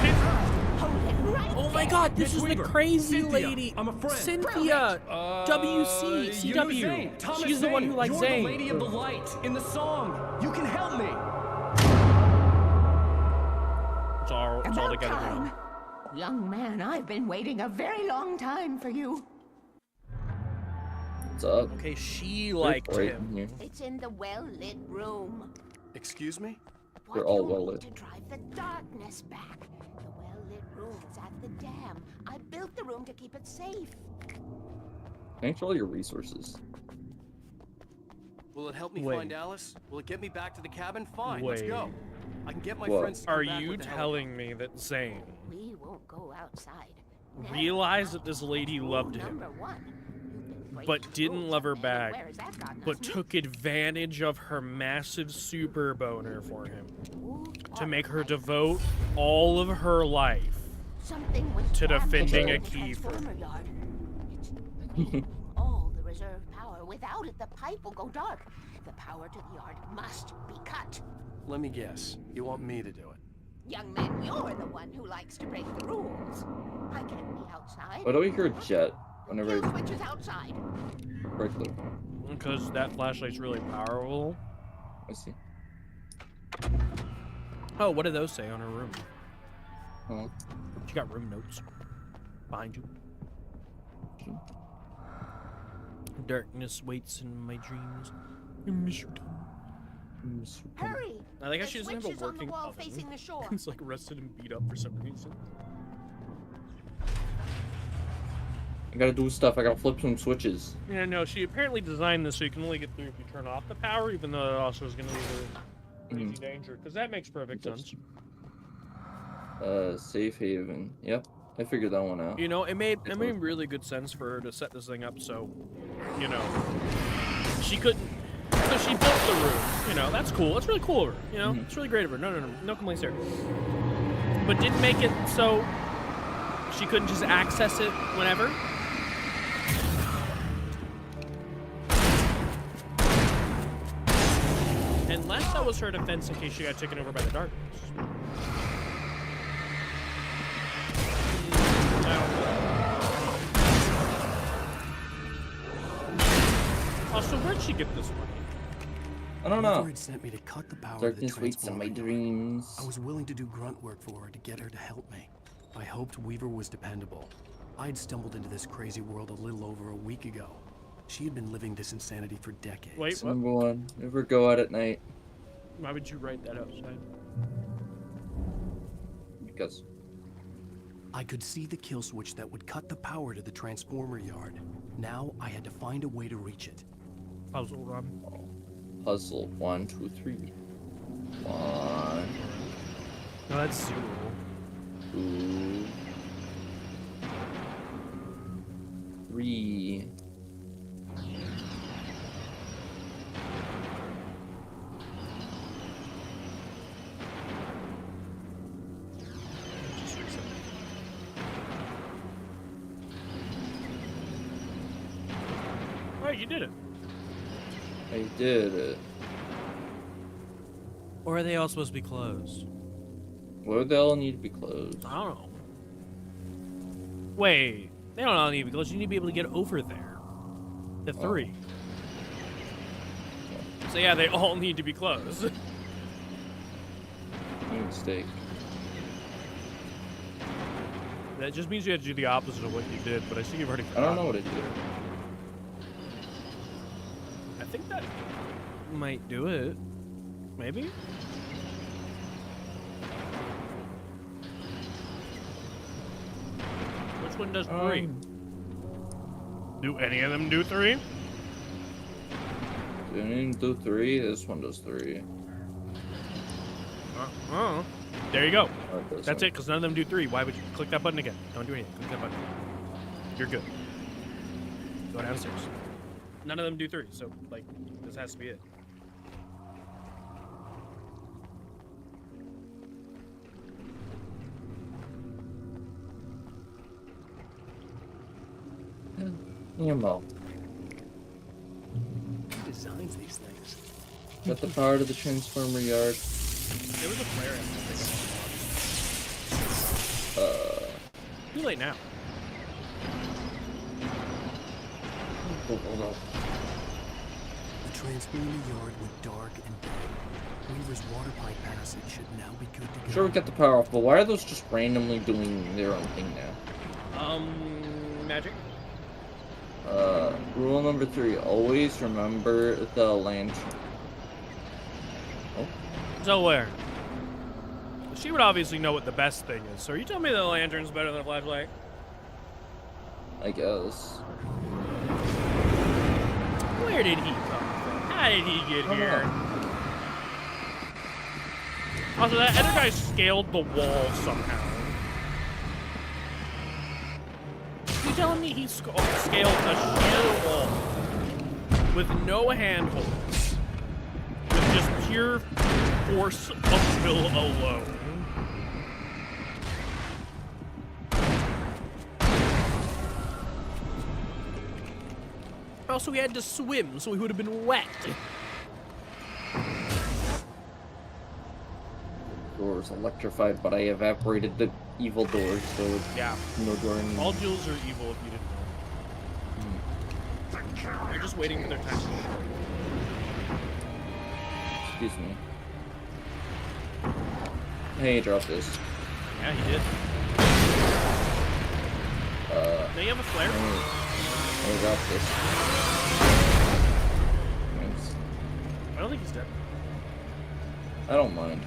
Oh my God, this is the crazy lady. I'm a friend. Cynthia, WC, You know CW. Zane, Thomas She's the one who likes You're Zane. the lady of the light in the song. You can help me. It's all About together time. now. Young man, I've been waiting a very long time for you. What's up? Okay, she liked him. Here. It's in the well-lit room. Excuse me? They're all well lit. To drive the darkness back. The well-lit room is at the dam. I built the room to keep it safe. Thanks for all your resources. Will it help me Wait. find Alice? Will it get me back to the cabin? Fine, let's Wait. go. I can get my What? friends to come Are back you with the telling me that Zane We won't go outside. realized that this lady loved him, Number one. but didn't love her back, Where has that gotten but us? took advantage of her massive super boner for him to make her devote all of her life Something was to jammed defending in a the key for transformer yard. It's draining all the reserve power. Without it, the pipe will go dark. The power to the yard must be cut. Let me guess. You want me to do it? Young man, you're the one who likes to break the rules. I can't be outside. Why do we hear a jet whenever Kill I switch is outside. break the... because that flashlight's really powerful. I see. Oh, what do those say on her room? Huh? She got room notes behind you. Darkness waits in my dreams. I miss your tongue. Hurry! I think The she doesn't have switch is a on the working wall oven. facing the shore. It's like rusted and beat up for some reason. I gotta do stuff. I gotta flip some switches. Yeah, no, she apparently designed this so you can only get through if you turn off the power, even though it also is going to leave her in crazy danger. Because that makes perfect sense. Safe haven. Yep. I figured that one out. You know, it made really good sense for her to set this thing up so, you know, she couldn't. So she built the room. You know, that's cool. That's really cool of her. You know, it's really great of her. No complaints there. But didn't make it so she couldn't just access it whenever. Unless that was her defense in case she got taken over by the darkness. Also, where'd she get this money? I don't know. Had sent me to cut the power Darkness of the waits on my transformer. dreams. I was willing to do grunt work for her to get her to help me. I hoped Weaver was dependable. I'd stumbled into this crazy world a little over a week ago. She had been living this insanity for decades. Wait, what? Number one, never go out at night. Why would you write that outside? Because I could see the kill switch that would cut the power to the transformer yard. Now I had to find a way to reach it. Puzzle run. Puzzle 1, 2, 3. 1. No, that's suitable. 2. 3. Alright, you did it. I did it. Or are they all supposed to be closed? Why would they all need to be closed? I don't know. Wait, they don't all need to be closed. You need to be able to get over there. The 3. So yeah, they all need to be closed. Mistake. That just means you had to do the opposite of what you did, but I see you've already I forgotten. don't know what I did. I think that might do it. Maybe? Which one does 3? Do any of them do 3? Do any of them do 3? This one does 3. There you go. Oh, That's it, because none of them do 3. Why would you click that button again? Don't do anything. Click that button. You're good. Go downstairs. None of them do 3, so, like, this has to be it. Ammo. Who designs these things? Got the power to the transformer yard. There was a flare in Too late now. Oh, no. The transformer yard went dark and dead. Weaver's water pipe passage should now be good to go. Sure, we got the power off, but why are those just randomly doing their own thing now? Magic? Rule number 3, always remember the lantern. Oh. So where? She would obviously know what the best thing is. So are you telling me the lantern's better than a flashlight? I guess. Where did he come from? How did he get here? Also, that other guy scaled the wall somehow. You telling me he scaled a sheer wall with no handholds, with just pure force of will alone? Also, he had to swim, so he would have been wet. Doors electrified, but I evaporated the evil doors, so yeah, no door anymore. All jewels are evil if you didn't know. They're just waiting for their time. Excuse me. Hey, drop this. Yeah, he did. Now you have a flare? I got this. Thanks. I don't think he's dead. I don't mind.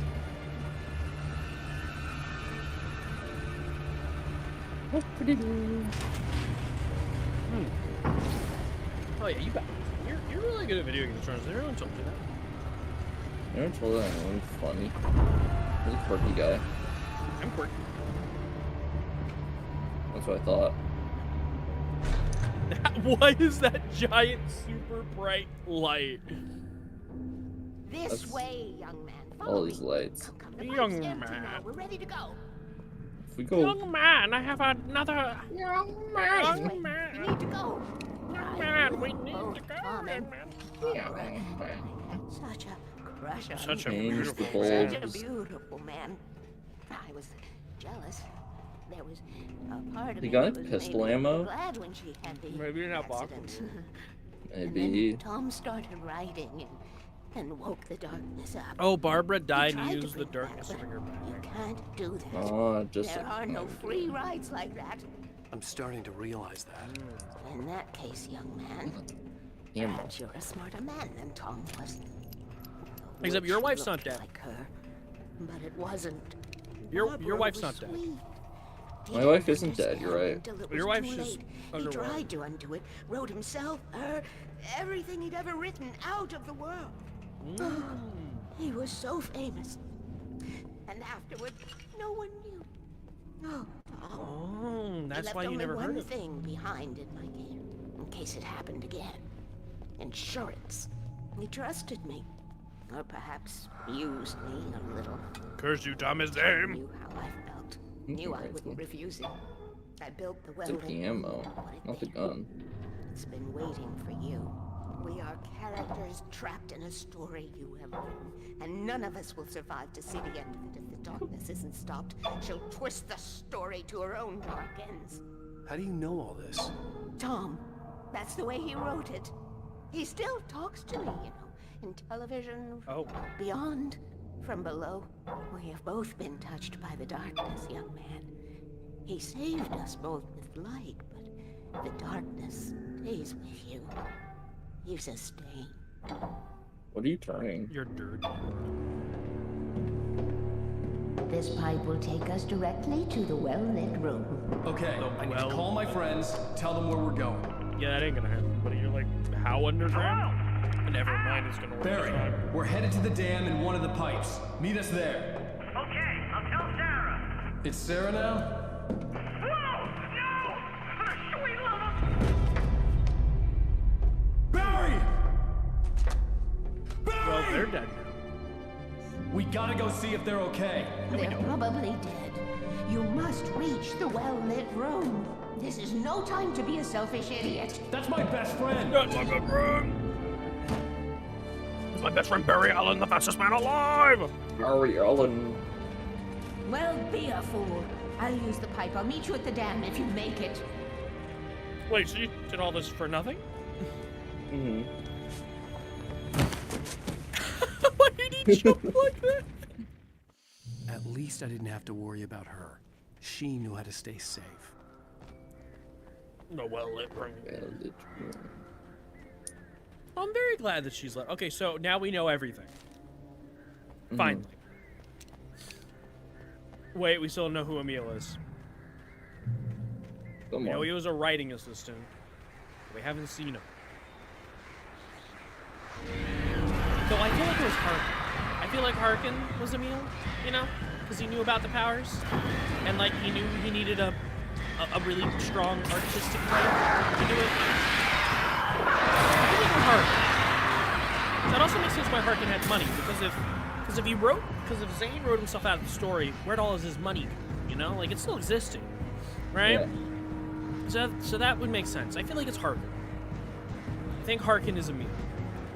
Oh yeah, you got it. You're really good at video game controls. Everyone told you that. You never told that anyone funny. He's a quirky guy. I'm quirky. That's what I thought. Why is that giant, super bright light? This way, young man. All these lights. Young man. We're ready to go. If we go. Young man, I have another. Young man. We need to go. Young man, we need to go. Such a crush on Such a you. beautiful Such man. a beautiful man. I was jealous. There was a part of You me got that was pistol maybe ammo? glad when she had the Maybe you're not accident. And Maybe. then Tom started writing and woke the darkness up. Oh, Barbara died He and tried to used the bring darkness that, to bring her back. You can't do that. Oh, just there are no free rides like that. I'm starting to realize that. In that case, young man, Ammo. perhaps you're a smarter man than Tom was. Except your Which wife's not looked dead. Like her, but it wasn't. Your Barbara wife's was not dead. sweet. My wife isn't dead, you're right. Until it Your was wife's too just late. He underwater. tried to undo it, wrote himself, her, everything he'd ever written out of the world. He was so famous. And afterward, no one knew. Oh, Tom. Oh, that's he left why you only never heard one of it. thing behind in my care, in case it happened again. Insurance. He trusted me. Or perhaps used me a little. Curse you, Thomas He Dame. knew how I felt. Knew I wouldn't refuse it. I built the well. It's the ammo, not the gun. It's been waiting for you. We are characters trapped in a story you have written, and none of us will survive to see the end of it if the darkness isn't stopped. She'll twist the story to her own dark ends. How do you know all this? Tom, that's the way he wrote it. He still talks to me, you know, in television, beyond, from below. We have both been touched by the darkness, young man. He saved us both with light, but the darkness stays with you. Leaves a stain. What are you turning? You're dirt. This pipe will take us directly to the well-lit room. Okay, I need to call my friends, tell them where we're going. Yeah, that ain't gonna happen, buddy. You're like, how underground? Never mind, it's gonna work. Barry, we're headed to the dam in one of the pipes. Meet us there. Okay, I'll tell Sarah. It's Sarah now? Barry! Barry! Well, they're dead now. We gotta go see if they're okay. They're probably dead. You must reach the well-lit room. This is no time to be a selfish idiot. That's my best friend. That's my best friend. My best friend Barry Allen, the fastest man alive. Barry Allen. Well, be a fool. I'll use the pipe. I'll meet you at the dam if you make it. Wait, so you did all this for nothing? Mm-hmm. Why did he jump like that? At least I didn't have to worry about her. She knew how to stay safe. No, well-lit room. I'm very glad that she's left. Okay, so now we know everything. Finally. Wait, we still don't know who Emil is. We know he was a writing assistant. We haven't seen him. So I feel like it was Harkin. I feel like Harkin was Emil, you know? Because he knew about the powers. And like he knew he needed a really strong artistic writer to do it. I feel like it was Harkin. That also makes sense why Harkin had money, because if Zane wrote himself out of the story, where'd all of his money go? You know? Like it's still existing. Right? Yeah. So that would make sense. I feel like it's Harkin. I think Harkin is Emil.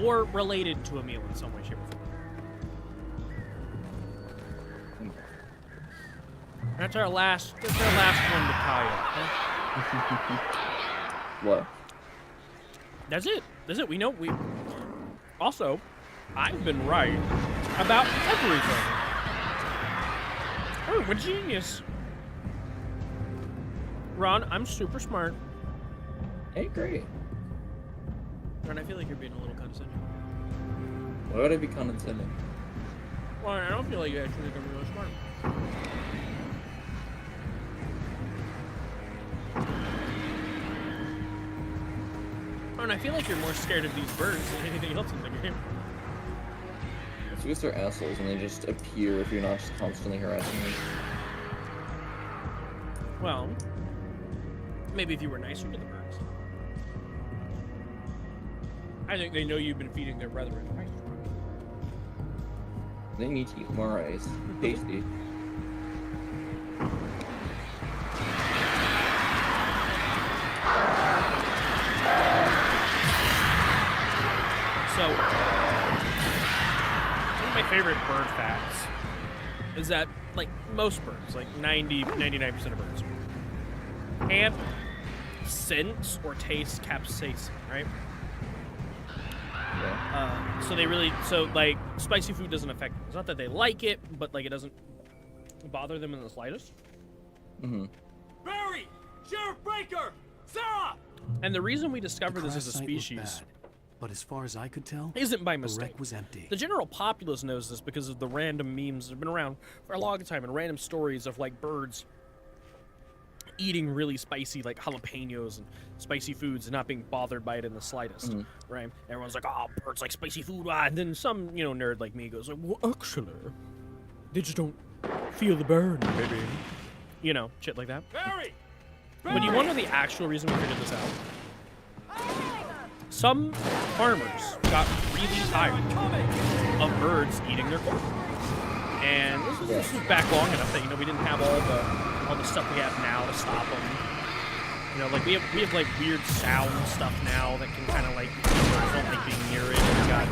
Or related to Emil in some way, shape, or form. That's our last one to tie up, huh? What? That's it. We know also, I've been right about everything. Oh, I'm a genius. Ron, I'm super smart. Hey, great. Ron, I feel like you're being a little condescending. Why would I be condescending? Well, I don't feel like you actually think I'm really smart. Oh, and I feel like you're more scared of these birds than anything else in the game. It's because they're assholes and they just appear if you're not just constantly harassing them. Well, Maybe if you were nicer to the birds. I think they know you've been feeding their brethren. They need to eat more rice. Tasty. So, one of my favorite bird facts is that, like, most birds, like 99% of birds, can't sense or taste capsaicin, right? So they really, like, spicy food doesn't affect them. It's not that they like it, but, like, it doesn't bother them in the slightest. Mm-hmm. Barry! Sheriff Breaker! Sarah! And the reason we discovered this as a species, but as far as I could tell, isn't by the mistake. wreck was empty. The general populace knows this because of the random memes that have been around for a long time and random stories of, like, birds eating really spicy, like, jalapenos and spicy foods and not being bothered by it in the slightest, right? Everyone's like, oh, birds like spicy food, and then some, nerd like me goes like, well, actually, they just don't feel the burn, baby. Shit like that. Barry! But do you wonder the actual reason we figured this out? Some farmers got really tired of birds eating their corn. And this was back long enough that, we didn't have all the stuff we have now to stop them. Like we have like weird sound stuff now that can kind of like, birds don't like being near it. We got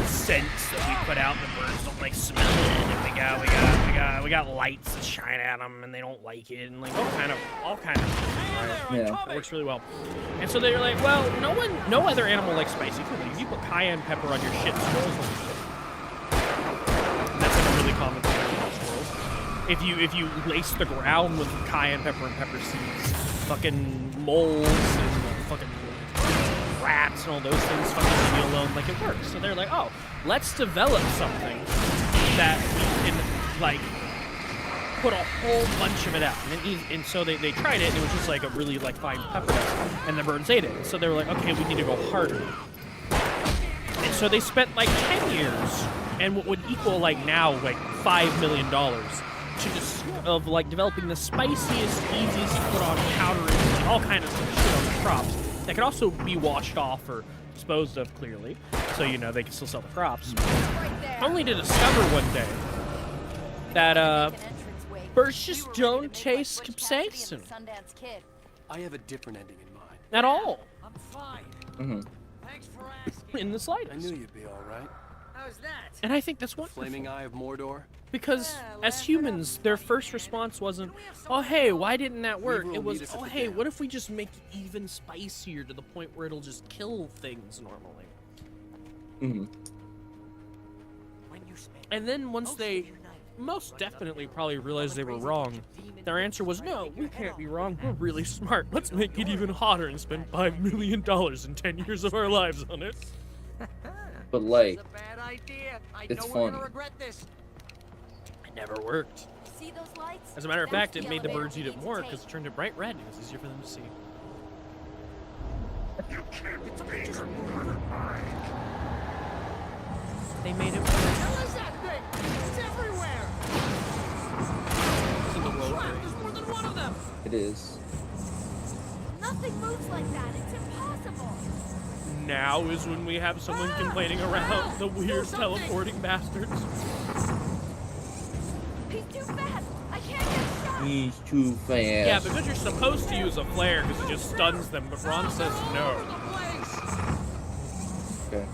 scents that we put out, the birds don't like smell it. And we got lights that shine at them and they don't like it, and like all kind of right? Yeah. It works really well. And so they're like, well, no other animal likes spicy food. Like if you put cayenne pepper on your shit, squirrels will eat it. And that's like a really common thing with squirrels. If you lace the ground with cayenne pepper and pepper seeds, fucking moles and fucking rats and all those things fucking leave you alone, like it works. So they're like, oh, let's develop something that we can like put a whole bunch of it out. And so they tried it, and it was just like a really like fine pepper dust, and the birds ate it. So they were like, okay, we need to go harder. And so they spent like 10 years and what would equal like now like $5 million of like developing the spiciest, easiest to put on powder and like, all kinds of shit on the crops that could also be washed off or disposed of clearly, so they can still sell the crops. Only to discover one day that birds just don't taste capsaicin I have a different ending in mind. at all. I'm fine. Mm-hmm. Thanks for asking. In the slightest. I knew you'd be all right. How's that? And I think that's wonderful. Flaming Eye of Mordor. Because as humans, their first response wasn't, oh hey, why didn't that work? It was, oh hey, what if we just make it even spicier to the point where it'll just kill things normally? Mm-hmm. And then once they most definitely probably realized they were wrong, their answer was, no, we can't be wrong, we're really smart. Let's make it even hotter and spend $5 million in 10 years of our lives on it. But like, It's a bad idea. I it's know we're funny. gonna regret this. It never worked. See those lights? As a matter of fact, it That's made the birds eat elevator it we more need to because it turned it bright red and it was easier for them to see. They made it What the hell is that thing? It's everywhere. in the world. Crap, there's more than one of them. It is. Nothing moves like that. It's impossible. Now is when we have someone complaining around the weird teleporting bastards. He's too fast. I can't get shot. He's too fast. Yeah, because you're supposed to use a flare because it just stuns them, but Ron says no. Okay.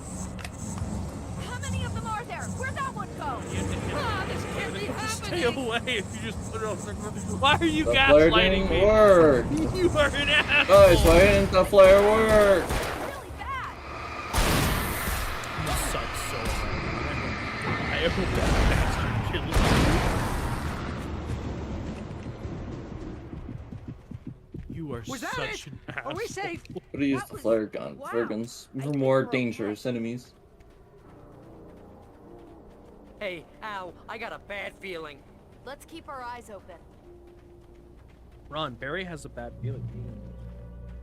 How many of them are there? Where'd that one go? This can't be Stay happening. away if you just put it on the ground. Why are you The flare gaslighting didn't me? work. You are an asshole. Guys, why didn't the flare work? You suck so much. I hope that bastard kills you. You are Was that such it? an asshole. Are we safe? Could have used the flare gun. Flare guns for more dangerous enemies. Hey, Al, I got a bad feeling. Let's keep our eyes open. Ron, Barry has a bad feeling.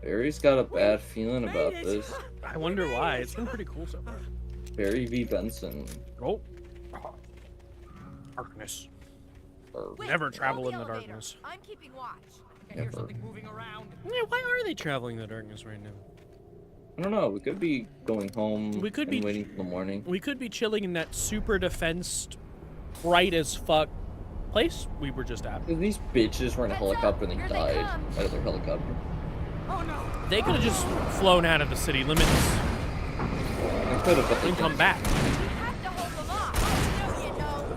Barry's got a bad feeling about this. I wonder why. It's been pretty cool so far. Barry v. Benson. Oh. Darkness. Or Never travel Hold in the elevator. darkness. I'm keeping watch. Ever. Yeah, why are they traveling the darkness right now? I don't know. We could be going home. We could and be waiting for the morning. We could be chilling in that super defensed, bright as fuck place we were just at. If these bitches were in a helicopter and they died out of their helicopter. Oh no! They could have just flown out of the city limits. They could have, but they and come back.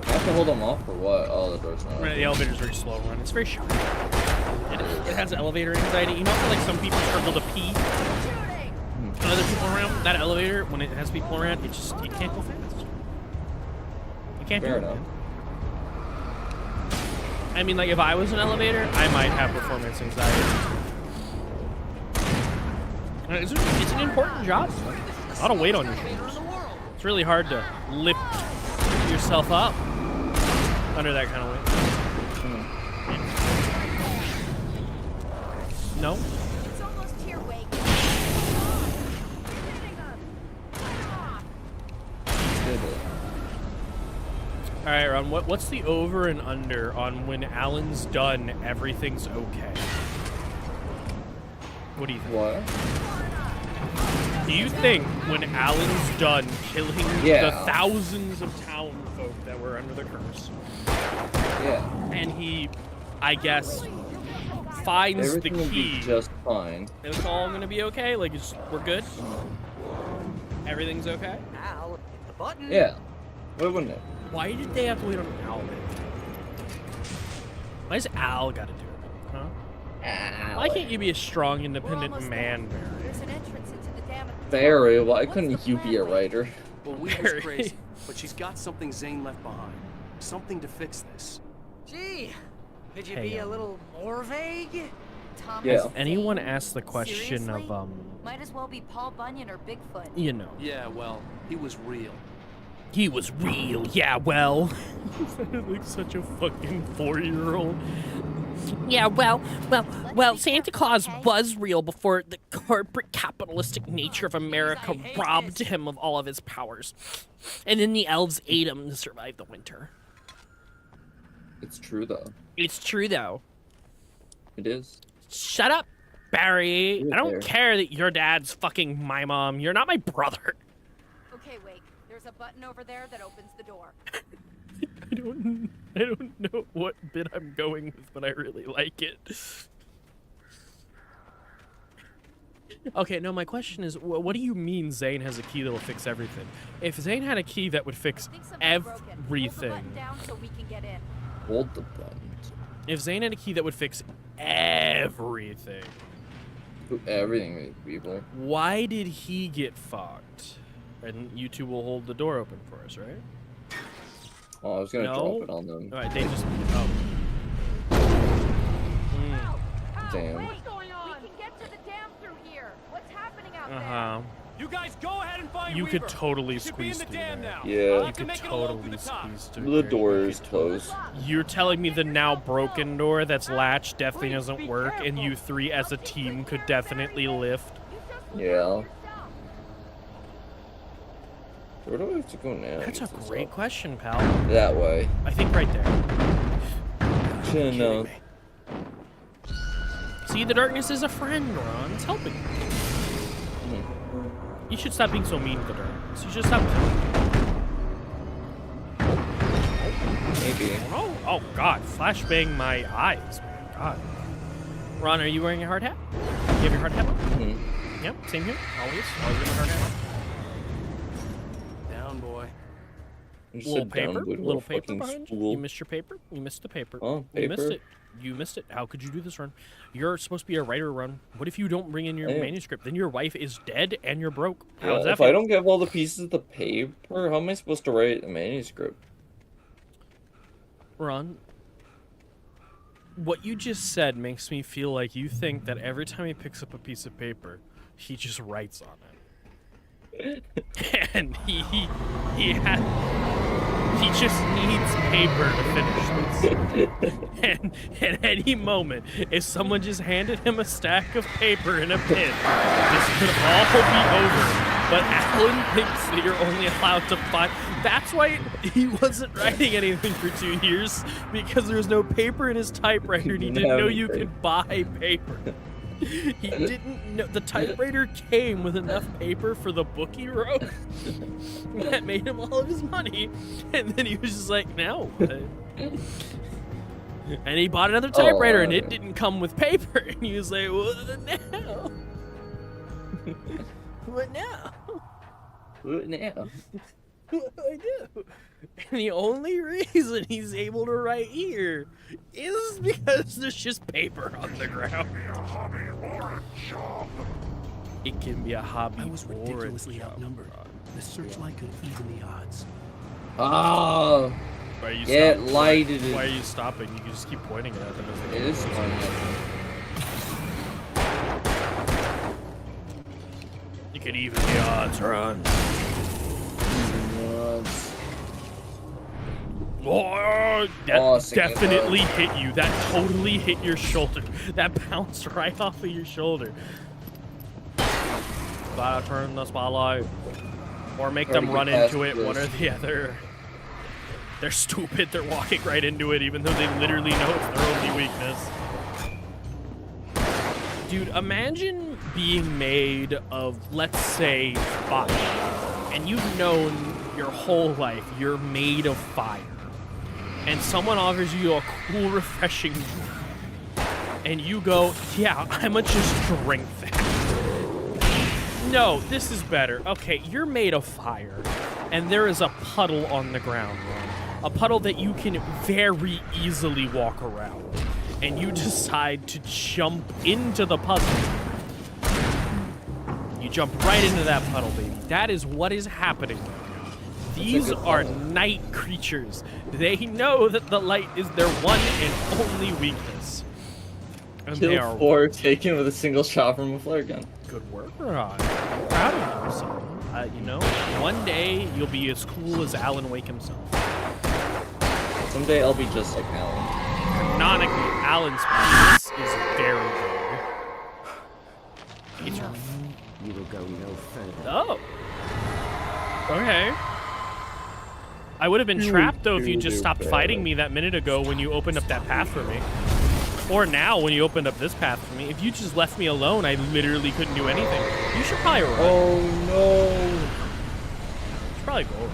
Have to hold them off for what? Oh, the door's not. Right, the elevator's very slow run. It's very sharp. It has elevator anxiety. You know how like some people struggle to pee? And other people around that elevator, when it has people around, it can't go fast. You can't do it. Fair enough. I mean, like if I was an elevator, I might have performance anxiety. It's an important job. A lot of weight on your shoulders. It's really hard to lift yourself up under that kind of weight. No? It's almost here, Wake. Alright, Ron, what's the over and under on when Alan's done, everything's okay? What do you think? What? Do you think when Alan's done killing the thousands of town folk that were under the curse, and he, I guess, finds everything the will key, be just fine. It's all gonna be okay? Like, we're good? Everything's okay? Al, hit the button. Yeah. Why wouldn't it? Why did they have to wait on Al? Why does Al gotta do it? Huh? Al. Why can't you be a strong, independent man, Barry? There's an entrance into the dam. Barry, why couldn't you be a writer? Well, we was crazy, but she's got something Zane left behind. Something to fix this. Gee, could you Hey, be a little more vague? Thomas If anyone asks the question Seriously? of, Might as well be Paul Bunyan or Bigfoot. you know. Yeah, well, he was real. He was real, yeah, well. Like such a fucking 4-year-old. Yeah, well, Santa Claus was real before the corporate capitalistic nature of America robbed him of all of his powers. And then the elves ate him to survive the winter. It's true, though. It's true, though. It is. Shut up, Barry. You're I don't there. care that your dad's fucking my mom. You're not my brother. Okay, Wake. There's a button over there that opens the door. I don't know what bit I'm going with, but I really like it. Okay, no, my question is, what do you mean Zane has a key that'll fix everything? If Zane had a key that would fix everything... Down so we can get in. Hold the button. If Zane had a key that would fix everything... Everything, people. Why did he get fucked? And you two will hold the door open for us, right? Oh, I was gonna drop it on them. Alright, they just... Oh. Damn. What's going on? We can get to the dam through here. What's happening out Uh-huh. You guys go ahead and find You Weaver. could totally He should be in squeeze the through dam there. now. Yeah. I'll You have to could make it along totally through the top. squeeze through The there. door is closed. You're telling me the now broken door that's latched definitely doesn't work, and you three as a team could definitely lift? Yeah. Where do I have to go now? That's a great question, pal. That way. I think right there. No. See, the darkness is a friend, Ron. It's helping you. You should stop being so mean to the darkness. You should stop Maybe. Oh, God. Flashbang my eyes, man. God. Ron, are you wearing a hard hat? You have your hard hat on? Yep, same here. Always wearing a hard hat on. Down, boy. Little paper, little paper behind you. You missed your paper. You missed the paper. Oh, You missed paper. it. You missed it. How could you do this, Ron? You're supposed to be a writer, Ron. What if you don't bring in your Hey. manuscript? Then your wife is dead and you're broke. How Yeah, does that if feel? I don't get all the pieces of the paper, how am I supposed to write a manuscript? Ron, what you just said makes me feel like you think that every time he picks up a piece of paper, he just writes on it. And he just needs paper to finish this. And at any moment, if someone just handed him a stack of paper and a pen, this could all be over But Alan thinks that you're only allowed to buy. That's why he wasn't writing anything for 2 years, because there was no paper in his typewriter, and he didn't know you could buy paper. He didn't know the typewriter came with enough paper for the book he wrote that made him all of his money, and then he was just like, now what? And he bought another typewriter, and it didn't come with paper, and he was like, what now? What now? What now? What do I do? And the only reason he's able to write here is because there's just paper on the ground. It can be a hobby. I was ridiculously outnumbered. The searchlight could even the odds. Oh, Why are you get stopping? lighted. Why are you stopping? You can just keep pointing it at them. As they It is fun. You could even the odds, run. Oh, that definitely hit you. That totally hit your shoulder. That bounced right off of your shoulder. Gotta turn the spotlight. Or make them run into it, one or the other. They're stupid. They're walking right into it, even though they literally know it's their only weakness. Dude, imagine being made of, let's say, fire. And you've known your whole life you're made of fire. And someone offers you a cool, refreshing drink. And you go, yeah, I'ma just drink that. No, this is better. Okay, you're made of fire. And there is a puddle on the ground, Ron. A puddle that you can very easily walk around. And you decide to jump into the puddle. You jump right into that puddle, baby. That is what is happening. These are night creatures. They know that the light is their one and only weakness. And they Kill are 4 taken with a single shot from a flare gun. good work, Ron. I'm proud of you, son. You know, one day you'll be as cool as Alan Wake himself. Someday I'll be just like Alan. Canonically, Alan's penis is very big. It's You will go no further. Oh. Okay. I would have been trapped, though, if you just stopped fighting me that minute ago when you opened up that path for me. Or now, when you opened up this path for me. If you just left me alone, I literally couldn't do anything. You should probably run. Oh, no. You should probably go over.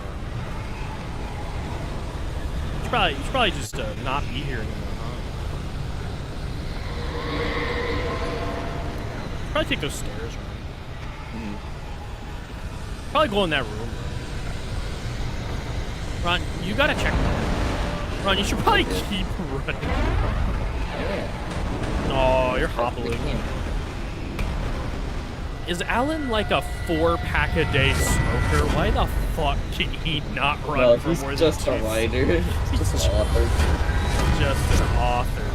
You should probably just not be here anymore, huh? Probably take those stairs, right? Probably go in that room. Ron, you gotta check that. Ron, you should probably keep running. Oh, you're hobbling. Is Alan like a 4-pack-a-day smoker? Why the fuck can he not run for more than 2 just a writer. He's just an author. Just an author.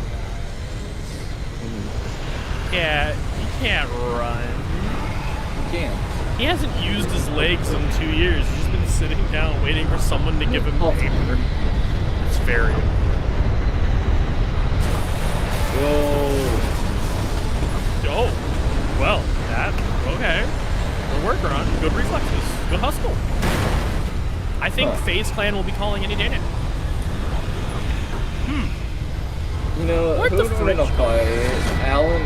Yeah, he can't run. He can't. He hasn't used his legs in 2 years. He's just been sitting down waiting for someone to give him paper. It's very... Oh, well, that, okay. Good work, Ron. Good reflexes. Good hustle. I think FaZe Clan will be calling any day now. You know, What who the would win a fight? Alan,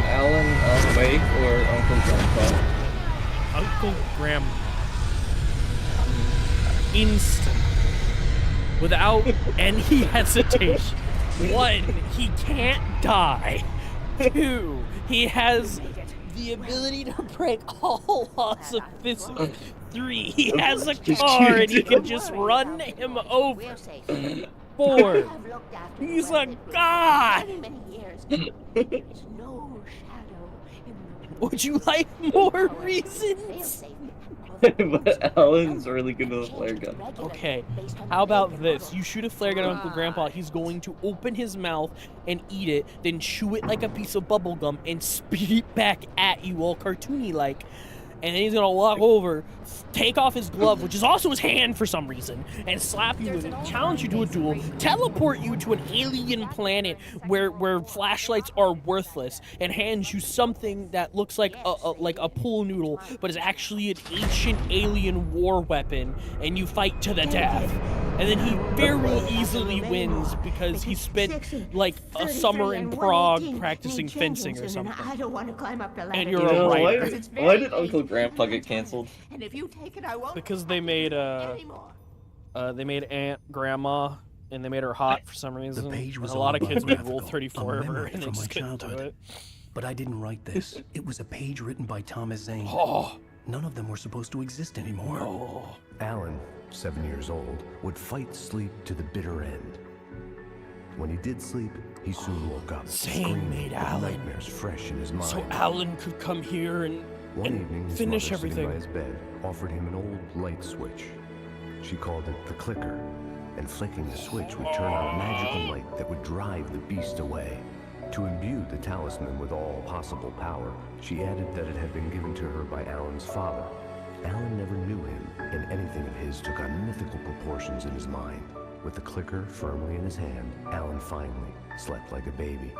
Wake, or Uncle Grandpa? Uncle Graham. Instant. Without any hesitation. 1, he can't die. 2, he has the ability to break all laws of physics. 3, he has a car and he can just run him over. 4, he's a god. Would you like more reasons? But Alan's really good with a flare gun. Okay, how about this? You shoot a flare gun at Uncle Grandpa, he's going to open his mouth and eat it, then chew it like a piece of bubble gum and spit it back at you all cartoony-like. and then he's gonna walk over, take off his glove, which is also his hand for some reason, and slap you with it, challenge you to a duel, teleport you to an alien planet where flashlights are worthless, and hands you something that looks like a pool noodle, but is actually an ancient alien war weapon, and you fight to the death. And then he very easily wins because he spent like a summer in Prague practicing fencing or something. I don't want to climb up the ladder. And you're a writer. Why did Uncle Grandpa get canceled? And if you take it, I won't. Because they made Aunt Grandma, and they made her hot for some reason. The page was a lot of kids made Rule autobiographical, 34 a of her, memory and they from my just couldn't do childhood. it. But I didn't write this. It was a page written by Thomas Zane. Oh. None of them were supposed to exist anymore. No. Alan, 7 years old, would fight sleep to the bitter end. When he did sleep, he soon woke up, Zane made with Alan, nightmares fresh in his mind. so Alan could come here and One evening, his finish mother, everything. sitting by his bed, offered him an old light switch. She called it the clicker, and flicking the switch would turn on a magical light that would drive the beast away. To imbue the talisman with all possible power, she added that it had been given to her by Alan's father. Alan never knew him, and anything of his took on mythical proportions in his mind. With the clicker firmly in his hand, Alan finally slept like a baby.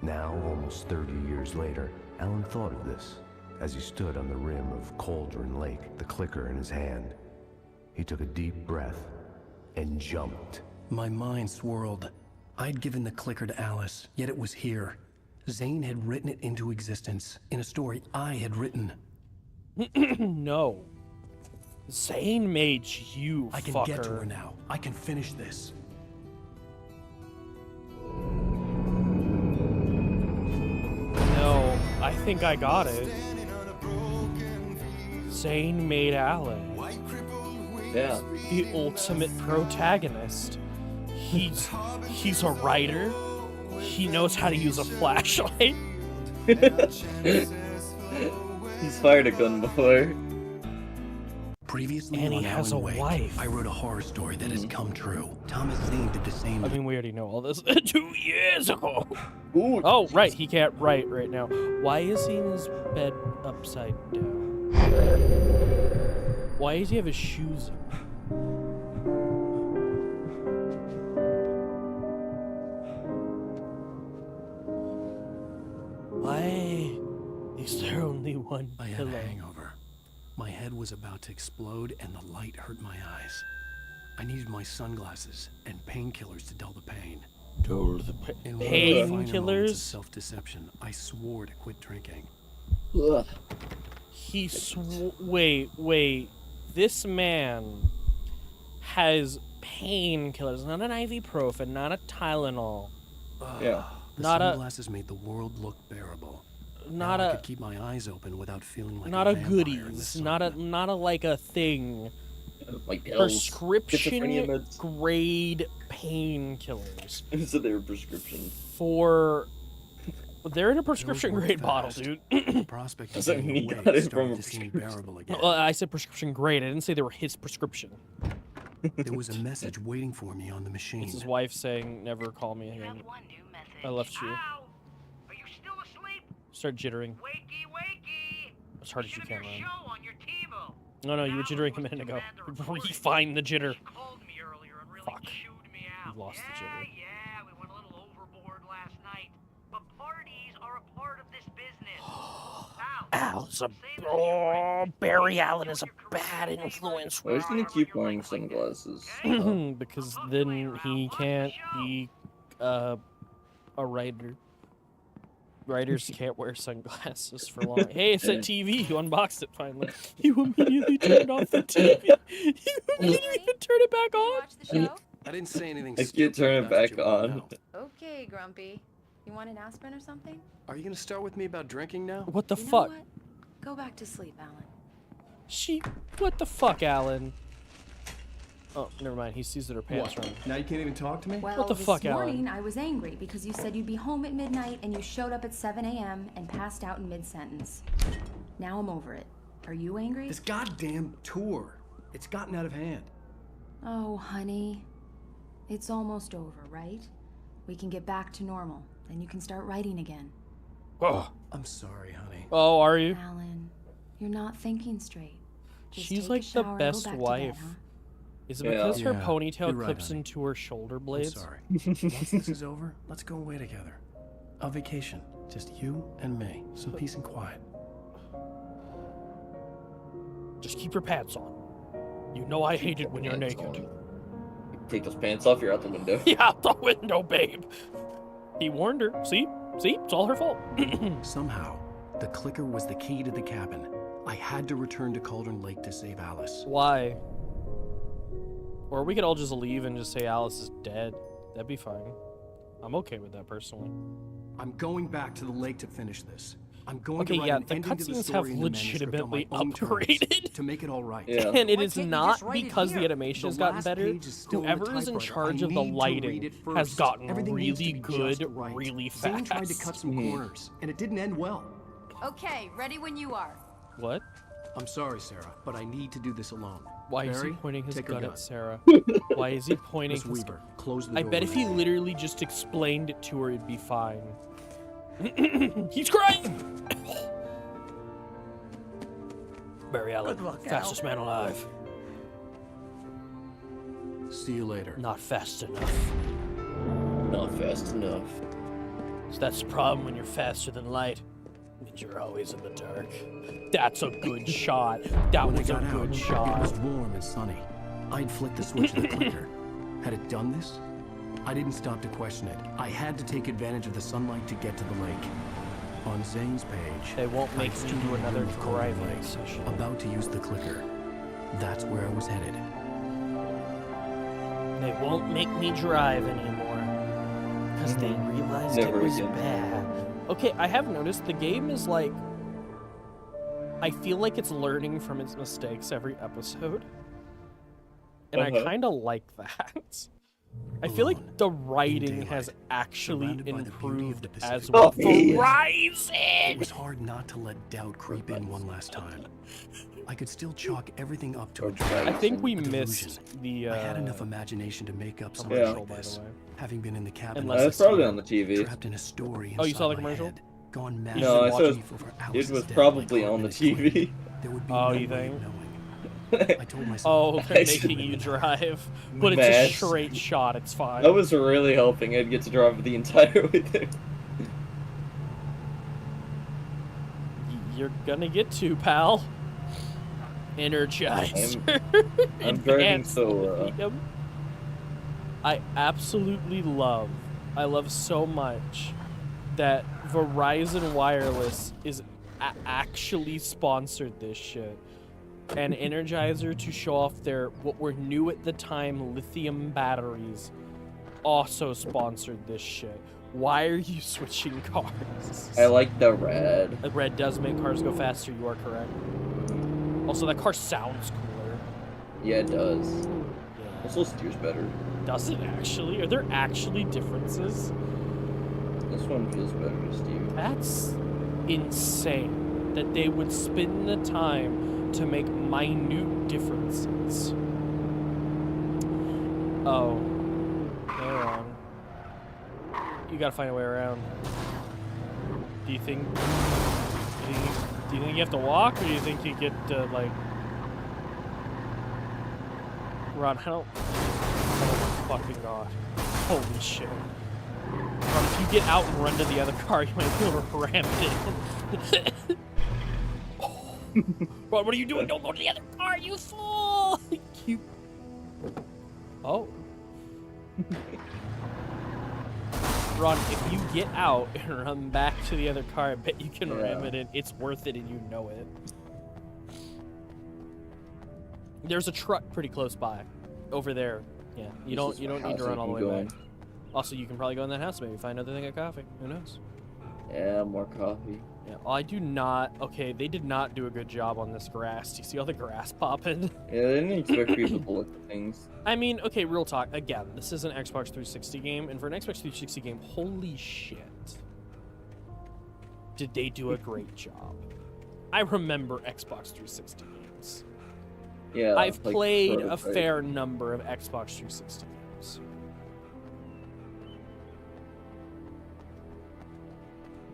Now, almost 30 years later, Alan thought of this as he stood on the rim of Cauldron Lake, the clicker in his hand. He took a deep breath and jumped. My mind swirled. I'd given the clicker to Alice, yet it was here. Zane had written it into existence in a story I had written. No. Zane made you, I can fucker. get to her now. I can finish this. No, I think I got it. Zane made Alan. Yeah. The ultimate protagonist. He's a writer. He knows how to use a flashlight. He's fired a gun before. Previously And he on has Alan a Wake, wife. I wrote a horror story that has come true. Thomas Zane did the same. I mean, we already know all this 2 years ago. Oh, right, he can't write right now. Why is he in his bed upside down? Why does he have his shoes on? Why is there only one I had pillow? a hangover. My head was about to explode and the light hurt my eyes. I needed my sunglasses and painkillers to dull the pain. Dull the In one of the finer moments of painkillers? self-deception, I swore to quit drinking. Ugh. He wait. This man has painkillers, not an ibuprofen, not a Tylenol. Yeah. The Not a sunglasses made the world look bearable. not now I a could keep my eyes open without feeling like not a a vampire in the goodies, sun. not a like a thing. Like pills, schizophrenia Prescription meds. grade painkillers So they were prescription. for. They're in a prescription grade bottle, dude. The prospect of Doesn't being mean you awake got it from started a to seem prescription. bearable again. Well, I said prescription grade. I didn't say they were his prescription. There was a message waiting for me on the machine. It's his wife saying, "Never call me again. I left you." Are you still asleep? Start jittering Wakey, wakey! as hard as you can, Ryan. Show on your TiVo. No, you were jittering a minute ago. Refine the jitter. Fuck. You lost the jitter. Yeah, we went a little overboard last night. But parties are a part of this business. Barry Allen is a bad influence. Why doesn't he keep wearing sunglasses? Because then he can't be a writer. Writers can't wear sunglasses for long. Hey, it's that TV. You unboxed it finally. You immediately turned off the TV. You immediately turn it back on. Watch the show? I didn't say anything. I can't turn it back on. Okay, Grumpy. You want an aspirin or something? Are you gonna start with me about drinking now? What the You know fuck? what? Go back to sleep, Alan. What the fuck, Alan? Oh, never mind. He sees that her pants What? run. Now you can't even talk to me? Well, What the this fuck, morning Alan? I was angry because you said you'd be home at midnight and you showed up at 7 a.m. and passed out in mid-sentence. Now I'm over it. Are you angry? This goddamn tour. It's gotten out of hand. Oh, honey. It's almost over, right? We can get back to normal. Then you can start writing again. Oh. I'm sorry, honey. Oh, are you? Alan, You're not thinking straight. Just She's take like a the shower and go best back to wife. bed, huh? Is it because her Yeah, ponytail you're right, clips honey. into her shoulder I'm blades? sorry. Once this is over, let's go away together. A vacation. Just you and me. Some peace and quiet. Just keep your pants on. You know I hate it when you're Pants naked. on. Take those pants off, you're out the window. Yeah, out the window, babe. He warned her. See? See? It's all her fault. Somehow, the clicker was the key to the cabin. I had to return to Cauldron Lake to save Alice. Why? Or we could all just leave and just say Alice is dead. That'd be fine. I'm okay with that personally. I'm going back to the lake to finish this. I'm going Okay, to write yeah, an the ending to the cutscenes have story in the manuscript on my legitimately own terms upgraded. to make it all right. Yeah. And it Why is can't you not just write it because the here? animation has The gotten last better. page is still in the Whoever is in typewriter. charge I of the need to read lighting it has first. gotten Everything needs to really be good just right. really Zane fast. tried to cut some corners, and it didn't end well. Okay, ready when you are. What? I'm sorry, Sarah, but I need to do this alone. Why is he Barry, pointing his take her gun gun. at Sarah? Why is he pointing Miss his Weaver, close the I door bet if he when literally just explained it to her, it'd be fine. He's crying! Barry Allen, Good luck, fastest man alive. See you later. Not fast enough. Not fast enough. So that's the problem when you're faster than light. And you're always in the dark. That's a good shot. That When I was a got good out, shot. it was warm and sunny. I'd flicked the switch of the clicker. Had it done this? I didn't stop to question it. I had to take advantage of the sunlight to get to the lake. On Zane's page, They won't make I me stood do in the another room of Cauldron driving Lake, session. about to use the clicker. That's where I was headed. They won't make me drive anymore. Because they realized Never it was again. bad. Okay, I have noticed the game is like... I feel like it's learning from its mistakes every episode. And I kind of like that. I feel like the writing has actually surrounded by the beauty of improved the as Pacific well. Northwest. It Verizon! was hard not to let doubt creep in one last time. I could still chalk everything up to a I think we a delusion. missed the I had enough imagination to make up something commercial, like by this. the way. Having been in the cabin, Unless That's probably on the TV. trapped in a story. Oh, you saw the inside my commercial? head, gone mad. No, I saw watching it. for It Alice's was death probably like on the Cartman explained. TV. There would be Oh, no you way think? of knowing. I told myself. Oh, they're I making you drive. But it's a Mad. straight shot, it's fine. I was really hoping I'd get to drive the entire way there. You're gonna get to, pal. Energizer. I'm driving Advanced so lithium. I absolutely love, I love so much that Verizon Wireless is actually sponsored this shit. And Energizer, to show off their, what were new at the time, lithium batteries, also sponsored this shit. Why are you switching cars? I like the red. The red does make cars go faster, you are correct. Also, that car sounds cooler. Yeah, it does. Yeah. Also steers better. Does it actually? Are there actually differences? This one feels better to steer. That's insane that they would spend the time to make minute differences. Oh. They're wrong. You gotta find a way around. Do you think you have to walk, or do you think you get to, like... Ron, how... Oh my fucking god. Holy shit. Ron, if you get out and run to the other car, you might be able to ram it in. Ron, what are you doing? Don't go to the other car, you fool! You... Oh. Ron, if you get out and run back to the other car, I bet you can ram it in. It's worth it and you know it. There's a truck pretty close by. Over there. Yeah. You don't need to run all the way back. Also, you can probably go in that house, maybe find another thing of coffee. Who knows? Yeah, more coffee. Yeah, I do not... Okay, they did not do a good job on this grass. Do you see all the grass popping? Yeah, they didn't expect people to look at things. I mean, okay, real talk. Again, this is an Xbox 360 game, and for an Xbox 360 game, holy shit. Did they do a great job. I remember Xbox 360 games. Yeah, I've like played a prototype. fair number of Xbox 360 games.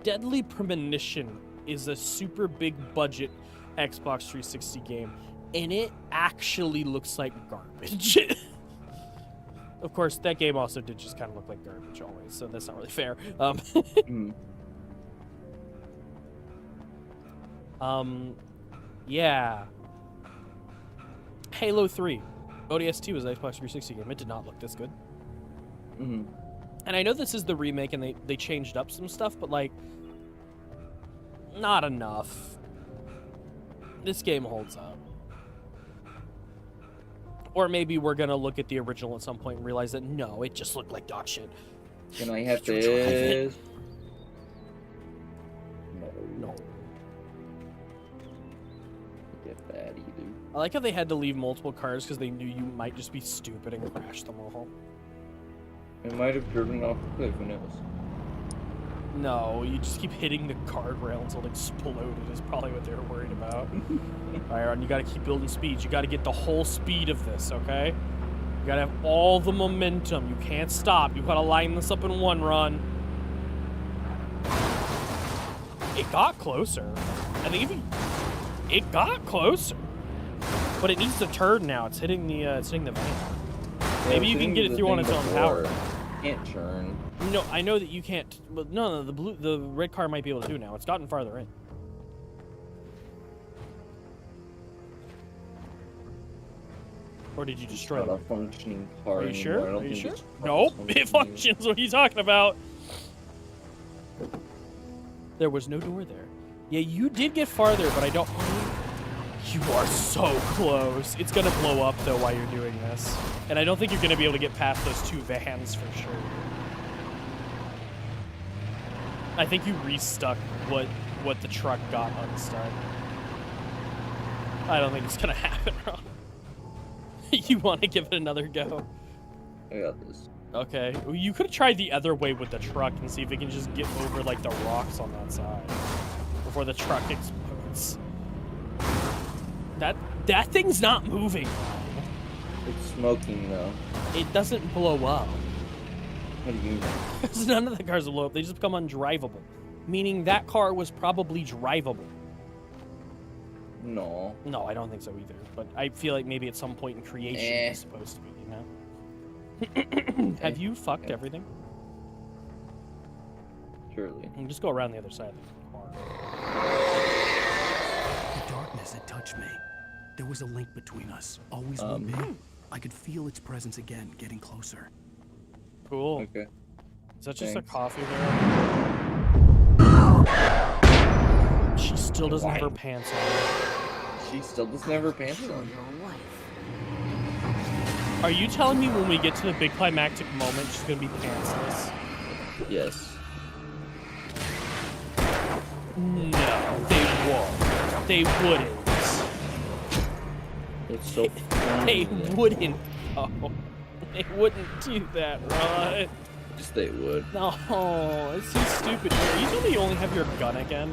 Deadly Premonition is a super big budget Xbox 360 game, and it actually looks like garbage. Of course, that game also did just kind of look like garbage always, so that's not really fair. Yeah. Halo 3. ODST was an Xbox 360 game. It did not look this good. And I know this is the remake and they changed up some stuff, but like, not enough. This game holds up. Or maybe we're gonna look at the original at some point and realize that no, it just looked like dog shit. Can I have this? No. Get fatty, dude. I like how they had to leave multiple cars because they knew you might just be stupid and crash them all. It might have driven off the cliff, who knows? No, you just keep hitting the guardrail until it exploded is probably what they were worried about. Alright, Aaron, you gotta keep building speed. You gotta get the whole speed of this, okay? You gotta have all the momentum. You can't stop. You gotta line this up in one run. It got closer. I think it got closer. But it needs to turn now. It's hitting the van. Maybe you can get it through on its own power. Can't turn. No, I know that you can't. But no, the red car might be able to do now. It's gotten farther in. Or did you destroy it? A functioning car. Are you sure? Anymore. Are you sure? Nope, it functions. What are you talking about? There was no door there. Yeah, you did get farther, but I don't. You are so close. It's gonna blow up though while you're doing this, and I don't think you're gonna be able to get past those two vans for sure. I think you restuck what the truck got unstuck. I don't think it's gonna happen, Ron. You want to give it another go? I got this. Okay. Well, you could have tried the other way with the truck and see if it can just get over like the rocks on that side before the truck explodes. That thing's not moving. It's smoking though. It doesn't blow up. What do you mean? Because none of the cars will blow up. They just become undrivable. Meaning that car was probably drivable. No. No, I don't think so either. But I feel like maybe at some point in creation it's supposed to be, you know? Have you fucked everything? Surely. And just go around the other side of the car. The darkness had touched me. There was a link between us. Always will be. I could feel its presence again, getting closer. Cool. Okay. Is that just a coffee there? She still doesn't have her pants on. She still doesn't have her pants on. Are you telling me when we get to the big climactic moment, she's gonna be pantsless? Yes. No, they won't. They wouldn't. It's so funny. They wouldn't. Oh, they wouldn't do that, right? Yes, they would. No, it's too stupid. You told me you only have your gun again?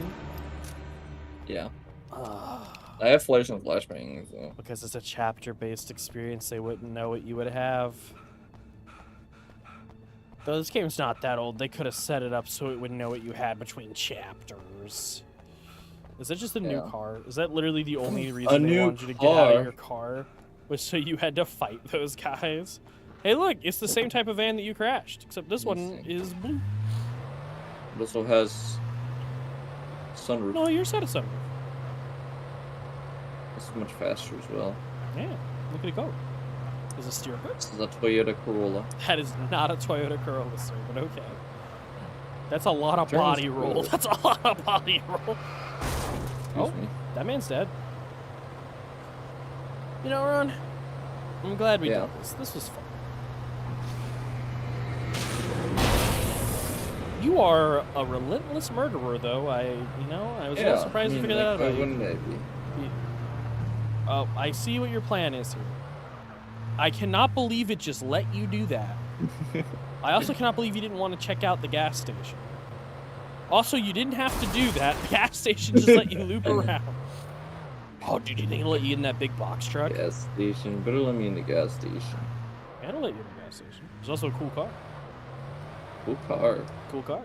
Yeah. I have flash and flashbang, so. Because it's a chapter-based experience, they wouldn't know what you would have. Though this game's not that old, they could have set it up so it would know what you had between chapters. Is that just a new car? Is that literally the only reason they wanted you to get out of your car? Was so you had to fight those guys? Hey, look, it's the same type of van that you crashed, except this one is blue. It also has sunroof. No, yours had a sunroof. It's much faster as well. Yeah, look at it go. Is it steer good? This is a Toyota Corolla. That is not a Toyota Corolla, sir, but okay. That's a lot of body roll. That's a lot of body roll. Oh, that man's dead. You know, Ron, I'm glad we did this. This was fun. You are a relentless murderer, though. I was a little surprised to figure that out about you. Wouldn't it be? Oh, I see what your plan is here. I cannot believe it just let you do that. I also cannot believe you didn't want to check out the gas station. Also, you didn't have to do that. The gas station just let you loop around. Oh, dude, you think it'll let you in that big box truck? Gas station. Better let me in the gas station. Yeah, it'll let you in the gas station. It's also a cool car. Cool car. Cool car.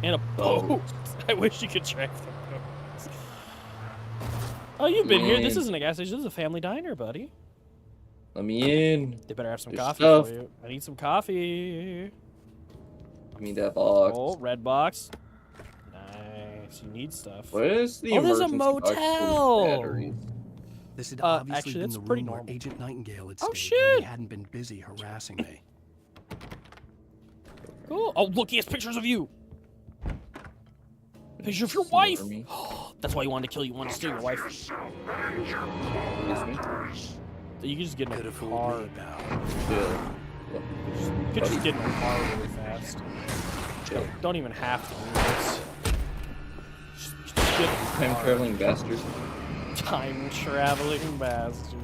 And a boat. I wish you could track the boats. Oh, you've been here. This isn't a gas station. This is a family diner, buddy. Let me in. They better have some There's coffee stuff. for you. I need some coffee. Give me that box. Oh, red box. Nice. You need stuff. What is the Oh, there's a emergency box full of motel. batteries? This had obviously actually, been that's the pretty room where normal. Agent Nightingale had Oh, stayed when shit. he hadn't been busy harassing me. Cool. Oh, look, he has pictures of you. Picture of your wife. That's why he wanted to kill you. He wanted to steal your wife. So you can just get in a car. You could just get in a car really fast. Don't even have to do this. Just get in a Time car. traveling bastard. Time traveling bastard.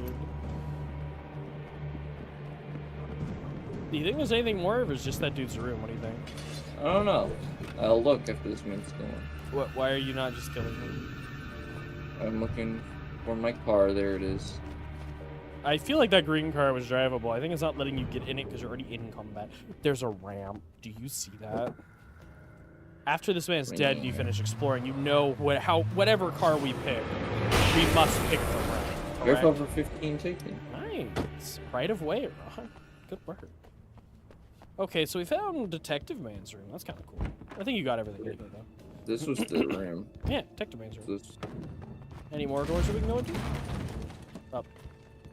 Do you think there's anything more, or is it just that dude's room? What do you think? I don't know. I'll look after this man's going. What? Why are you not just killing him? I'm looking for my car. There it is. I feel like that green car was drivable. I think it's not letting you get in it because you're already in combat. There's a ramp. Do you see that? After this man's dead and you finish exploring, you know whatever car we pick, we must pick the ramp. Careful for 15 taken. Nice. Right of way, Ron. Good work. Okay, so we found Detective Man's room. That's kind of cool. I think you got everything right there, though. This was the room. Yeah, Detective Man's room. This. Any more doors that we can go into? Oh,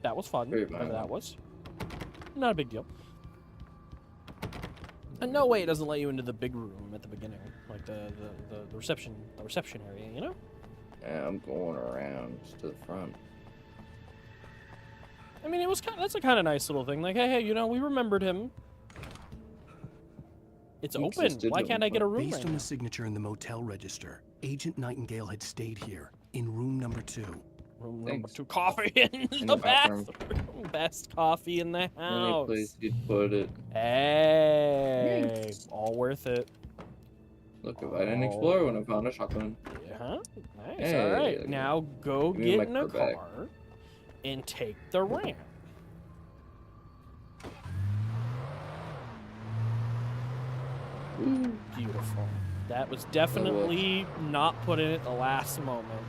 that was fun. Very Whatever that violent. was. Not a big deal. And no way it doesn't let you into the big room at the beginning, like the reception area, you know? Yeah, I'm going around to the front. I mean, that's a kind of nice little thing. Like, hey, you know, we remembered him. It's open. Why can't I get a room Based right on now? the signature in the motel register, Agent Nightingale had stayed here in room number 2. Room number 2. Coffee in the bathroom. Best coffee in the Any house. place you'd put it. Hey, all worth it. Look, if I didn't explore when I found a shotgun. Yeah, nice. Hey, all right, now go give me my get in a car back. car and take the ramp. Beautiful. That was definitely not put in at the last moment.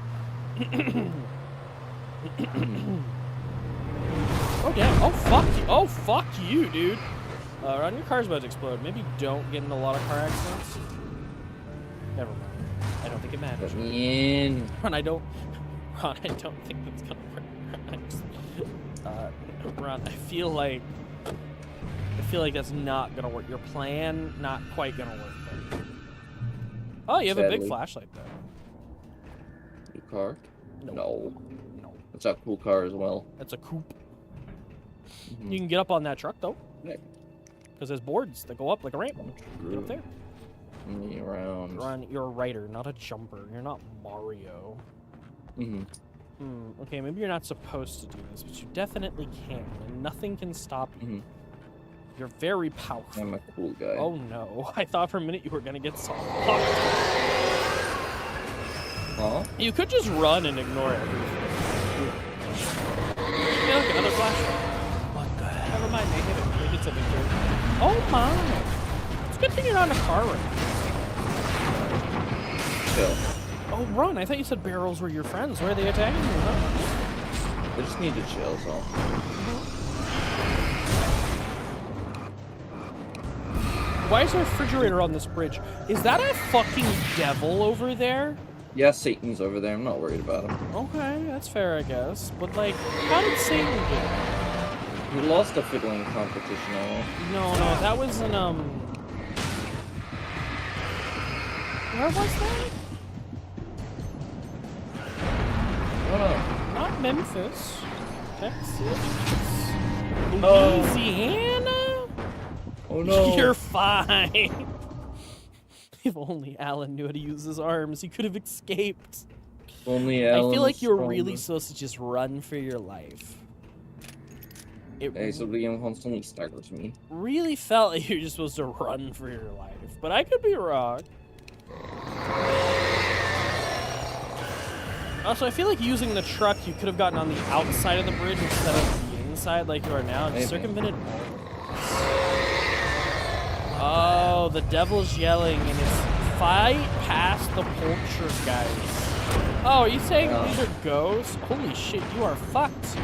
Oh damn! Oh fuck you! Oh fuck you, dude! Ron, your car's about to explode. Maybe don't get in a lot of car accidents. Never mind. I don't think it matters. Let me in. Ron, I don't think that's gonna work. Ron, I feel like that's not gonna work. Your plan, not quite gonna work. Buddy. Oh, you have a big Sadly. flashlight though. New car? No. No. It's a cool car as well. That's a coupe. You can get up on that truck though. Yeah. Because there's boards that go up like a ramp. Get up there. Me around. Ron, you're a writer, not a jumper. You're not Mario. Okay, maybe you're not supposed to do this, but you definitely can, and nothing can stop you. You're very powerful. I'm a cool guy. Oh no, I thought for a minute you were gonna get soft. Huh? You could just run and ignore everything. Yeah, look, another flashlight. What the hell? Never mind, they hit it. They hit something too. Oh my! It's a good thing you're not in a car right now. Chill. Oh, run! I thought you said barrels were your friends. Where are they attacking you, huh? I just need to chill, so. Why is there a refrigerator on this bridge? Is that a fucking devil over there? Yeah, Satan's over there. I'm not worried about him. Okay, that's fair, I guess. But, like, how did Satan get it? He lost a fiddling competition, alright? No, that was in, where was that? Oh. Not Memphis. Texas. Louisiana? Oh no. You're fine. If only Alan knew how to use his arms, he could have escaped. Only Alan. I feel like you're really supposed to just run for your life. It so the game constantly staggers me. really felt like you're just supposed to run for your life, but I could be wrong. Also, I feel like using the truck, you could have gotten on the outside of the bridge instead of the inside like you are now and circumvented all. Oh, the devil's yelling and it's fight past the poltergeist. Oh, are you saying these are ghosts? Holy shit, you are fucked.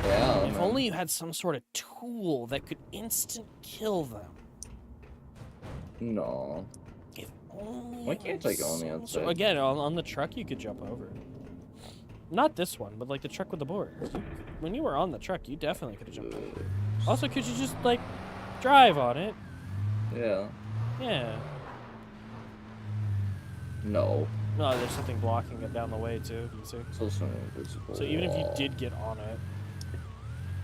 Yeah. If only you had some sort of tool that could instant kill them. No. If only. Why can't I go on the outside? So again, on the truck you could jump over. Not this one, but like the truck with the board. When you were on the truck, you definitely could have jumped over. Also, could you just like drive on it? Yeah. Yeah. No. No, there's something blocking it down the way too. You see? It's also invisible. So even if you did get on it,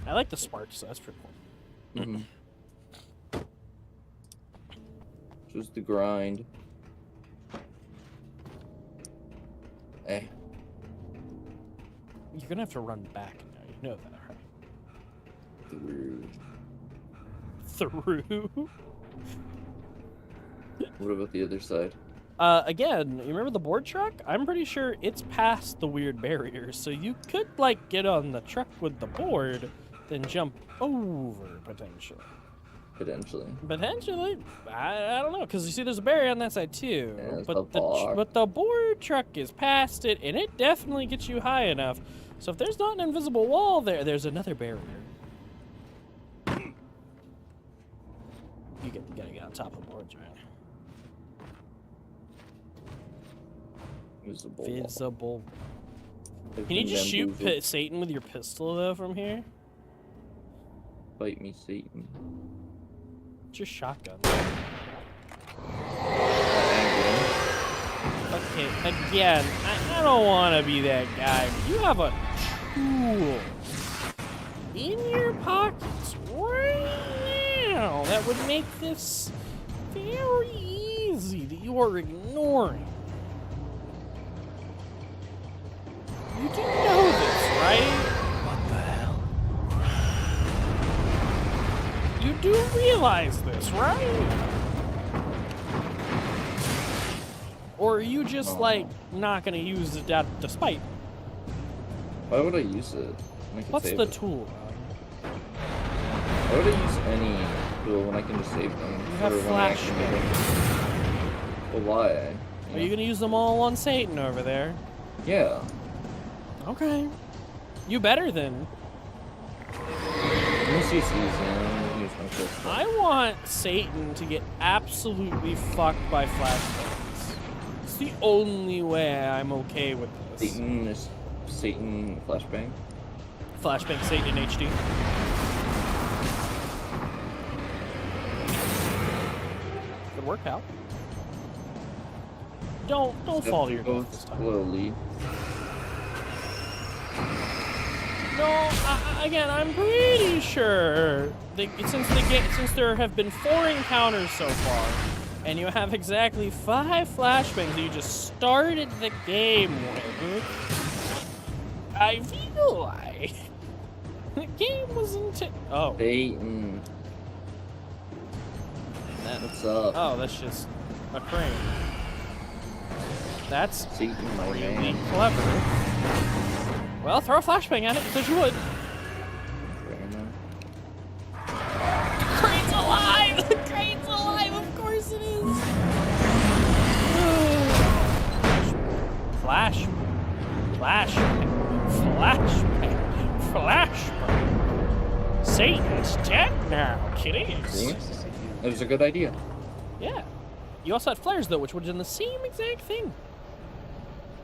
I like the sparks. So that's pretty cool. Mm-hmm. Just the grind. Eh. You're gonna have to run back now. You know that, right? Through. What about the other side? Again, you remember the board truck? I'm pretty sure it's past the weird barrier, so you could, like, get on the truck with the board, then jump over, potentially. Potentially? I don't know, because you see there's a barrier on that side, too. Yeah, but the board truck is past it, and it definitely gets you high enough. So if there's not an invisible wall there, there's another barrier. You gotta get on top of the boards, right? Visible. Can you just shoot Satan with your pistol, though, from here? Fight me, Satan. It's your shotgun. Okay, again, I don't want to be that guy, but you have a tool in your pockets right now that would make this very easy that you are ignoring. You do know this, right? What the hell? You do realize this, right? Or are you just, like, not gonna use it despite? Why would I use it? What's the tool? Why would I use any tool when I can just save them? You have flashbang. Well, why? Are you gonna use them all on Satan over there? Yeah. Okay. You better then. Let me see it's easy. Use my pistol. I want Satan to get absolutely fucked by flashbangs. It's the only way I'm okay with this. Satan flashbang? Flashbang Satan in HD. Good work, pal. Don't fall to your death this time. Slowly. No, again, I'm pretty sure that since there have been 4 encounters so far, and you have exactly 5 flashbangs that you just started the game with, I feel like the game wasn't. Oh. Satan. What's up? Oh, that's just a crane. That's Satan, my really man. clever. Well, throw a flashbang at it because you would. Crane's alive! The crane's alive! Of course it is! Flashbang. Satan's dead now, kiddies. See? It was a good idea. Yeah. You also had flares, though, which would have done the same exact thing.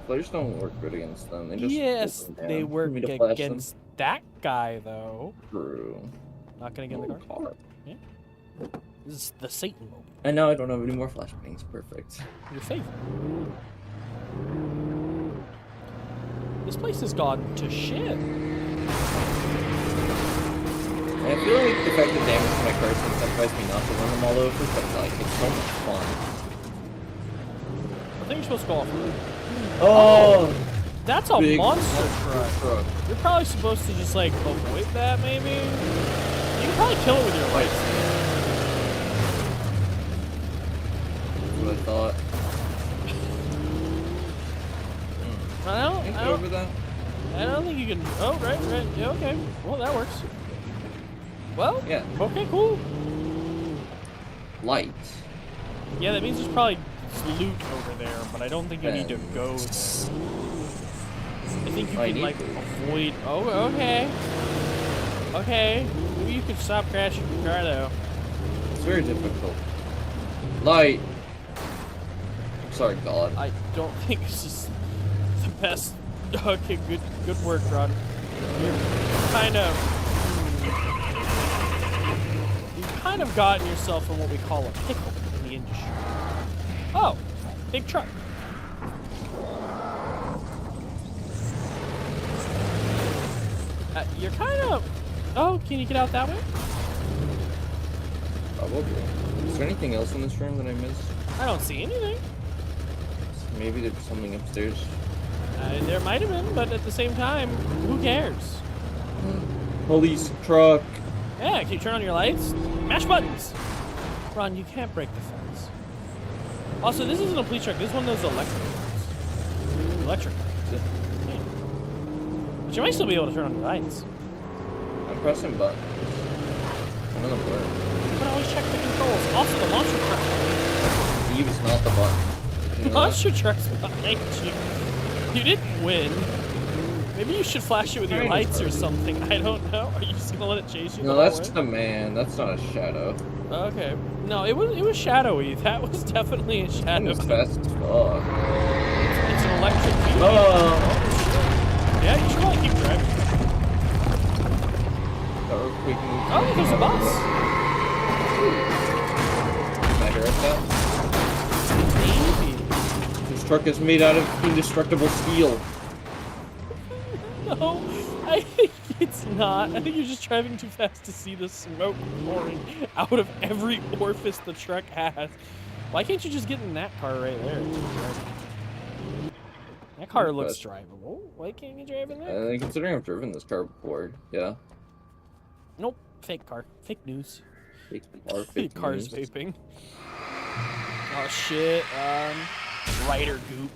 Flares don't work good against them. They just yes, they work against that guy, though. True. Not gonna get in the car? Yeah. This is the Satan mode. And now I don't have any more flashbangs. Perfect. Your favorite. This place has gone to shit. I feel like the fact that damage to my cars incentivized me not to run them all over, but like, it's so much fun. I think you're supposed to go off. Oh! That's a monster truck. You're probably supposed to just like avoid that, maybe? You can probably kill it with your lights. That's what I thought. I don't think you can. Oh, right. Yeah, okay. Well, that works. Well, yeah. Okay, cool. Lights. Yeah, that means there's probably loot over there, but I don't think you need to go there. I think you can, like, avoid... Oh, okay. Okay. Maybe you could stop crashing your car, though. It's very difficult. Light! I'm sorry, God. I don't think this is the best... Okay, good work, Ron. You've kind of gotten yourself in what we call a pickle in the industry. Oh, big truck. You're kind of... Oh, can you get out that way? Probably. Is there anything else in this room that I missed? I don't see anything. Maybe there's something upstairs. There might have been, but at the same time, who cares? Police truck. Yeah, can you turn on your lights? Mash buttons! Ron, you can't break the fence. Also, this isn't a police truck. This is one of those electric ones. Electric lights. Yeah. But you might still be able to turn on your lights. I'm pressing buttons. None of them work. You can always check the controls. Also, the monster truck. Use not the button. The monster truck's behind you. You didn't win. Maybe you should flash it with your lights or something. I don't know. Are you just gonna let it chase you? No, that's just a man. That's not a shadow. Okay. No, it was shadowy. That was definitely a shadow. It's fast as fuck. It's an electric vehicle. Oh. Yeah, you should probably keep driving. Oh, there's a bus. Can I direct that? Maybe. This truck is made out of indestructible steel. No, I think it's not. I think you're just driving too fast to see the smoke pouring out of every orifice the truck has. Why can't you just get in that car right there? That car looks drivable. Why can't you drive in there? Considering I've driven this car before, yeah. Nope, fake car. Fake news. Fake car, fake Cars news. vaping. Oh shit, writer goop.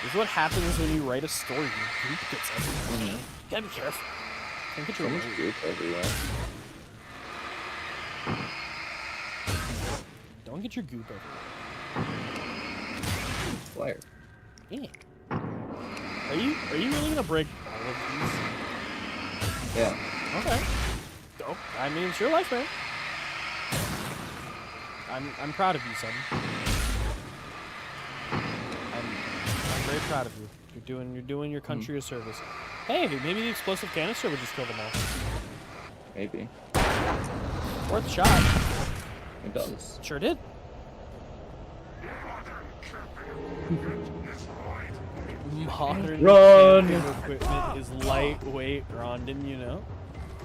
This is what happens when you write a story. Goop gets everywhere. You gotta be careful. Don't get your goop everywhere. Don't get your goop everywhere. Fire. Yeah. Are you really gonna break all of these? Yeah. Okay. Dope. I mean, it's your life, man. I'm proud of you, son. I'm very proud of you. You're doing your country a service. Hey, maybe the explosive canister would just kill them all. Maybe. Worth a shot. It does. Sure did. Modern camping equipment is lightweight, Ron, didn't you know?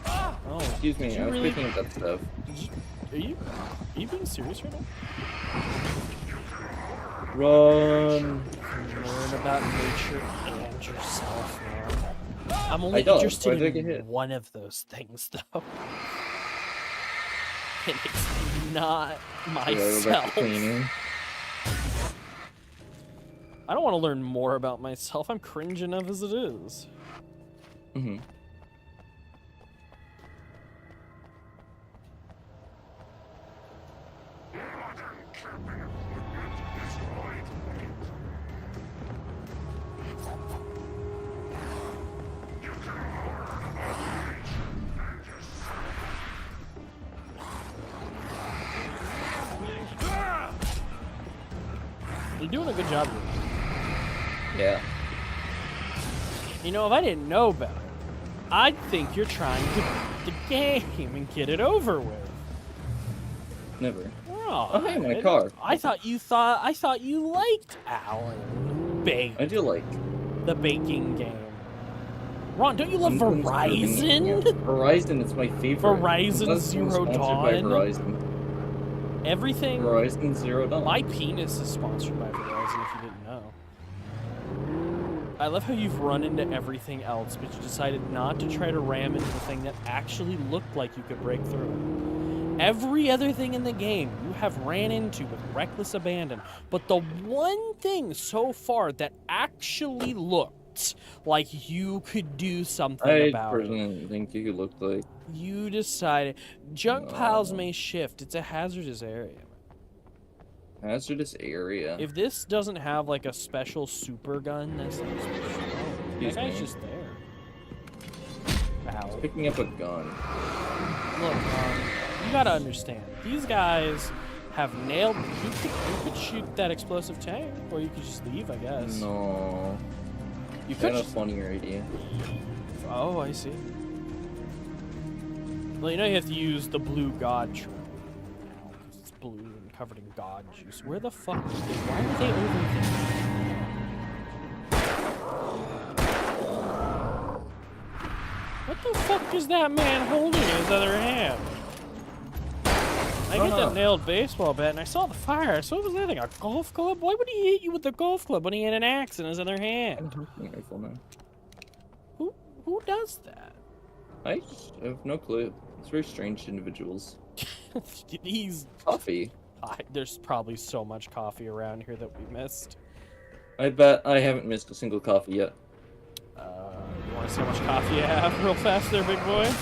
Oh, excuse me, I was picking up that stuff. Are you being serious right now? Run. Learn about nature and yourself, man. I'm only interested in one of those things, though. And it's not myself. I don't want to learn more about myself. I'm cringe enough as it is. Mm-hmm. You're doing a good job here. Yeah. You know, if I didn't know better, I'd think you're trying to beat the game and get it over with. Never. Oh, hey, my car. I thought you liked Alan Bake. I do like the baking game. Ron, don't you love Verizon? Verizon is my favorite. Verizon Zero Dawn. Verizon. Everything. Verizon Zero Dawn. My penis is sponsored by Verizon, if you didn't know. I love how you've run into everything else, but you decided not to try to ram into the thing that actually looked like you could break through. Every other thing in the game you have ran into with reckless abandon, but the one thing so far that actually looked like you could do something about it. I personally think you looked like... You decided. Junk piles may shift. It's a hazardous area. Hazardous area. If this doesn't have like a special super gun, that's like that guy's just there. Ow. He's picking up a gun. Look, you gotta understand. These guys have nailed. You could shoot that explosive tank, or you could just leave, I guess. No. You could. Got a funnier idea. Oh, I see. Well, you know you have to use the blue god shroom. It's blue and covered in god juice. Where the fuck? Why are they over there? What the fuck is that man holding in his other hand? I get that nailed baseball bat, and I saw the fire. So what was that thing? A golf club? Why would he hit you with the golf club when he had an axe in his other hand? Who does that? I have no clue. It's very strange individuals. He's coffee. There's probably so much coffee around here that we missed. I bet I haven't missed a single coffee yet. You want to see how much coffee you have real fast there, big boy?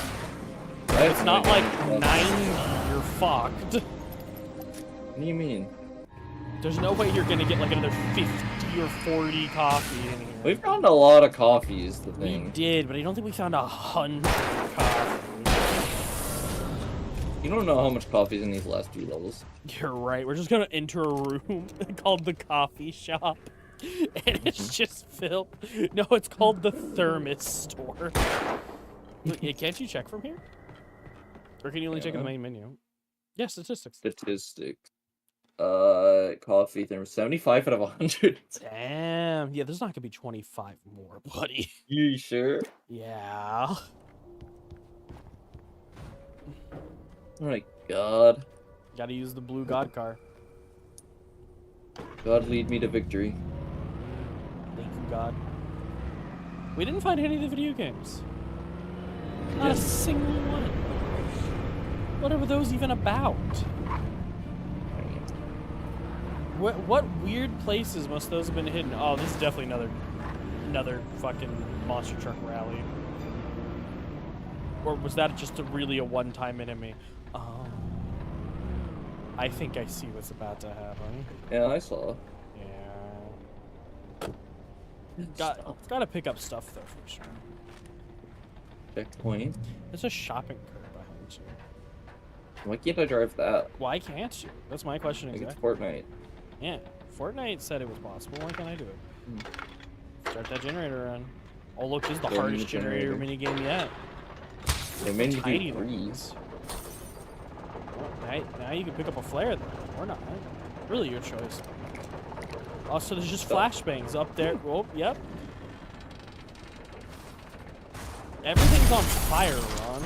It's not like 90, you're fucked. What do you mean? There's no way you're gonna get like another 50 or 40 coffee in here. We found a lot of coffee is the thing. We did, but I don't think we found 100 coffee. You don't know how much coffee is in these last few levels. You're right. We're just gonna enter a room called the coffee shop. And it's just filled. No, it's called the thermos store. Look, can't you check from here? Or can you only check in the main menu? Yeah, statistics. Statistics. Coffee thermos 75 out of 100. Damn. Yeah, there's not gonna be 25 more, buddy. You sure? Yeah. Oh my god. Gotta use the blue god car. God lead me to victory. Thank you, God. We didn't find any of the video games. Not a single one. What are those even about? What weird places must those have been hidden? Oh, this is definitely another fucking monster truck rally. Or was that just really a one-time enemy? I think I see what's about to happen. Yeah, I saw. Yeah. Gotta pick up stuff though for sure. Checkpoint. There's a shopping cart behind you. Why can't I drive that? Why can't you? That's my question exactly. It's Fortnite. Yeah, Fortnite said it was possible. Why can't I do it? Start that generator run. Oh look, this is the hardest generator minigame yet. They made me tiny do threes. Now you can pick up a flare then, or not. Really your choice. Also, there's just flashbangs up there. Oh, yep. Everything's on fire, Ron.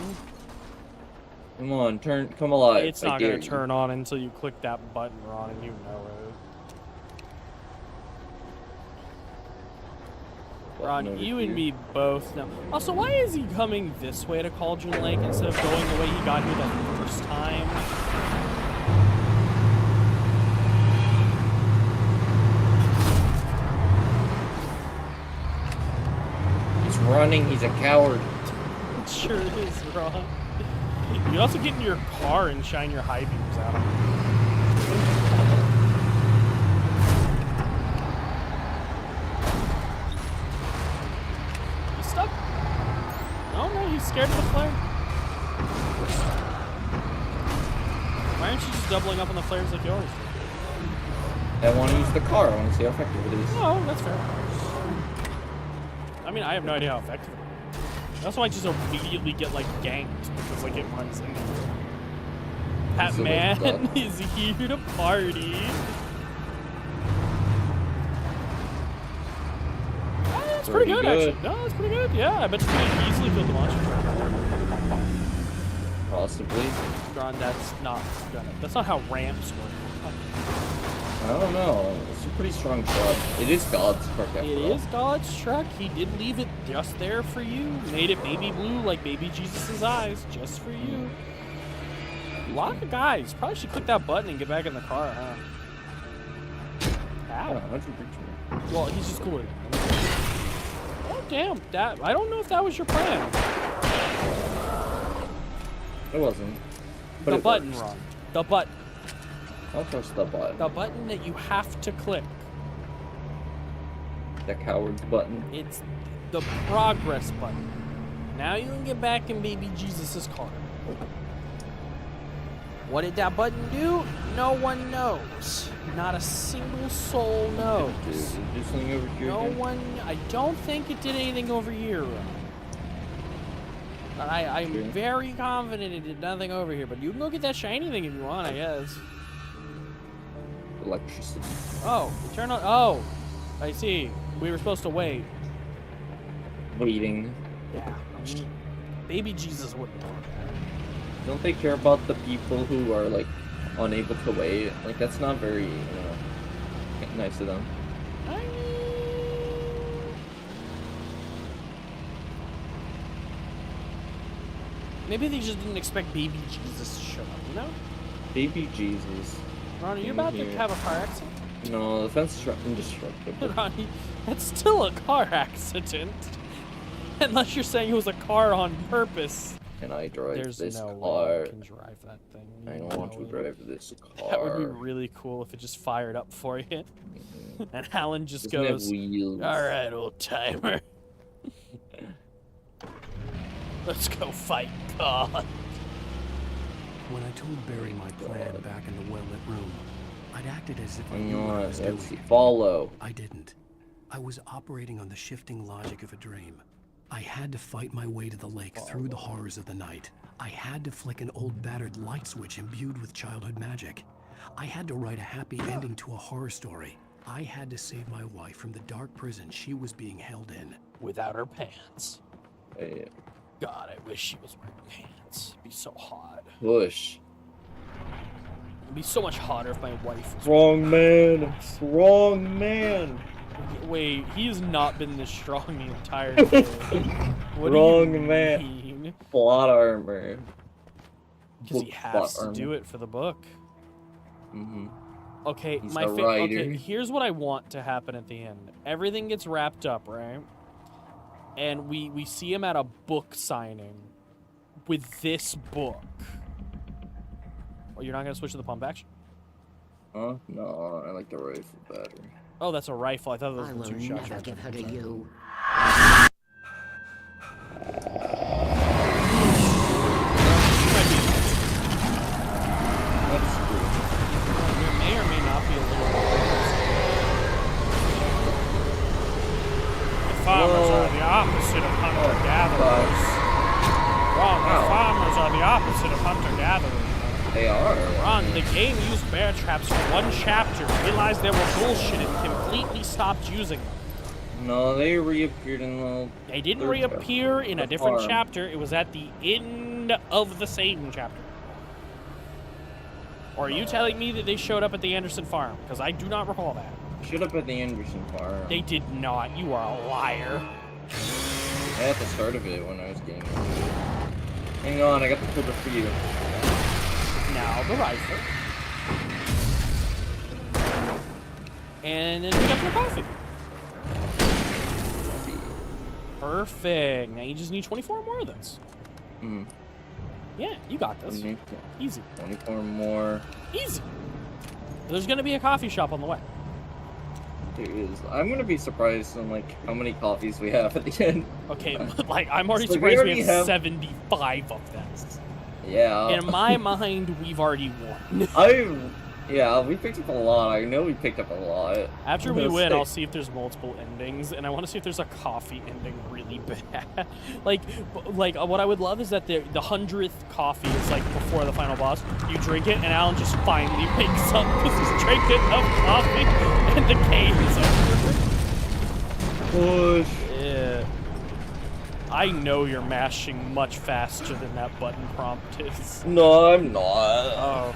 Come on, come alive. It's not gonna turn on until you click that button, Ron, and you know it. Ron, you and me both know. Also, why is he coming this way to Cauldron Lake instead of going the way he got here the first time? He's running, he's a coward. It sure is, Ron. You can also get in your car and shine your high beams out. He's stuck. Oh no, he's scared of the flare. Why aren't you just doubling up on the flares like you always do? I want to use the car. I want to see how effective it is. Oh, that's fair. I mean, I have no idea how effective it is. That's why I just immediately get, like, ganked because, like, it runs in. That man is here to party. Oh, that's pretty good, actually. No, that's pretty good. Yeah, I bet you could easily build the monster truck. Possibly. Ron, that's not how ramps work. I don't know. It's a pretty strong truck. It is God's truck after all. It is God's truck. He did leave it just there for you. Made it baby blue like baby Jesus' eyes, just for you. A lot of guys probably should click that button and get back in the car, huh? Ow. Well, he's just cool with it. Oh, damn. I don't know if that was your plan. It wasn't. But the button, Ron. The button. I'll press the button. The button that you have to click. The coward's button. It's the progress button. Now you can get back in baby Jesus' car. What did that button do? No one knows. Not a single soul knows. Did it do something over here? No one. I don't think it did anything over here. But I'm very confident it did nothing over here. But you can go get that shiny thing if you want, I guess. Electricity. Oh, turn on. Oh, I see. We were supposed to wait. Waiting. Yeah. Baby Jesus wouldn't want that. Don't they care about the people who are like unable to wait? Like that's not very, nice of them. Maybe they just didn't expect baby Jesus to show up, you know? Baby Jesus. Ron, are you about to have a car accident? No, the fence is indestructible. Ronnie, that's still a car accident. Unless you're saying it was a car on purpose. Can I drive There's this no car? way you can drive that thing. I don't want to drive this car. That would be really cool if it just fired up for you. And Alan just Doesn't goes, have wheels. "Alright, old timer. Let's go fight God." When I told Barry my plan back in the well-lit room, I'd acted as if I Hang knew what I on, was let's doing. follow. I didn't. I was operating on the shifting logic of a dream. I had to fight my way to the lake through the horrors of the night. I had to flick an old battered light switch imbued with childhood magic. I had to write a happy ending to a horror story. I had to save my wife from the dark prison she was being held in. Without her pants. Hey. God, I wish she was wearing pants. It'd be so hot. Push. It'd be so much hotter if my wife was Strong man. Strong man. Wait, he has not been this strong the entire day. What Wrong do you man. mean? Plot armor. Because he has to do it for the book. Mm-hmm. Okay, He's my a writer. okay, here's what I want to happen at the end. Everything gets wrapped up, right? And we see him at a book signing with this book. Oh, you're not gonna switch to the pump action? Huh? No, I like the rifle battery. Oh, that's a rifle. I thought those were two shots. Never give her to you. There may or may not be a little The farmers are the opposite of hunter-gatherers. Ron, the farmers are the opposite of hunter-gatherers. They are. Ron, the game used bear traps for one chapter, realized they were bullshit, and completely stopped using them. No, they reappeared in the... They didn't third reappear in a the different farm. chapter. It was at the end of the same chapter. Or are you telling me that they showed up at the Anderson farm? Because I do not recall that. Showed up at the Anderson farm. They did not. You are a liar. At the start of it when I was getting it. Hang on, I got the filter for you. Now the rifle. And then pick up your coffee. Perfect. Now you just need 24 more of those. Mm-hmm. Yeah, you got this. Easy. 24 more. Easy. There's gonna be a coffee shop on the way. There is. I'm gonna be surprised on like how many coffees we have at the end. Okay, like I'm already So surprised we already have 75 of them. Yeah. In my mind, we've already won. Yeah, we picked up a lot. I know we picked up a lot. After we win, I'll see if there's multiple endings, and I want to see if there's a coffee ending really bad. like what I would love is that the 100th coffee is like before the final boss. You drink it, and Alan just finally wakes up because he's drank enough coffee, and the game is over. Push. Yeah. I know you're mashing much faster than that button prompt is. No, I'm not. Oh,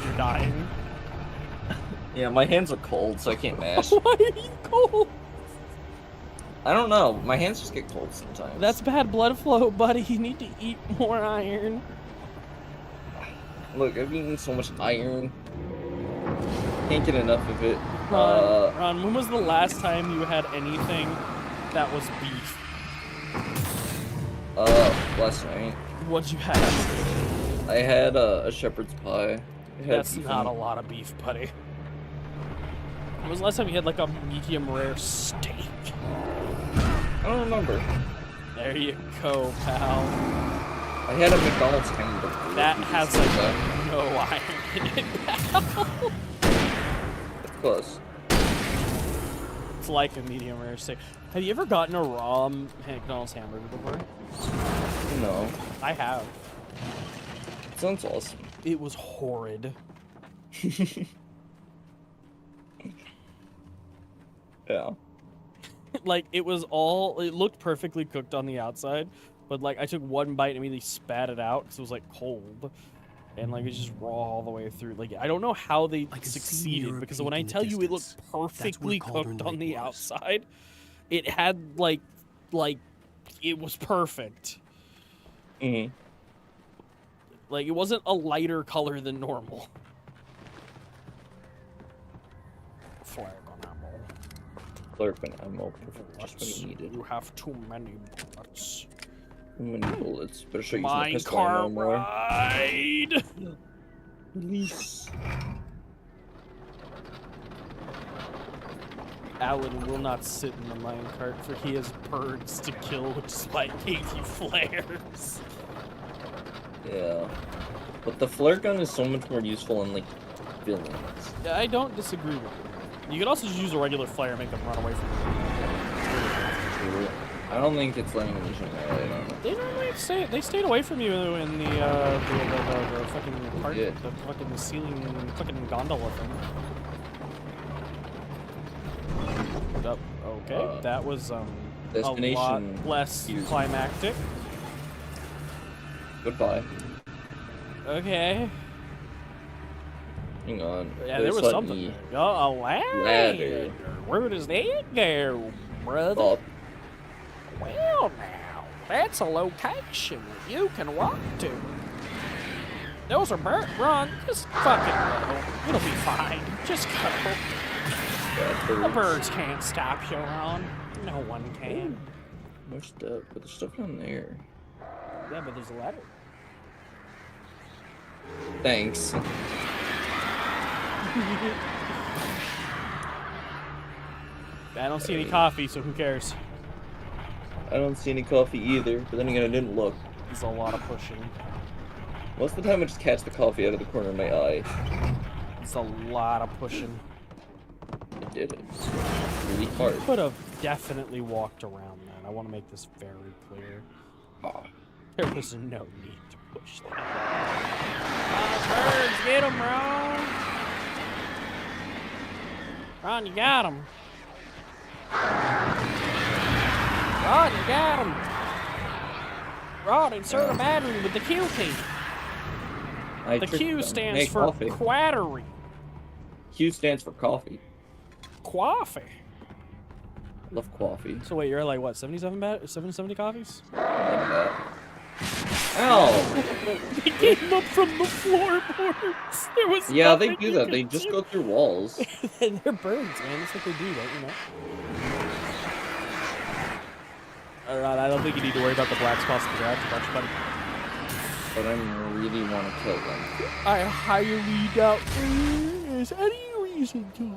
you're dying. Yeah, my hands are cold, so I can't mash. Why are you cold? I don't know. My hands just get cold sometimes. That's bad blood flow, buddy. You need to eat more iron. Look, I've eaten so much iron. Can't get enough of it. Ron, when was the last time you had anything that was beef? Last night. What'd you have? I had a shepherd's pie. That's not a lot of beef, buddy. When was the last time you had like a medium rare steak? I don't remember. There you go, pal. I had a McDonald's hamburger. That has like no iron in it, pal. It's close. It's like a medium rare steak. Have you ever gotten a raw McDonald's hamburger before? No. I have. Sounds awesome. It was horrid. Yeah. Like, it looked perfectly cooked on the outside, but like I took one bite and immediately spat it out because it was like cold. And like it's just raw all the way through. Like I don't know how they succeeded, because when I tell you it looked perfectly cooked on the outside, it had like it was perfect. Mm-hmm. Like it wasn't a lighter color than normal. Flag on ammo. Flag on ammo. Just when you need it. You have too many bullets. Too many bullets. Better show you My pistol car ammo more. ride. Release. Alan will not sit in the minecart, for he has birds to kill, which is why I gave you flares. Yeah. But the flare gun is so much more useful in, like, villains. Yeah, I don't disagree with you. You could also just use a regular flare and make them run away from you. I don't think it's letting them shoot my light on it. They normally they stayed away from you in the fucking part, the fucking ceiling, fucking gondola thing. Okay, that was a lot less climactic. Goodbye. Okay. Hang on. Yeah, there was something. Oh, a ladder. Where does that go, brother? Oh. Well, now, that's a location that you can walk to. Those are burnt. Run. Just fucking go. It'll be fine. Just go. The birds can't stop you, Ron. No one can. More stuff, but there's stuff down there. Yeah, but there's a ladder. Thanks. I don't see any coffee, so who cares? I don't see any coffee either, but then again, I didn't look. It's a lot of pushing. Most of the time, I just catch the coffee out of the corner of my eye. It's a lot of pushing. I did it. It's really hard. You could have definitely walked around that. I want to make this very clear. There was no need to push that. Birds, get them, Ron! Ron, you got them. Ron, you got him. Ron, insert a battery with the Q key. The Q stands for quattery. Q stands for coffee. Coffee. Love coffee. So wait, you're like what? 70 coffees? Ow! They came up from the floorboards. There was They do that. They just go through walls. And they're birds, man. That's what they do, don't you know? Alright, I don't think you need to worry about the black spots in the garage a bunch, buddy. But I really want to kill them. I highly doubt there is any reason to.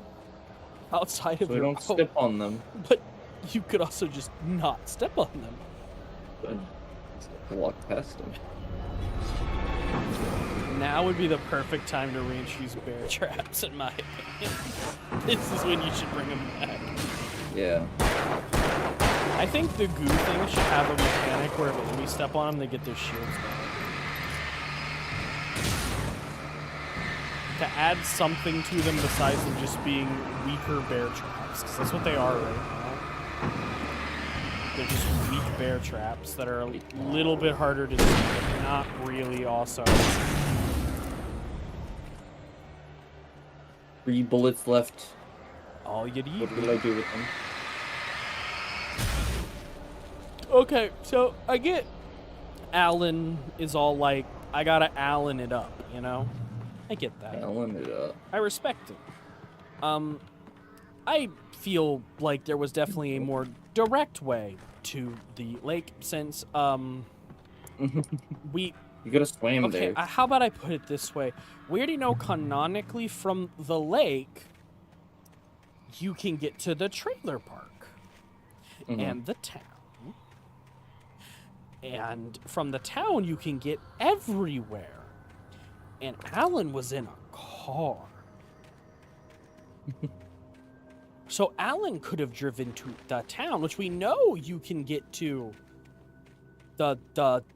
Outside of so your don't step on them. But you could also just not step on them. But walk past them. Now would be the perfect time to reintroduce bear traps, in my opinion. This is when you should bring them back. Yeah. I think the goo thing should have a mechanic where when we step on them, they get their shields back. To add something to them besides them just being weaker bear traps, because that's what they are right now. They're just weak bear traps that are a little bit harder to see, but not really also. 3 bullets left. All you need. What will I do with them? Okay, so I get Alan is all like, I gotta Alan it up, you know? I get that. Alan it up. I respect it. I feel like there was definitely a more direct way to the lake since, You could have swam Okay, there. how about I put it this way? We already know canonically from the lake, you can get to the trailer park and the town. And from the town, you can get everywhere. And Alan was in a car. So Alan could have driven to the town, which we know you can get to the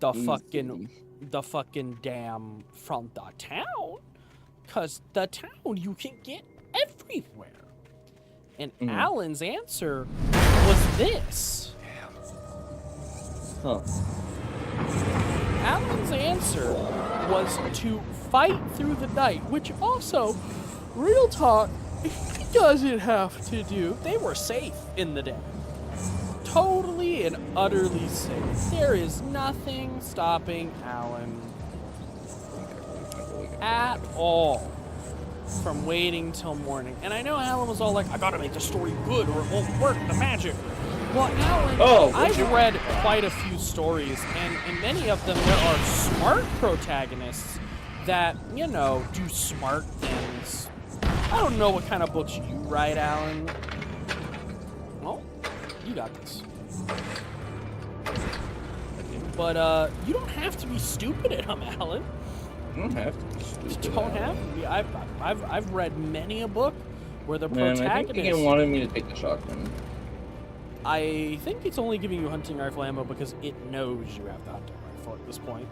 fucking dam from the town. Because the town you can get everywhere. And Alan's answer was this. Huh. Alan's answer was to fight through the night, which also, real talk, he doesn't have to do. They were safe in the day. Totally and utterly safe. There is nothing stopping Alan at all from waiting till morning. And I know Alan was all like, I gotta make the story good or it won't work, the magic. Well, Alan, I've read quite a few stories, and in many of them there are smart protagonists that, you know, do smart things. I don't know what kind of books you write, Alan. Well, you got this. But, you don't have to be stupid at them, Alan. You don't have to be stupid. You don't have to be. I've read many a book where the protagonist... I think it wanted me to take the shotgun. I think it's only giving you hunting rifle ammo because it knows you have the hunting rifle at this point.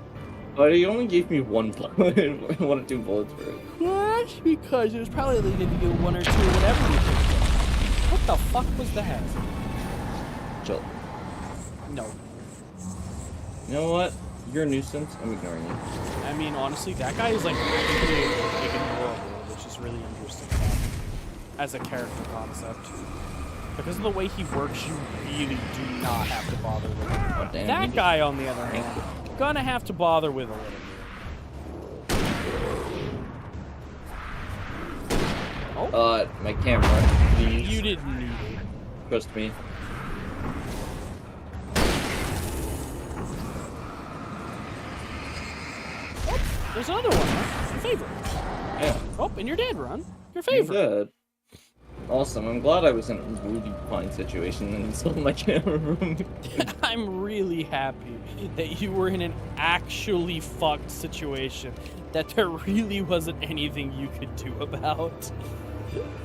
But he only gave me one bullet, 1 or 2 bullets for it. Well, that's because it was probably only going to give you 1 or 2 whatever you picked up. What the fuck was that? Chill. No. You know what? You're a nuisance. I'm ignoring you. I mean, honestly, that guy is like actually ignorable, which is really interesting as a character concept. Because of the way he works, you really do not have to bother with him. Oh, damn, that guy, on the other hand, gonna have to bother with a little bit. Oh. My camera. Please. You didn't need it. Trust me. Oh, there's another one, huh? Your favorite. Yeah. Oh, and you're dead, Ron. Your favorite. You're dead. Awesome. I'm glad I was in a really fine situation and stole my camera from me. I'm really happy that you were in an actually fucked situation that there really wasn't anything you could do about.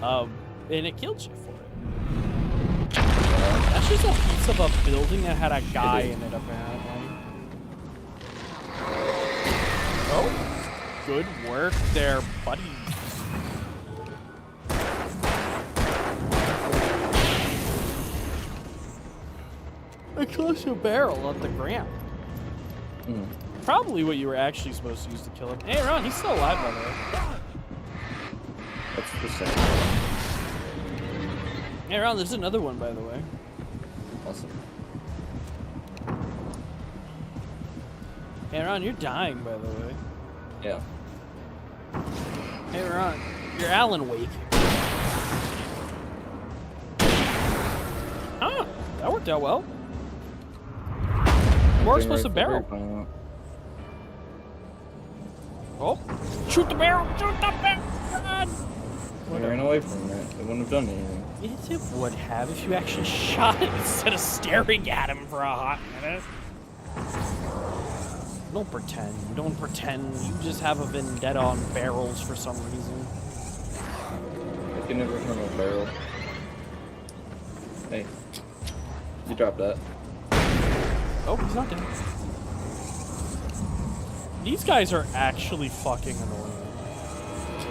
And it killed you for it. That's just a piece of a building that had a guy in it, apparently. Oh, good work there, buddy. I closed a barrel on the ground. Probably what you were actually supposed to use to kill him. Hey, Ron, he's still alive, by the way. That's the same. Hey, Ron, there's another one, by the way. Awesome. Hey, Ron, you're dying, by the way. Yeah. Hey, Ron, you're Alan Wake. Huh, that worked out well. More explosive barrel. Oh, shoot the barrel! Shoot the barrel! I ran away from it. It wouldn't have done anything. Yes, it would have if you actually shot it instead of staring at him for a hot minute. Don't pretend. Don't pretend. You just have a vendetta on barrels for some reason. I can never harm a barrel. Hey, you dropped that. Oh, he's not dead. These guys are actually fucking annoying.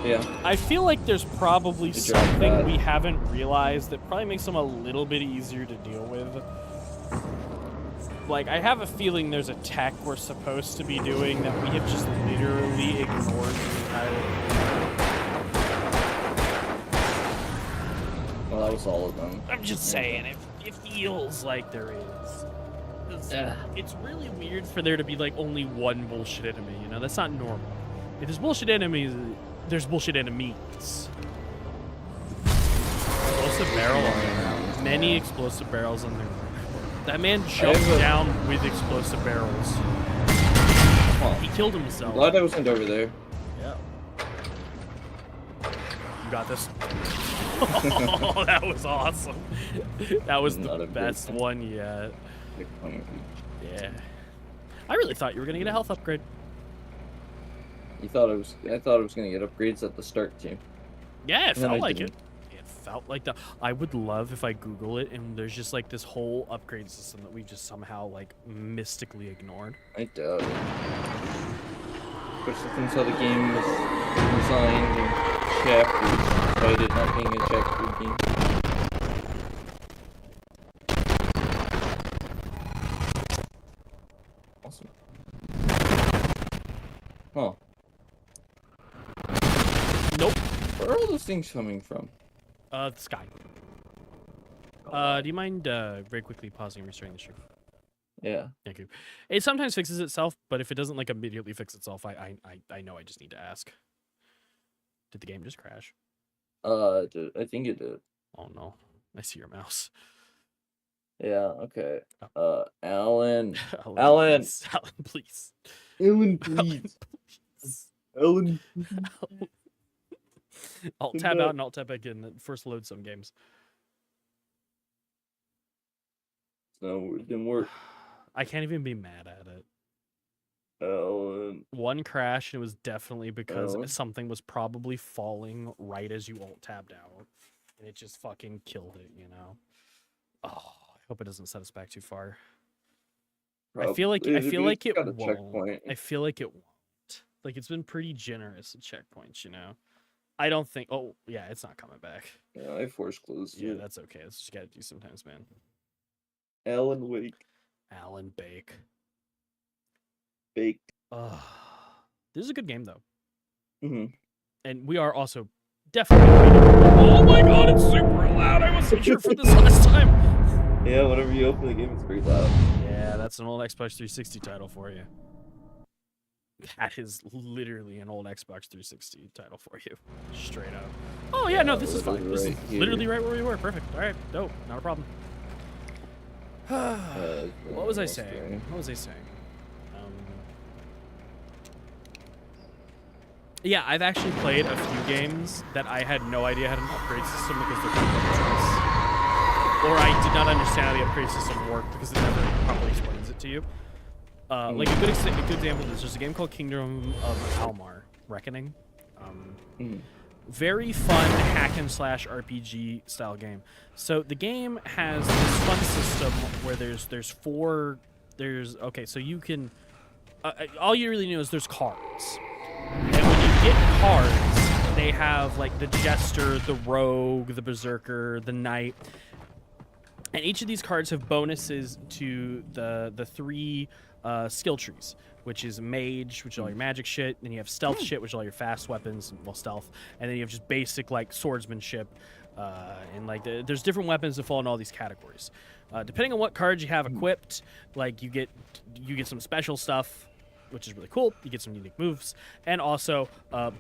Yeah. I feel like there's probably something we haven't realized that probably makes them a little bit easier to deal with. Like, I have a feeling there's a tech we're supposed to be doing that we have just literally ignored the entire Well, that was all of them. I'm just saying, it feels like there is. It's really weird for there to be, like, only one bullshit enemy, you know? That's not normal. If there's bullshit enemies, there's bullshit enemies. Explosive barrel on the ground. Many explosive barrels on the ground. That man jumped down with explosive barrels. He killed himself. I'm glad I wasn't over there. Yeah. You got this. Oh, that was awesome. That was the best one yet. Yeah. I really thought you were gonna get a health upgrade. You thought I thought I was gonna get upgrades at the start too. Yeah, it felt like it. It felt like that. I would love if I Google it and there's just like this whole upgrade system that we've just somehow like mystically ignored. I doubt it. Especially since how the game was designed in chapters, despite it not being a chapter game. Awesome. Huh. Nope. Where are all those things coming from? The sky. Do you mind very quickly pausing and restarting the stream? Yeah. Thank you. It sometimes fixes itself, but if it doesn't like immediately fix itself, I know I just need to ask. Did the game just crash? I think it did. Oh no. I see your mouse. Yeah, okay. Alan. Alan. Alan. Please. Alan, please. Alan, please. Alan. Alt tab out and alt tab back in. First load some games. No, it didn't work. I can't even be mad at it. Alan. One crash, and it was definitely because something was probably falling right as you alt tabbed out. And it just fucking killed it, you know? Oh, I hope it doesn't set us back too far. I feel like it won't. Checkpoint. I feel like it won't. Like, it's been pretty generous at checkpoints, you know? I don't think... Oh, yeah, it's not coming back. Yeah, I force closed Yeah, it. that's okay. That's what you gotta do sometimes, man. Alan Wake. Alan Bake. Bake. This is a good game, though. Mm-hmm. And we are also definitely... Oh my god, it's super loud! I wasn't sure for this last time! Yeah, whenever you open the game, it's pretty loud. Yeah, that's an old Xbox 360 title for you. That is literally an old Xbox 360 title for you. Straight up. Oh, yeah, no, this is fine. This is literally right where we were. Perfect. All right, dope. Not a problem. What was I saying? What was I saying? Yeah, I've actually played a few games that I had no idea had an upgrade system because they're complex. Or I did not understand how the upgrade system worked because it never properly explains it to you. Like a good example of this, there's a game called Kingdom of Almar Reckoning. Very fun hack and slash RPG style game. So the game has this fun system where okay, so you can all you really know is there's cards. And when you get cards, they have like the Jester, the Rogue, the Berserker, the Knight. And each of these cards have bonuses to the three skill trees, which is Mage, which is all your magic shit. Then you have Stealth shit, which is all your fast weapons, well, stealth. And then you have just basic like swordsmanship. And like there's different weapons that fall in all these categories. Depending on what cards you have equipped, like you get some special stuff, which is really cool. You get some unique moves, and also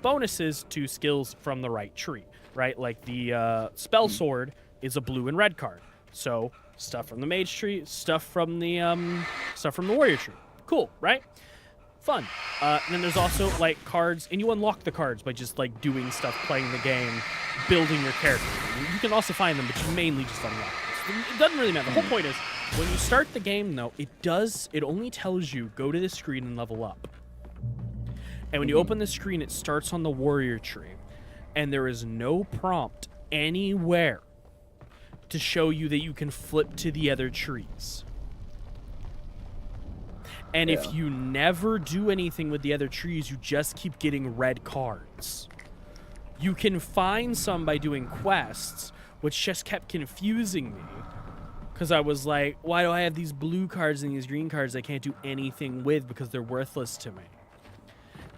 bonuses to skills from the right tree, right? Like the spell sword is a blue and red card. So stuff from the mage tree, stuff from the warrior tree. Cool, right? Fun. And then there's also like cards, and you unlock the cards by just like doing stuff, playing the game, building your character. You can also find them, but you mainly just unlock them. It doesn't really matter. The whole point is, when you start the game, though, it only tells you go to the screen and level up. And when you open the screen, it starts on the warrior tree, and there is no prompt anywhere to show you that you can flip to the other trees. And if you never do anything with the other trees, you just keep getting red cards. You can find some by doing quests, which just kept confusing me. Because I was like, why do I have these blue cards and these green cards I can't do anything with because they're worthless to me?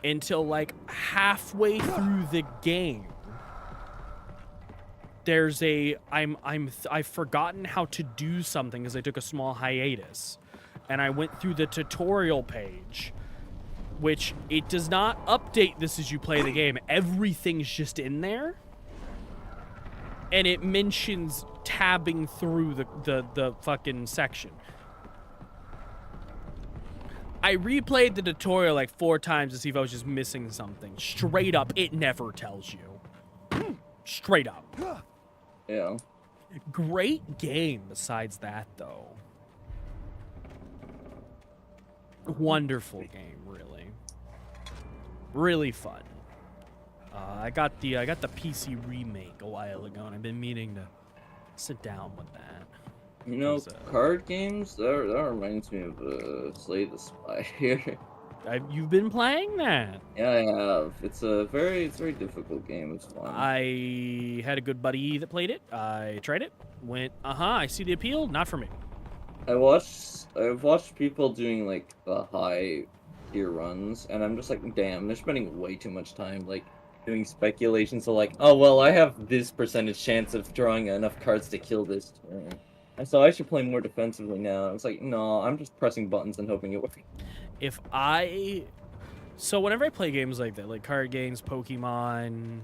Until like halfway through the game, there's I've forgotten how to do something because I took a small hiatus. And I went through the tutorial page, which it does not update this as you play the game. Everything's just in there. And it mentions tabbing through the fucking section. I replayed the tutorial like 4 times to see if I was just missing something. Straight up, it never tells you. Straight up. Yeah. Great game besides that, though. Wonderful game, really. Really fun. I got the PC remake a while ago, and I've been meaning to sit down with that. You know, card games, that reminds me of Slay the Spire. You've been playing that? Yeah, I have. It's a very difficult game. It's fun. I had a good buddy that played it. I tried it. Went, I see the appeal. Not for me. I've watched people doing like the high tier runs, and I'm just like, damn, they're spending way too much time like doing speculations of like, oh well, I have this percentage chance of drawing enough cards to kill this turn. And so I should play more defensively now. It's like, no, I'm just pressing buttons and hoping it works. So whenever I play games like that, like card games, Pokemon,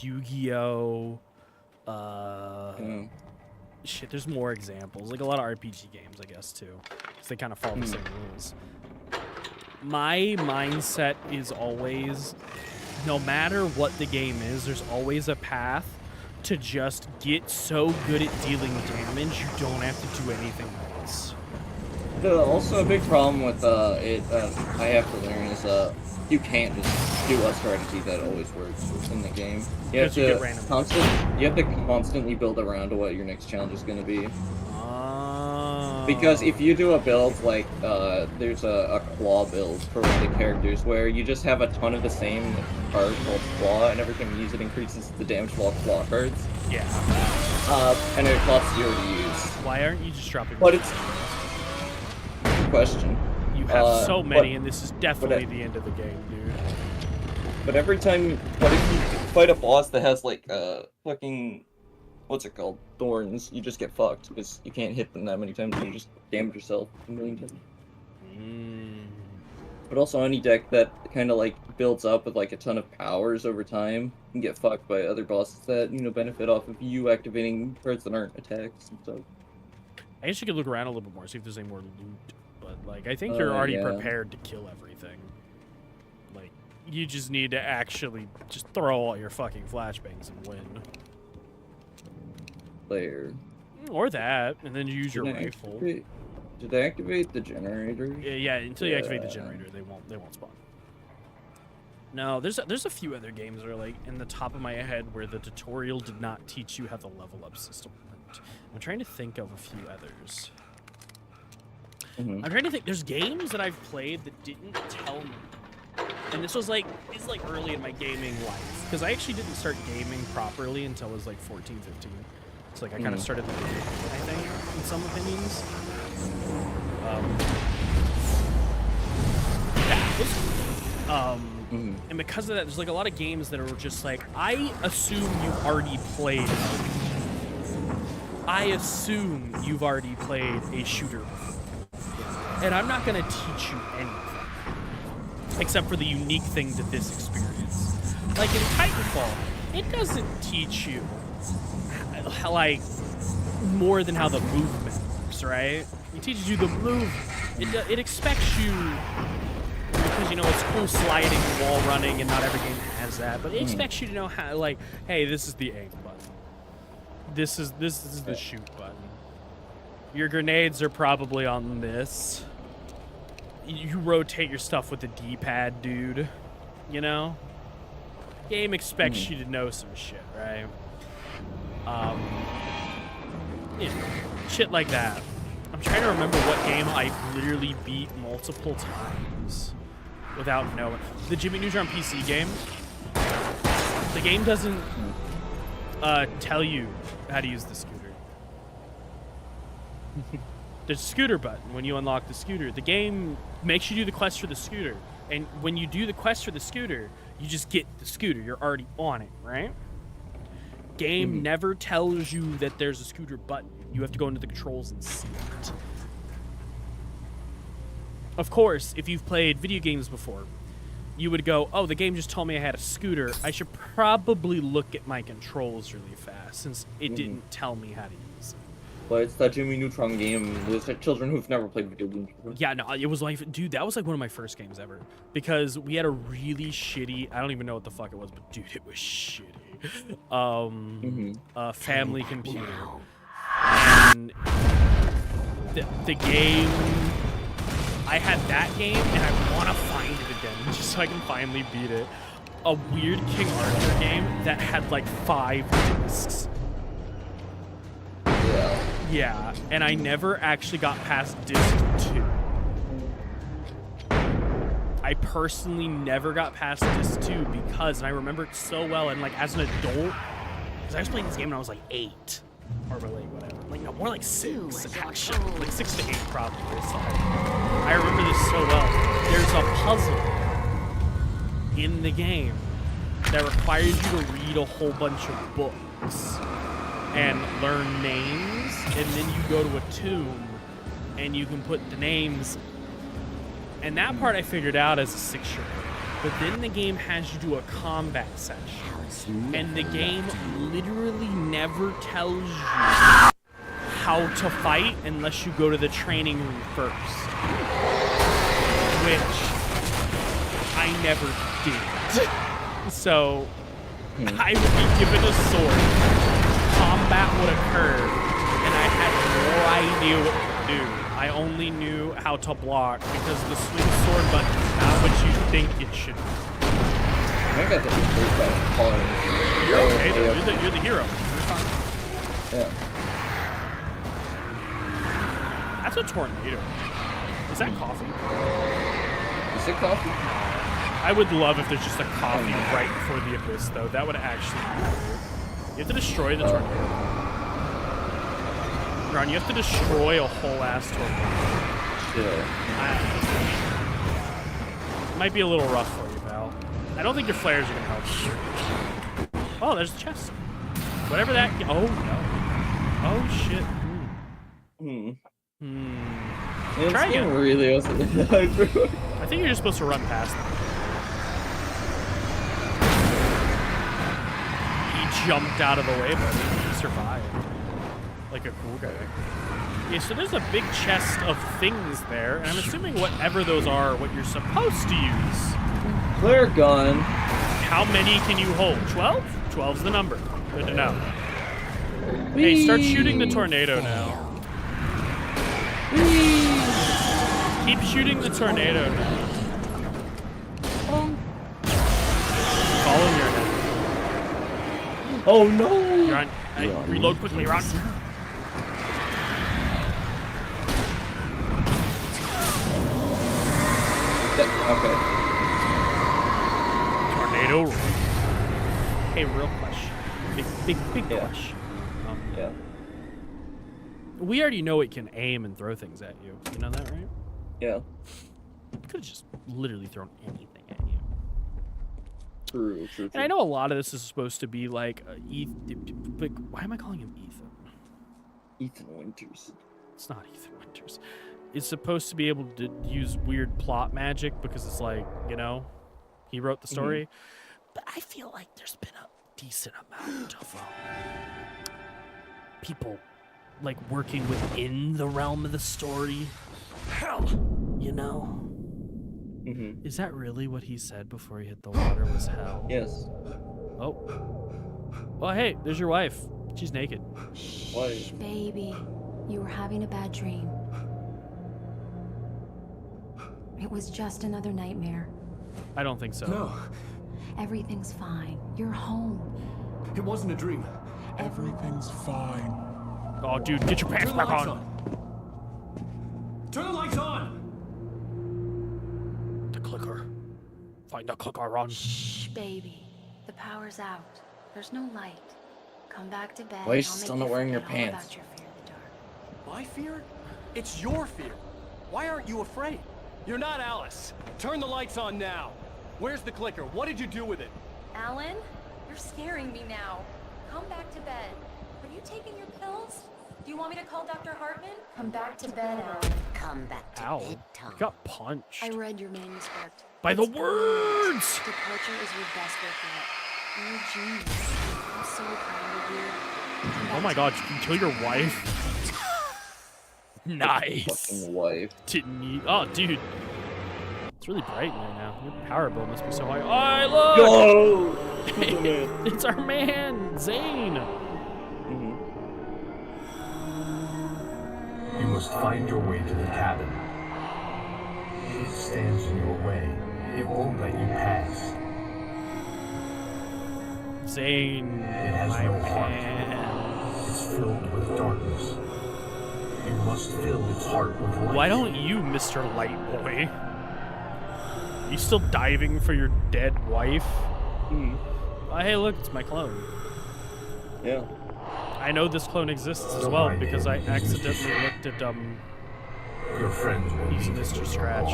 Yu-Gi-Oh, shit, there's more examples. Like a lot of RPG games, I guess, too. Because they kind of follow the same rules. My mindset is always, no matter what the game is, there's always a path to just get so good at dealing damage you don't have to do anything else. Also, a big problem with it, I have to learn is you can't just do a strategy that always works in the game. You have to constantly build around to what your next challenge is going to be. Because if you do a build like there's a claw build for one of the characters where you just have a ton of the same card called claw, and every time you use it increases the damage of all claw cards. Yeah. And it costs 0 to use. Why aren't you just dropping? But it's question. You have so many, and this is definitely the end of the game, dude. But every time, if you fight a boss that has like fucking, what's it called, thorns, you just get fucked because you can't hit them that many times. You just damage yourself a million times. But also any deck that kind of like builds up with like a ton of powers over time can get fucked by other bosses that benefit off of you activating cards that aren't attacks and stuff. I guess you could look around a little bit more, see if there's any more loot. But like, I think you're already prepared to kill everything. Like, you just need to actually just throw all your fucking flashbangs and win. Player. Or that, and then you use your rifle. Did they activate the generator? Yeah, until you activate the generator, they won't spawn. No, there's a few other games that are like in the top of my head where the tutorial did not teach you how the level up system worked. I'm trying to think of a few others. I'm trying to think. There's games that I've played that didn't tell me, and this was like early in my gaming life, because I actually didn't start gaming properly until I was like 14, 15. So like I kind of started like, I think, in some opinions. And because of that, there's like a lot of games that are just like, I assume you've already played. I assume you've already played a shooter before, and I'm not gonna teach you anything except for the unique thing to this experience. Like in Titanfall, it doesn't teach you like more than how the movement works, right? It teaches you the move. It expects you, because it's cool sliding, wall running, and not every game has that. But it expects you to know how, like, hey, this is the aim button. This is the shoot button. Your grenades are probably on this. You rotate your stuff with the D-pad, dude. Game expects you to know some shit, right? Shit like that. I'm trying to remember what game I literally beat multiple times without knowing. The Jimmy Neutron PC game, the game doesn't tell you how to use the scooter. There's a scooter button when you unlock the scooter. The game makes you do the quest for the scooter. And when you do the quest for the scooter, you just get the scooter. You're already on it, right? Game never tells you that there's a scooter button. You have to go into the controls and see it. Of course, if you've played video games before, you would go, oh, the game just told me I had a scooter. I should probably look at my controls really fast since it didn't tell me how to use it. But it's that Jimmy Neutron game with children who've never played video games before. Yeah, no, it was like, dude, that was like one of my first games ever. Because we had a really shitty, I don't even know what the fuck it was, but dude, it was shitty. Family computer. And the game, I had that game, and I want to find it again, just so I can finally beat it. A weird King Arthur game that had like 5 discs. Yeah, and I never actually got past disc 2. I personally never got past disc 2 because, and I remember it so well, and like as an adult, because I was playing this game when I was like 8, or like whatever, like no, more like 6, actually, like 6 to 8 probably. So I remember this so well. There's a puzzle in the game that requires you to read a whole bunch of books and learn names, and then you go to a tomb and you can put the names, and that part I figured out as a 6-year-old. But then the game has you do a combat session, and the game literally never tells you how to fight unless you go to the training room first, which I never did. So I would be given a sword, combat would occur, and I had no idea what to do. I only knew how to block because the swing sword button is not what you think it should be. I think I did that. You're okay though. You're the hero. You're fine. Yeah. That's a tornado. Is that coffee? Is it coffee? I would love if there's just a coffee right before the abyss, though. That would actually be weird. You have to destroy the tornado. Ron, you have to destroy a whole ass tornado. Yeah. It might be a little rough for you, pal. I don't think your flares are gonna help you. Oh, there's the chest. Whatever that. Oh no. Oh shit. Try again. Really wasn't. I think you're just supposed to run past them. He jumped out of the way, but he survived. Like a cool guy. Yeah, so there's a big chest of things there, and I'm assuming whatever those are what you're supposed to use. Flare gun. How many can you hold? 12? 12's the number. Good to know. Hey, start shooting the tornado now. Keep shooting the tornado now. Follow your head. Oh no! You're on. Reload quickly, Ron. Okay. Tornado. Hey, real question. Big question. Yeah. We already know it can aim and throw things at you. You know that, right? Yeah. Could have just literally thrown anything at you. True. And I know a lot of this is supposed to be like, but why am I calling him Ethan? Ethan Winters. It's not Ethan Winters. It's supposed to be able to use weird plot magic because it's like, you know, he wrote the story. But I feel like there's been a decent amount of people like working within the realm of the story. Hell, you know? Is that really what he said before he hit the water was hell? Yes. Oh. Well, hey, there's your wife. She's naked. Shh, baby. You were having a bad dream. It was just another nightmare. I don't think so. No. Everything's fine. You're home. It wasn't a dream. Everything's fine. Oh, dude, get your pants back on. Turn the lights on! The clicker. Find the clicker, Ron. Shh, baby. The power's out. There's no light. Come back to bed. Why are you I'll still make not wearing your forget all pants? about your fear of the dark. My fear? It's your fear. Why aren't you afraid? You're not Alice. Turn the lights on now. Where's the clicker? What did you do with it? Alan, you're scaring me now. Come back to bed. Are you taking your pills? Do you want me to call Dr. Hartman? Come back to bed, Alan. Come back to Ow. bed, You Tom. got punched. I read your manuscript. By the It's brilliant. words! Departure is your best work yet. You're a genius. I'm so proud of you. Come Oh back my to god, bed. you can kill your wife? Nice. Fucking wife. Didn't you? Oh, dude. It's really bright in there now. Your power bill must be so high. Oh, look! Yo! It's our man, Zane. You must find your way to the cabin. It stands in your way. It won't let you pass. Zane, It has my no man. heart. It's filled with darkness. You must fill its heart with light. Why don't you, Mr. Lightboy? You still diving for your dead wife? Oh, hey, look, it's my clone. Yeah. I know this clone exists as well because I accidentally looked at Your friends will he's Mr. Scratch.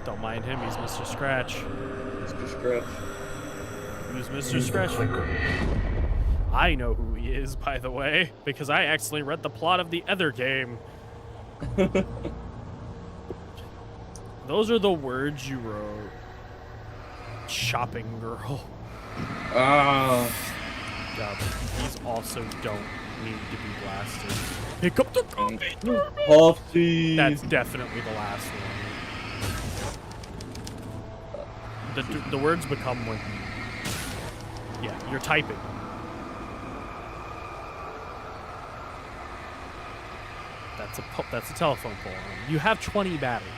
Don't mind him, he's Mr. Scratch. Mr. Scratch. Who's Mr. Scratch? I know who he is, by the way, because I accidentally read the plot of the other game. Those are the words you wrote. Shopping girl. Ah. God, these also don't need to be blasted. Pick up the coffee. That's definitely the last one. The words become when, yeah, you're typing. That's a telephone pole. You have 20 batteries.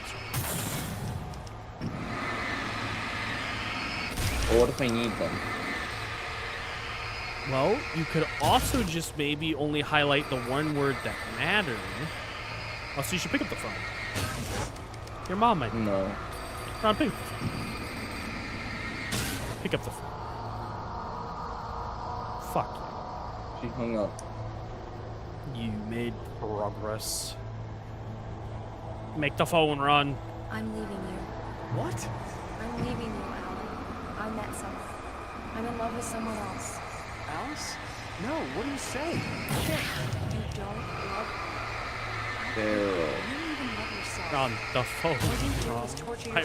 Well, what if I need them? Well, you could also just maybe only highlight the one word that mattered. Oh, so you should pick up the phone. Your mom might. No. Ron, pick up the phone. Pick up the phone. Fuck you. She hung up. You made progress. Make the phone run. I'm leaving you. What? I'm leaving you, Alan. I met someone. I'm in love with someone else. Alice? No, what are you saying? You don't love Daryl. You don't even love yourself. On the phone. I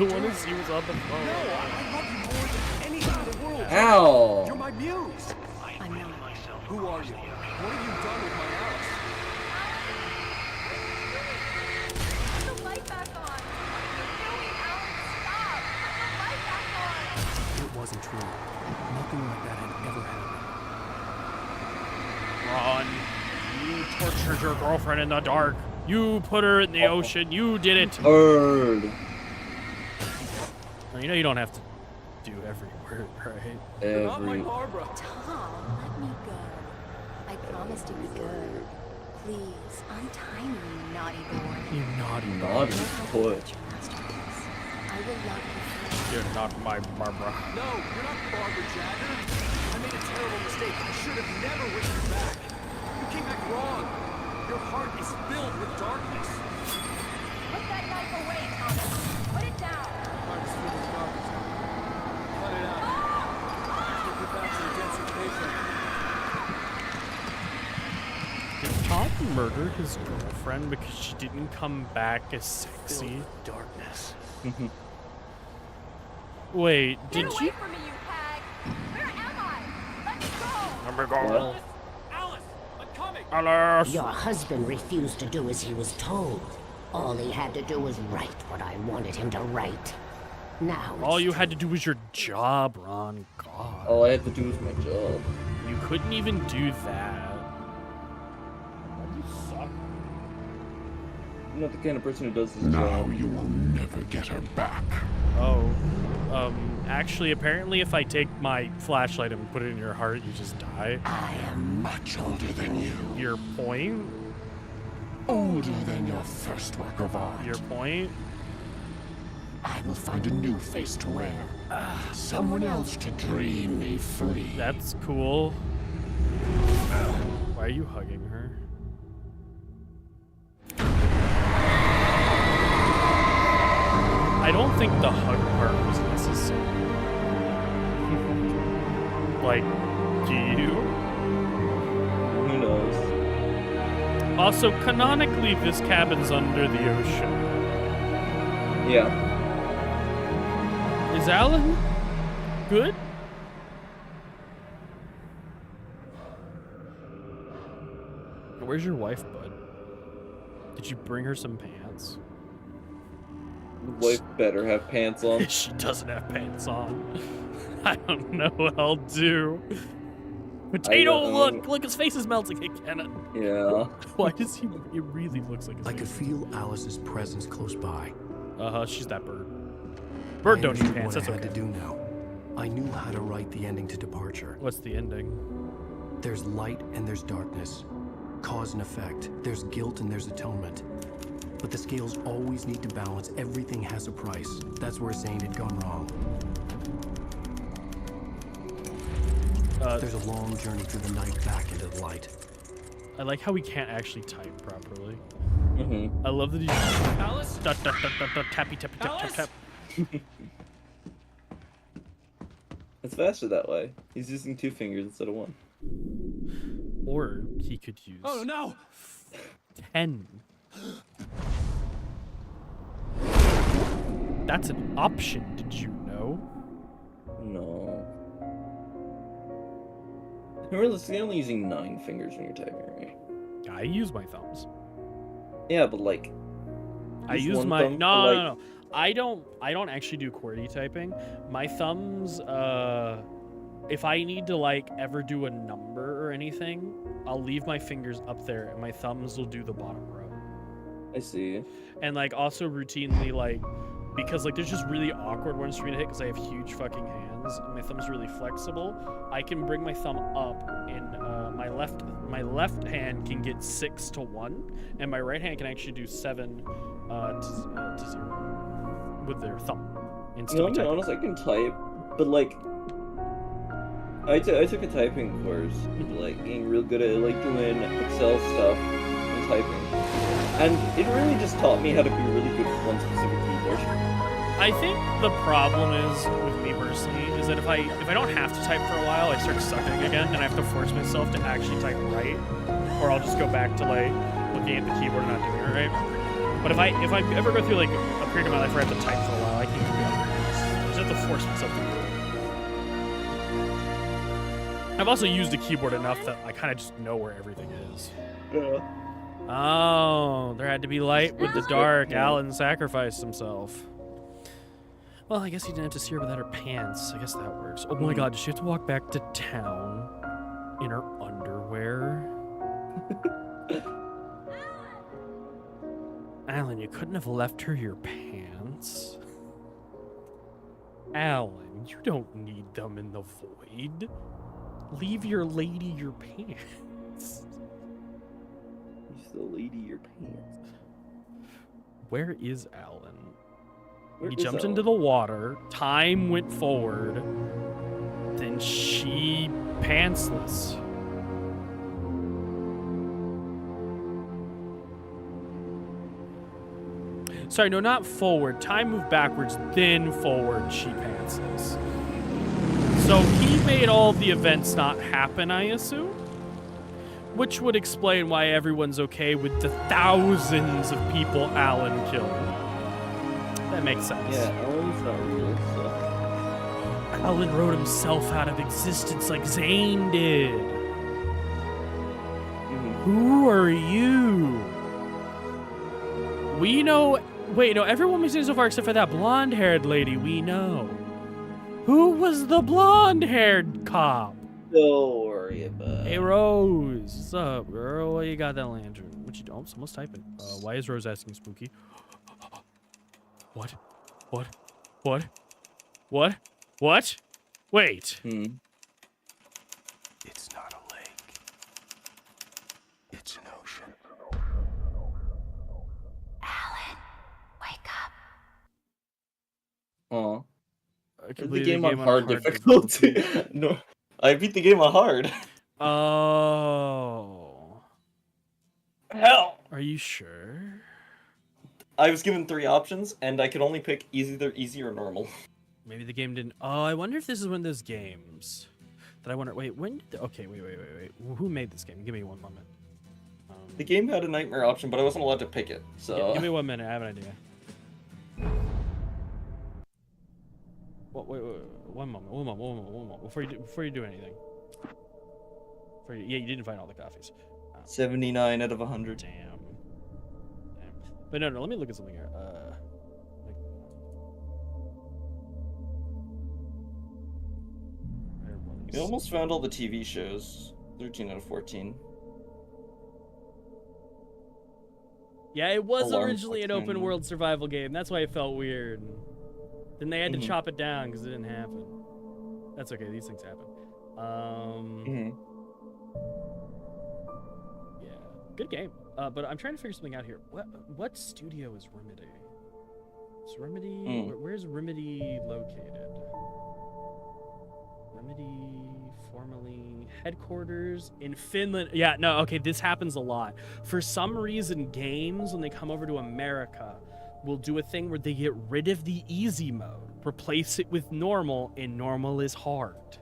want to see what's on the phone. No, I love you more than anything in the world. Ow. You're my muse. I'm not. Who are you? What have you done with my Alice? Put the light back on. What are you doing, Alan? Stop. Put the light back on. It wasn't true. Nothing like that had ever happened. Ron, you tortured your girlfriend in the dark. You put her in the ocean. You did it. Bird. Well, you know you don't have to do every word, right? You're not my Barbara. Tom, let me go. I promised to be good. Please, untie me, you naughty boy. You naughty boy. I will love you forever. You're not my Barbara. No, you're not Barbara Jagger. I made a terrible mistake. I should have never wished you back. You came back wrong. Your heart is filled with darkness. Put that knife away, Thomas. Put it down. Heart is filled with darkness. Cut it out. Take it back to the denser paper. Did Tom murder his girlfriend because she didn't come back as sexy? Darkness. Wait, Get did away you? from me, you hag! Where am I? Let me go! Let me go. Alice, I'm coming. Alice! Your husband refused to do as he was told. All he had to do was write what I wanted him to write. Now All you had to do was your job, Ron. God. All I had to do was my job. You couldn't even do that. You suck. I'm not the kind of person who does this Now job. you will never get her back. Oh. Actually, apparently if I take my flashlight and put it in your heart, you just die. I am much older than you. Your point? Older than your first work of art. Your point? I will find a new face to wear. Someone else to dream me free. That's cool. Why are you hugging her? I don't think the hug part was necessary. Like, do you? Who knows? Also, canonically, this cabin's under the ocean. Yeah. Is Alan good? where's your wife, bud? Did you bring her some pants? The wife better have pants on. She doesn't have pants on. I don't know what I'll do. Potato, look, his face is melting again. Yeah. Why does he? It really looks like his I face. could feel Alice's presence close by. She's that bird. Bird don't eat pants. What That's I had okay. to do now. I knew how to write the ending to Departure. What's the ending? There's light and there's darkness. Cause and effect. There's guilt and there's atonement. But the scales always need to balance. Everything has a price. That's where Zane had gone wrong. There's a long journey through the night back into the light. I like how we can't actually type properly. Mm-hmm. I love that he's Alice? Tappy, tappy, tap, tap, tap. It's faster that way. He's using 2 fingers instead of 1. Or he could use. Oh no! 10. That's an option. Did you know? No. Remember, you're only using 9 fingers when you're typing, right? I use my thumbs. Yeah, but like. I use my no. I don't actually do QWERTY typing. My thumbs, if I need to like ever do a number or anything, I'll leave my fingers up there and my thumbs will do the bottom row. I see. And like also routinely like, because like there's just really awkward ones for me to hit because I have huge fucking hands and my thumb's really flexible. I can bring my thumb up and my left hand can get 6 to 1 and my right hand can actually do 7 to 0 with their thumb. You know, to be honest, I can type, but like, I took a typing course, like getting real good at like doing Excel stuff and typing, and it really just taught me how to be really good with one specific keyboard. I think the problem is with me personally is that if I don't have to type for a while, I start sucking again, and I have to force myself to actually type right, or I'll just go back to like looking at the keyboard and not doing it right. But if I ever go through like a period of my life where I have to type for a while, I can do it. I just have to force myself to do it. I've also used a keyboard enough that I kind of just know where everything is. Yeah. Oh, there had to be light with the dark. Alan sacrificed himself. Well, I guess he didn't have to see her without her pants. I guess that works. Oh my god, does she have to walk back to town in her underwear? Alan, you couldn't have left her your pants. Alan, you don't need them in the void. Leave your lady your pants. Use the lady your pants. Where is Alan? Where He is jumped Alan? into the water. Time went forward. Then she pantsless. Sorry, no, not forward. Time moved backwards, then forward. She pantsless. So he made all the events not happen, I assume? Which would explain why everyone's okay with the thousands of people Alan killed. That makes sense. Yeah, Alan's not real, so. Alan wrote himself out of existence like Zane did. Who are you? We know. Wait, no, everyone we've seen so far except for that blonde-haired lady we know. Who was the blonde-haired cop? Don't worry about it. Hey, Rose. What's up, girl? Why you got that lantern? What you doing? Someone's typing. Why is Rose asking Spooky? What? What? What? What? What? Wait. It's not a lake. It's an ocean. Alan, wake up. Aw. I The completed game on hard difficulty. No, I beat the game on hard. Oh. Hell. Are you sure? I was given 3 options, and I could only pick either easy or normal. Maybe the game didn't. Oh, I wonder if this is one of those games that I wonder. Wait, when did okay, wait. Who made this game? Give me one moment. The game had a nightmare option, but I wasn't allowed to pick it, so... Yeah, give me 1 minute. I have an idea. Wait. One moment. Before you do anything. Yeah, you didn't find all the coffees. 79 out of 100. Damn. But no, let me look at something here. We almost found all the TV shows. 13 out of 14. Yeah, it was Alarm originally an clock's open 99. world survival game. That's why it felt weird. Then they had to Mhm. chop it down because it didn't happen. That's okay. These things happen. Yeah, good game. But I'm trying to figure something out here. What studio is Remedy? Is Remedy? Where's Remedy located? Remedy, formerly headquarters in Finland. Yeah, no, okay, this happens a lot. For some reason, games, when they come over to America, will do a thing where they get rid of the easy mode, replace it with normal, and normal is hard.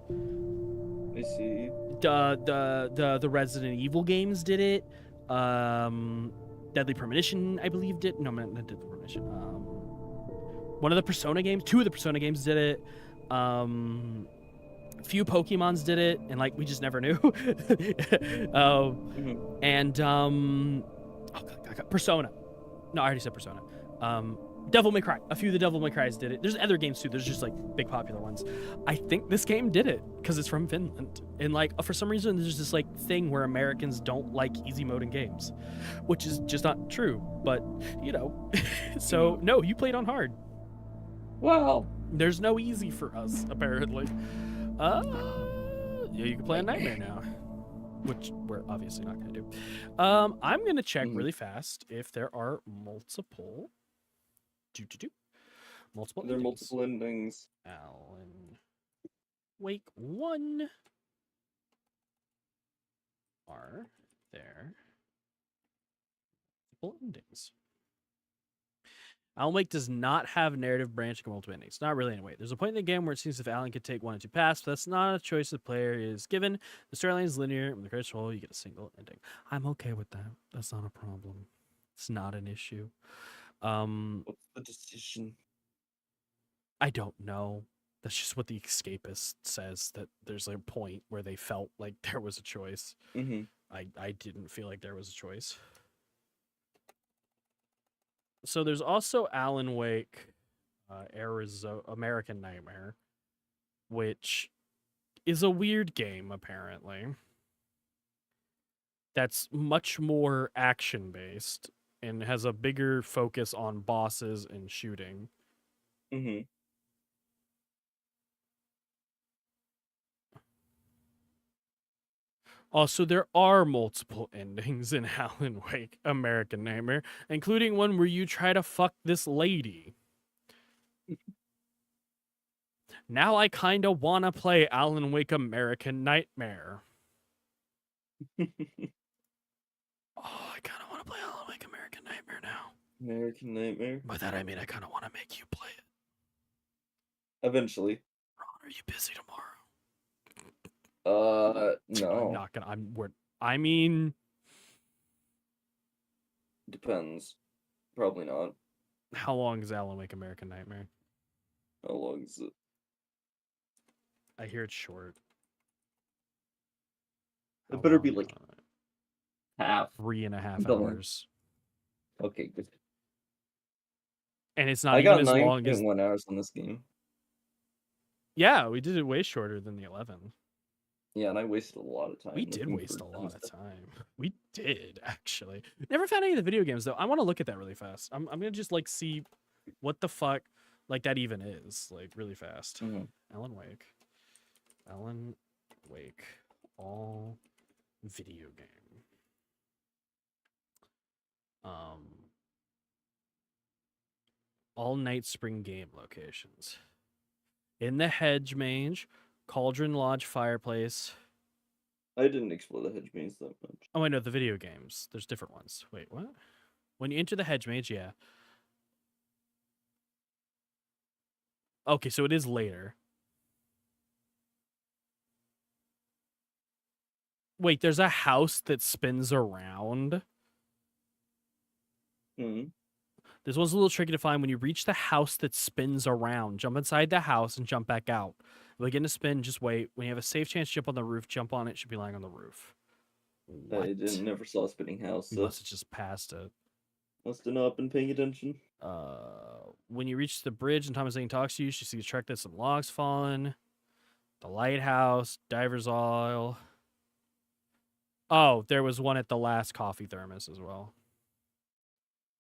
I see. The Resident Evil games did it. Deadly Premonition, I believe, did. No, not Deadly Premonition. One of the Persona games, 2 of the Persona games did it. Few Pokemons did it, and like we just never knew. And Persona. No, I already said Persona. Devil May Cry. A few of the Devil May Cries did it. There's other games too. There's just like big popular ones. I think this game did it because it's from Finland, and like for some reason there's this like thing where Americans don't like easy mode in games, which is just not true. But you know, so no, you played on hard. Wow. There's no easy for us apparently. Yeah, you can play a Nightmare now, which we're obviously not going to do. I'm going to check really fast if there are multiple. Multiple. There are multiple endings. Alan Wake 1. Are there multiple endings? Alan Wake does not have narrative branching or multiple endings. Not really, anyway. There's a point in the game where it seems if Alan could take 1 and 2 paths, but that's not a choice the player is given. The storyline is linear. With the credits roll, you get a single ending. I'm okay with that. That's not a problem. It's not an issue. What's the decision? I don't know. That's just what the Escapist says, that there's a point where they felt like there was a choice. I didn't feel like there was a choice. So there's also Alan Wake, Arizona, American Nightmare, which is a weird game, apparently. That's much more action-based and has a bigger focus on bosses and shooting. Also, there are multiple endings in Alan Wake, American Nightmare, including one where you try to fuck this lady. Now I kinda wanna play Alan Wake, American Nightmare. Oh, I kinda wanna play Alan Wake, American Nightmare now. American Nightmare? By that I mean I kinda wanna make you play it. Eventually. Ron, are you busy tomorrow? No. I'm not gonna. I mean, depends. Probably not. How long is Alan Wake American Nightmare? How long is it? I hear it's short. It better be like half. 3.5 hours. Okay, good. And it's not I even got as long as 9.1 hours on this game. Yeah, we did it way shorter than the 11. Yeah, and I wasted a lot of time. We did waste a lot of time. We did, actually. Never found any of the video games, though. I want to look at that really fast. I'm going to just, like, see what the fuck, like, that even is, like, really fast. Alan Wake. Alan Wake. All video game. All Night Spring game locations. In the Hedge Mange. Cauldron Lodge Fireplace. I didn't explore the Hedge Maze that much. Oh, I know the video games. There's different ones. Wait, what? When you enter the Hedge Mage, yeah. Okay, so it is later. Wait, there's a house that spins around? This one's a little tricky to find. When you reach the house that spins around, jump inside the house and jump back out. Begin to spin, just wait. When you have a safe chance to jump on the roof, jump on it. Should be lying on the roof. What? never saw Spinning House. You So must have just passed it. must have not been paying attention. When you reach the bridge and Thomas Zane talks to you, she sees a truck that's some logs fallen. The lighthouse, diver's oil. Oh, there was one at the last coffee thermos as well.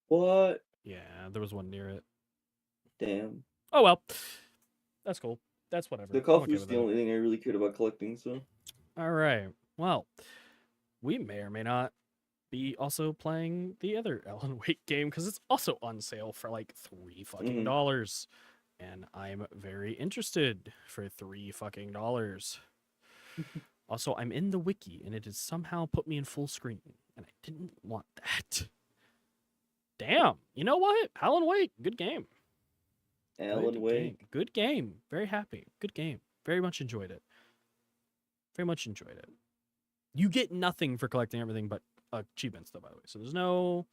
What? Yeah, there was one near it. Damn. Oh well, that's cool. That's whatever. The I'm coffee okay was with the that. only thing I really cared about collecting, so. All right. Well, we may or may not be also playing the other Alan Wake game because it's also on sale for like $3 fucking dollars, and I'm very interested for $3 fucking dollars. Also, I'm in the wiki, and it has somehow put me in full screen, and I didn't want that. Damn. You know what? Alan Wake, good game. Alan Wake. Good game. Very happy. Good game. Very much enjoyed it. Very much enjoyed it. You get nothing for collecting everything but achievements, though, by the way. So there's no,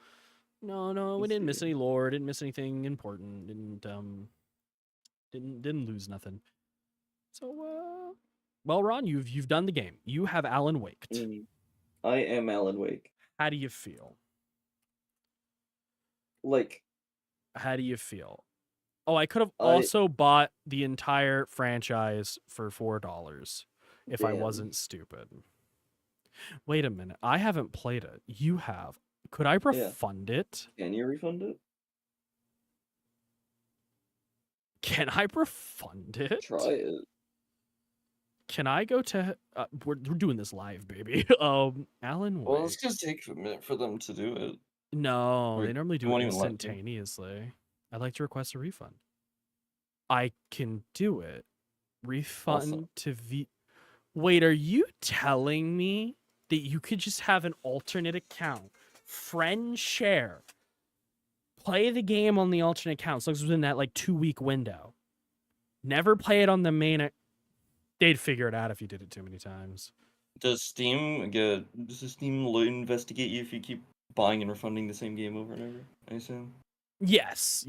we didn't miss any lore, didn't miss anything important, didn't lose nothing. So, well, Ron, you've done the game. You have Alan Waked. I am Alan Wake. How do you feel? Like, how do you feel? Oh, I could have also bought the entire franchise for $4 if I wasn't stupid. Wait a minute. I haven't played it. You have. Could I refund it? Can you refund it? Can I refund it? Try it. Can I go to... we're doing this live, baby. Alan Wake. Well, it's going to take a minute for them to do it. No, Or they normally do won't it even let you. instantaneously. I'd like to request a refund. I can do it. Refund Awesome. to V... Wait, are you telling me that you could just have an alternate account, friend share, play the game on the alternate account, so it's within that like 2-week window, never play it on the main... They'd figure it out if you did it too many times. Does the Steam investigate you if you keep buying and refunding the same game over and over, I assume? Yes,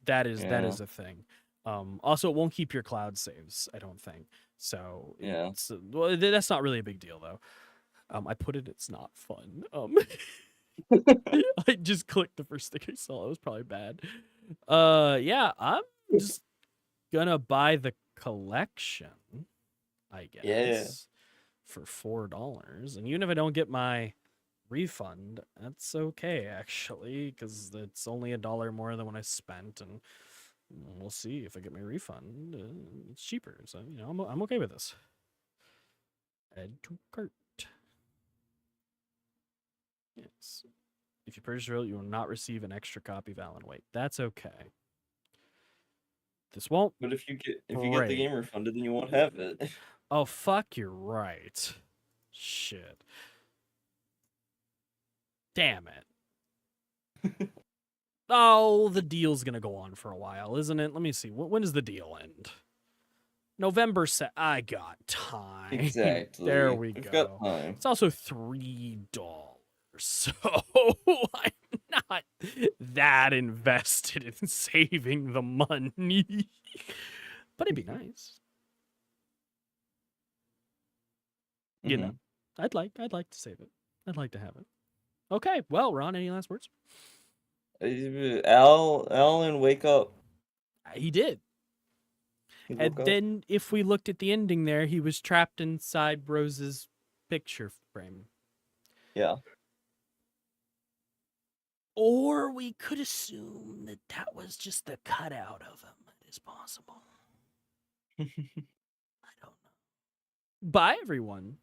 that is Yeah. a thing. Also, it won't keep your cloud saves, I don't think. So Yeah. well, that's not really a big deal though. I put it. It's not fun. I just clicked the first thing I saw. It was probably bad. Yeah, I'm just gonna buy the collection, I guess. Yeah. For $4, and even if I don't get my refund, that's okay actually, because it's only $1 more than what I spent, and we'll see if I get my refund. It's cheaper, so you know I'm okay with this. Add to cart. Yes. If you purchase it, you will not receive an extra copy of Alan Wake. That's okay. This won't. But if you get the game refunded, then you won't have it. Oh fuck! You're right. Shit. Damn it. Oh, the deal's gonna go on for a while, isn't it? Let me see. When does the deal end? November. I got time. Exactly. There we We've go. got time. It's also $3, so I'm not that invested in saving the money. But it'd be nice. You know, I'd like to save it. I'd like to have it. Okay, well, Ron, any last words? Alan, wake up. He did. And woke up. then if we looked at the ending there, he was trapped inside Rose's picture frame. Yeah. Or we could assume that that was just the cutout of him. It is possible. I don't know. Bye, everyone.